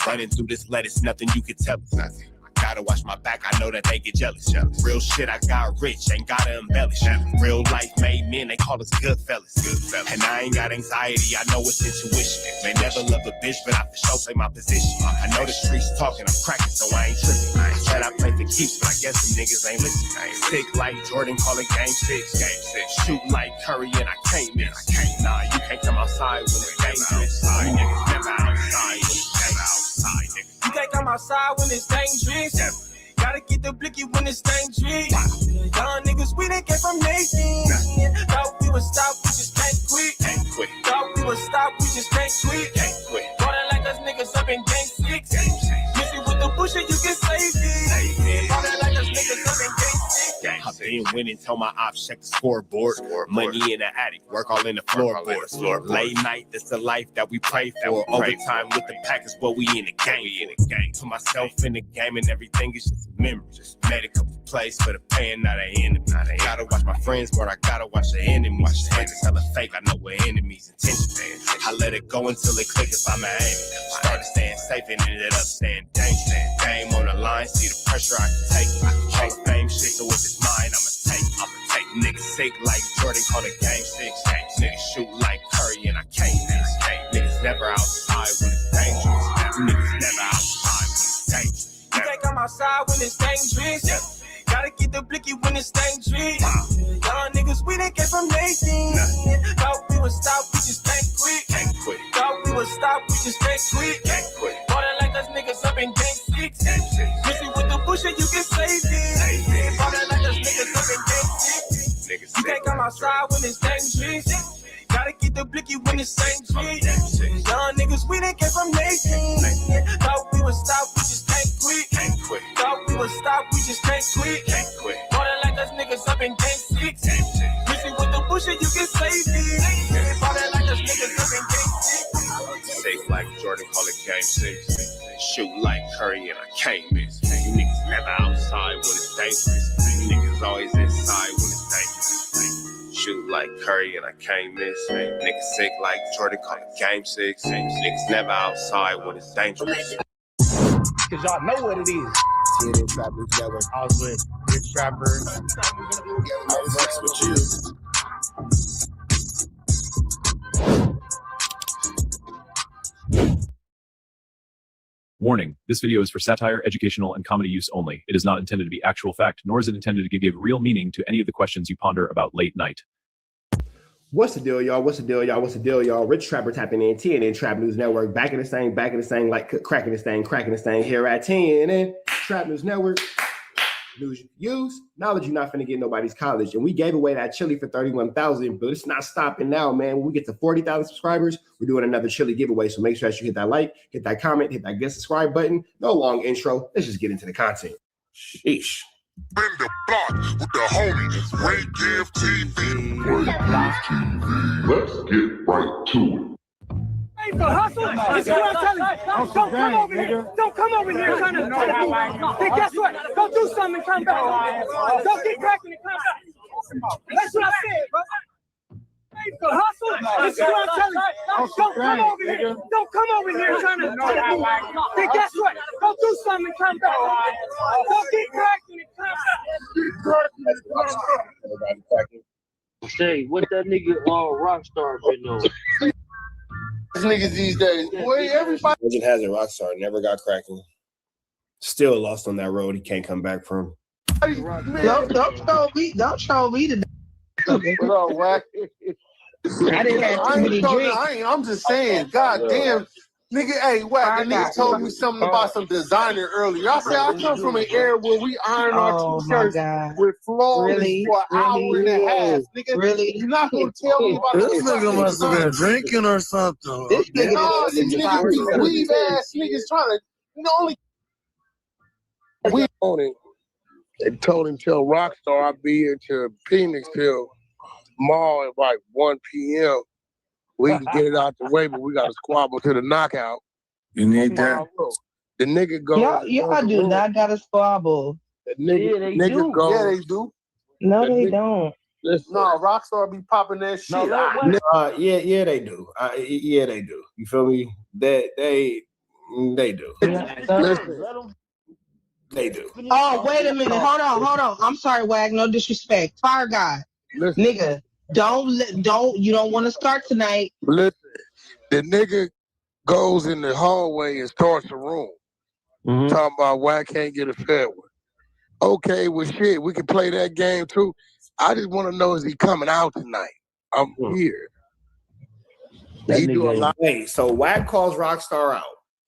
Running through this lettuce, nothing you can tell. Nothing. Gotta watch my back, I know that they get jealous. Real shit, I got rich, ain't gotta embellish. Real life made men, they call us good fellas. And I ain't got anxiety, I know it's intuition. May never love a bitch, but I for sure play my position. I know the streets talking, I'm cracking, so I ain't tripping. I said I play for keeps, but I guess some niggas ain't listening. Sick like Jordan, call it Game 6. Shoot like Curry, and I can't miss. Nah, you can't come outside when it's dangerous. You niggas never outside when it's outside, nigga. You can't come outside when it's dangerous. Gotta get the blicky when it's dangerous. Young niggas, we didn't get from Nathan. Thought we would stop, we just can't quit. Thought we would stop, we just can't quit. Bought it like us niggas up in Game 6. Missy with the bush and you can save it. Bought it like us niggas up in Game 6. I've been winning, tell my ops check the scoreboard. Money in the attic, work all in the floorboards. Late night, that's the life that we pray for. Overtime with the Packers, but we in the game. Put myself in the game and everything is just a memory. Just made a couple plays for the pain, not an enemy. Gotta watch my friends, but I gotta watch the enemies. Hands hella fake, I know what enemies intention. I let it go until it click if I'm an aim. Started staying safe and ended up staying dangerous. Game on the line, see the pressure I can take. Hall of Fame shit, so if it's mine, I'ma take. Niggas sick like Jordan, call it Game 6. Niggas shoot like Curry, and I can't miss. Niggas never outside when it's dangerous. Niggas never outside when it's dangerous. You can't come outside when it's dangerous. Gotta get the blicky when it's dangerous. Young niggas, we didn't get from Nathan. Thought we would stop, we just can't quit. Thought we would stop, we just can't quit. Bought it like us niggas up in Game 6. Missy with the bush and you can save it. Bought it like us niggas up in Game 6. You can't come outside when it's dangerous. Gotta get the blicky when it's dangerous. Young niggas, we didn't get from Nathan. Thought we would stop, we just can't quit. Thought we would stop, we just can't quit. Bought it like us niggas up in Game 6. Missy with the bush and you can save it. Bought it like us niggas up in Game 6. Safe like Jordan, call it Game 6. Shoot like Curry, and I can't miss. You niggas never outside when it's dangerous. You niggas always inside when it's dangerous. Shoot like Curry, and I can't miss. Niggas sick like Jordan, call it Game 6. Niggas never outside when it's dangerous. Cause y'all know what it is. TNN Trap News Network. I was with Rich Trapper. I was with you. Warning, this video is for satire, educational, and comedy use only. It is not intended to be actual fact, nor is it intended to give real meaning to any of the questions you ponder about late night. What's the deal, y'all? What's the deal, y'all? What's the deal, y'all? Rich Trapper tapping in, TNN Trap News Network. Back in the same, like cracking this thing here at TNN Trap News Network. News you use, knowledge you're not finna get nobody's college. And we gave away that chili for $31,000, but it's not stopping now, man. When we get to 40,000 subscribers, we're doing another chili giveaway. So make sure that you hit that like, hit that comment, hit that get subscribe button. No long intro. Let's just get into the content. Sheesh. In the block with the homies, Ray Give TV. Let's get right to it. Hey, for hustle, this is what I'm telling you. Don't come over here. Don't come over here trying to Hey, guess what? Go do something and come back. Don't get cracking and come back. That's what I said, bro. Hey, for hustle, this is what I'm telling you. Don't come over here. Don't come over here trying to Hey, guess what? Go do something and come back. Don't get cracking and come back. Say, what that nigga Rockstar been on? niggas these days. Boy, everybody. Legend has it, Rockstar never got cracking. Still lost on that road. He can't come back from. Don't troll me today. What up, Wack? I didn't have too many drinks. I'm just saying, god damn. Nigga, hey, Wack, the nigga told me something about some designer earlier. I said, I come from an era where we iron our t-shirts with flawless for an hour and a half. Nigga, Really? you're not going to tell me about This nigga must have been drinking or something. This nigga No, these niggas be weave-ass niggas trying to, only... We on it. They told him tell Rockstar I'll be here to Phoenix till tomorrow at like 1 p.m. We can get it out the way, but we got to squabble to the knockout. You need that? The nigga go. Y'all do not got a squabble. The nigga go. Yeah, they do. No, they don't. Listen, no, Rockstar be popping that shit. Yeah, they do. Yeah, they do. You feel me? They do. Listen. They do. Oh, wait a minute. Hold on. I'm sorry, Wag. No disrespect. Fire God. Listen. Nigga, you don't want to start tonight. Listen, the nigga goes in the hallway and starts a room. Talking about why I can't get a fair one. Okay, well, shit, we can play that game too. I just want to know, is he coming out tonight? I'm here. He do a lot. Hey, so Wack calls Rockstar out.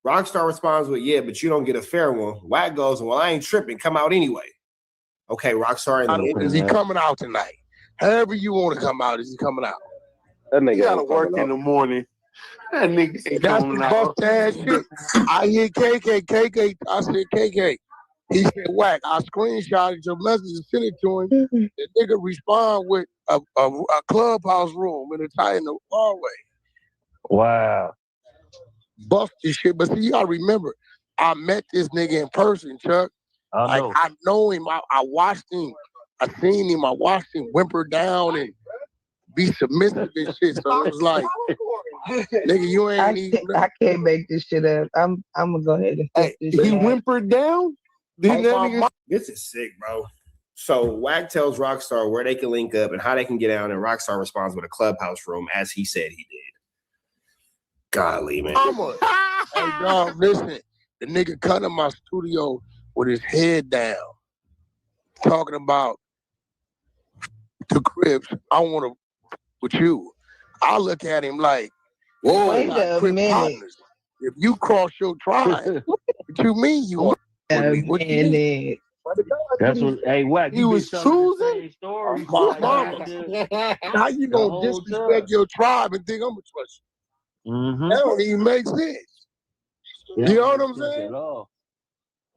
Rockstar responds with, yeah, but you don't get a fair one. Wack goes, well, I ain't tripping. Come out anyway. Okay, Rockstar. Is he coming out tonight? However you want to come out, is he coming out? That nigga gotta work in the morning. That nigga ain't coming out. That's the bust ass shit. I hear KK. I said, KK. He said, Wack, I screenshotted your message and sent it to him. The nigga respond with a clubhouse room in the hallway. Wow. Bust this shit. But see, you gotta remember, I met this nigga in person, Chuck. I know him. I watched him. I seen him. I watched him whimper down and be submissive and shit. So it was like, nigga, you ain't even. I can't make this shit up. I'm gonna go ahead and fix this he shit. whimpered down? This is sick, bro. So Wack tells Rockstar where they can link up and how they can get out, and Rockstar responds with a clubhouse room, as he said he did. Golly, man. Hey, dog, listen. The nigga cut in my studio with his head down, talking about the Crips. I want to with you. I look at him like, whoa, Wait a minute. partners. If you cross your tribe, what you mean you want to be? What you mean? That's what. Hey, Wack. He was choosing. Now you gonna disrespect your tribe and think I'm gonna trust you? That don't even make sense. You know what I'm saying?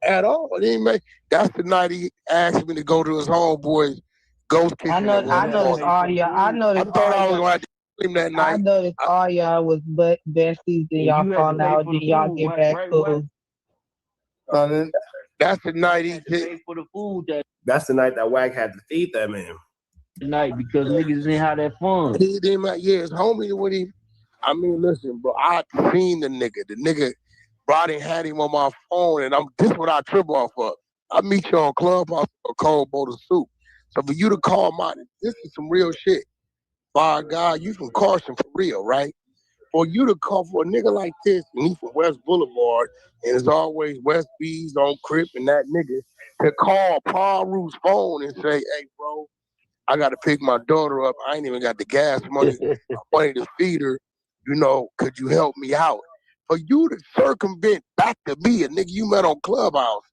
At all. It didn't make. That's the night he asked me to go to his homeboys ghost kitchen. I noticed all y'all. I noticed thought I was going to him that night. I noticed all y'all was besties. Then y'all fall out. Then y'all get back cool. That's the night he did. For the food That's the night that Wack had to feed that man. Night because niggas didn't have that fun. He didn't. Yeah, his homie with him. I mean, listen, bro. I seen the nigga. The nigga brought him, had him on my phone, and this is what I trip off of. I meet you on Clubhouse or Cold Bowl of Soup. So for you to call this is some real shit. By God, you from Carson for real, right? For you to call for a nigga like this, and he from West Boulevard, and it's always West B's on Crip and that nigga, to call Paul Root's phone and say, hey, bro, I got to pick my daughter up. I ain't even got the gas money. I wanted to feed her. You know, could you help me out? For you to circumvent back to me, a nigga you met on Clubhouse,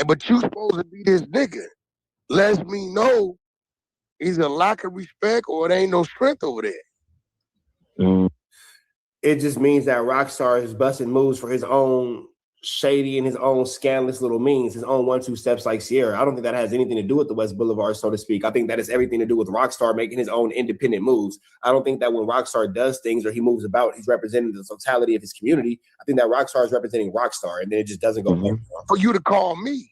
but you supposed to be this nigga, lets me know either lack of respect or it ain't no strength over there. It just means that Rockstar is busting moves for his own shady and his own scandalous little means, his own 1-2 steps like Sierra. I don't think that has anything to do with the West Boulevard, so to speak. I think that has everything to do with Rockstar making his own independent moves. I don't think that when Rockstar does things or he moves about, he's representing the totality of his community. I think that Rockstar is representing Rockstar, and then it just doesn't go back. For you to call me,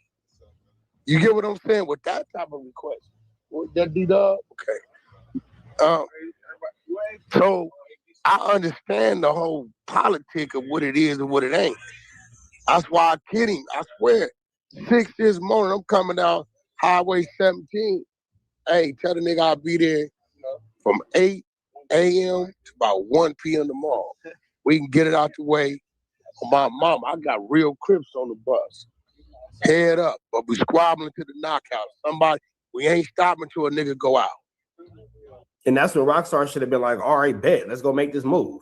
you get what I'm saying? With that type of request. Would that be done? Okay. So I understand the whole politic of what it is and what it ain't. That's why I kid him. I swear, 6 this morning, I'm coming down Highway 17. Hey, tell the nigga I'll be there from 8 a.m. to about 1 p.m. tomorrow. We can get it out the way. My mom, I got real Crips on the bus. Head up, but we squabbling to the knockout. We ain't stopping till a nigga go out. And that's when Rockstar should have been like, all right, bet, let's go make this move.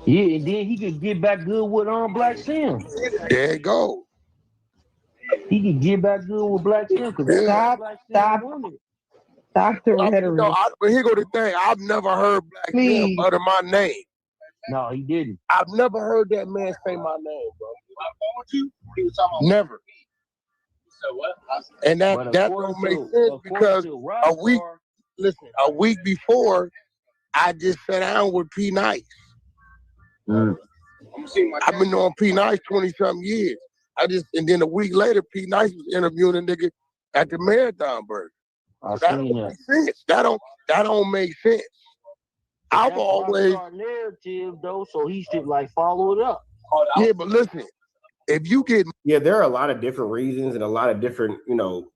Yeah, and then he could get back good with Black Sim. There you go. He could get back good with Black Sim. Stop the rhetoric. But here go the thing. I've never heard Black Sim utter my name. No, he didn't. I've never heard that man say my name, bro. Never. And that don't make sense because a week before, I just sat down with P Nice. I've been on P Nice 20-something years. And then a week later, P Nice was interviewing a nigga at the Marathon Burger. That don't make sense. I've always narrative though, so he should like follow it up. Yeah, but listen, if you get there are a lot of different reasons and a lot of different,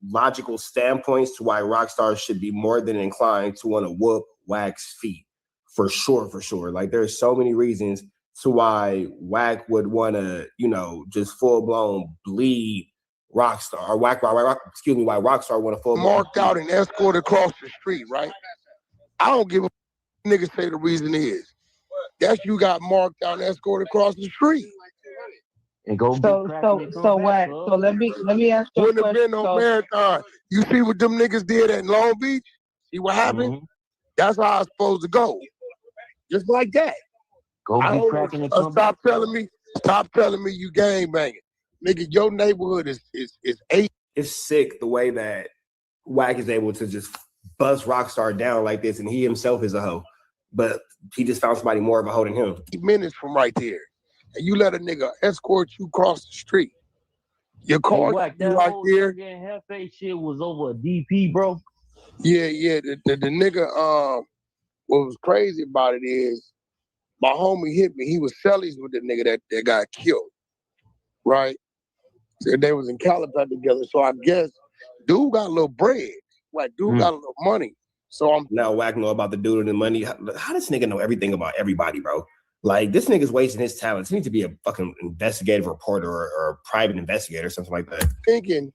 logical standpoints to why Rockstar should be more than inclined to want to whoop Wack's feet. For sure. Like there's so many reasons to why Wack would want to, just full blown bleed Rockstar or why Rockstar want to full marked out and escort across the street, right? I don't give a nigga say the reason is. That's you got marked out and escort across the street. And go so Wack. So let me ask you a Wouldn't have question. been no Marathon. You see what them niggas did at Long Beach? See what happened? Mm-hmm. That's how I was supposed to go. Just like that. Stop telling me you gang banging. Nigga, your neighborhood is 8. It's sick the way that Wack is able to just bust Rockstar down like this, and he himself is a hoe. But he just found somebody more of a hoe than him. 8 minutes from right there. And you let a nigga escort you across the strerit. Your car right there. Hefe shit was over a DP, bro. Yeah. The nigga, what was crazy about it is my homie hit me. He was cellies with the nigga that got killed. Right? So they was in Calicut together. So I guess dude got a little bread. Like dude got a little money. So I'm now Wack know about the dude and the money. How does this nigga know everything about everybody, bro? Like this nigga's wasting his talents. He needs to be a fucking investigative reporter or a private investigator or something like that. Thinking,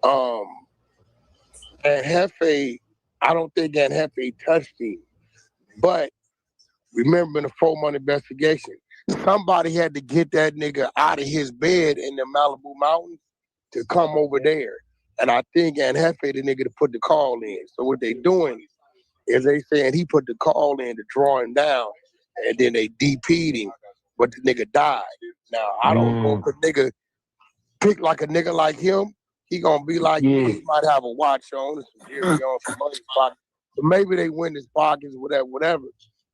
and Hefe, I don't think that Hefe touched him. But remember in the 4-month investigation, somebody had to get that nigga out of his bed in the Malibu Mountains to come over there. And I think Aunt Hefe the nigga to put the call in. So what they doing is they saying he put the call in to draw him down, and then they DP'd him, but the nigga died. Now I don't know if a nigga pick like a nigga like him, he gonna be like he might have a watch on and some gear on some money pocket. So maybe they win his pockets, whatever.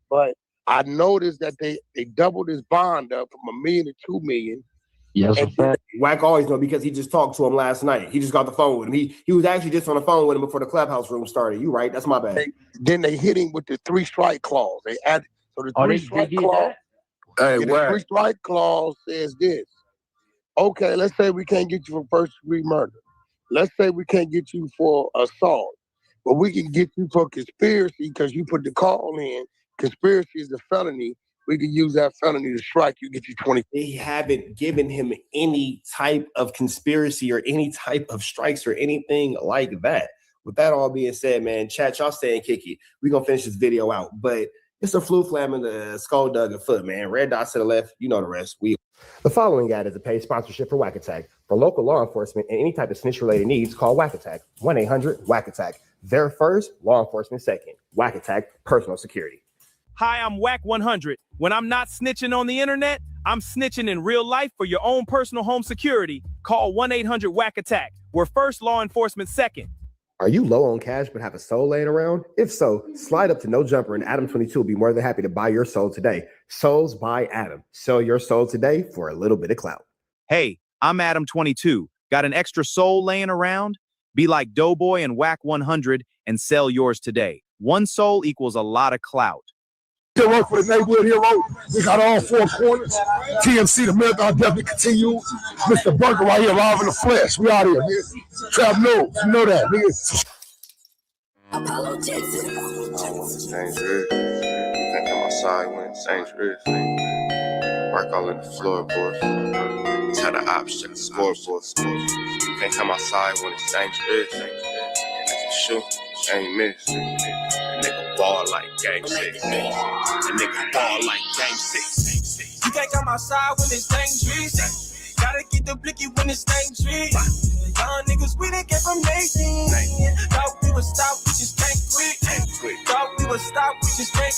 But I noticed that they doubled his bond up from $1 million to $2 million. Yes, Wack always know because he just talked to him last night. He just got the phone with him. He was actually just on the phone with him before the clubhouse room started. You right? That's my bad. Then they hit him with the 3-strike clause. They added the 3-strike clause. The 3-strike clause says this. Okay, let's say we can't get you for first-degree murder. Let's say we can't get you for assault, but we can get you for conspiracy because you put the call in. Conspiracy is a felony. We could use that felony to strike you, get you 20. They haven't given him any type of conspiracy or any type of strikes or anything like that. With that all being said, man, chat, y'all stay and kick it. We're going to finish this video out, but it's a flu flam in the skull dug a foot, man. Red dots to the left. You know the rest. The following ad is a paid sponsorship for Wack Attack. For local law enforcement and any type of snitch-related needs, call Wack Attack. 1-800-WACK-ATTACK. They're first, law enforcement second. Wack Attack, personal security. Hi, I'm Wack 100. When I'm not snitching on the internet, I'm snitching in real life for your own personal home security. Call 1-800-WACK-ATTACK. We're first, law enforcement second. Are you low on cash but have a soul laying around? If so, slide up to No Jumper and Adam22 will be more than happy to buy your soul today. Souls by Adam. Sell your soul today for a little bit of clout. Hey, I'm Adam22. Got an extra soul laying around? Be like Doughboy and Wack 100 and sell yours today. One soul equals a lot of clout. Still work for the neighborhood hero. We got all 4 corners. TMC, the marathon definitely continues. Mr. Burger right here, live in the flesh. We out here, nigga. Trap knows. You know that, nigga. Apollo Texas. can't come outside when it's dangerous. Work all in the floorboards. Tell the ops check the scoreboard. You can't come outside when it's dangerous. Nigga shoot, ain't miss. Nigga ball like game 6. Nigga ball like game 6. You can't come outside when it's dangerous. Gotta get the blicky when it's dangerous. Young niggas, we done came from 18. Thought we would stop, we just can't quit. Thought we would stop, we just can't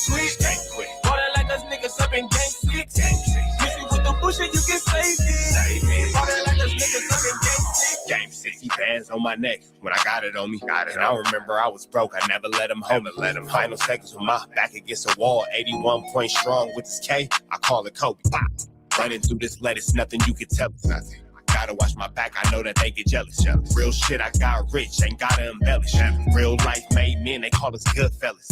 quit. Ballin' like us niggas up in game 6. Missing with the bullshit, you can save it. Ballin' like us niggas up in game 6. Game 60 bands on my neck when I got it on me. And I remember I was broke, I never let him hold me. Final seconds with my back against a wall. 81 point strong with this K, I call it Kobe. Running through this lettuce, nothing you can tell us. Nothing. Gotta watch my back, I know that they get jealous. Real shit, I got rich, ain't gotta embellish. Real life made men, they call us good fellas.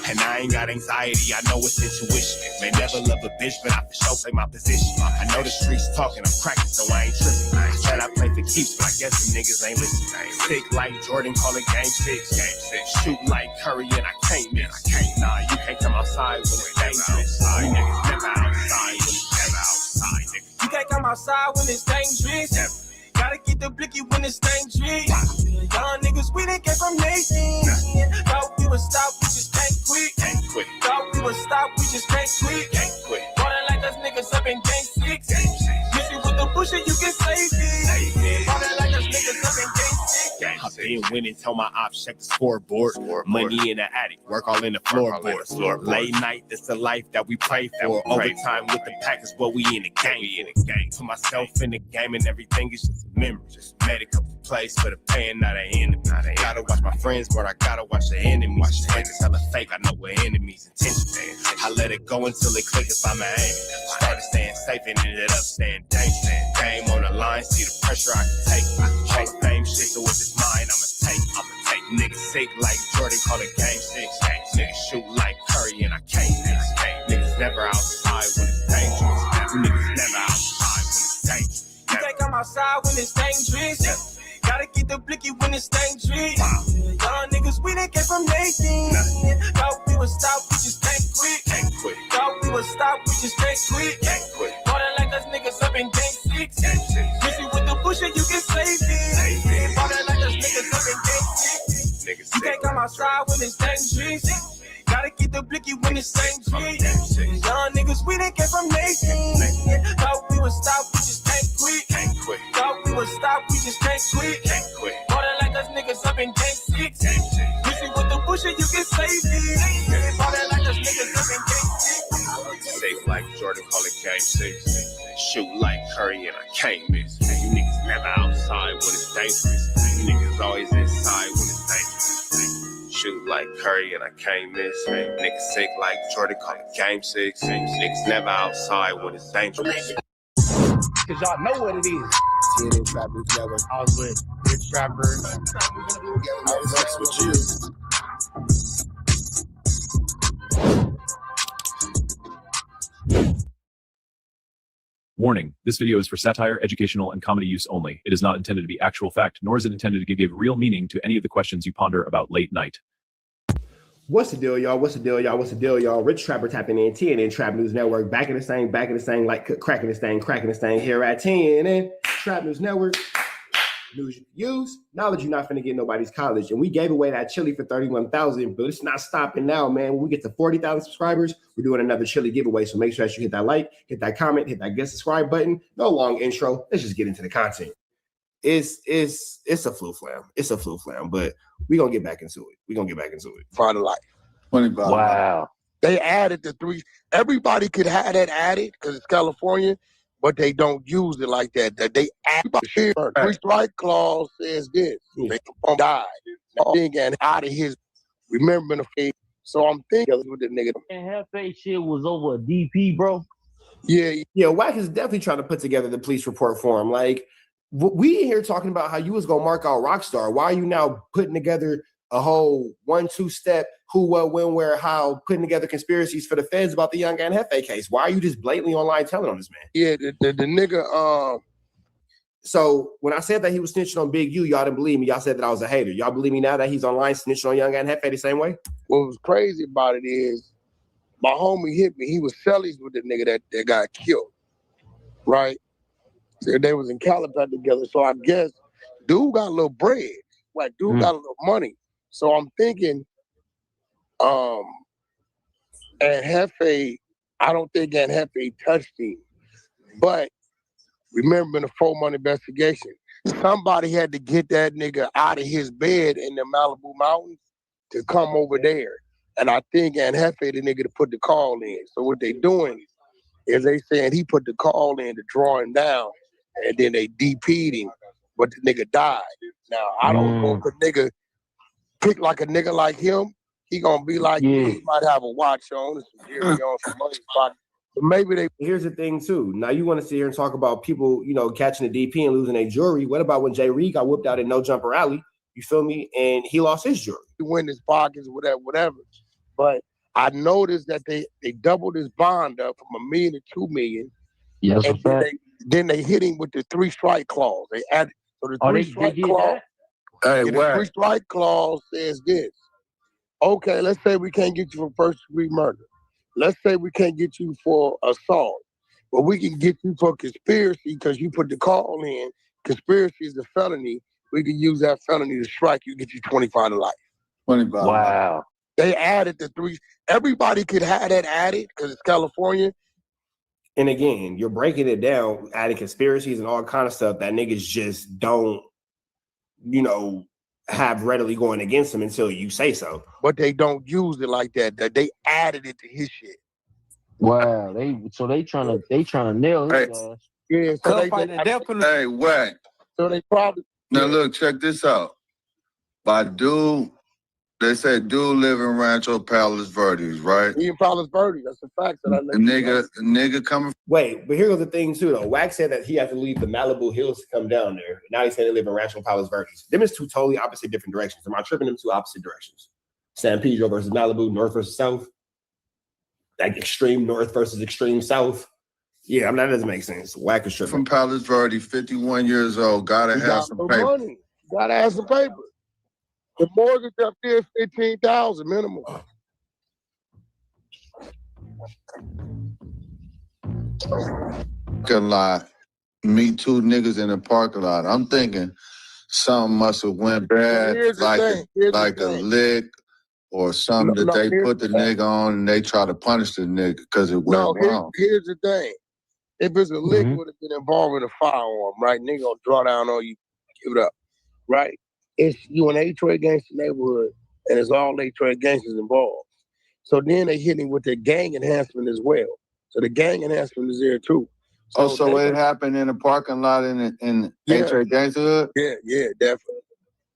And I ain't got anxiety, I know it's intuition. May never love a bitch, but I for sure play my position. I know the streets talking, I'm cracking, so I ain't tripping. I said I play for keeps, but I guess some niggas ain't listening. Sick like Jordan, call it game 6. Shoot like Curry, and I can't miss. Nah, you can't come outside when it's dangerous. You niggas never outside when it's never outside, nigga. You can't come outside when it's dangerous. Gotta get the blicky when it's dangerous. Young niggas, we done came from 18. Thought we would stop, we just can't quit. Thought we would stop, we just can't quit. Ballin' like us niggas up in game 6. Missing with the bullshit, you can save it. Ballin' like us niggas up in game 6. I've been winning, tell my ops check the scoreboard. Money in the attic, work all in the floorboards. Late night, that's the life that we pray for. Overtime with the pack is what we in the game. Put myself in the game and everything is just a memory. Just made a couple plays for the pain, not an enemy. Gotta watch my friends, but I gotta watch the enemies. Watch the haters hella fake, I know we're enemies' intentions. I let it go until it click if I'm an aim. Started staying safe and ended up staying dangerous. Game on the line, see the pressure I can take. Hall of Fame shit, so if it's mine, I'ma take. Niggas sick like Jordan, call it game 6. Niggas shoot like Curry, and I can't miss. Niggas never outside when it's dangerous. Niggas never outside when it's dangerous. You can't come outside when it's dangerous. Gotta get the blicky when it's dangerous. Young niggas, we done came from 18. Thought we would stop, we just can't quit. Thought we would stop, we just can't quit. Ballin' like us niggas up in game 6. Missing with the bullshit, you can save it. Ballin' like us niggas up in game 6. You can't come outside when it's dangerous. Gotta get the blicky when it's dangerous. Young niggas, we done came from 18. Thought we would stop, we just can't quit. Thought we would stop, we just can't quit. Ballin' like us niggas up in game 6. Missing with the bullshit, you can save it. Ballin' like us niggas up in game 6. Safe like Jordan, call it game 6. Shoot like Curry, and I can't miss. You niggas never outside when it's dangerous. You niggas always inside when it's dangerous. Shoot like Curry, and I can't miss. Niggas sick like Jordan, call it game 6. Niggas never outside when it's dangerous. Cause y'all know what it is. TNN Trap News Network. I was with Rich Trapper. I was with you. Warning, this video is for satire, educational, and comedy use only. It is not intended to be actual fact, nor is it intended to give real meaning to any of the questions you ponder about late night. What's the deal, y'all? What's the deal, y'all? What's the deal, y'all? Rich Trapper tapping in, TNN Trap News Network. Back in this thing, like cracking this thing here at TNN Trap News Network. News you use, knowledge you're not finna get nobody's college. And we gave away that chili for $31,000, but it's not stopping now, man. When we get to 40,000 subscribers, we're doing another chili giveaway. So make sure that you hit that like, hit that comment, hit that get subscribe button. No long intro. Let's just get into the content. It's a flu flam. It's a flu flam, but we're gonna get back into it. For life. Wow. They added the 3. Everybody could have that added because it's California, but they don't use it like that. That they add 3 strike clause says this. They can die. And out of his remembering the face. So I'm thinking with the nigga. And Hefe shit was over a DP, bro. Yeah, Wack is definitely trying to put together the police report for him. Like, we in here talking about how you was gonna mark out Rockstar. Why are you now putting together a whole 1-2 step who, what, when, where, how, putting together conspiracies for the feds about the Young and Hefe case? Why are you just blatantly online telling on this man? Yeah, the nigga. So when I said that he was snitching on Big U, y'all didn't believe me. Y'all said that I was a hater. Y'all believe me now that he's online snitching on Young and Hefe the same way? What was crazy about it is my homie hit me. He was cellies with the nigga that got killed, right? So they was in Calipat together. So I guess dude got a little bread. Like, dude got a little money. So I'm thinking, and Hefe, I don't think Aunt Hefe touched him. But remember in the 4-month investigation, somebody had to get that nigga out of his bed in the Malibu Mountains to come over there. And I think Aunt Hefe the nigga to put the call in. So what they doing is they saying he put the call in to draw him down, and then they DP'd him, but the nigga died. Now, I don't know if a nigga pick like a nigga like him, he gonna be like, he might have a watch on, some jewelry on, some money pocket. But maybe they. Here's the thing too. Now you want to sit here and talk about people, you know, catching the DP and losing their jewelry. What about when Jay Reed got whooped out in No Jumper Alley? You feel me? And he lost his jewelry. He went in his pockets, whatever. But I noticed that they doubled his bond up from $1 million to $2 million. Yes, and then they hit him with the 3 strike clause. They added so the 3 strike clause. The 3 strike clause says this. Okay, let's say we can't get you for first-degree murder. Let's say we can't get you for assault, but we can get you for conspiracy because you put the call in. Conspiracy is a felony. We can use that felony to strike you, get you 25 to life. 25. Wow. They added the 3. Everybody could have that added because it's California. And again, you're breaking it down, adding conspiracies and all kind of stuff that niggas just don't, you know, have readily going against them until you say so. But they don't use it like that. That they added it to his shit. Wow. They trying to nail his ass. Yeah. Hey, Wack. So they probably. Now look, check this out. By dude, they said dude live in Rancho Palos Verdes, right? He in Palos Verdes. That's a fact that I know. Nigga coming. Wait, but here goes the thing too, though. Wax said that he had to leave the Malibu Hills to come down there. Now he's saying they live in Rancho Palos Verdes. Them is 2 totally opposite different directions. Am I tripping them 2 opposite directions? San Pedro versus Malibu, north versus south. Like extreme north versus extreme south. Yeah, I mean, that doesn't make sense. Wack is tripping. From Palos Verdes, 51 years old. Gotta have some paper. Money. Gotta have some paper. The mortgage up there is $15,000 minimum. Parking lot. Meet 2 niggas in the parking lot. I'm thinking something must have went bad, like a lick or something that they put the nigga on and they try to punish the nigga because it went wrong. Here's the thing. If it's a lick, would have been involved in a firearm, right? Nigga gonna draw down on you, give it up, right? It's you an A-Trade gangster neighborhood, and it's all A-Trade gangsters involved. So then they hit him with the gang enhancement as well. So the gang enhancement is there too. So it happened in a parking lot in A-Trade gangsterhood? Yeah, definitely.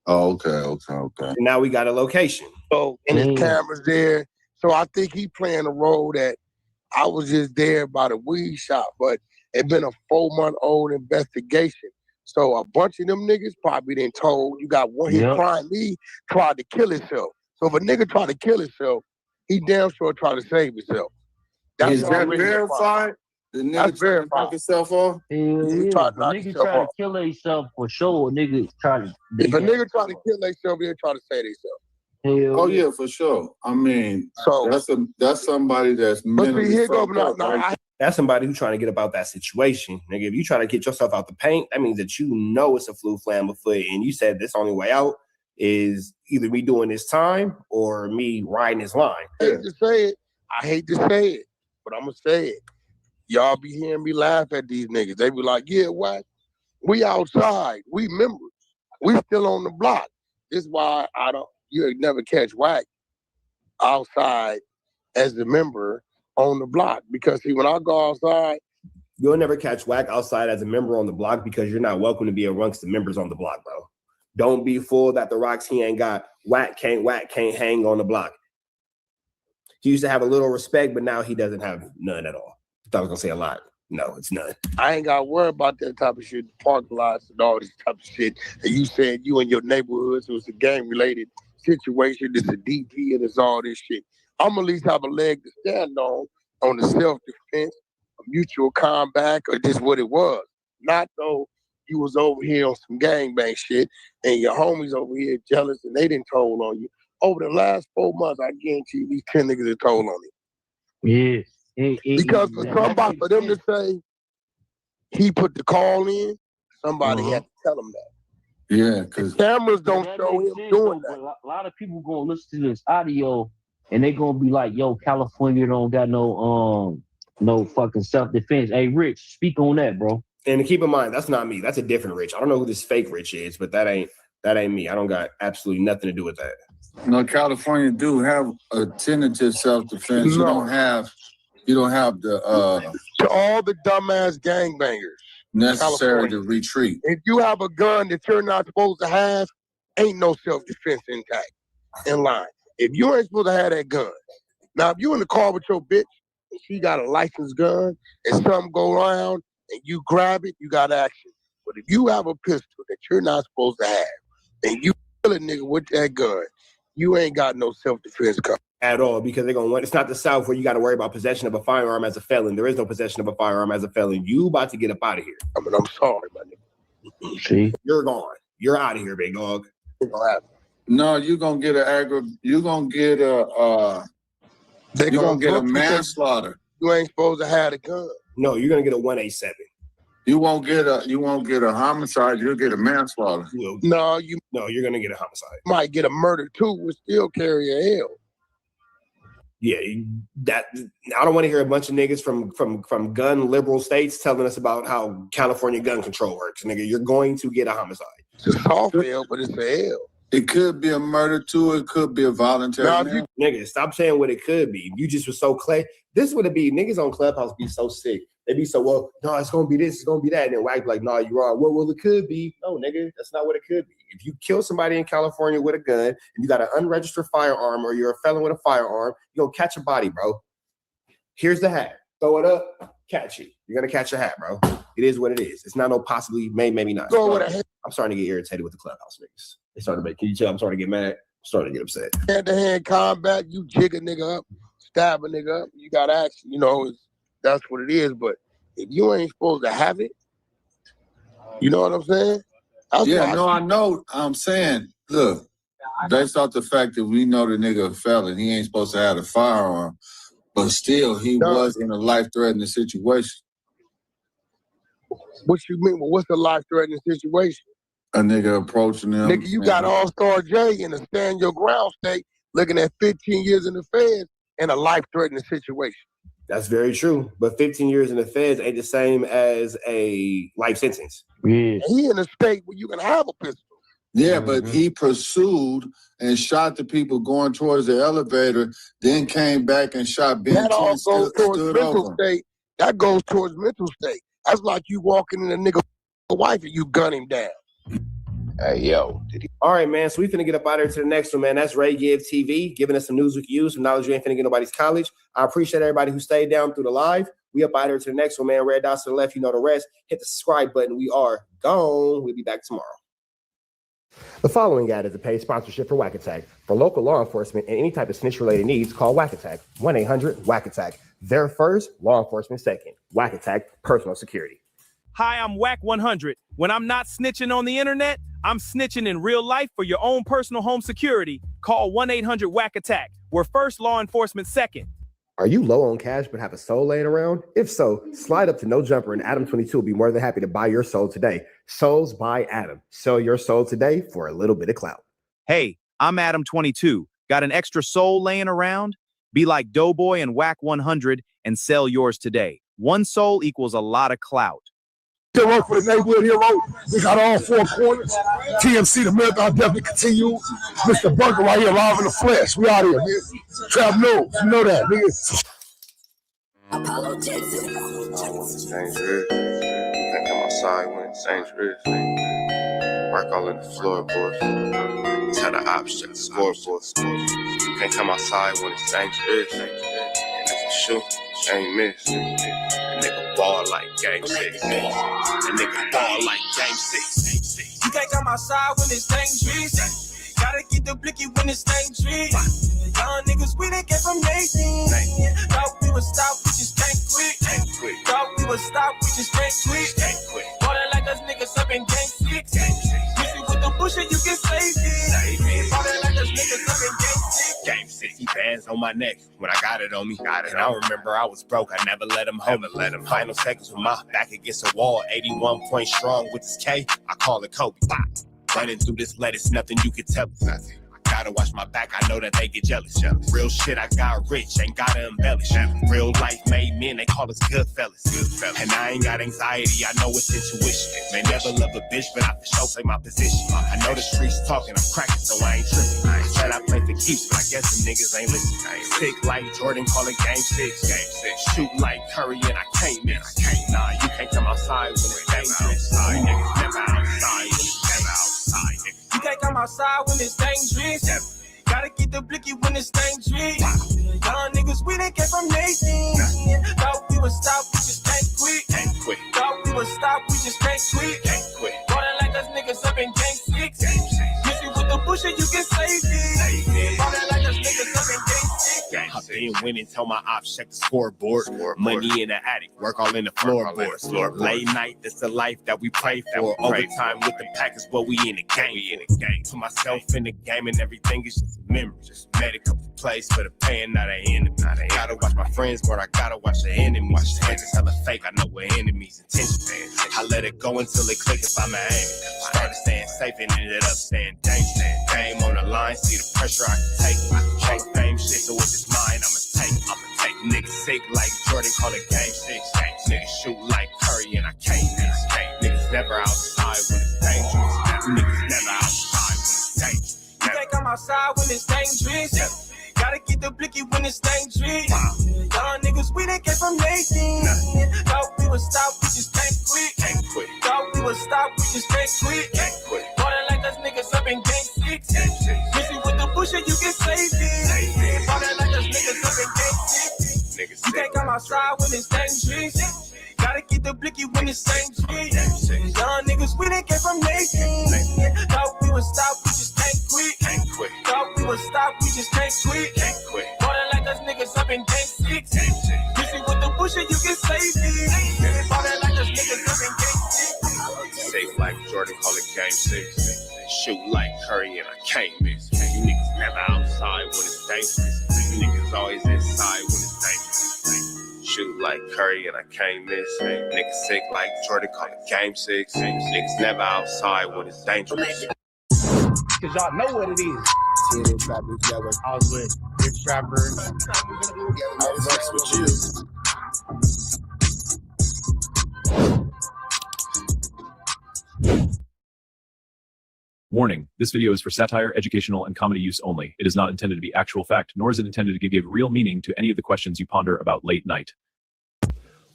Oh, okay. And now we got a location. So and his cameras there. So I think he playing a role that I was just there by the weed shop, but it been a 4-month-old investigation. So a bunch of them niggas probably didn't told. You got one here crying me tried to kill himself. So if a nigga tried to kill himself, he damn sure tried to save himself. Is that verified? The nigga tried to knock himself off? Nigga try to kill himself for sure. Nigga try to. If a nigga try to kill himself, he'll try to save himself. Oh yeah, for sure. I mean, so that's somebody that's mentally fucked up. That's somebody who's trying to get about that situation. Nigga, if you try to get yourself out the paint, that means that you know it's a flu flamma foot, and you said this only way out is either me doing this time or me riding this line. I hate to say it, but I'm gonna say it. Y'all be hearing me laugh at these niggas. They be like, yeah, what? We outside. We members. We still on the block. This is why you never catch Wack outside as the member on the block. Because see, when I go outside, you'll never catch Wack outside as a member on the block because you're not welcome to be amongst the members on the block, bro. Don't be fooled that the rocks he ain't got. Wack can't hang on the block. He used to have a little respect, but now he doesn't have none at all. I thought I was gonna say a lot. No, it's none. I ain't got to worry about that type of shit, parking lots and all this type of shit. And you said you in your neighborhood, so it's a gang-related situation. It's a DP and it's all this shit. I'm at least have a leg to stand on the self-defense, a mutual combat, or just what it was. Not though you was over here on some gangbang shit and your homies over here jealous and they didn't toll on you. Over the last 4 months, I guarantee you these 10 niggas have told on you. Yeah. Because for somebody, for them to say he put the call in, somebody had to tell him that. Yeah, because cameras don't show him doing that. A lot of people gonna listen to this audio and they gonna be like, "Yo, California don't got no fucking self-defense." Hey, Rich, speak on that, bro. And keep in mind, that's not me. That's a different Rich. I don't know who this fake Rich is, but that ain't me. I don't got absolutely nothing to do with that. No, California do have a tentative self-defense. No. You don't have the To all the dumbass gangbangers necessary to retreat. If you have a gun that you're not supposed to have, ain't no self-defense intact in line. If you ain't supposed to have that gun. Now, if you in the car with your bitch and she got a licensed gun and something go around and you grab it, you got action. But if you have a pistol that you're not supposed to have and you kill a nigga with that gun, you ain't got no self-defense cover. At all, because they're gonna want. It's not the South where you got to worry about possession of a firearm as a felon. There is no possession of a firearm as a felon. You about to get up out of here. I mean, I'm sorry, my nigga. See, you're gone. You're out of here, big dog. No, you're gonna get you're gonna get a manslaughter. You ain't supposed to have a gun. No, you're gonna get a 187. You won't get a homicide. You'll get a manslaughter. No, you're gonna get a homicide. Might get a murder too. Will still carry a L. Yeah, I don't want to hear a bunch of niggas from gun liberal states telling us about how California gun control works. Nigga, you're going to get a homicide. It's a soft L, but it's a L. It could be a murder too. It could be a voluntary. Nigga, stop saying what it could be. You just was so this would be niggas on Clubhouse be so sick. They be so, well, no, it's gonna be this, it's gonna be that, and then Wack like, no, you're wrong. Well, it could be. No, nigga, that's not what it could be. If you kill somebody in California with a gun and you got an unregistered firearm or you're a felon with a firearm, you're gonna catch a body, bro. Here's the hat. Throw it up, catch it. You're gonna catch a hat, bro. It is what it is. It's not no possibly, maybe not. I'm starting to get irritated with the Clubhouse niggas. They starting to make, can you tell I'm starting to get mad? I'm starting to get upset. Hand-to-hand combat, you jig a nigga up, stab a nigga up, you got action, that's what it is. But if you ain't supposed to have it, you know what I'm saying? I know. I'm saying, look, based off the fact that we know the nigga a felon, he ain't supposed to have a firearm, but still he was in a life-threatening situation. What you mean? Well, what's a life-threatening situation? A nigga approaching him. Nigga, you got All-Star J in a stand your ground state looking at 15 years in the feds in a life-threatening situation. That's very true. But 15 years in the feds ain't the same as a life sentence. Yeah. He in a state where you can have a pistol. Yeah, but he pursued and shot the people going towards the elevator, then came back and shot Ben. That all goes towards mental state. That goes towards mental state. That's like you walking in a nigga wife and you gun him down. Hey, yo. All right, man. So we finna get up out of here to the next one, man. That's Ray Give TV, giving us some news we can use, some knowledge you ain't finna get nobody's college. I appreciate everybody who stayed down through the live. We up out of here to the next one, man. Red dots to the left, you know the rest. Hit the subscribe button. We are gone. We'll be back tomorrow. The following ad is a paid sponsorship for Wack Attack. For local law enforcement and any type of snitch-related needs, call Wack Attack. 1-800-WACK-ATTACK. They're first, law enforcement second. Wack Attack, personal security. Hi, I'm Wack 100. When I'm not snitching on the internet, I'm snitching in real life for your own personal home security. Call 1-800-WACK-ATTACK. We're first, law enforcement second. Are you low on cash but have a soul laying around? If so, slide up to No Jumper and Adam 22 will be more than happy to buy your soul today. Souls by Adam. Sell your soul today for a little bit of clout. Hey, I'm Adam 22. Got an extra soul laying around? Be like Doughboy and Wack 100 and sell yours today. One soul equals a lot of clout. Still work for the neighborhood hero. We got all four corners. TMC, the marathon definitely continue. Mr. Bunker right here, live in the flesh. We out here, man. Trav knows. You know that, nigga. Apollo Jackson. Dangerous. Can't come outside when it's dangerous. Work all in the floorboards. Tell the ops check the scoreboard. Can't come outside when it's dangerous. And if you shoot, ain't miss. Nigga ball like game 6. And nigga ball like game 6. You can't come outside when it's dangerous. Gotta get the blicky when it's dangerous. Young niggas, we done came from 18. Thought we would stop, we just can't quit. Thought we would stop, we just can't quit. Ballin' like us niggas up in game 6. Miss you with the bullshit, you can save it. Ballin' like us niggas up in game 6. Game 6, he bad hands on my neck when I got it on me. And I remember I was broke. I never let him hold me. Final seconds with my back against the wall. 81 point strong with this K. I call it Kobe. Running through this lettuce, nothing you can tell me. Nothing. Gotta watch my back, I know that they get jealous. Real shit, I got rich, ain't gotta embellish. Real life made men, they call us good fellas. And I ain't got anxiety, I know it's intuition. May never love a bitch, but I for sure play my position. I know the streets talking, I'm cracking, so I ain't tripping. I said I play for keeps, but I guess some niggas ain't listening. Sick like Jordan, call it game 6. Shoot like Curry, and I can't miss. Nah, you can't come outside when it's dangerous. You niggas never outside when it's never outside. You can't come outside when it's dangerous. Gotta get the blicky when it's dangerous. Young niggas, we done came from Nathan. Thought we would stop, we just can't quit. Thought we would stop, we just can't quit. Ballin' like us niggas up in game 6. Miss me with the bush and you can save it. Ballin' like us niggas up in game 6. I've been winning, tell my ops check the scoreboard. Money in the attic, work all in the floorboards. Late night, that's the life that we pray for. Overtime with the pack is what we in the game. To myself in the game and everything is just a memory. Just made a couple plays for the pain, not an enemy. Gotta watch my friends, but I gotta watch the enemy. Watch the haters hella fake, I know what enemies intentions. I let it go until it click if I'm aiming. Started staying safe and ended up staying dangerous. Game on the line, see the pressure I can take. Chase fame shit, so if it's mine, I'ma take. Niggas sick like Jordan, call it game 6. Niggas shoot like Curry and I can't miss. Niggas never outside when it's dangerous. Niggas never outside when it's dangerous. You can't come outside when it's dangerous. Gotta get the blicky when it's dangerous. Young niggas, we done came from Nathan. Thought we would stop, we just can't quit. Thought we would stop, we just can't quit. Ballin' like us niggas up in game 6. Miss me with the bush and you can save it. Ballin' like us niggas up in game 6. You can't come outside when it's dangerous. Gotta get the blicky when it's dangerous. Young niggas, we done came from Nathan. Thought we would stop, we just can't quit. Thought we would stop, we just can't quit. Ballin' like us niggas up in game 6. Miss me with the bush and you can save it. Ballin' like us niggas up in game 6. Safe like Jordan, call it game 6. Shoot like Curry and I can't miss. You niggas never outside when it's dangerous. You niggas always inside when it's dangerous. Shoot like Curry and I can't miss. Niggas sick like Jordan, call it game 6. Niggas never outside when it's dangerous. Cause y'all know what it is. CNN Trap News Network. I was with Rich Trapper. I was with you. Warning, this video is for satire, educational, and comedy use only. It is not intended to be actual fact, nor is it intended to give real meaning to any of the questions you ponder about late night.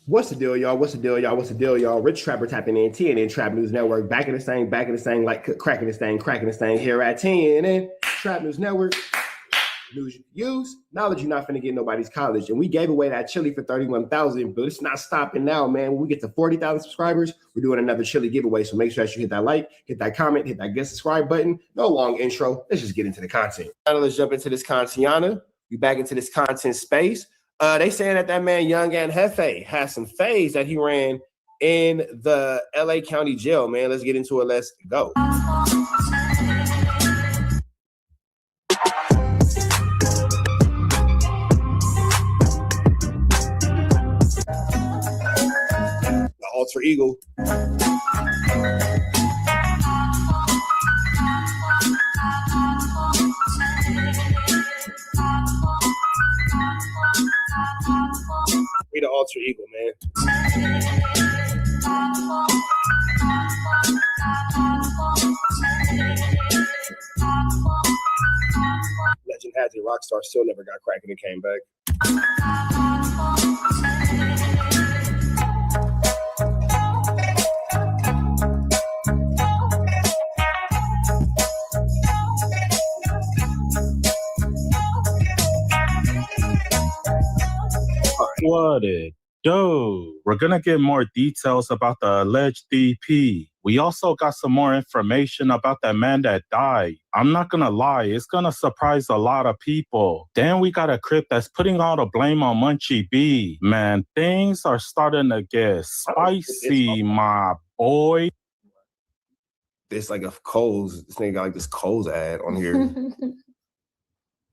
What's the deal, y'all? What's the deal, y'all? What's the deal, y'all? Rich Trapper tapping in, TNN Trap News Network. Back in the thing, like cracking this thing here at TNN Trap News Network. News you can use, knowledge you're not finna get nobody's college. And we gave away that chili for $31,000, but it's not stopping now, man. When we get to 40,000 subscribers, we're doing another chili giveaway. So make sure that you hit that like, hit that comment, hit that get subscribe button. No long intro. Let's just get into the content. Now let's jump into this content. We back into this content space. They saying that man Young and Hefe has some phase that he ran in the LA County Jail, man. Let's get into it. Let's go. The Alter Eagle. We the Alter Eagle, man. Legend has it, Rockstar still never got cracking and came back. What it do? We're gonna get more details about the alleged DP. We also got some more information about that man that died. I'm not gonna lie, it's gonna surprise a lot of people. Then we got a Crip that's putting all the blame on Munchie B. Man, things are starting to get spicy, my boy. There's like a Kohl's, this nigga got like this Kohl's ad on here.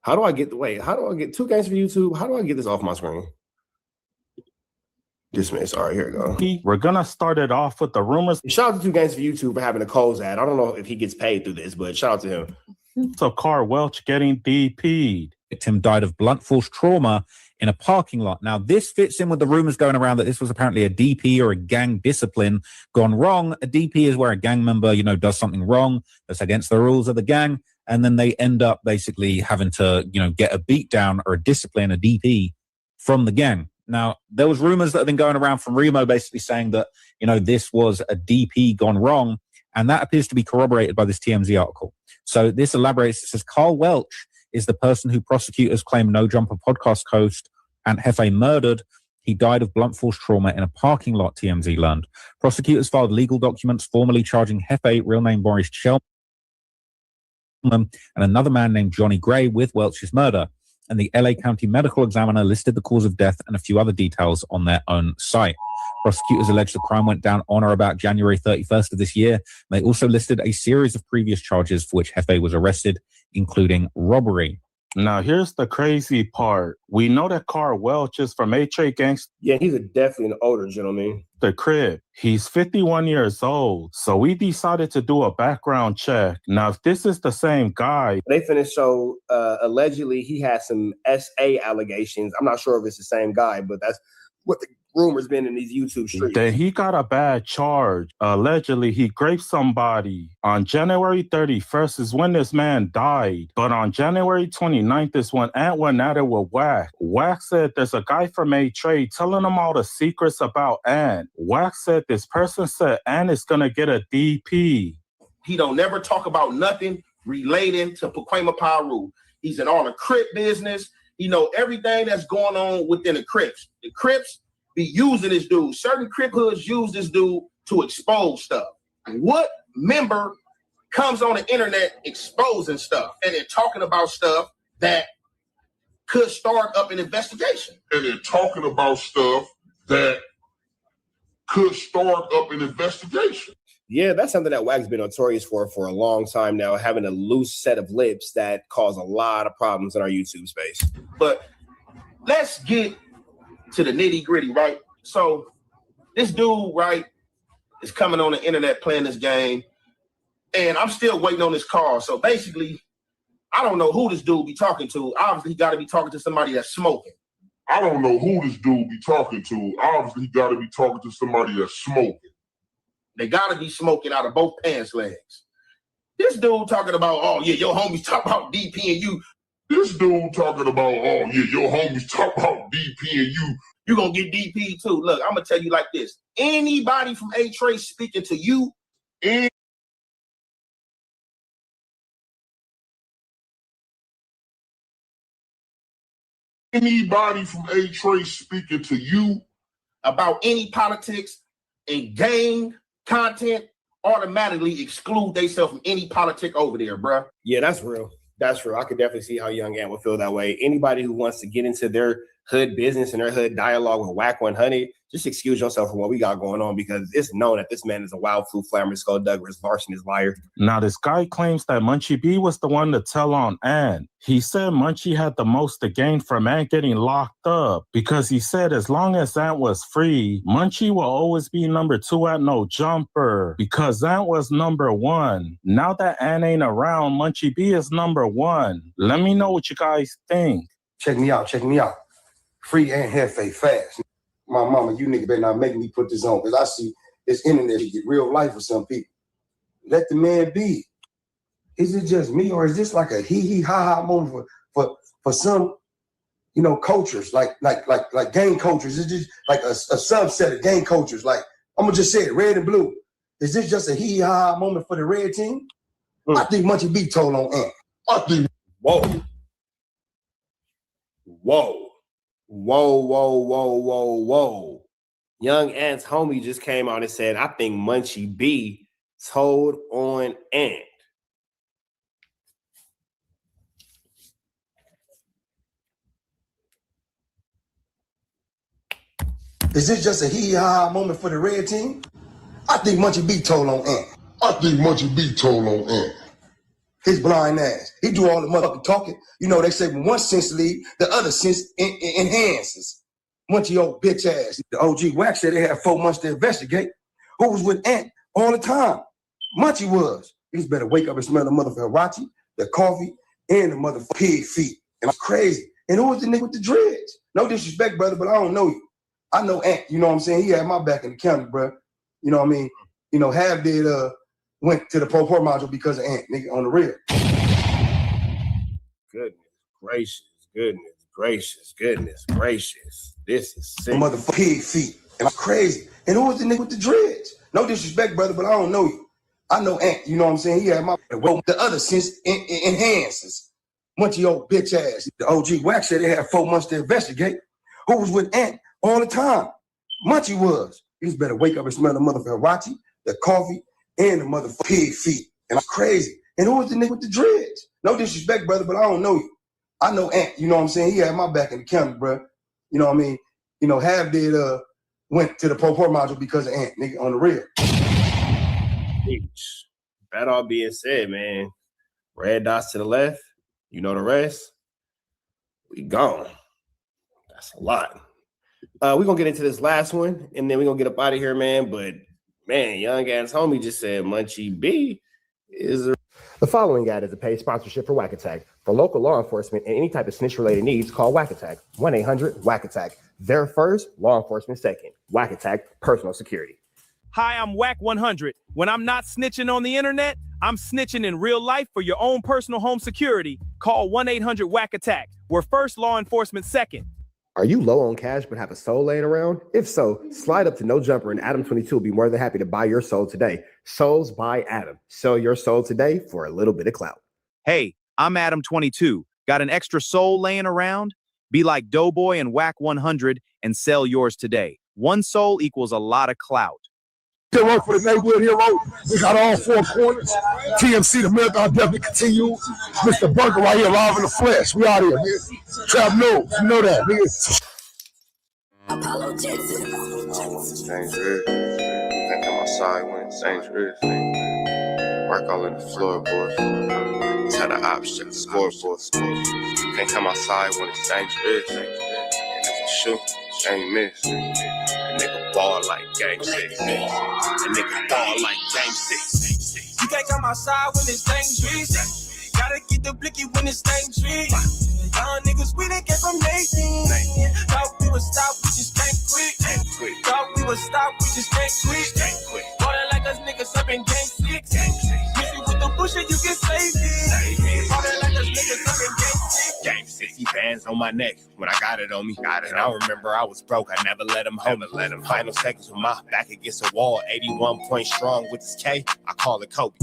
How do I get 2 games for YouTube? How do I get this off my screen? Dismiss. All right, here we go. We're gonna start it off with the rumors. Shout out to 2 games for YouTube for having a Coles ad. I don't know if he gets paid through this, but shout out to him. So Carl Welch getting DP'd. Victim died of blunt force trauma in a parking lot. Now, this fits in with the rumors going around that this was apparently a DP or a gang discipline gone wrong. A DP is where a gang member, does something wrong that's against the rules of the gang, and then they end up basically having to, get a beat down or a discipline, a DP from the gang. Now, there was rumors that have been going around from Remo basically saying that, this was a DP gone wrong, and that appears to be corroborated by this TMZ article. So this elaborates. It says Carl Welch is the person who prosecutors claim No Jumper podcast host Ant Hefe murdered. He died of blunt force trauma in a parking lot, TMZ learned. Prosecutors filed legal documents formally charging Hefe, real name Boris Chelman, and another man named Johnny Gray with Welch's murder. And the LA County Medical Examiner listed the cause of death and a few other details on their own site. Prosecutors allege the crime went down on or about January 31st of this year. They also listed a series of previous charges for which Hefe was arrested, including robbery. Now, here's the crazy part. We know that Carl Welch is from A-Tray Gangsta. Yeah, he's definitely an older gentleman. The Crib. He's 51 years old. So we decided to do a background check. Now, if this is the same guy. They finished, so allegedly he had some SA allegations. I'm not sure if it's the same guy, but that's what the rumors been in these YouTube streets. Then he got a bad charge. Allegedly, he raped somebody. On January 31st is when this man died. But on January 29th is when Ant went at it with Wack. Wack said there's a guy from A-Tray telling him all the secrets about Ant. Wack said this person said Ant is going to get a DP. He don't never talk about nothing relating to Pacoima Piru. He's in all the Crip business. He know everything that's going on within the Crips. The Crips be using this dude. Certain Crip hoods use this dude to expose stuff. What member comes on the internet exposing stuff and then talking about stuff that could start up an investigation? And they're talking about stuff that could start up an investigation. Yeah, that's something that Wack's been notorious for a long time now, having a loose set of lips that cause a lot of problems in our YouTube space. But let's get to the nitty gritty, right? So this dude, right, is coming on the internet playing this game, and I'm still waiting on this call. So basically, I don't know who this dude be talking to. Obviously, he got to be talking to somebody that's smoking. I don't know who this dude be talking to. Obviously, he got to be talking to somebody that's smoking. They got to be smoking out of both pants legs. This dude talking about, oh, yeah, your homies talk about DP and you. This dude talking about, oh, yeah, your homies talk about DP and you. You're going to get DP too. Look, I'm going to tell you like this. Anybody from A-Tray speaking to you, anybody from A-Tray speaking to you about any politics and gang content, automatically exclude themselves from any politic over there, bruh. Yeah, that's real. That's real. I could definitely see how Young Ant would feel that way. Anybody who wants to get into their hood business and their hood dialogue with Wack 100, just excuse yourself from what we got going on, because it's known that this man is a wild flu flammer, Skull Douglas, larceny is liar. Now, this guy claims that Munchie B was the one to tell on Ant. He said Munchie had the most to gain from Ant getting locked up, because he said as long as Ant was free, Munchie will always be number 2 at No Jumper, because Ant was number 1. Now that Ant ain't around, Munchie B is number 1. Let me know what you guys think. Check me out. Free Ant Hefe fast. My mama, you nigga better not make me put this on, because I see this internet to get real life for some people. Let the man be. Is it just me, or is this like a hee-hee-ha-ha moment for some, cultures, like gang cultures? Is this like a subset of gang cultures? Like, I'm gonna just say it, red and blue. Is this just a hee-hee-ha-ha moment for the red team? I think Munchie B told on Ant. I think. Whoa. Young Ant's homie just came out and said, I think Munchie B told on Ant. Is this just a hee-ha moment for the red team? I think Munchie B told on Ant. I think Munchie B told on Ant. His blind ass. He do all the motherfucking talking. You know, they say when one sense leave, the other sense enhances. Munchie old bitch ass. The OG Wax said they had 4 months to investigate. Who was with Ant all the time? Munchie was. He just better wake up and smell the motherfucking Rachi, the coffee, and the motherfucking pig feet. And I'm crazy. And who was the nigga with the dreads? No disrespect, brother, but I don't know you. I know Ant, you know what I'm saying? He had my back in the county, bro. You know what I mean? You know, Half did went to the pro port module because of Ant, nigga, on the real. Goodness gracious, goodness gracious, goodness gracious. This is sick. Motherfucking pig feet. And I'm crazy. And who was the nigga with the dreads? No disrespect, brother, but I don't know you. I know Ant, you know what I'm saying? He had my the other sense enhances. Munchie old bitch ass. The OG Wax said they had 4 months to investigate. Who was with Ant all the time? Munchie was. He just better wake up and smell the motherfucking Rachi, the coffee, and the motherfucking pig feet. And I'm crazy. And who was the nigga with the dreads? No disrespect, brother, but I don't know you. I know Ant, you know what I'm saying? He had my back in the county, bro. You know what I mean? You know, Half did went to the pro port module because of Ant, nigga, on the real. That all being said, man, red dots to the left, you know the rest. We gone. That's a lot. We're going to get into this last one, and then we're going to get up out of here, man. But, man, young ass homie just said Munchie B is a... The following ad is a paid sponsorship for Whack Attack. For local law enforcement and any type of snitch-related needs, call Whack Attack. 1-800-WACK-ATTACK. They're first, law enforcement second. Whack Attack, personal security. Hi, I'm Whack 100. When I'm not snitching on the internet, I'm snitching in real life for your own personal home security. Call 1-800-WACK-ATTACK. We're first, law enforcement second. Are you low on cash but have a soul laying around? If so, slide up to No Jumper and Adam22 will be more than happy to buy your soul today. Souls by Adam. Sell your soul today for a little bit of clout. Hey, I'm Adam22. Got an extra soul laying around? Be like Doughboy and Whack 100 and sell yours today. 1 soul equals a lot of clout. Still work for the neighborhood hero. We got all 4 corners. TMC, the marathon definitely continues. Mr. Burger right here, live in the flesh. We out here, nigga. Trap news, you know that, nigga. Apollo Jackson. It's dangerous. Can't come outside when it's dangerous. Work all in the floorboards. Tell the ops check the scoreboard. Can't come outside when it's dangerous. And if you shoot, ain't miss. A nigga ball like game 6. A nigga ball like game 6. You can't come outside when it's dangerous. Gotta get the blicky when it's dangerous. Young niggas, we done came from 18. Thought we would stop, we just can't quit. Thought we would stop, we just can't quit. Water like us niggas up in game 6. Miss me with the bush and you get safety. Water like us niggas up in game 6. Game 60 bands on my neck when I got it on me. And I remember I was broke. I never let him hold me. Final seconds with my back against a wall. 81 point strong with this K. I call it Kobe.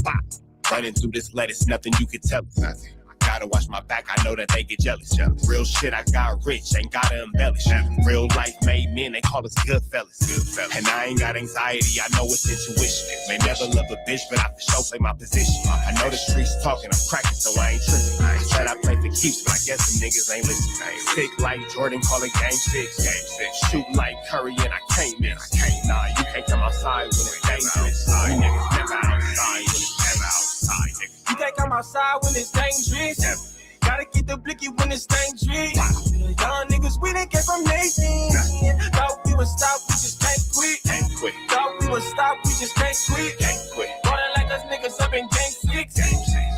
Running through this lettuce, nothing you can tell us. Gotta watch my back, I know that they get jealous. Real shit, I got rich, ain't gotta embellish. Real life made men, they call us good fellas. And I ain't got anxiety, I know it's intuition. May never love a bitch, but I for sure play my position. I know the streets talking, I'm cracking, so I ain't tripping. I said I play for keeps, but I guess some niggas ain't listening. Sick like Jordan, call it game 6. Shoot like Curry, and I can't miss. Nah, you can't come outside when it's dangerous. You niggas never outside when it's never outside, nigga. You can't come outside when it's dangerous. Gotta get the blicky when it's dangerous. Young niggas, we done came from 18. Thought we would stop, we just can't quit. Thought we would stop, we just can't quit. Water like us niggas up in game 6.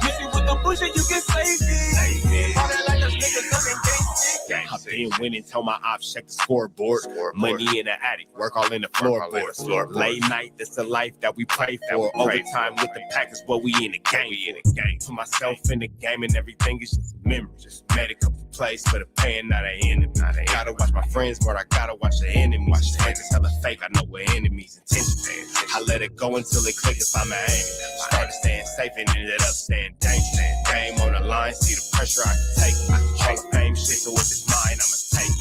Miss me with the bush and you get safety. Water like us niggas up in game 6. I've been winning, tell my ops check the scoreboard. Money in the attic, work all in the floorboards. Late night, that's the life that we pray for. Overtime with the Packers, but we in the game. Put myself in the game and everything is just a memory. Just made a couple plays for the pain, not an enemy. Gotta watch my friends, but I gotta watch the enemy. Watch the haters hella fake, I know what enemies intention. I let it go until it click if I'm an aim. Started staying safe and ended up staying dangerous. Game on the line, see the pressure I can take. Hall of Fame shit, so if it's mine, I'ma take.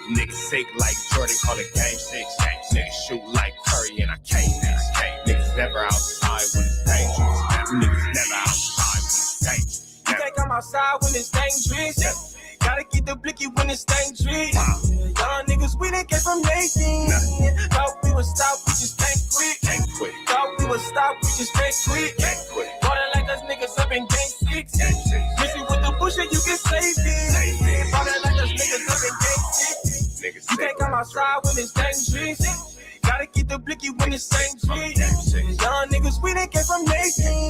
Niggas sick like Jordan, call it game 6. Niggas shoot like Curry, and I can't miss. Niggas never outside when it's dangerous. Niggas never outside when it's dangerous. You can't come outside when it's dangerous. Gotta get the blicky when it's dangerous. Young niggas, we done came from 18. Thought we would stop, we just can't quit. Thought we would stop, we just can't quit. Water like us niggas up up in gang 6. Missing with the bush and you can save it. All that like us niggas up in gang 6. You can't come outside when it's dangerous. Gotta get the blicky when it's dangerous. Young niggas, we done came from Nathan.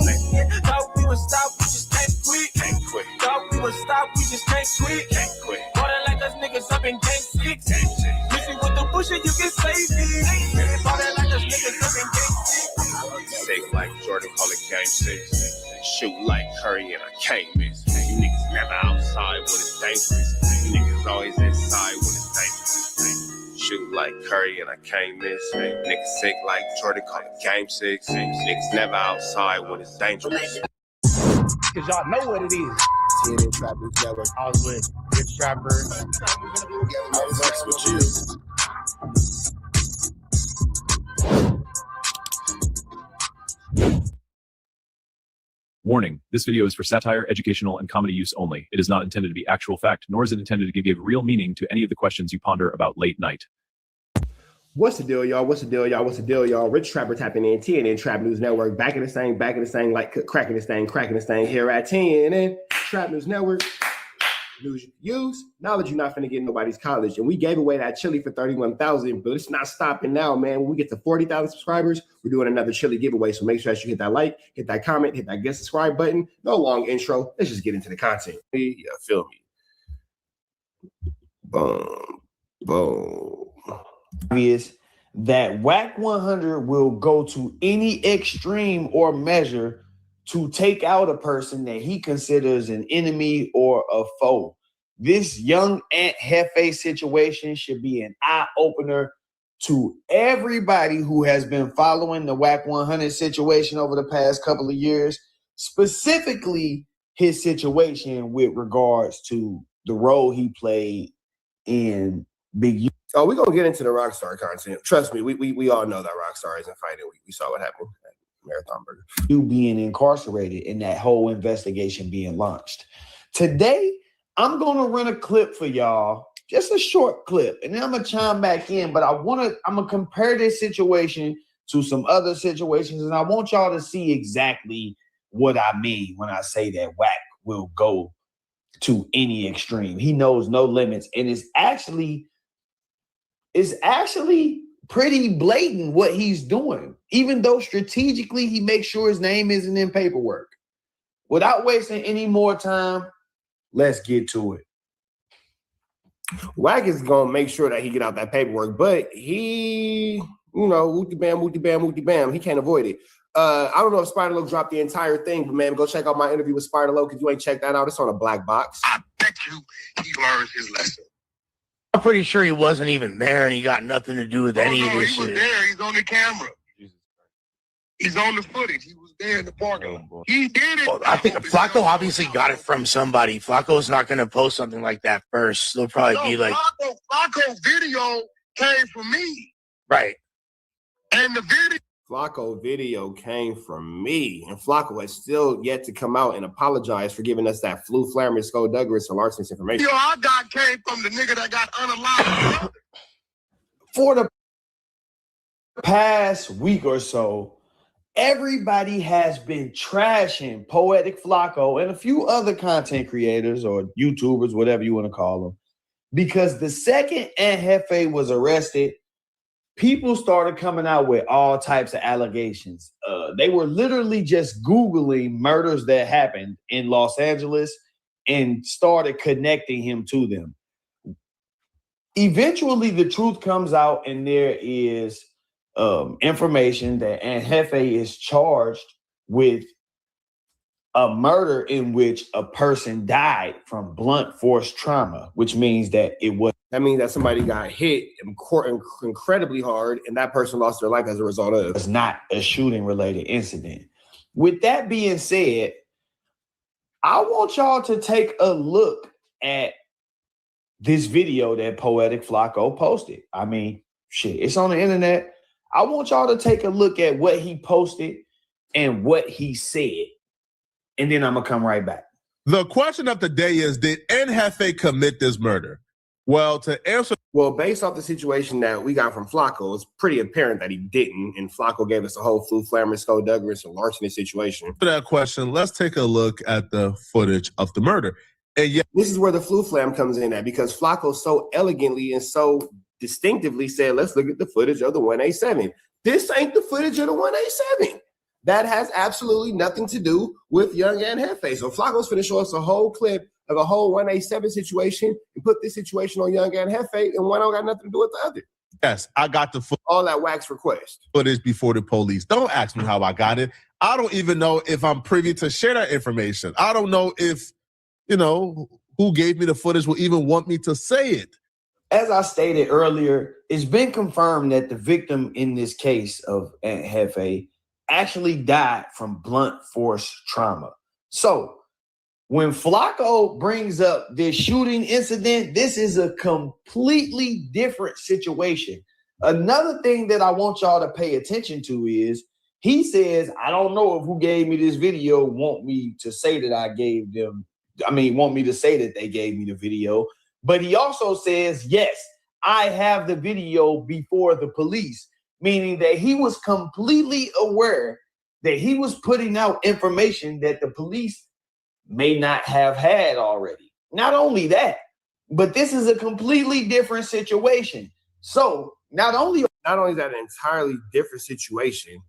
Thought we would stop, we just can't quit. Thought we would stop, we just can't quit. All that like us niggas up in gang 6. Missing with the bush and you can save it. All that like us niggas up in gang 6. Sick like Jordan, call it game 6. Shoot like Curry and I can't miss. You niggas never outside when it's dangerous. You niggas always inside when it's dangerous. Shoot like Curry and I can't miss. Niggas sick like Jordan, call it game 6. Niggas never outside when it's dangerous. Cause y'all know what it is. TNN Trap News Network. I was with Rich Trapper. I was next with you. Warning, this video is for satire, educational, and comedy use only. It is not intended to be actual fact, nor is it intended to give real meaning to any of the questions you ponder about late night. What's the deal, y'all? What's the deal, y'all? What's the deal, y'all? Rich Trapper tapping in, TNN Trap News Network. Back in the thing, like cracking this thing here at TNN Trap News Network. News you use, knowledge you're not finna get in nobody's college. And we gave away that chili for $31,000, but it's not stopping now, man. When we get to 40,000 subscribers, we're doing another chili giveaway. So make sure that you hit that like, hit that comment, hit that get subscribe button. No long intro. Let's just get into the content. Yeah, feel me. Boom. Boom. Is that WAC 100 will go to any extreme or measure to take out a person that he considers an enemy or a foe. This young Aunt Hefe situation should be an eye-opener to everybody who has been following the WAC 100 situation over the past couple of years, specifically his situation with regards to the role he played in Big U. Oh, we're gonna get into the Rockstar content. Trust me, we all know that Rockstar isn't fighting. We saw what happened at Marathon Burger. You being incarcerated and that whole investigation being launched. Today, I'm gonna run a clip for y'all, just a short clip, and then I'm gonna chime back in. But I'm gonna compare this situation to some other situations, and I want y'all to see exactly what I mean when I say that WAC will go to any extreme. He knows no limits, and it's actually pretty blatant what he's doing, even though strategically he makes sure his name isn't in paperwork. Without wasting any more time, let's get to it. WAC is gonna make sure that he get out that paperwork, but he, wooty bam, he can't avoid it. I don't know if Spider Loc dropped the entire thing, but man, go check out my interview with Spider Loc if you ain't checked that out. It's on a black box. I bet you he learned his lesson. I'm pretty sure he wasn't even there and he got nothing to do with any of this shit. He was there. He's on the camera. He's on the footage. He was there in the parking lot. He did it. Well, I think Flacco obviously got it from somebody. Flacco's not going to post something like that first. They'll probably be like... Flacco video came from me. Right. And the video... Flacco video came from me, and Flacco has still yet to come out and apologize for giving us that Flu Flammer, Skullduggerus, and Larson's information. Yo, I got came from the nigga that got unalive. For the past week or so, everybody has been trashing Poetic Flacco and a few other content creators or YouTubers, whatever you want to call them, because the second Aunt Hefe was arrested, people started coming out with all types of allegations. They were literally just Googling murders that happened in Los Angeles and started connecting him to them. Eventually, the truth comes out, and there is information that Aunt Hefe is charged with a murder in which a person died from blunt force trauma, which means that that means that somebody got hit incredibly hard, and that person lost their life as a result of it. It's not a shooting related incident. With that being said, I want y'all to take a look at this video that Poetic Flacco posted. I mean, shit, it's on the internet. I want y'all to take a look at what he posted and what he said, and then I'm gonna come right back. The question of the day is, did Aunt Hefe commit this murder? Well, based off the situation that we got from Flacco, it's pretty apparent that he didn't. And Flacco gave us a whole Flu Flammer, Skull Douglas, and larceny situation. For that question, let's take a look at the footage of the murder. And yeah, this is where the Flu Flam comes in at, because Flacco so elegantly and so distinctively said, let's look at the footage of the 187. This ain't the footage of the 187. That has absolutely nothing to do with Young and Hefe. So Flacco's finna show us a whole clip of a whole 187 situation and put this situation on Young and Hefe, and one don't got nothing to do with the other. Yes, I got the all that wax request footage before the police. Don't ask me how I got it. I don't even know if I'm privy to share that information. I don't know if, who gave me the footage will even want me to say it. As I stated earlier, it's been confirmed that the victim in this case of Aunt Hefe actually died from blunt force trauma. So when Flacco brings up this shooting incident, this is a completely different situation. Another thing that I want y'all to pay attention to is he says, I don't know if who gave me this video want me to say that want me to say that they gave me the video. But he also says, yes, I have the video before the police, meaning that he was completely aware that he was putting out information that the police may not have had already. Not only that, but this is a completely different situation. So not only is that an entirely different situation,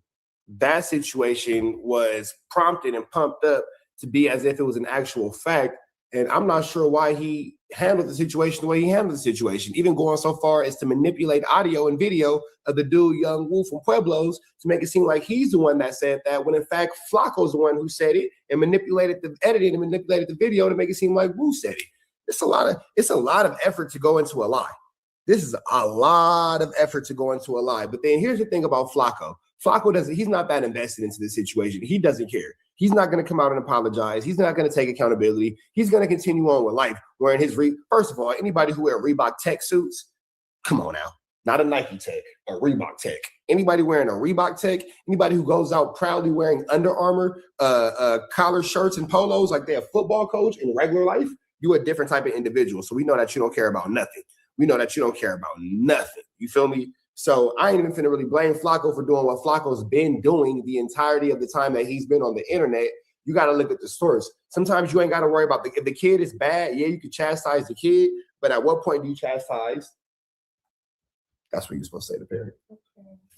that situation was prompted and pumped up to be as if it was an actual fact. And I'm not sure why he handled the situation the way he handled the situation, even going so far as to manipulate audio and video of the dude, Young Wu from Pueblos, to make it seem like he's the one that said that, when in fact, Flacco's the one who said it and manipulated the editing and manipulated the video to make it seem like Wu said it. It's a lot of effort to go into a lie. This is a lot of effort to go into a lie. But then here's the thing about Flacco. He's not that invested into this situation. He doesn't care. He's not going to come out and apologize. He's not going to take accountability. He's going to continue on with life wearing his first of all, anybody who wear Reebok Tech suits, come on now. Not a Nike Tech, a Reebok Tech. Anybody wearing a Reebok Tech, anybody who goes out proudly wearing Under Armour collar shirts and polos like they're a football coach in regular life, you're a different type of individual. So we know that you don't care about nothing. We know that you don't care about nothing. You feel me? So I ain't even finna really blame Flacco for doing what Flacco's been doing the entirety of the time that he's been on the internet. You got to look at the source. Sometimes you ain't got to worry about if the kid is bad. Yeah, you can chastise the kid, but at what point do you chastise? That's what you're supposed to say to the parent.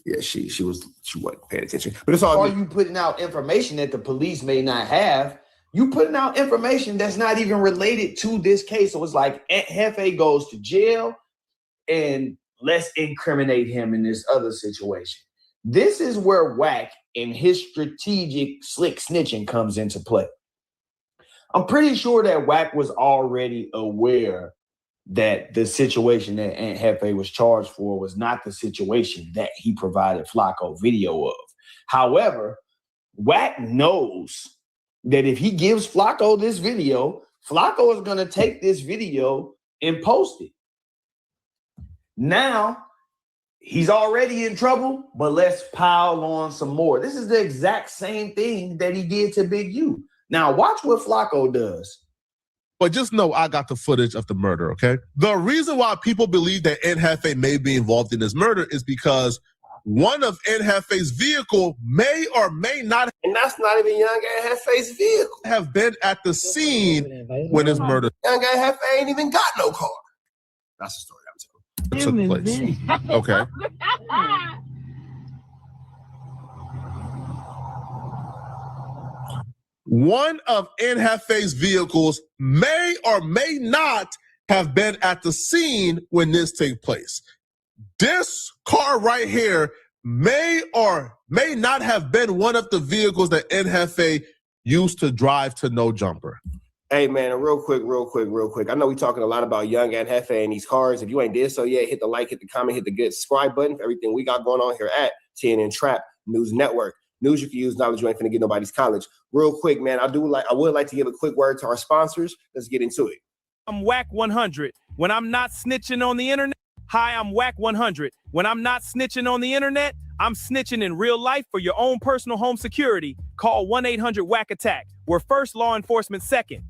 Yeah, she wasn't paying attention. But it's all Are you putting out information that the police may not have? You putting out information that's not even related to this case. So it's like Aunt Hefe goes to jail and let's incriminate him in this other situation. This is where Wack and his strategic slick snitching comes into play. I'm pretty sure that Wack was already aware that the situation that Aunt Hefe was charged for was not the situation that he provided Flacco video of. However, Wack knows that if he gives Flacco this video, Flacco is going to take this video and post it. Now, he's already in trouble, but let's pile on some more. This is the exact same thing that he did to Big U. Now, watch what Flacco does. But just know I got the footage of the murder, okay? The reason why people believe that Aunt Hefe may be involved in this murder is because one of Aunt Hefe's vehicle may or may not, and that's not even Young Aunt Hefe's vehicle, have been at the scene when his murder. Young Aunt Hefe ain't even got no car. That's the story I'm telling. Took place. Okay. One of Aunt Hefe's vehicles may or may not have been at the scene when this took place. This car right here may or may not have been one of the vehicles that Aunt Hefe used to drive to No Jumper. Hey, man, real quick. I know we're talking a lot about Young Aunt Hefe and these cars. If you ain't did so yet, hit the like, hit the comment, hit the good subscribe button for everything we got going on here at TNN Trap News Network. News you can use, knowledge you ain't finna get nobody's college. Real quick, man, I would like to give a quick word to our sponsors. Let's get into it. I'm Wack 100. When I'm not snitching on the internet. Hi, I'm Wack 100. When I'm not snitching on the internet, I'm snitching in real life for your own personal home security. Call 1-800-WACK-ATTACK. We're first, law enforcement second.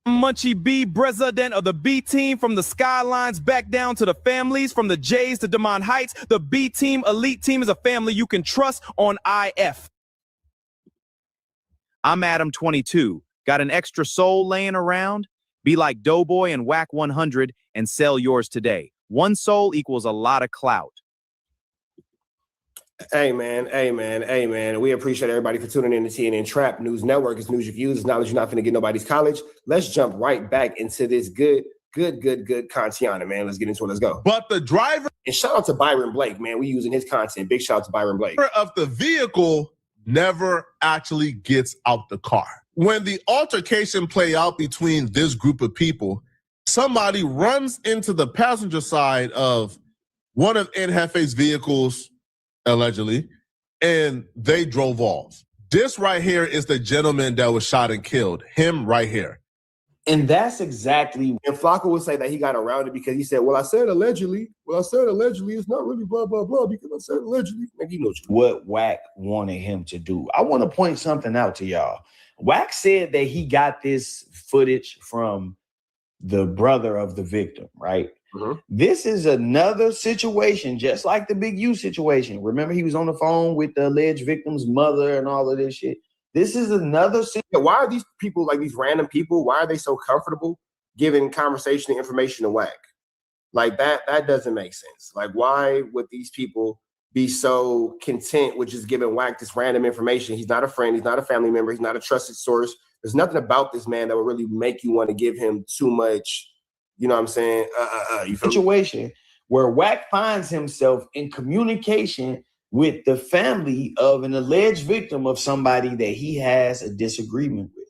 Munchie B, president of the B team, from the Skylines back down to the families, from the Jays to Demond Heights. The B team, elite team, is a family you can trust on IF. I'm Adam 22. Got an extra soul laying around? Be like Doughboy and Whack 100 and sell yours today. One soul equals a lot of clout. Hey man. We appreciate everybody for tuning in to TNN Trap News Network. It's news you can use. It's knowledge you're not going to get nobody's college. Let's jump right back into this good Kantiana, man. Let's get into it. Let's go. But the driver, and shout out to Byron Blake, man. We using his content. Big shout out to Byron Blake. Of the vehicle never actually gets out the car. When the altercation play out between this group of people, somebody runs into the passenger side of one of NHefe's vehicles, allegedly, and they drove off. This right here is the gentleman that was shot and killed. Him right here. And that's exactly. And Flocka would say that he got around it because he said, well, I said allegedly. It's not really blah, blah, blah, because I said allegedly. Like, he knows what Whack wanted him to do. I want to point something out to y'all. Whack said that he got this footage from the brother of the victim, right? Mm-hmm. This is another situation, just like the Big U situation. Remember, he was on the phone with the alleged victim's mother and all of this shit. This is another situation. Why are these people, like these random people, why are they so comfortable giving conversation and information to Whack? Like that doesn't make sense. Like, why would these people be so content with just giving Whack this random information? He's not a friend. He's not a family member. He's not a trusted source. There's nothing about this man that would really make you want to give him too much. You know what I'm saying? You feel situation where Whack finds himself in communication with the family of an alleged victim of somebody that he has a disagreement with.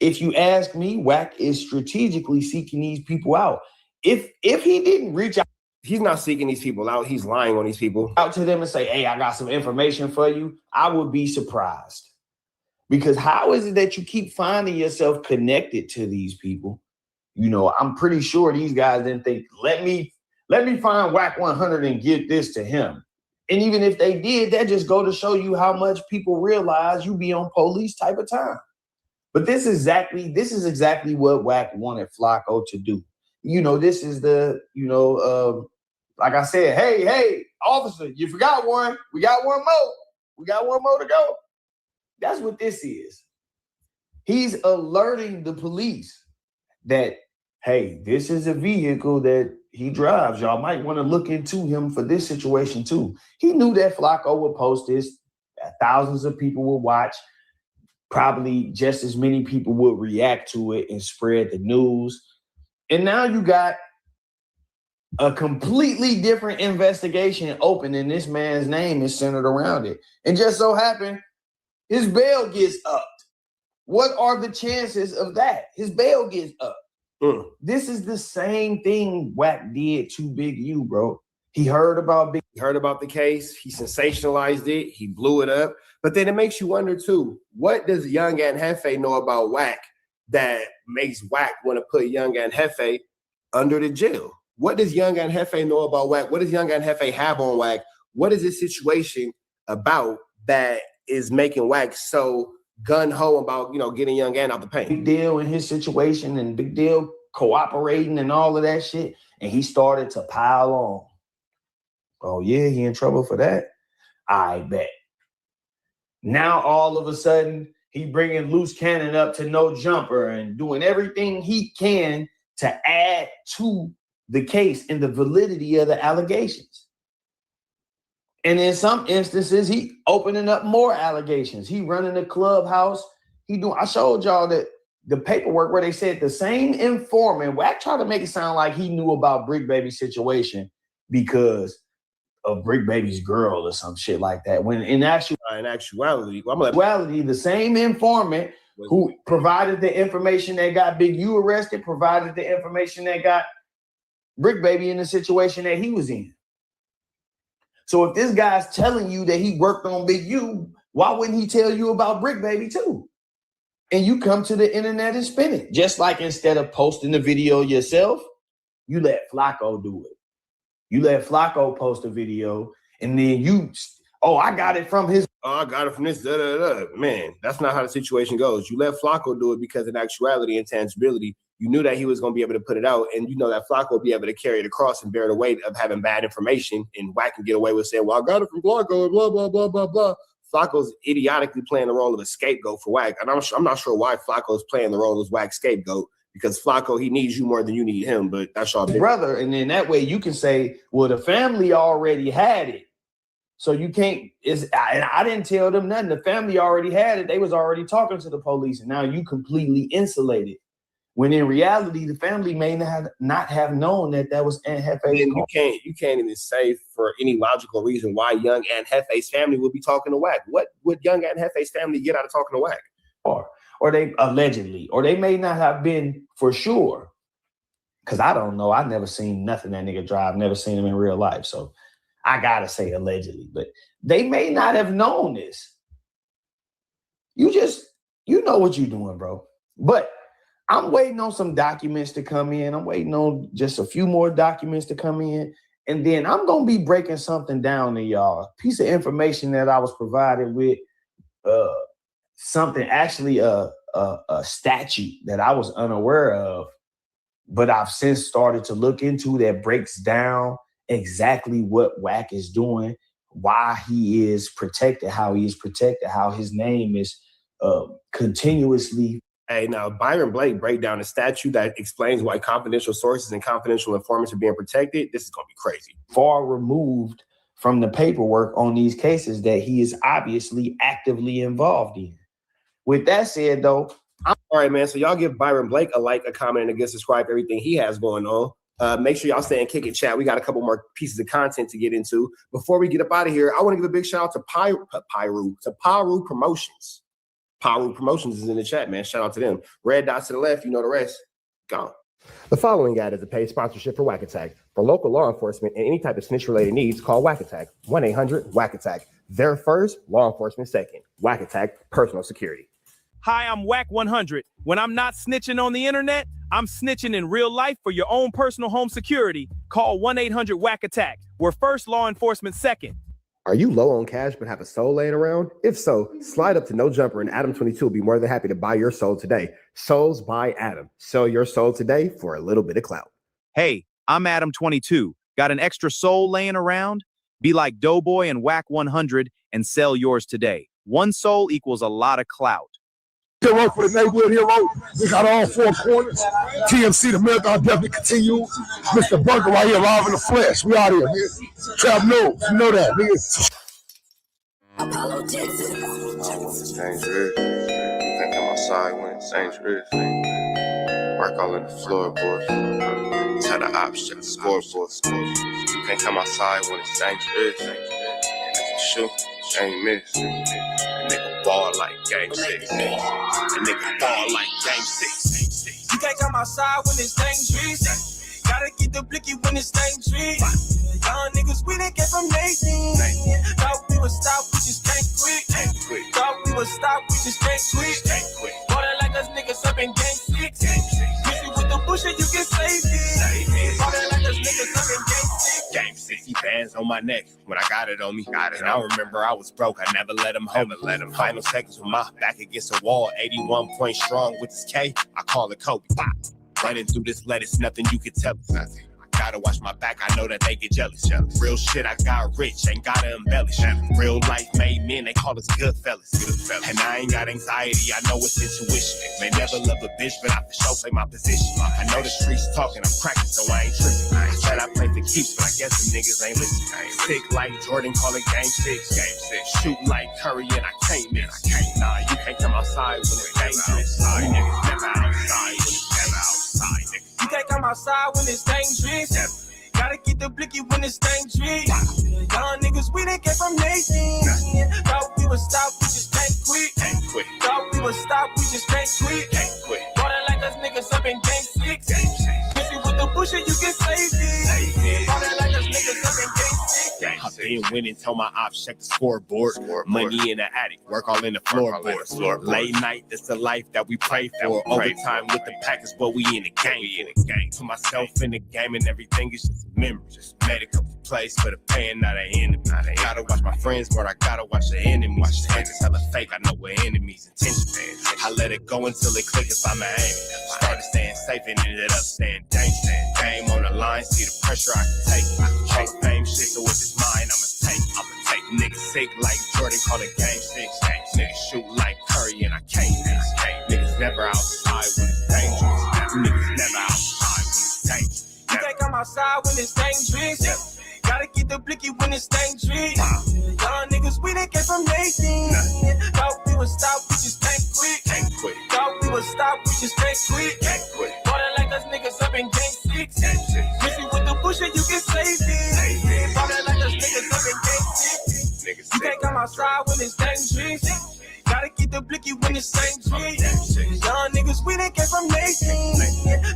If you ask me, Whack is strategically seeking these people out. If he didn't reach out, he's not seeking these people out. He's lying on these people. Out to them and say, hey, I got some information for you. I would be surprised. Because how is it that you keep finding yourself connected to these people? You know, I'm pretty sure these guys didn't think, let me find Whack 100 and get this to him. And even if they did, that just go to show you how much people realize you be on police type of time. But this is exactly what Whack wanted Flocko to do. You know, this is the, like I said, hey, officer, you forgot one. We got one more. We got one more to go. That's what this is. He's alerting the police that, hey, this is a vehicle that he drives. Y'all might want to look into him for this situation too. He knew that Flocko would post this. Thousands of people would watch. Probably just as many people would react to it and spread the news. And now you got a completely different investigation open, and this man's name is centered around it. And just so happened, his bail gets upped. What are the chances of that? His bail gets upped. This is the same thing Whack did to Big U, bro. He heard about the case. He sensationalized it. He blew it up. But then it makes you wonder too, what does Young NHefe know about Whack that makes Whack want to put Young NHefe under the jail? What does Young NHefe know about Whack? What does Young NHefe have on Whack? What is this situation about that is making Whack so gun-ho about, getting Young N out the paint? Big Deal in his situation and Big Deal cooperating and all of that shit. And he started to pile on. Oh, yeah, he in trouble for that? I bet. Now, all of a sudden, he bringing Loose Cannon up to no jumper and doing everything he can to add to the case and the validity of the allegations. And in some instances, he opening up more allegations. He running the clubhouse. I showed y'all that the paperwork where they said the same informant, Whack tried to make it sound like he knew about Brick Baby's situation because of Brick Baby's girl or some shit like that. When in actuality, the same informant who provided the information that got Big U arrested, provided the information that got Brick Baby in the situation that he was in. So if this guy's telling you that he worked on Big U, why wouldn't he tell you about Brick Baby too? And you come to the internet and spin it. Just like instead of posting the video yourself, you let Flocko do it. You let Flocko post a video, and then oh, I got it from his. Oh, I got it from this. Man, that's not how the situation goes. You let Flacco do it because in actuality and tangibility, you knew that he was going to be able to put it out, and you know that Flacco would be able to carry it across and bear the weight of having bad information, and Wack can get away with saying, well, I got it from Flacco, blah, blah, blah, blah, blah. Flacco's idiotically playing the role of a scapegoat for Wack, and I'm not sure why Flacco's playing the role of Wack's scapegoat, because Flacco, he needs you more than you need him, but that's your brother, and then that way you can say, well, the family already had it, so you can't, and I didn't tell them nothing. The family already had it. They was already talking to the police, and now you completely insulated. When in reality, the family may not have known that was Aunt Hefe's. You can't even say for any logical reason why young Aunt Hefe's family would be talking to Wack. What would young Aunt Hefe's family get out of talking to Wack? Or they allegedly, or they may not have been for sure. Because I don't know. I've never seen nothing that nigga drive, never seen him in real life. So I gotta say allegedly, but they may not have known this. You know what you're doing, bro. But I'm waiting on some documents to come in. I'm waiting on just a few more documents to come in. And then I'm going to be breaking something down to y'all. A piece of information that I was provided with, something, actually a statute that I was unaware of, but I've since started to look into that breaks down exactly what Wack is doing, why he is protected, how he is protected, how his name is continuously. Hey, now Byron Blake break down a statute that explains why confidential sources and confidential informants are being protected. This is going to be crazy. Far removed from the paperwork on these cases that he is obviously actively involved in. With that said, though, all right, man. So y'all give Byron Blake a like, a comment, and again, subscribe to everything he has going on. Make sure y'all stay and kick it, chat. We got a couple more pieces of content to get into. Before we get up out of here, I want to give a big shout out to Paru Promotions. Paru Promotions is in the chat, man. Shout out to them. Red dots to the left, you know the rest. Gone. The following ad is a paid sponsorship for Wack Attack. For local law enforcement and any type of snitch-related needs, call Wack Attack. 1-800-WACK-ATTACK. They're first, law enforcement second. Wack Attack, personal security. Hi, I'm Wack 100. When I'm not snitching on the internet, I'm snitching in real life for your own personal home security. Call 1-800-WACK-ATTACK. We're first, law enforcement second. Are you low on cash but have a soul laying around? If so, slide up to No Jumper and Adam22 will be more than happy to buy your soul today. Souls by Adam. Sell your soul today for a little bit of clout. Hey, I'm Adam22. Got an extra soul laying around? Be like Doughboy and Wack 100 and sell yours today. One soul equals a lot of clout. Hero for the neighborhood hero. We got all four corners. TMC, the marathon definitely continues. Mr. Bunker right here, live in the flesh. We out here, nigga. Trap knows. You know that, nigga. Dangerous. Think I'm outside when it's dangerous. Work all in the floorboards. Tell the ops, check the scoreboard. You can't come outside when it's dangerous. If you shoot, ain't miss. Nigga ball like game 6. And nigga ball like game 6. You can't come outside when it's dangerous. Gotta get the blicky when it's dangerous. Young niggas, we done came from Nathan. Thought we would stop, we just can't quit. Thought we would stop, we just can't quit. Water like us niggas up in game 6. Missy with the bullshit, you can save it. Water like us niggas up in game 6. Game 60 bands on my neck when I got it on me. And I remember I was broke. I never let him hold me. Final seconds with my back against the wall. 81 point strong with this K. I call it Kobe. Running through this lettuce, nothing you can tell us. Gotta watch my back, I know that they get jealous. Real shit, I got rich, ain't gotta embellish. Real life made men, they call us good fellas. And I ain't got anxiety, I know it's intuition. May never love a bitch, but I for sure play my position. I know the streets talking, I'm cracking, so I ain't tripping. I said I play for keeps, but I guess them niggas ain't listening. Sick like Jordan, call it game 6. Shoot like Curry, and I can't miss. Nah, you can't come outside when it's dangerous. You niggas never outside when it's never outside, nigga. You can't come outside when it's dangerous. Gotta get the blicky when it's dangerous. Young niggas, we done came from Nathan. Thought we would stop, we just can't quit. Thought we would stop, we just can't quit. Water like us niggas up in game 6. Missy with the bullshit, you can save it. Water like us niggas up in game 6. Then went and told my ops, check the scoreboard. Money in the attic, work all in the floorboards. Late night, that's the life that we pray for. Overtime with the Packers, but we in the game. To myself in the game, and everything is just a memory. Just made a couple plays for the pain, not an enemy. Gotta watch my friends, but I gotta watch the enemy. Watch the haters hella fake, I know what enemies intentions. I let it go until it click if I'm aiming. Started staying safe and ended up staying dangerous. Game on the line, see the pressure I can take. I can chase fame shit, so with this mind, I'ma take niggas sick like Jordan, call it game 6. Niggas shoot like Curry and I can't miss. Niggas never outside when it's dangerous. Niggas never outside when it's dangerous. You can't come outside when it's dangerous. Gotta get the blicky when it's dangerous. Young niggas, we done came from Nathan. Thought we would stop, we just can't quit. Thought we would stop, we just can't quit. Ballin' like us niggas up in game 6. Busy with the bush and you can save it. Ballin' like us niggas up in game 6. You can't come outside when it's dangerous. Gotta get the blicky when it's dangerous. Young niggas, we done came from Nathan.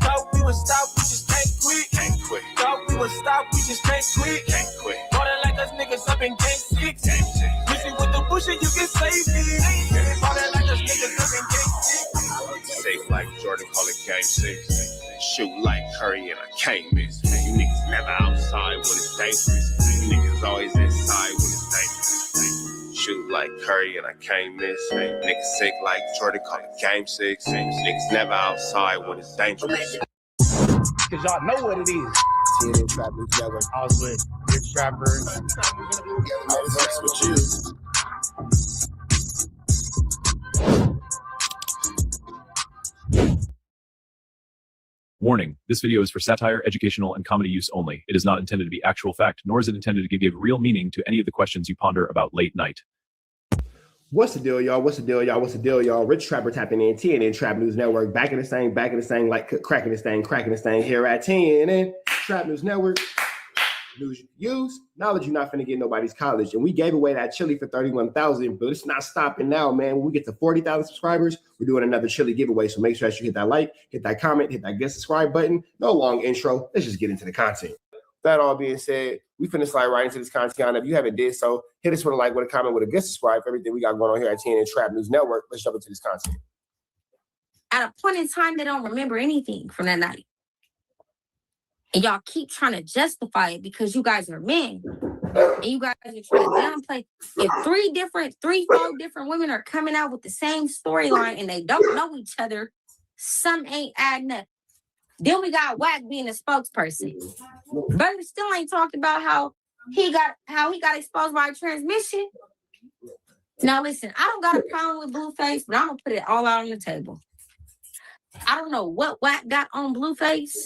Thought we would stop, we just can't quit. Thought we would stop, we just can't quit. Ballin' like us niggas up in game 6. Busy with the bush and you can save it. Ballin' like us niggas up in game 6. Safe like Jordan, call it game 6. Shoot like Curry and I can't miss. You niggas never outside when it's dangerous. You niggas always inside when it's dangerous. Shoot like Curry and I can't miss. Niggas sick like Jordan, call it game 6. Niggas never outside when it's dangerous. Cause y'all know what it is. TNN Trap News Network. I was with Rich Trapper. With you. Warning, this video is for satire, educational, and comedy use only. It is not intended to be actual fact, nor is it intended to give real meaning to any of the questions you ponder about late night. What's the deal, y'all? What's the deal, y'all? What's the deal, y'all? Rich Trapper tapping in, TNN Trap News Network. Back in this thing, like cracking this thing here at TNN Trap News Network. News you can use, knowledge you're not finna get nobody's college. And we gave away that chili for $31,000, but it's not stopping now, man. When we get to 40,000 subscribers, we're doing another chili giveaway. So make sure that you hit that like, hit that comment, hit that get subscribe button. No long intro. Let's just get into the content. That all being said, we finna slide right into this content. If you haven't did so, hit us with a like, with a comment, with a good subscribe for everything we got going on here at TNN Trap News Network. Let's jump into this content. At a point in time, they don't remember anything from that night. And y'all keep trying to justify it because you guys are men. And you guys are trying to downplay. If 4 different women are coming out with the same storyline and they don't know each other, some ain't adding up. Then we got Wack being a spokesperson. Brother still ain't talking about how he got exposed by transmission. Now listen, I don't got a problem with Blueface, but I'm gonna put it all out on the table. I don't know what Wack got on Blueface,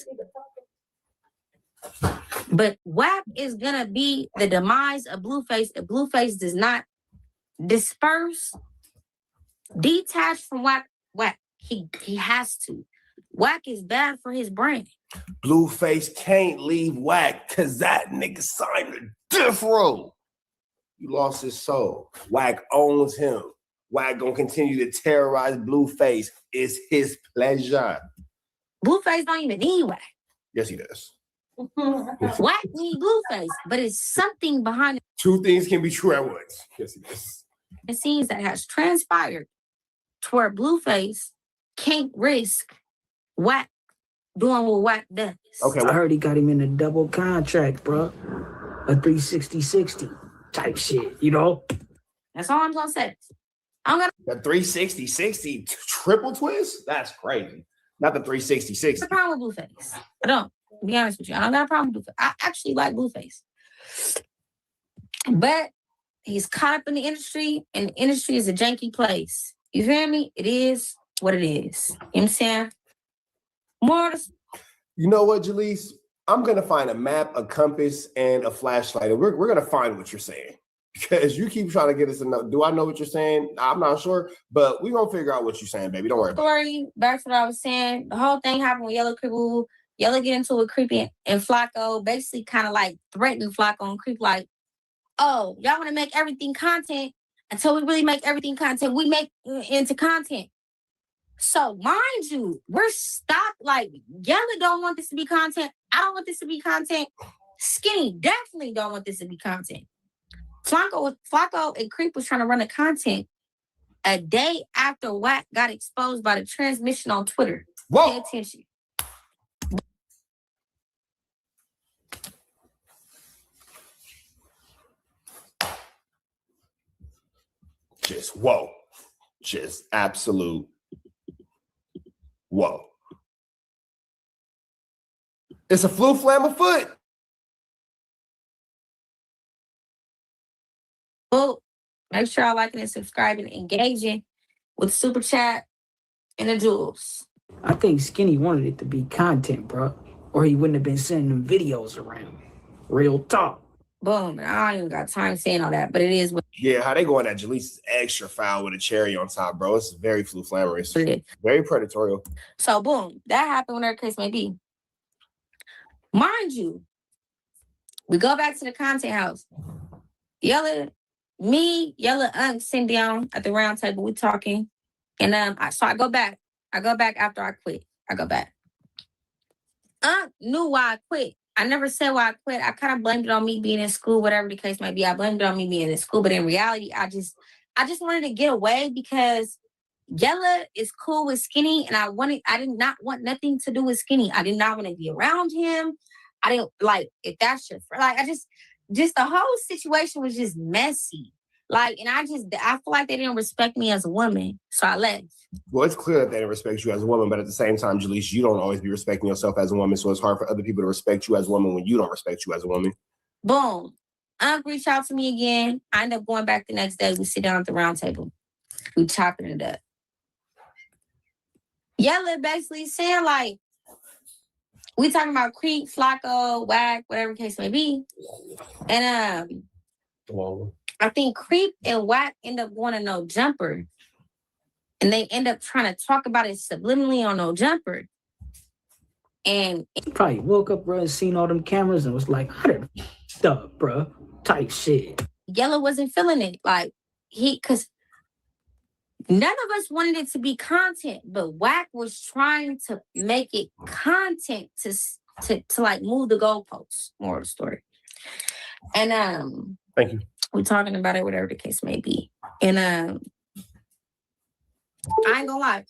but Wack is gonna be the demise of Blueface if Blueface does not disperse, detach from Wack. He has to. Wack is bad for his brand. Blueface can't leave Wack because that nigga signed a diff roll. You lost his soul. Wack owns him. Wack gonna continue to terrorize Blueface. It's his pleasure. Blueface don't even need Wack. Yes, he does. Wack need Blueface, but it's something behind it. Two things can be true at once. Yes, he does. It seems that has transpired to where Blueface can't risk Wack doing what Wack does. Okay, I heard he got him in a double contract, bro. A 360-60 type shit, you know? That's all I'm gonna say. I'm gonna the 360-60 triple twist? That's crazy. Not the 360-60. a problem with Blueface. I don't. To be honest with you, I don't got a problem with Blueface. I actually like Blueface. But he's caught up in the industry, and the industry is a janky place. You feel me? It is what it is. You know what I'm saying? More. You know what, Jaleese? I'm gonna find a map, a compass, and a flashlight, and we're gonna find what you're saying. Because you keep trying to get us to know. Do I know what you're saying? I'm not sure, but we're gonna figure out what you're saying, baby. Don't worry. Story, back to what I was saying. The whole thing happened with Yellow Creepy. Yellow get into a Creepy and Flacco basically kind of like threatened Flacco and Creep like, oh, y'all want to make everything content until we really make everything content. We make into content. So mind you, we're stopped. Like Yellow don't want this to be content. I don't want this to be content. Skinny definitely don't want this to be content. Flacco and Creep was trying to run the content a day after Wack got exposed by the transmission on Twitter. Whoa. Pay attention. Just whoa. Just absolute whoa. It's a flu flammer foot. Well, make sure y'all liking and subscribing and engaging with Super Chat and the jewels. I think Skinny wanted it to be content, bro. Or he wouldn't have been sending them videos around. Real talk. Boom. I don't even got time saying all that, but it is what Yeah, how they going at Jalise is extra foul with a cherry on top, bro. It's very flu flammers. it is. Very predatorial. So, boom. That happened, whatever case may be. Mind you, we go back to the content house. Yella Unk sitting down at the round table. We talking. And so I go back. I go back after I quit. I go back. Unk knew why I quit. I never said why I quit. I kind of blamed it on me being in school, whatever the case might be. I blamed it on me being in school, but in reality, I just wanted to get away because Yella is cool with Skinny, and I did not want nothing to do with Skinny. I did not want to be around him. I didn't like if that's your friend. Like just the whole situation was just messy. Like, and I feel like they didn't respect me as a woman, so I left. Well, it's clear that they didn't respect you as a woman, but at the same time, Jalise, you don't always be respecting yourself as a woman, so it's hard for other people to respect you as a woman when you don't respect you as a woman. Boom. Unc reached out to me again. I ended up going back the next day. We sit down at the round table. We chopping it up. Yella basically saying, like, we talking about Creep, Flacco, Wack, whatever the case may be. And I think Creep and Wack end up going to No Jumper. And they end up trying to talk about it subliminally on No Jumper. And he probably woke up, bro, and seen all them cameras and was like, how the up, bro? Type shit. Yella wasn't feeling it. Like, because none of us wanted it to be content, but Wack was trying to make it content to like move the goalposts, more of the story. And thank you. We're talking about it, whatever the case may be. And I ain't gonna lie.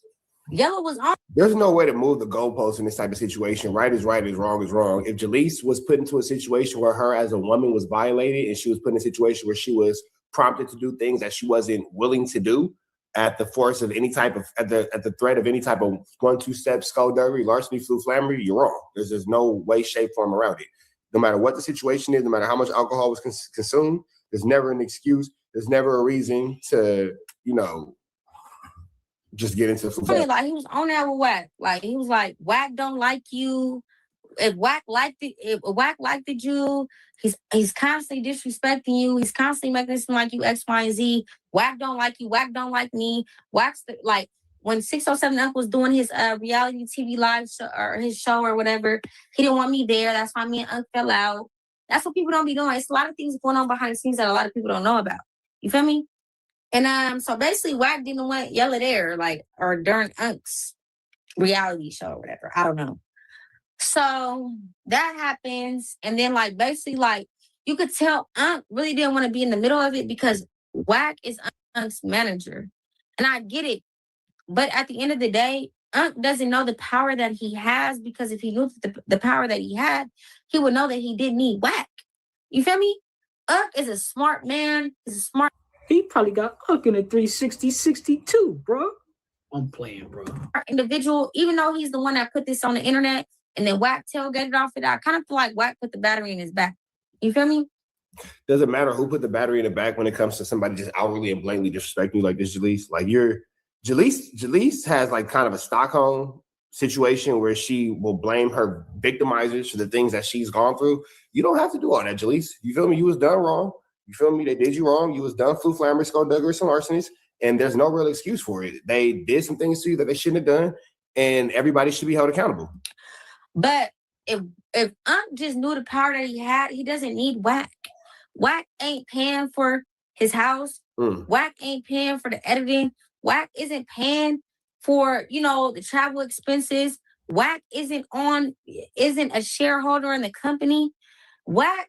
Yella was on. There's no way to move the goalposts in this type of situation. Right is right, is wrong. If Jalise was put into a situation where her as a woman was violated and she was put in a situation where she was prompted to do things that she wasn't willing to do at the force of any type of, at the threat of any type of 1-2 step, skullduggery, larceny, flu flammery, you're wrong. There's no way, shape, form around it. No matter what the situation is, no matter how much alcohol was consumed, there's never an excuse. There's never a reason to, just get into the like he was on that with Wack. Like he was like, Wack don't like you. If Wack liked you, he's constantly disrespecting you. He's constantly making it seem like you X, Y, and Z. Wack don't like you. Wack don't like me. Wack's like when 607 Unc was doing his reality TV live show or his show or whatever, he didn't want me there. That's why me and Unc fell out. That's what people don't be doing. It's a lot of things going on behind the scenes that a lot of people don't know about. You feel me? And so basically Wack didn't want Yella there, like, or during Unc's reality show or whatever. I don't know. So that happens. And then like basically like you could tell Unc really didn't want to be in the middle of it because Wack is Unc's manager. And I get it. But at the end of the day, Unc doesn't know the power that he has, because if he knew the power that he had, he would know that he didn't need Wack. You feel me? Unc is a smart man. He's a smart. He probably got Unc in a 360-62, bro. I'm playing, bro. Individual, even though he's the one that put this on the internet and then Wack tailgated off it, I kind of feel like Wack put the battery in his back. You feel me? Doesn't matter who put the battery in the back when it comes to somebody just outwardly and blatantly disrespecting you like this, Jalise. Like Jalise has like kind of a Stockholm situation where she will blame her victimizers for the things that she's gone through. You don't have to do all that, Jalise. You feel me? You was done wrong. You feel me? They did you wrong. You was done flu flammers, skullduggery, and larcenies, and there's no real excuse for it. They did some things to you that they shouldn't have done, and everybody should be held accountable. But if Unc just knew the power that he had, he doesn't need Wack. Wack ain't paying for his house. Wack ain't paying for the editing. Wack isn't paying for, the travel expenses. Wack isn't a shareholder in the company. Wack,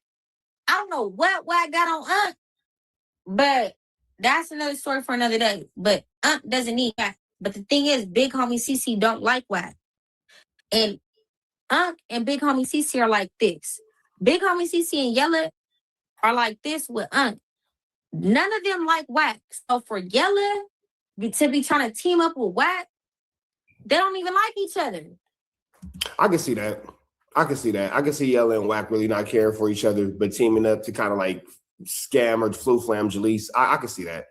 I don't know what Wack got on Unc, But that's another story for another day. But doesn't need Wack. But the thing is, Big Homie CC don't like Wack. And and Big Homie CC are like this. Big Homie CC and Yella are like this with None of them like Wack. So for Yella to be trying to team up with Wack, they don't even like each other. I can see that. I can see Yella and Wack really not caring for each other, but teaming up to kind of like scam or flam Jalise. I can see that.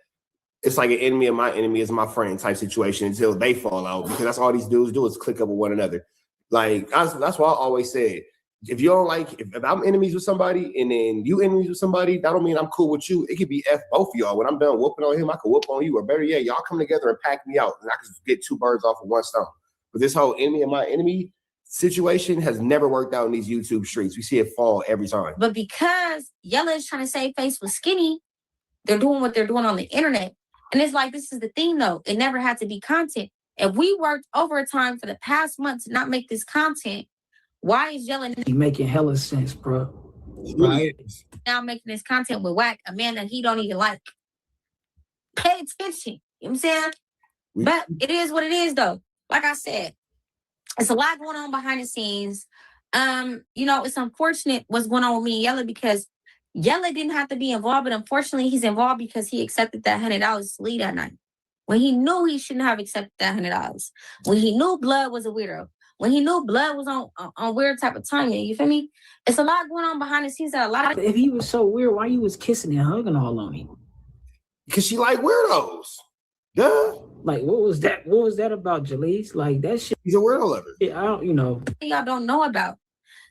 It's like an enemy of my enemy is my friend type situation until they fall out, because that's all these dudes do is click up with one another. Like that's why I always said, if you don't like, if I'm enemies with somebody and then you enemies with somebody, that don't mean I'm cool with you. It could be F both of y'all. When I'm done whooping on him, I can whoop on you. Or better yet, y'all come together and pack me out, and I can get two birds off of one stone. But this whole enemy of my enemy situation has never worked out in these YouTube streets. We see it fall every time. But because Yella is trying to save face with Skinny, they're doing what they're doing on the internet. And it's like, this is the thing though. It never had to be content. If we worked overtime for the past month to not make this content, why is Yella making hella sense, bro? Right? Now making this content with Wack, a man that he don't even like? Pay attention. You know what I'm saying? But it is what it is though. Like I said, it's a lot going on behind the scenes. It's unfortunate what's going on with me and Yella, because Yella didn't have to be involved, but unfortunately he's involved because he accepted that $100 to leave that night. When he knew he shouldn't have accepted that $100. When he knew Blood was a weirdo. When he knew Blood was on weird type of timing. You feel me? It's a lot going on behind the scenes that a lot of... If he was so weird, why you was kissing and hugging all on him? Because she like weirdos. Duh. Like, what was that? What was that about, Jalise? Like, that shit. He's a weirdo lover. Yeah, I don't, y'all don't know about.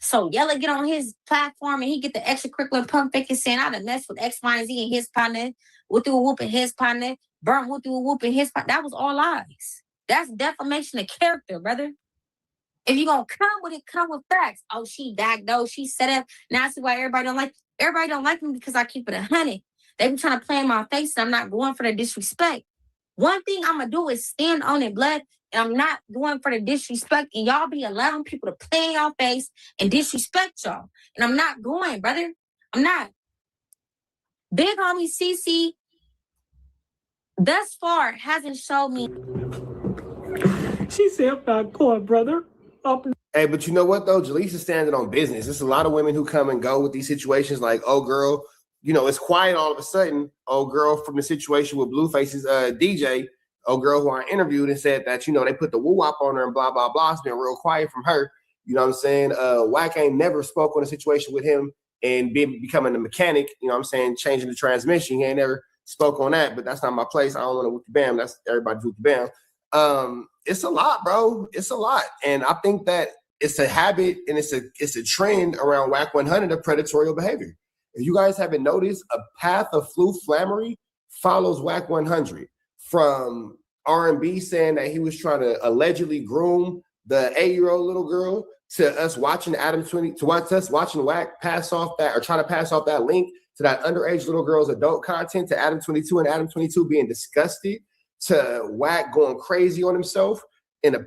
So Yella get on his platform and he get the extracurricular pump faking saying I done messed with X, Y, and Z and his partner, with the whoop and his partner, burn with the whoop and his partner. That was all lies. That's defamation of character, brother. If you gonna come with it, come with facts. Oh, she diagnosed, she set up. Now I see why everybody don't like me, because I keep it 100. They be trying to play in my face and I'm not going for the disrespect. One thing I'm gonna do is stand on it, Blood, and I'm not going for the disrespect, and y'all be allowing people to play in y'all face and disrespect y'all. And I'm not going, brother. I'm not. Big Homie CC thus far hasn't showed me. She said, I'm not going, brother. Hey, but you know what though? Jalise is standing on business. There's a lot of women who come and go with these situations like, oh girl, it's quiet all of a sudden. Oh girl, from the situation with Blueface's DJ, oh girl who I interviewed and said that, they put the woo-wop on her and blah, blah, blah. It's been real quiet from her. You know what I'm saying? Wack ain't never spoke on a situation with him and becoming a mechanic, changing the transmission. He ain't never spoke on that, but that's not my place. I don't want to whoop the bam. That's everybody's whoop the bam. It's a lot, bro. It's a lot. And I think that it's a habit and it's a trend around Wack 100 of predatory behavior. If you guys haven't noticed, a path of flammery follows Wack 100, from R&B saying that he was trying to allegedly groom the 8-year-old little girl to us watching watching Wack pass off that, or try to pass off that link to that underage little girl's adult content, to Adam 22 and Adam 22 being disgusted, to Wack going crazy on himself in the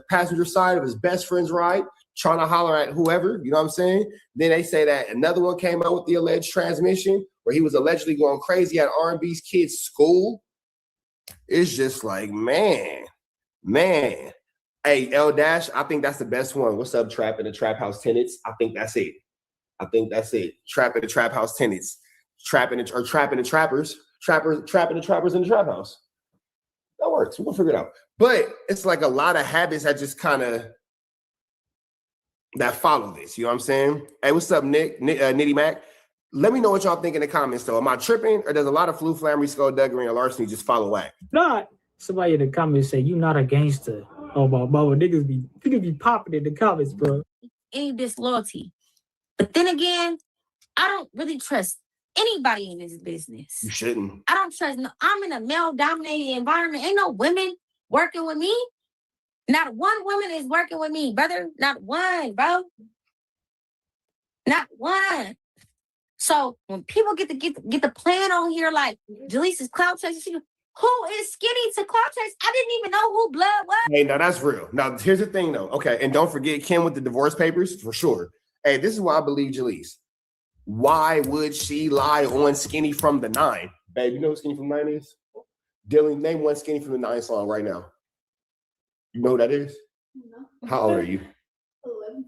passenger side of his best friend's ride, trying to holler at whoever, you know what I'm saying? Then they say that another one came out with the alleged transmission where he was allegedly going crazy at R&B's kids' school. It's just like, man. Hey, L Dash, I think that's the best one. What's up, Trap in the Trap House Tenants? I think that's it. Trap in the Trap House Tenants. Trapping the Trappers. Trapping the Trappers in the Trap House. That works. We'll figure it out. But it's like a lot of habits that just kind of that follow this. You know what I'm saying? Hey, what's up, Nitty Mac? Let me know what y'all think in the comments, though. Am I tripping, or does a lot of flammery, skullduggery, and larceny just follow Wack? Not. Somebody in the comments say you not a gangster. Oh my mama, niggas be popping in the comments, bro. Any disloyalty. But then again, I don't really trust anybody in this business. You shouldn't. I don't trust. I'm in a male-dominated environment. Ain't no women working with me. Not one woman is working with me, brother. Not one, bro. Not one. So when people get the plan on here, like Jaleesa's clout chasing, who is Skinny to clout chase? I didn't even know who Blood was. Hey, now that's real. Now here's the thing, though. Okay, and don't forget Kim with the divorce papers for sure. Hey, this is why I believe Jalise. Why would she lie on Skinny from the 9? Babe, you know who Skinny from the 9 is? Dylan, name one Skinny from the 9 song right now. You know who that is? No. How old are you?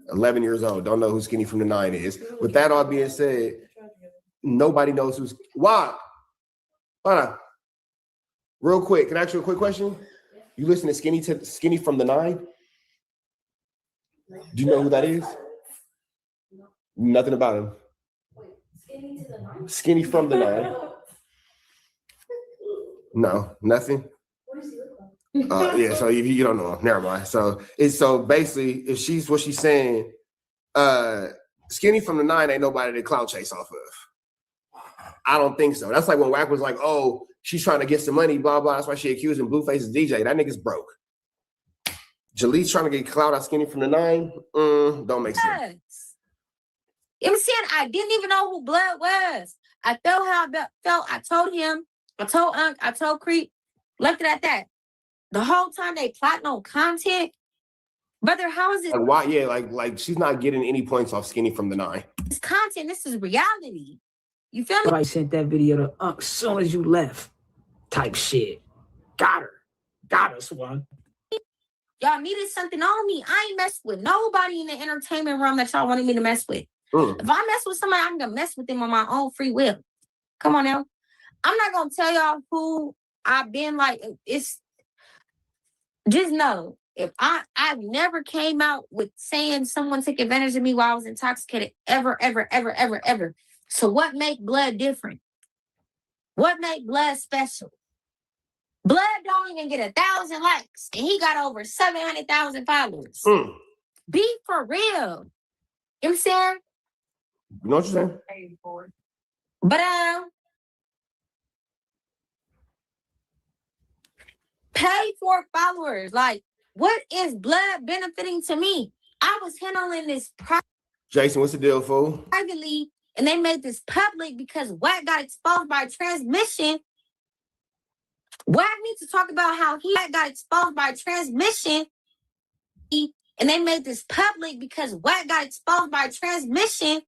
11 years old. Don't know who Skinny from the 9 is. With that all being said, nobody knows who's why. Hold on. Real quick, can I ask you a quick question? You listen to Skinny from the 9? Do you know who that is? Nothing about him. Skinny from the 9. No, nothing. Yeah, so you don't know, never mind. So basically, if she's what she's saying, Skinny from the 9 ain't nobody to clout chase off of. I don't think so. That's like when Wack was like, oh, she's trying to get some money, blah, blah. That's why she accusing Blueface's DJ. That nigga's broke. Jalees trying to get clout out Skinny from the 9, don't make sense. I'm saying I didn't even know who Blood was. I felt how I felt. I told him, I told Unc, I told Creep, left it at that. The whole time they plotting on content, brother, how is it? Like why? Yeah, like she's not getting any points off Skinny from the 9. This content, this is reality. You feel me? I sent that video to Unc as soon as you left. Type shit. Got her. Got us one. Y'all needed something on me. I ain't messed with nobody in the entertainment realm that y'all wanted me to mess with. If I mess with somebody, I'm gonna mess with them on my own free will. Come on now. I'm not gonna tell y'all who I've been like. It's just know if I've never came out with saying someone took advantage of me while I was intoxicated ever. So what make Blood different? What make Blood special? Blood don't even get 1,000 likes, and he got over 700,000 followers. Be for real. You know what I'm saying? You know what you're saying? But pay for followers. Like, what is Blood benefiting to me? I was handling this Jason, what's the deal, fool? privately, and they made this public because Wack got exposed by transmission. Wack needs to talk about how he got exposed by transmission. And they made this public because Wack got exposed by transmission.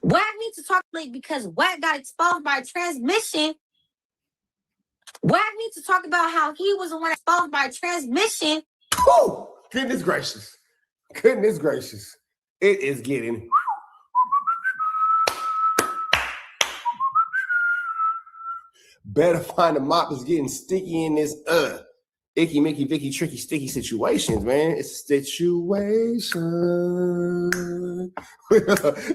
Wack needs to talk because Wack got exposed by transmission. Wack needs to talk about how he was the one exposed by transmission. Oh, goodness gracious. Goodness gracious. It is getting... Better find a mop is getting sticky in this icky, Mickey, Vicky, tricky, sticky situations, man. It's a situation.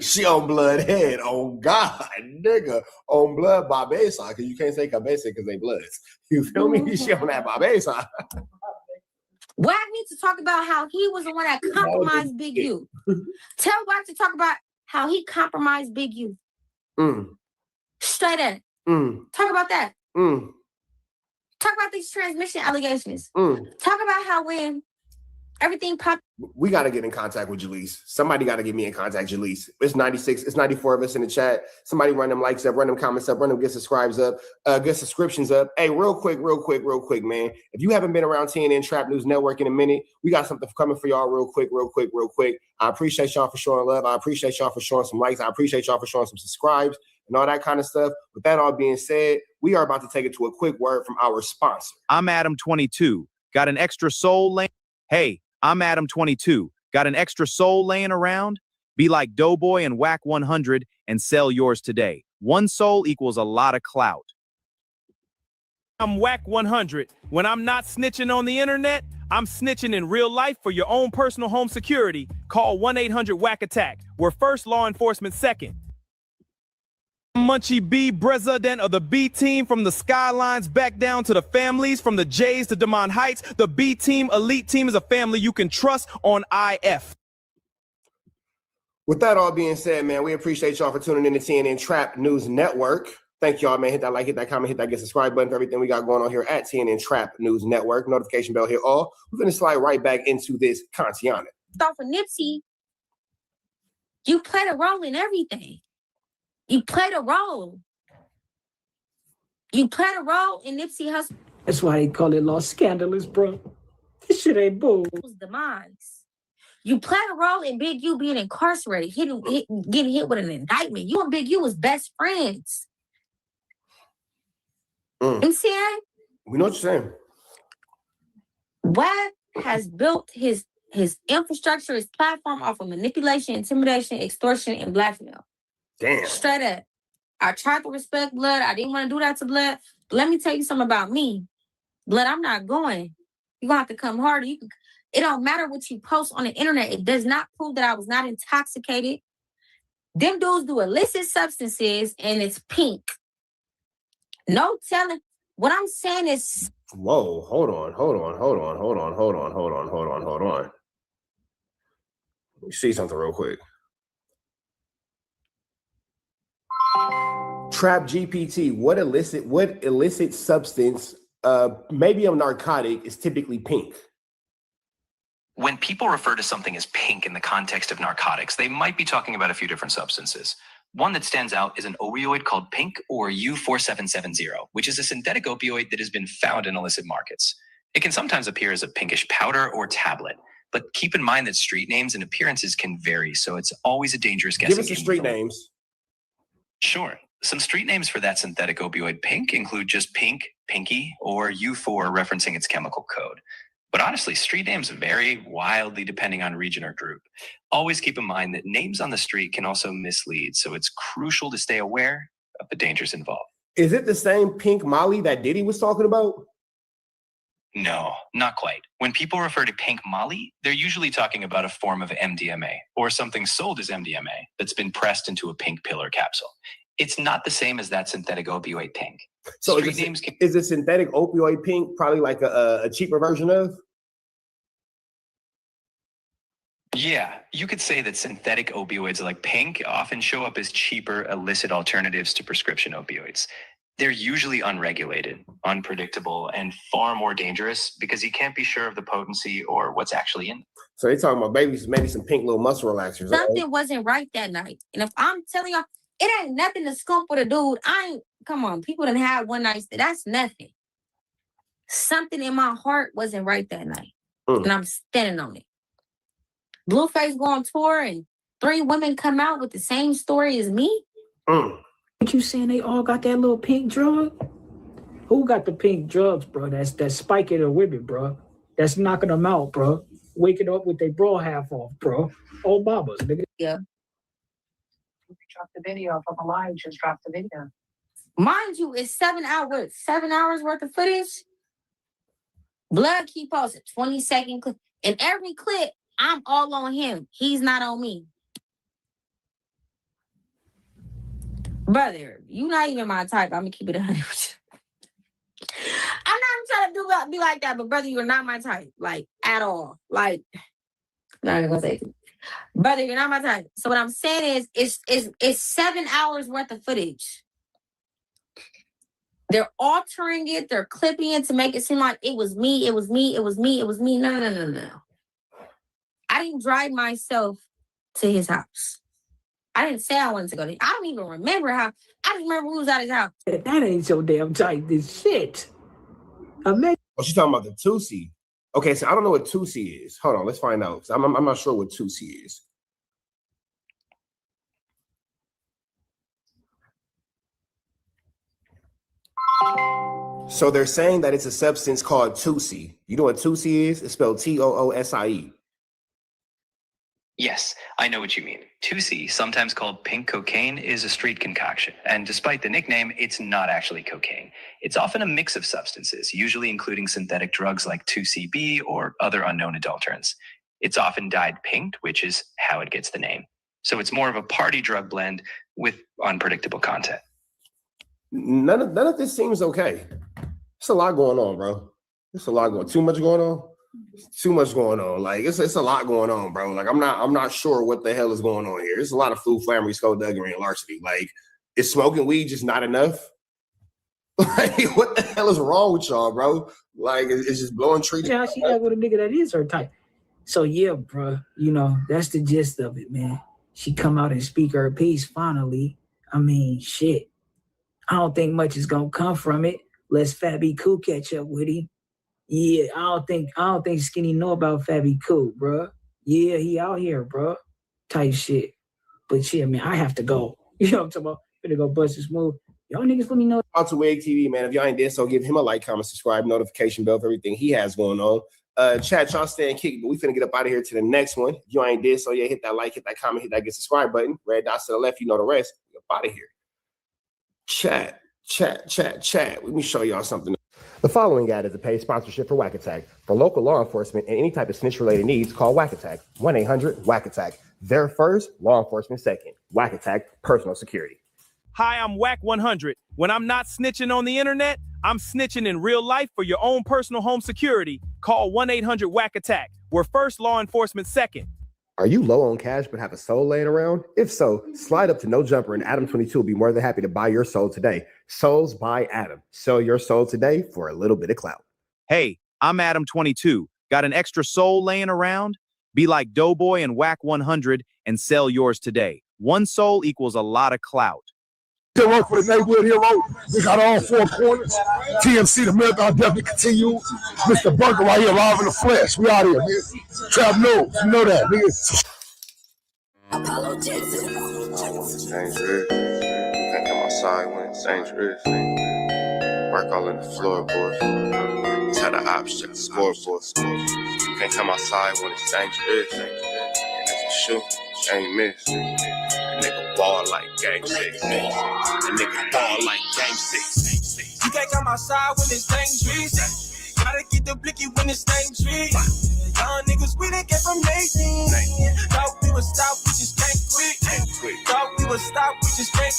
She on Blood head. On God, nigga. On Blood Babe side. Because you can't say Cabeza because they bloods. You feel me? She on that Babe side. Wack needs to talk about how he was the one that compromised Big U. Tell Wack to talk about how he compromised Big U. Straight up. Talk about that. Talk about these transmission allegations. Talk about how when everything popped. We got to get in contact with Jalees. Somebody got to get me in contact, Jalees. It's 96, it's 94 of us in the chat. Somebody run them likes up, run them comments up, run them get subscribes up, get subscriptions up. Hey, real quick, man. If you haven't been around TNN Trap News Network in a minute, we got something coming for y'all real quick. I appreciate y'all for showing love. I appreciate y'all for showing some likes. I appreciate y'all for showing some subscribes and all that kind of stuff. With that all being said, we are about to take it to a quick word from our sponsor. I'm Adam22. Got an extra soul laying? Hey, I'm Adam22. Got an extra soul laying around? Be like Doughboy and Wack 100 and sell yours today. One soul equals a lot of clout. I'm Wack 100. When I'm not snitching on the internet, I'm snitching in real life for your own personal home security. Call 1-800-WACK-ATTACK. We're first, law enforcement second. Munchie B, president of the B team, from the Skylines back down to the families, from the Jays to Demond Heights. The B team, elite team, is a family you can trust on IF. With that all being said, man, we appreciate y'all for tuning in to TNN Trap News Network. Thank y'all, man. Hit that like, hit that comment, hit that get subscribe button for everything we got going on here at TNN Trap News Network. Notification bell here all. We're going to slide right back into this Kantiana. Start for Nipsey. You played a role in everything. You played a role. You played a role in Nipsey Hussle. That's why they call it Los Scandalous, bro. This shit ain't bull. Demise. You play a role in Big U being incarcerated, getting hit with an indictment. You and Big U was best friends. You see that? We know what you're saying. Wack has built his infrastructure, his platform off of manipulation, intimidation, extortion, and blackmail. Damn. Straight up. I tried to respect Blood. I didn't want to do that to Blood. But let me tell you something about me. Blood, I'm not going. You're going to have to come harder. It don't matter what you post on the internet. It does not prove that I was not intoxicated. Them dudes do illicit substances, and it's pink. No telling. What I'm saying is... Whoa, hold on. Let me see something real quick. Trap GPT, what illicit substance, maybe a narcotic, is typically pink? When people refer to something as pink in the context of narcotics, they might be talking about a few different substances. One that stands out is an opioid called pink, or U4770, which is a synthetic opioid that has been found in illicit markets. It can sometimes appear as a pinkish powder or tablet, but keep in mind that street names and appearances can vary, so it's always a dangerous guessing game. Give us the street names. Sure. Some street names for that synthetic opioid pink include just pink, pinky, or U4 referencing its chemical code. But honestly, street names vary wildly depending on region or group. Always keep in mind that names on the street can also mislead, so it's crucial to stay aware of the dangers involved. Is it the same pink Molly that Diddy was talking about? No, not quite. When people refer to pink Molly, they're usually talking about a form of MDMA, or something sold as MDMA that's been pressed into a pink pill or capsule. It's not the same as that synthetic opioid pink. So is a synthetic opioid pink probably like a cheaper version of? Yeah, you could say that synthetic opioids like pink often show up as cheaper, illicit alternatives to prescription opioids. They're usually unregulated, unpredictable, and far more dangerous because you can't be sure of the potency or what's actually in them. So they're talking about maybe some pink little muscle relaxers. Something wasn't right that night. And if I'm telling y'all, it ain't nothing to scoop with a dude. Come on, people done had one night. That's nothing. Something in my heart wasn't right that night. And I'm standing on it. Blueface go on tour and 3 women come out with the same story as me. What you saying they all got that little pink drug? Who got the pink drugs, bro? That's spiking the women, bro. That's knocking them out, bro. Waking up with their bra half off, bro. Obama's, nigga. Yeah. Drop the video from a line, just drop the video. Mind you, it's 7 hours. 7 hours worth of footage. Blood keep posting 20-second clip. In every clip, I'm all on him. He's not on me. Brother, you not even my type. I'm gonna keep it 100 with you. I'm not trying to be like that, but brother, you're not my type, like at all. Like, not even gonna say it. Brother, you're not my type. So what I'm saying is, it's 7 hours worth of footage. They're altering it. They're clipping it to make it seem like it was me. It was me. It was me. It was me. No. I didn't drive myself to his house. I didn't say I wanted to go there. I don't even remember how. I just remember we was at his house. That ain't so damn tight. This shit. Oh, she's talking about the Tusi. Okay, so I don't know what Tusi is. Hold on, let's find out. I'm not sure what Tusi is. So they're saying that it's a substance called Tusi. You know what Tusi is? It's spelled Toosie. Yes, I know what you mean. Tusi, sometimes called pink cocaine, is a street concoction. And despite the nickname, it's not actually cocaine. It's often a mix of substances, usually including synthetic drugs like 2CB or other unknown adulterants. It's often dyed pink, which is how it gets the name. So it's more of a party drug blend with unpredictable content. None of this seems okay. There's a lot going on, bro. There's a lot going on. Too much going on? Too much going on. Like it's a lot going on, bro. Like I'm not sure what the hell is going on here. There's a lot of food, flammery, skullduggery, and larceny. Like, is smoking weed just not enough? Like, what the hell is wrong with y'all, bro? Like, it's just blowing trees. Yeah, she got with a nigga that is her type. So yeah, bro, that's the gist of it, man. She come out and speak her piece finally. I mean, shit. I don't think much is gonna come from it. Let's Fabby Cool catch up with him. Yeah, I don't think Skinny know about Fabby Cool, bro. yeah, he out here, bro, type shit. But shit, man, I have to go. You know what I'm talking about? Finna go bust this move. Y'all niggas let me know. On to Wig TV, man. If y'all ain't did so, give him a like, comment, subscribe, notification bell for everything he has going on. Chat, y'all stay and kick, but we finna get up out of here to the next one. If you ain't did so, yeah, hit that like, hit that comment, hit that get subscribe button. Red dots to the left, you know the rest. We up out of here. Chat. Let me show y'all something. The following ad is a paid sponsorship for Whack Attack. For local law enforcement and any type of snitch-related needs, call Whack Attack. 1-800-WACK-ATTACK. They're first, law enforcement second. Whack Attack, personal security. Hi, I'm Whack 100. When I'm not snitching on the internet, I'm snitching in real life for your own personal home security. Call 1-800-WACK-ATTACK. We're first, law enforcement second. Are you low on cash but have a soul laying around? If so, slide up to No Jumper and Adam 22 will be more than happy to buy your soul today. Souls by Adam. Sell your soul today for a little bit of clout. Hey, I'm Adam 22. Got an extra soul laying around? Be like Doughboy and Whack 100 and sell yours today. One soul equals a lot of clout. Still work for the neighborhood hero. We got all four corners. TMC, the marathon definitely continue. Mr. Bunker right here, live in the flesh. We out here, nigga. Trap knows, you know that, nigga. Dangerous. Can't come outside when it's dangerous. Work all in the floorboards. Tell the ops check the scoreboard. Can't come outside when it's dangerous. And if you shoot, ain't miss. Nigga ball like game 6. A nigga ball like game 6. You can't come outside when it's dangerous. Gotta get the blicky when it's dangerous. Young niggas, we didn't get from 18. Thought we would stop, we just can't quit. Thought we would stop, we just can't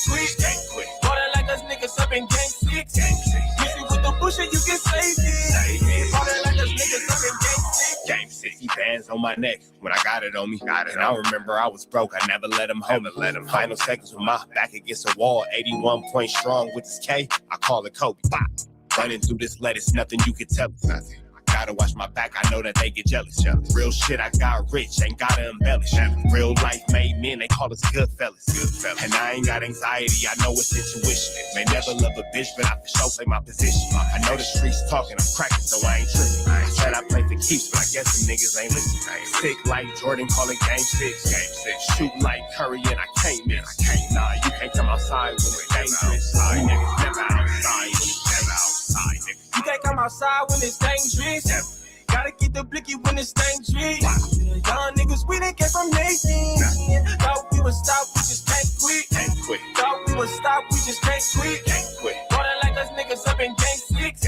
quit. Ballin' like us niggas up in game 6. Miss you with the bush and you can save it. Ballin' like us niggas up in game 6. Game 60 bands on my neck when I got it on me. And I remember I was broke. I never let him hold me. Final seconds with my back against a wall. 81 point strong with this K. I call it Kobe. Bop. Running through this lettuce, nothing you can tell us. Nothing. Gotta watch my back, I know that they get jealous. Real shit, I got rich, ain't gotta embellish. Real life made men, they call us good fellas. And I ain't got anxiety, I know it's intuition. May never love a bitch, but I for sure play my position. I know the streets talking, I'm cracking, so I ain't tripping. I said I play for keeps, but I guess them niggas ain't listening. Sick like Jordan, call it game 6. Shoot like Curry, and I can't miss. Nah, you can't come outside when it's dangerous. Niggas never outside when it's never outside, nigga. You can't come outside when it's dangerous. Gotta get the blicky when it's dangerous. Young niggas, we didn't get from 18. Thought we would stop, we just can't quit. Thought we would stop, we just can't quit. Ballin' like us niggas up in game 6.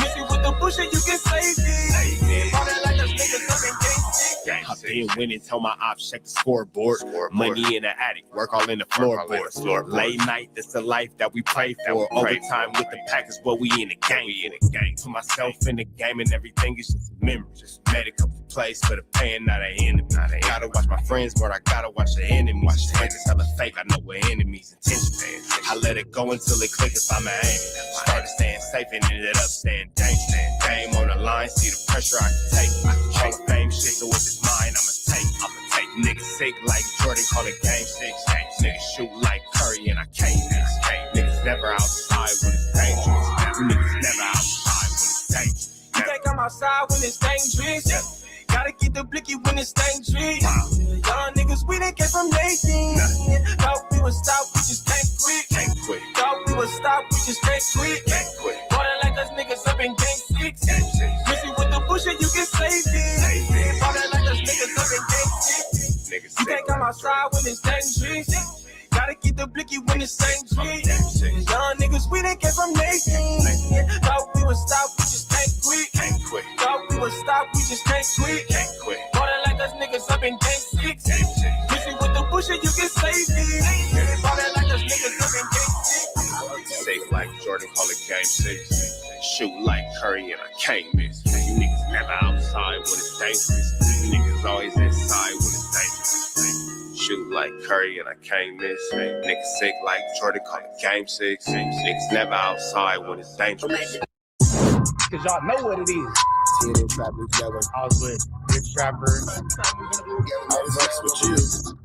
Miss you with the bush and you can save it. Ballin' like us niggas up in game 6. I've been winning, tell my ops check the scoreboard. Money in the attic, work all in the floorboards. Late night, that's the life that we pray for. Overtime with the Packers, but we in the game. Put myself in the game and everything is just a memory. Just made a couple plays for the pain, not an enemy. Gotta watch my friends, but I gotta watch the enemy. Watch the haters hella fake, I know what enemies intention. I let it go until it click if I'm an aiming. Started staying safe and ended up staying dangerous. Game on the line, see the pressure I can take. Hall of Fame shit, so if it's mine, I'ma take. Niggas sick like Jordan, call it game 6. Niggas shoot like Curry, and I can't miss. Niggas never outside when it's dangerous. Niggas never outside when it's dangerous. You can't come outside when it's dangerous. Gotta get the blicky when it's dangerous. Young niggas, we didn't get from 18. Thought we would stop, we just can't quit. Thought we would stop, we just can't quit. Ballin' like us niggas up in game 6. Miss you with the bush and you can save it. Ballin' like us niggas up in game 6. You can't come outside when it's dangerous. Gotta get the blicky when it's dangerous. Young niggas, we didn't get from 18. Thought we would stop, we just can't quit. Thought we would stop, we just can't quit. Ballin' like us niggas up in game 6. Miss you with the bush and you can save it. Ballin' like us niggas up in game 6. Safe like Jordan, call it game 6. Shoot like Curry, and I can't miss. You niggas never outside when it's dangerous. You niggas always inside when it's dangerous. Shoot like Curry, and I can't miss. Niggas sick like Jordan, call it game 6. Niggas never outside when it's dangerous. Cause y'all know what it is. TNN Trap News Network. I was with Big Trapper. I was with you.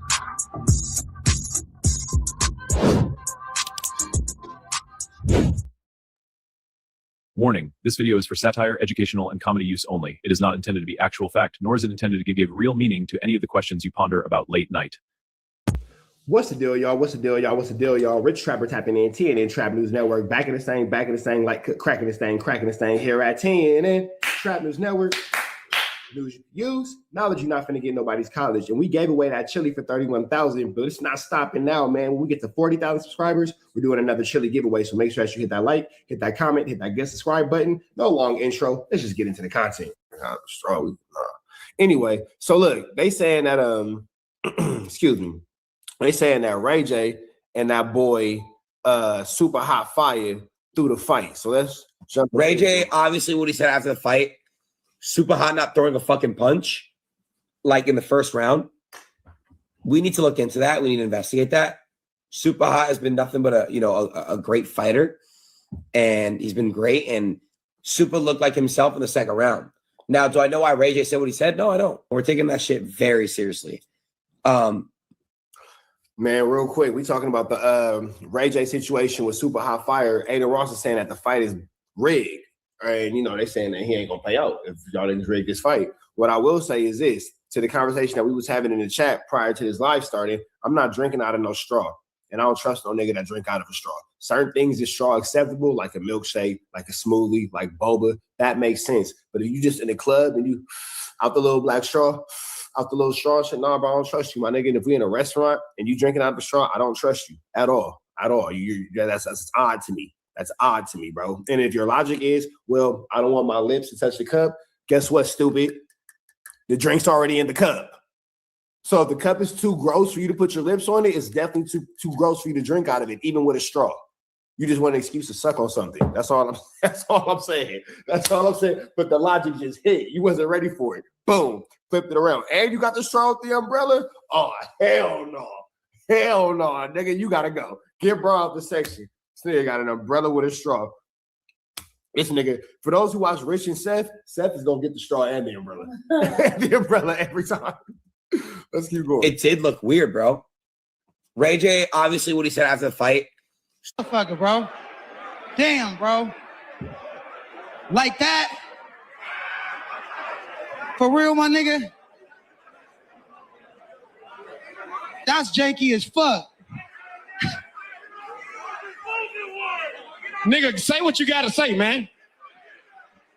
Warning, this video is for satire, educational, and comedy use only. It is not intended to be actual fact, nor is it intended to give real meaning to any of the questions you ponder about late night. What's the deal, y'all? What's the deal, y'all? What's the deal, y'all? Rich Trapper tapping in, TNN Trap News Network. Back in this thing, like cracking this thing here at TNN Trap News Network. News you use, knowledge you're not finna get nobody's college. And we gave away that chili for 31,000, but it's not stopping now, man. When we get to 40,000 subscribers, we're doing another chili giveaway. So make sure that you hit that like, hit that comment, hit that get subscribe button. No long intro. Let's just get into the content. Anyway, so look, they saying that excuse me, they saying that Ray J and that boy Super Hot Fire through the fight. So let's jump. Ray J, obviously what he said after the fight, Super Hot not throwing a fucking punch like in the first round. We need to look into that. We need to investigate that. Super Hot has been nothing but a great fighter, and he's been great. And Super looked like himself in the second round. Now, do I know why Ray J said what he said? No, I don't. We're taking that shit very seriously. Man, real quick, we talking about the Ray J situation with Super Hot Fire. Aiden Ross is saying that the fight is rigged. And, they saying that he ain't going to pay out if y'all didn't rig this fight. What I will say is this, to the conversation that we was having in the chat prior to this live starting, I'm not drinking out of no straw. And I don't trust no nigga that drink out of a straw. Certain things is straw acceptable, like a milkshake, like a smoothie, like boba. That makes sense. But if you just in the club and you out the little black straw, out the little straw shit, nah, bro, I don't trust you, my nigga. And if we in a restaurant and you drinking out of a straw, I don't trust you at all. At all. That's odd to me. That's odd to me, bro. And if your logic is, well, I don't want my lips to touch the cup, guess what, stupid? The drink's already in the cup. So if the cup is too gross for you to put your lips on it, it's definitely too gross for you to drink out of it, even with a straw. You just want an excuse to suck on something. That's all I'm saying. That's all I'm saying. But the logic just hit. You wasn't ready for it. Boom. Flipped it around. And you got the straw with the umbrella? Oh, hell no. Hell no. Nigga, you gotta go. Get bro out the section. This nigga got an umbrella with a straw. This nigga, for those who watch Rich and Seth is gonna get the straw and the umbrella. The umbrella every time. Let's keep going. It did look weird, bro. Ray J, obviously what he said after the fight. Motherfucker, bro. Damn, bro. Like that? For real, my nigga? That's janky as fuck. Nigga, say what you gotta say, man.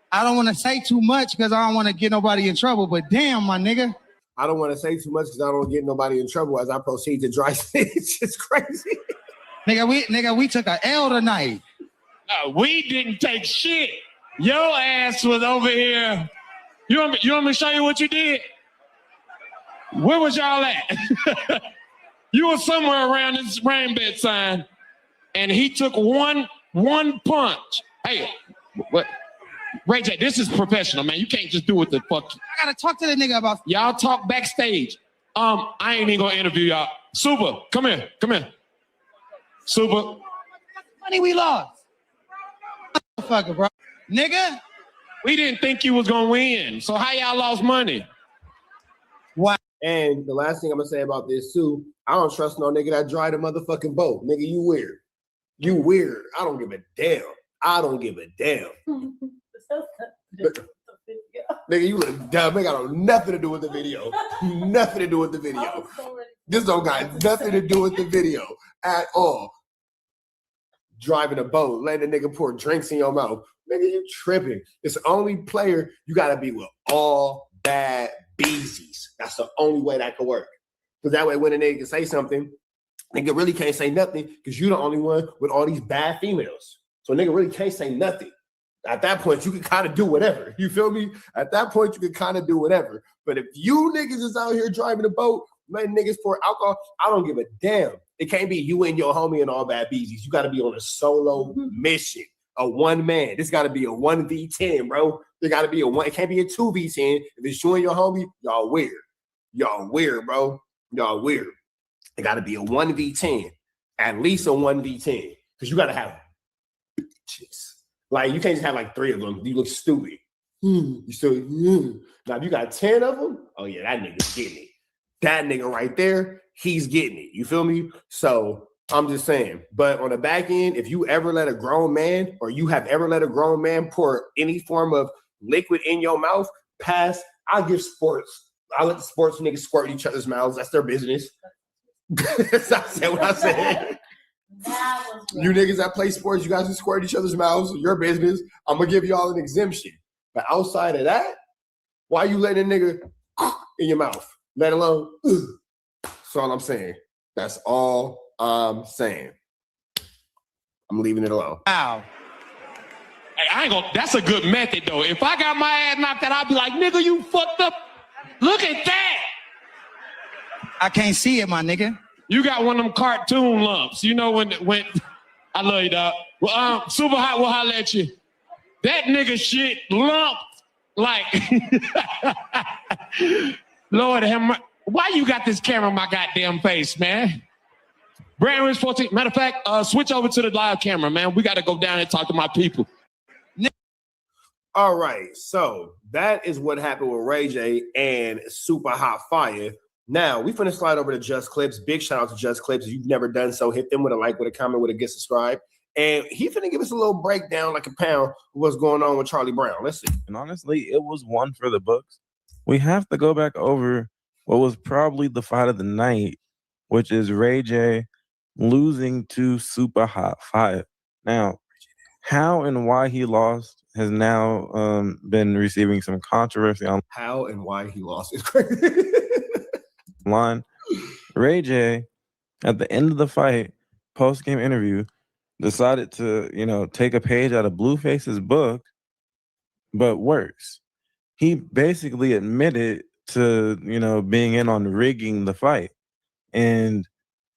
I don't want to say too much because I don't want to get nobody in trouble, but damn, my nigga. I don't want to say too much because I don't get nobody in trouble as I proceed to dry snitch. It's just crazy. We took a L tonight. We didn't take shit. Your ass was over here. You want me to show you what you did? Where was y'all at? You were somewhere around this rain bed sign, and he took one punch. Hey, what? Ray J, this is professional, man. You can't just do what the fuck. I gotta talk to the nigga about. Y'all talk backstage. I ain't even gonna interview y'all. Super, come here. Super. Money we lost. Motherfucker, bro. Nigga. We didn't think you was gonna win. So how y'all lost money? Why? And the last thing I'm gonna say about this too, I don't trust no nigga that drive the motherfucking boat. Nigga, you weird. You weird. I don't give a damn. Nigga, you look dumb. It got nothing to do with the video. Nothing to do with the video. This don't got nothing to do with the video at all. Driving a boat, letting a nigga pour drinks in your mouth. Nigga, you tripping. It's the only player you gotta be with all bad beezies. That's the only way that could work. Because that way when a nigga can say something, nigga really can't say nothing because you're the only one with all these bad females. So nigga really can't say nothing. At that point, you can kind of do whatever. You feel me? At that point, you can kind of do whatever. But if you niggas is out here driving a boat, letting niggas pour alcohol, I don't give a damn. It can't be you and your homie and all bad beezies. You got to be on a solo mission, a one man. This got to be a 1v10, bro. There got to be a one. It can't be a 2v10. If it's you and your homie, y'all weird. Y'all weird, bro. Y'all weird. It got to be a 1v10, at least a 1v10, because you got to have bitches. Like, you can't just have like 3 of them. You look stupid. You still, Now, if you got 10 of them, oh yeah, that nigga's getting it. That nigga right there, he's getting it. You feel me? So I'm just saying. But on the back end, if you ever let a grown man, or you have ever let a grown man pour any form of liquid in your mouth, pass. I'll give sports. I'll let the sports niggas squirt in each other's mouths. That's their business. That's not what I said. You niggas that play sports, you guys who squirt each other's mouths, your business. I'm gonna give y'all an exemption. But outside of that, why you letting a nigga in your mouth? Let alone, that's all I'm saying. That's all I'm saying. I'm leaving it alone. Wow. Hey, I ain't gonna, that's a good method though. If I got my ass knocked out, I'd be like, nigga, you fucked up. Look at that. I can't see it, my nigga. You got one of them cartoon lumps. You know when I love you, dog. Well, Super Hot will holler at you. That nigga shit lumped like Lord have mercy. Why you got this camera in my goddamn face, man? Brand Rich 14. Matter of fact, switch over to the live camera, man. We got to go down and talk to my people. All right, so that is what happened with Ray J and Super Hot Fire. Now, we finna slide over to Just Clips. Big shout out to Just Clips. If you've never done so, hit them with a like, with a comment, with a get subscribe. And he finna give us a little breakdown, like a pound, of what's going on with Charlie Brown. Let's see. And honestly, it was one for the books. We have to go back over what was probably the fight of the night, which is Ray J losing to Super Hot Fire. Now, how and why he lost has now been receiving some controversy on how and why he lost is crazy. Line. Ray J, at the end of the fight, post-game interview, decided to, take a page out of Blueface's book, but worse. He basically admitted to, being in on rigging the fight. And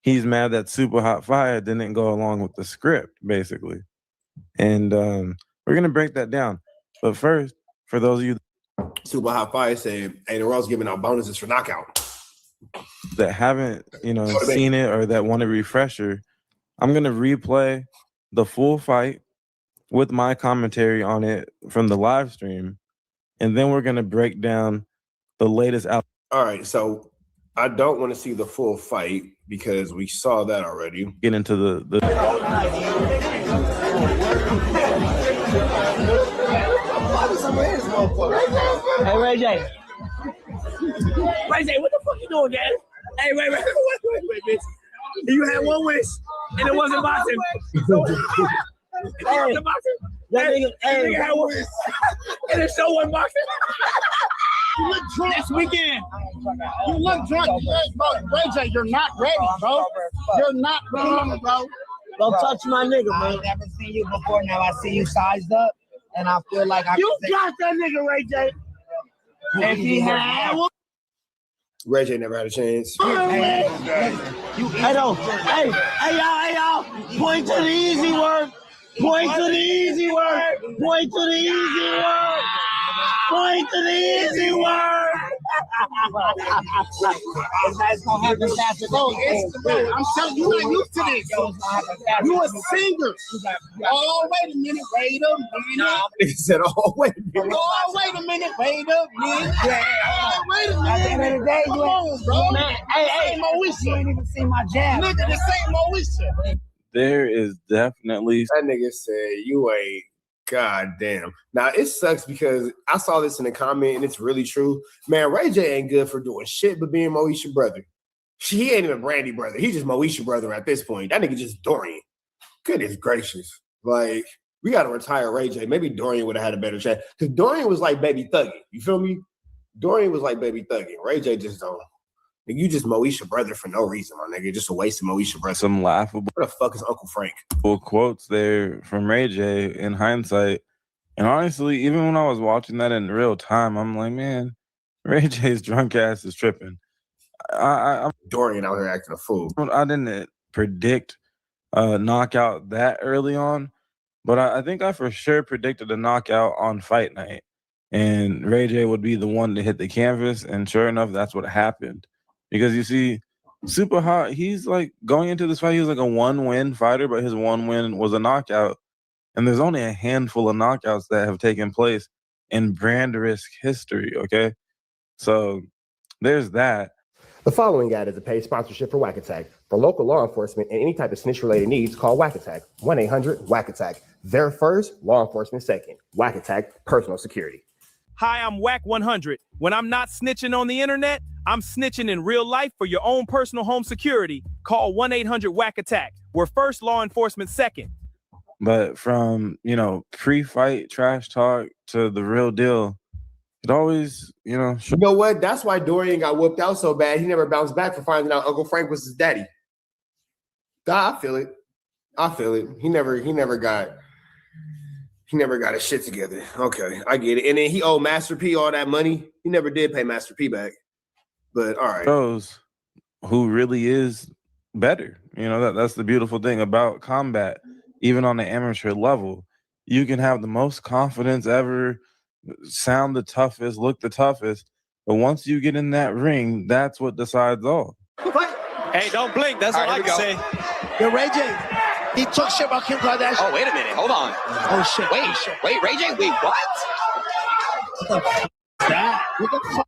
he's mad that Super Hot Fire didn't go along with the script, basically. And we're going to break that down. But first, for those of you Super Hot Fire said, hey, the world's giving out bonuses for knockout. that haven't, seen it or that want a refresher, I'm going to replay the full fight with my commentary on it from the live stream. And then we're going to break down the latest out. All right, so I don't want to see the full fight because we saw that already. Get into the Hey, Ray J. Ray J, what the fuck you doing, guys? Hey, wait, bitch. You had one wish, and it wasn't boxing. Hey, that nigga had one wish, and it still wasn't boxing. You look drunk this weekend. You look drunk. Bro, Ray J, you're not ready, bro. You're not ready, bro. Don't touch my nigga, man. I've never seen you before. Now I see you sized up, and I feel like You got that nigga, Ray J. If he had one. Ray J never had a chance. Hey, y'all. Point to the easy word. Point to the easy word. Point to the easy word. Point to the easy word. That's gonna happen faster. Bro, I'm telling you, you're not used to this. You a singer. Oh, wait a minute. Wait a minute. He said, oh, wait a minute. Oh, wait a minute. Wait a minute. Oh, wait a minute. At the end of the day, Come on, bro. Man, hey, Moesha. you ain't even seen my jab. Nigga, this ain't Moesha. There is definitely that nigga said you ain't goddamn. Now it sucks because I saw this in the comment and it's really true. Man, Ray J ain't good for doing shit but being Moesha brother. He ain't even Brandy brother. He's just Moesha brother at this point. That nigga just Dorian. Goodness gracious. Like, we gotta retire Ray J. Maybe Dorian would have had a better chance. Because Dorian was like baby thugging. You feel me? Dorian was like baby thugging. Ray J just don't. You just Moesha brother for no reason, my nigga. Just a waste of Moesha brother. some laughable Where the fuck is Uncle Frank? quotes there from Ray J in hindsight. And honestly, even when I was watching that in real time, I'm like, man, Ray J's drunk ass is tripping. I'm Dorian out here acting a fool. I didn't predict a knockout that early on, but I think I for sure predicted a knockout on fight night. And Ray J would be the one to hit the canvas. And sure enough, that's what happened. Because you see, Super Hot, he's like going into this fight, he was like a 1-win fighter, but his 1 win was a knockout. And there's only a handful of knockouts that have taken place in brand risk history, okay? So there's that. The following ad is a paid sponsorship for Whack Attack. For local law enforcement and any type of snitch-related needs, call Whack Attack, 1-800-WACK-ATTACK. They're first, law enforcement second. Whack Attack, personal security. Hi, I'm Whack 100. When I'm not snitching on the internet, I'm snitching in real life for your own personal home security. Call 1-800-WACK-ATTACK. We're first, law enforcement second. But from, pre-fight trash talk to the real deal, it always, You know what? That's why Dorian got whooped out so bad. He never bounced back for finding out Uncle Frank was his daddy. I feel it. He never got his shit together. Okay, I get it. And then he owed Master P all that money. He never did pay Master P back. But all right. Shows who really is better. That's the beautiful thing about combat. Even on the amateur level, you can have the most confidence ever, sound the toughest, look the toughest. But once you get in that ring, that's what decides all. Hey, don't blink. That's all I can say. Yo, Ray J, he talk shit about Kim Kardashian. Oh, wait a minute. Hold on. Oh, shit. Wait, Ray J, wait, what? What the fuck?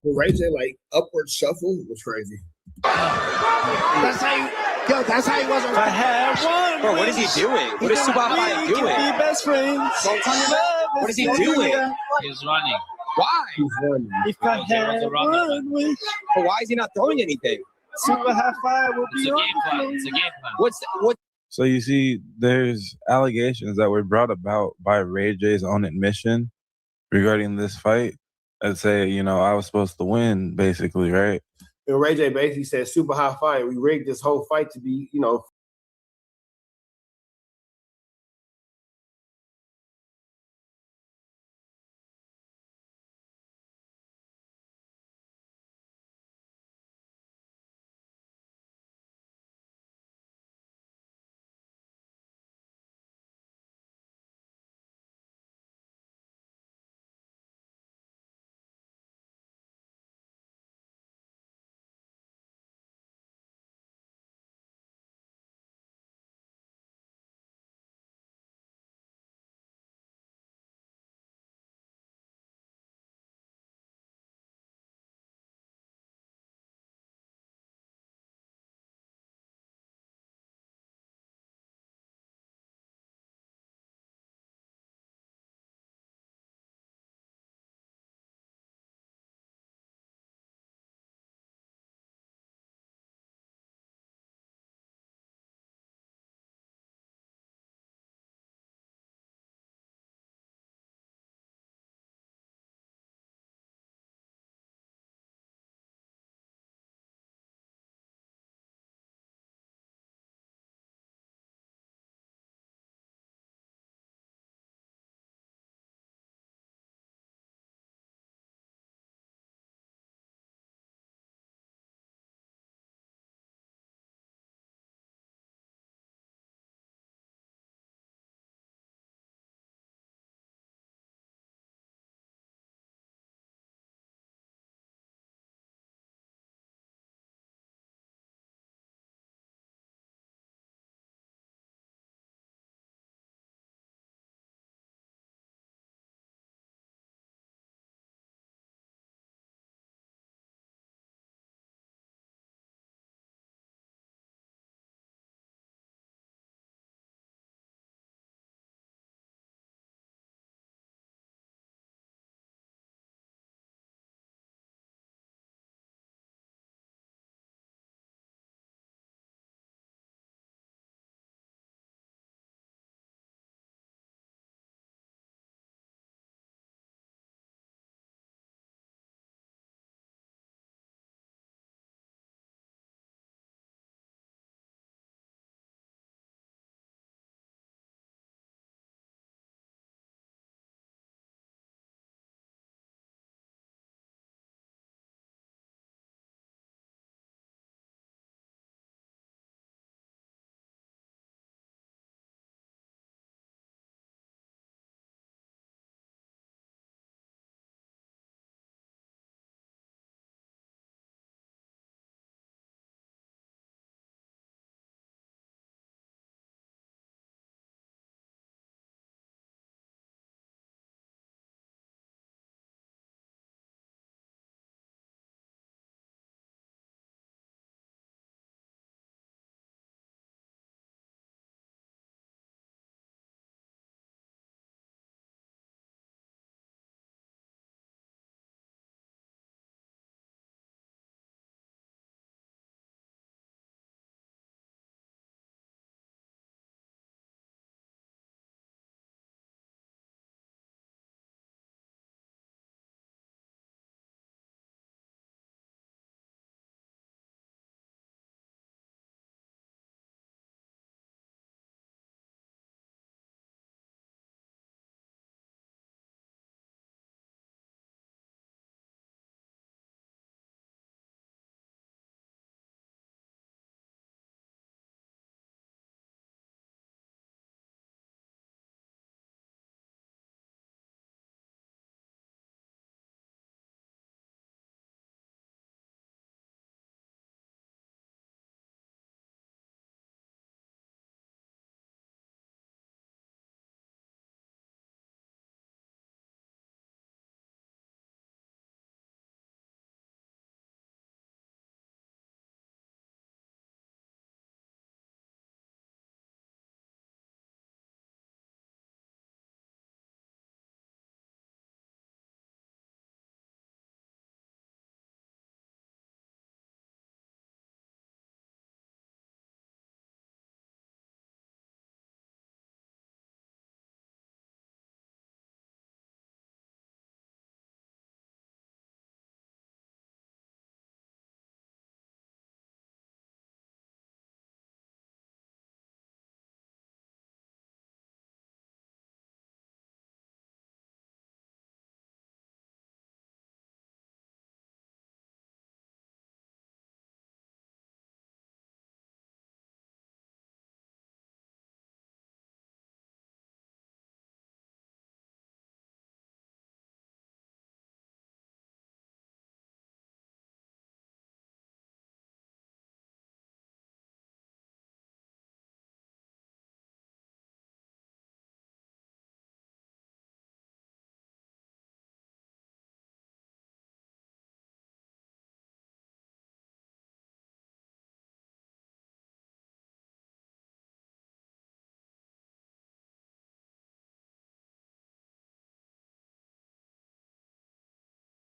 Ray J, like, upward shuffle was crazy. That's how he was. I have one. Bro, what is he doing? What is Super High doing? Be best friends. What is he doing? He's running. Why? He's running. If I had one wish, But why is he not throwing anything? Super High Five will be It's a on game the plan. floor. It's a game plan. What? So you see, there's allegations that were brought about by Ray J's own admission regarding this fight that say, I was supposed to win, basically, right? And Ray J basically said, super high fight. We rigged this whole fight to be,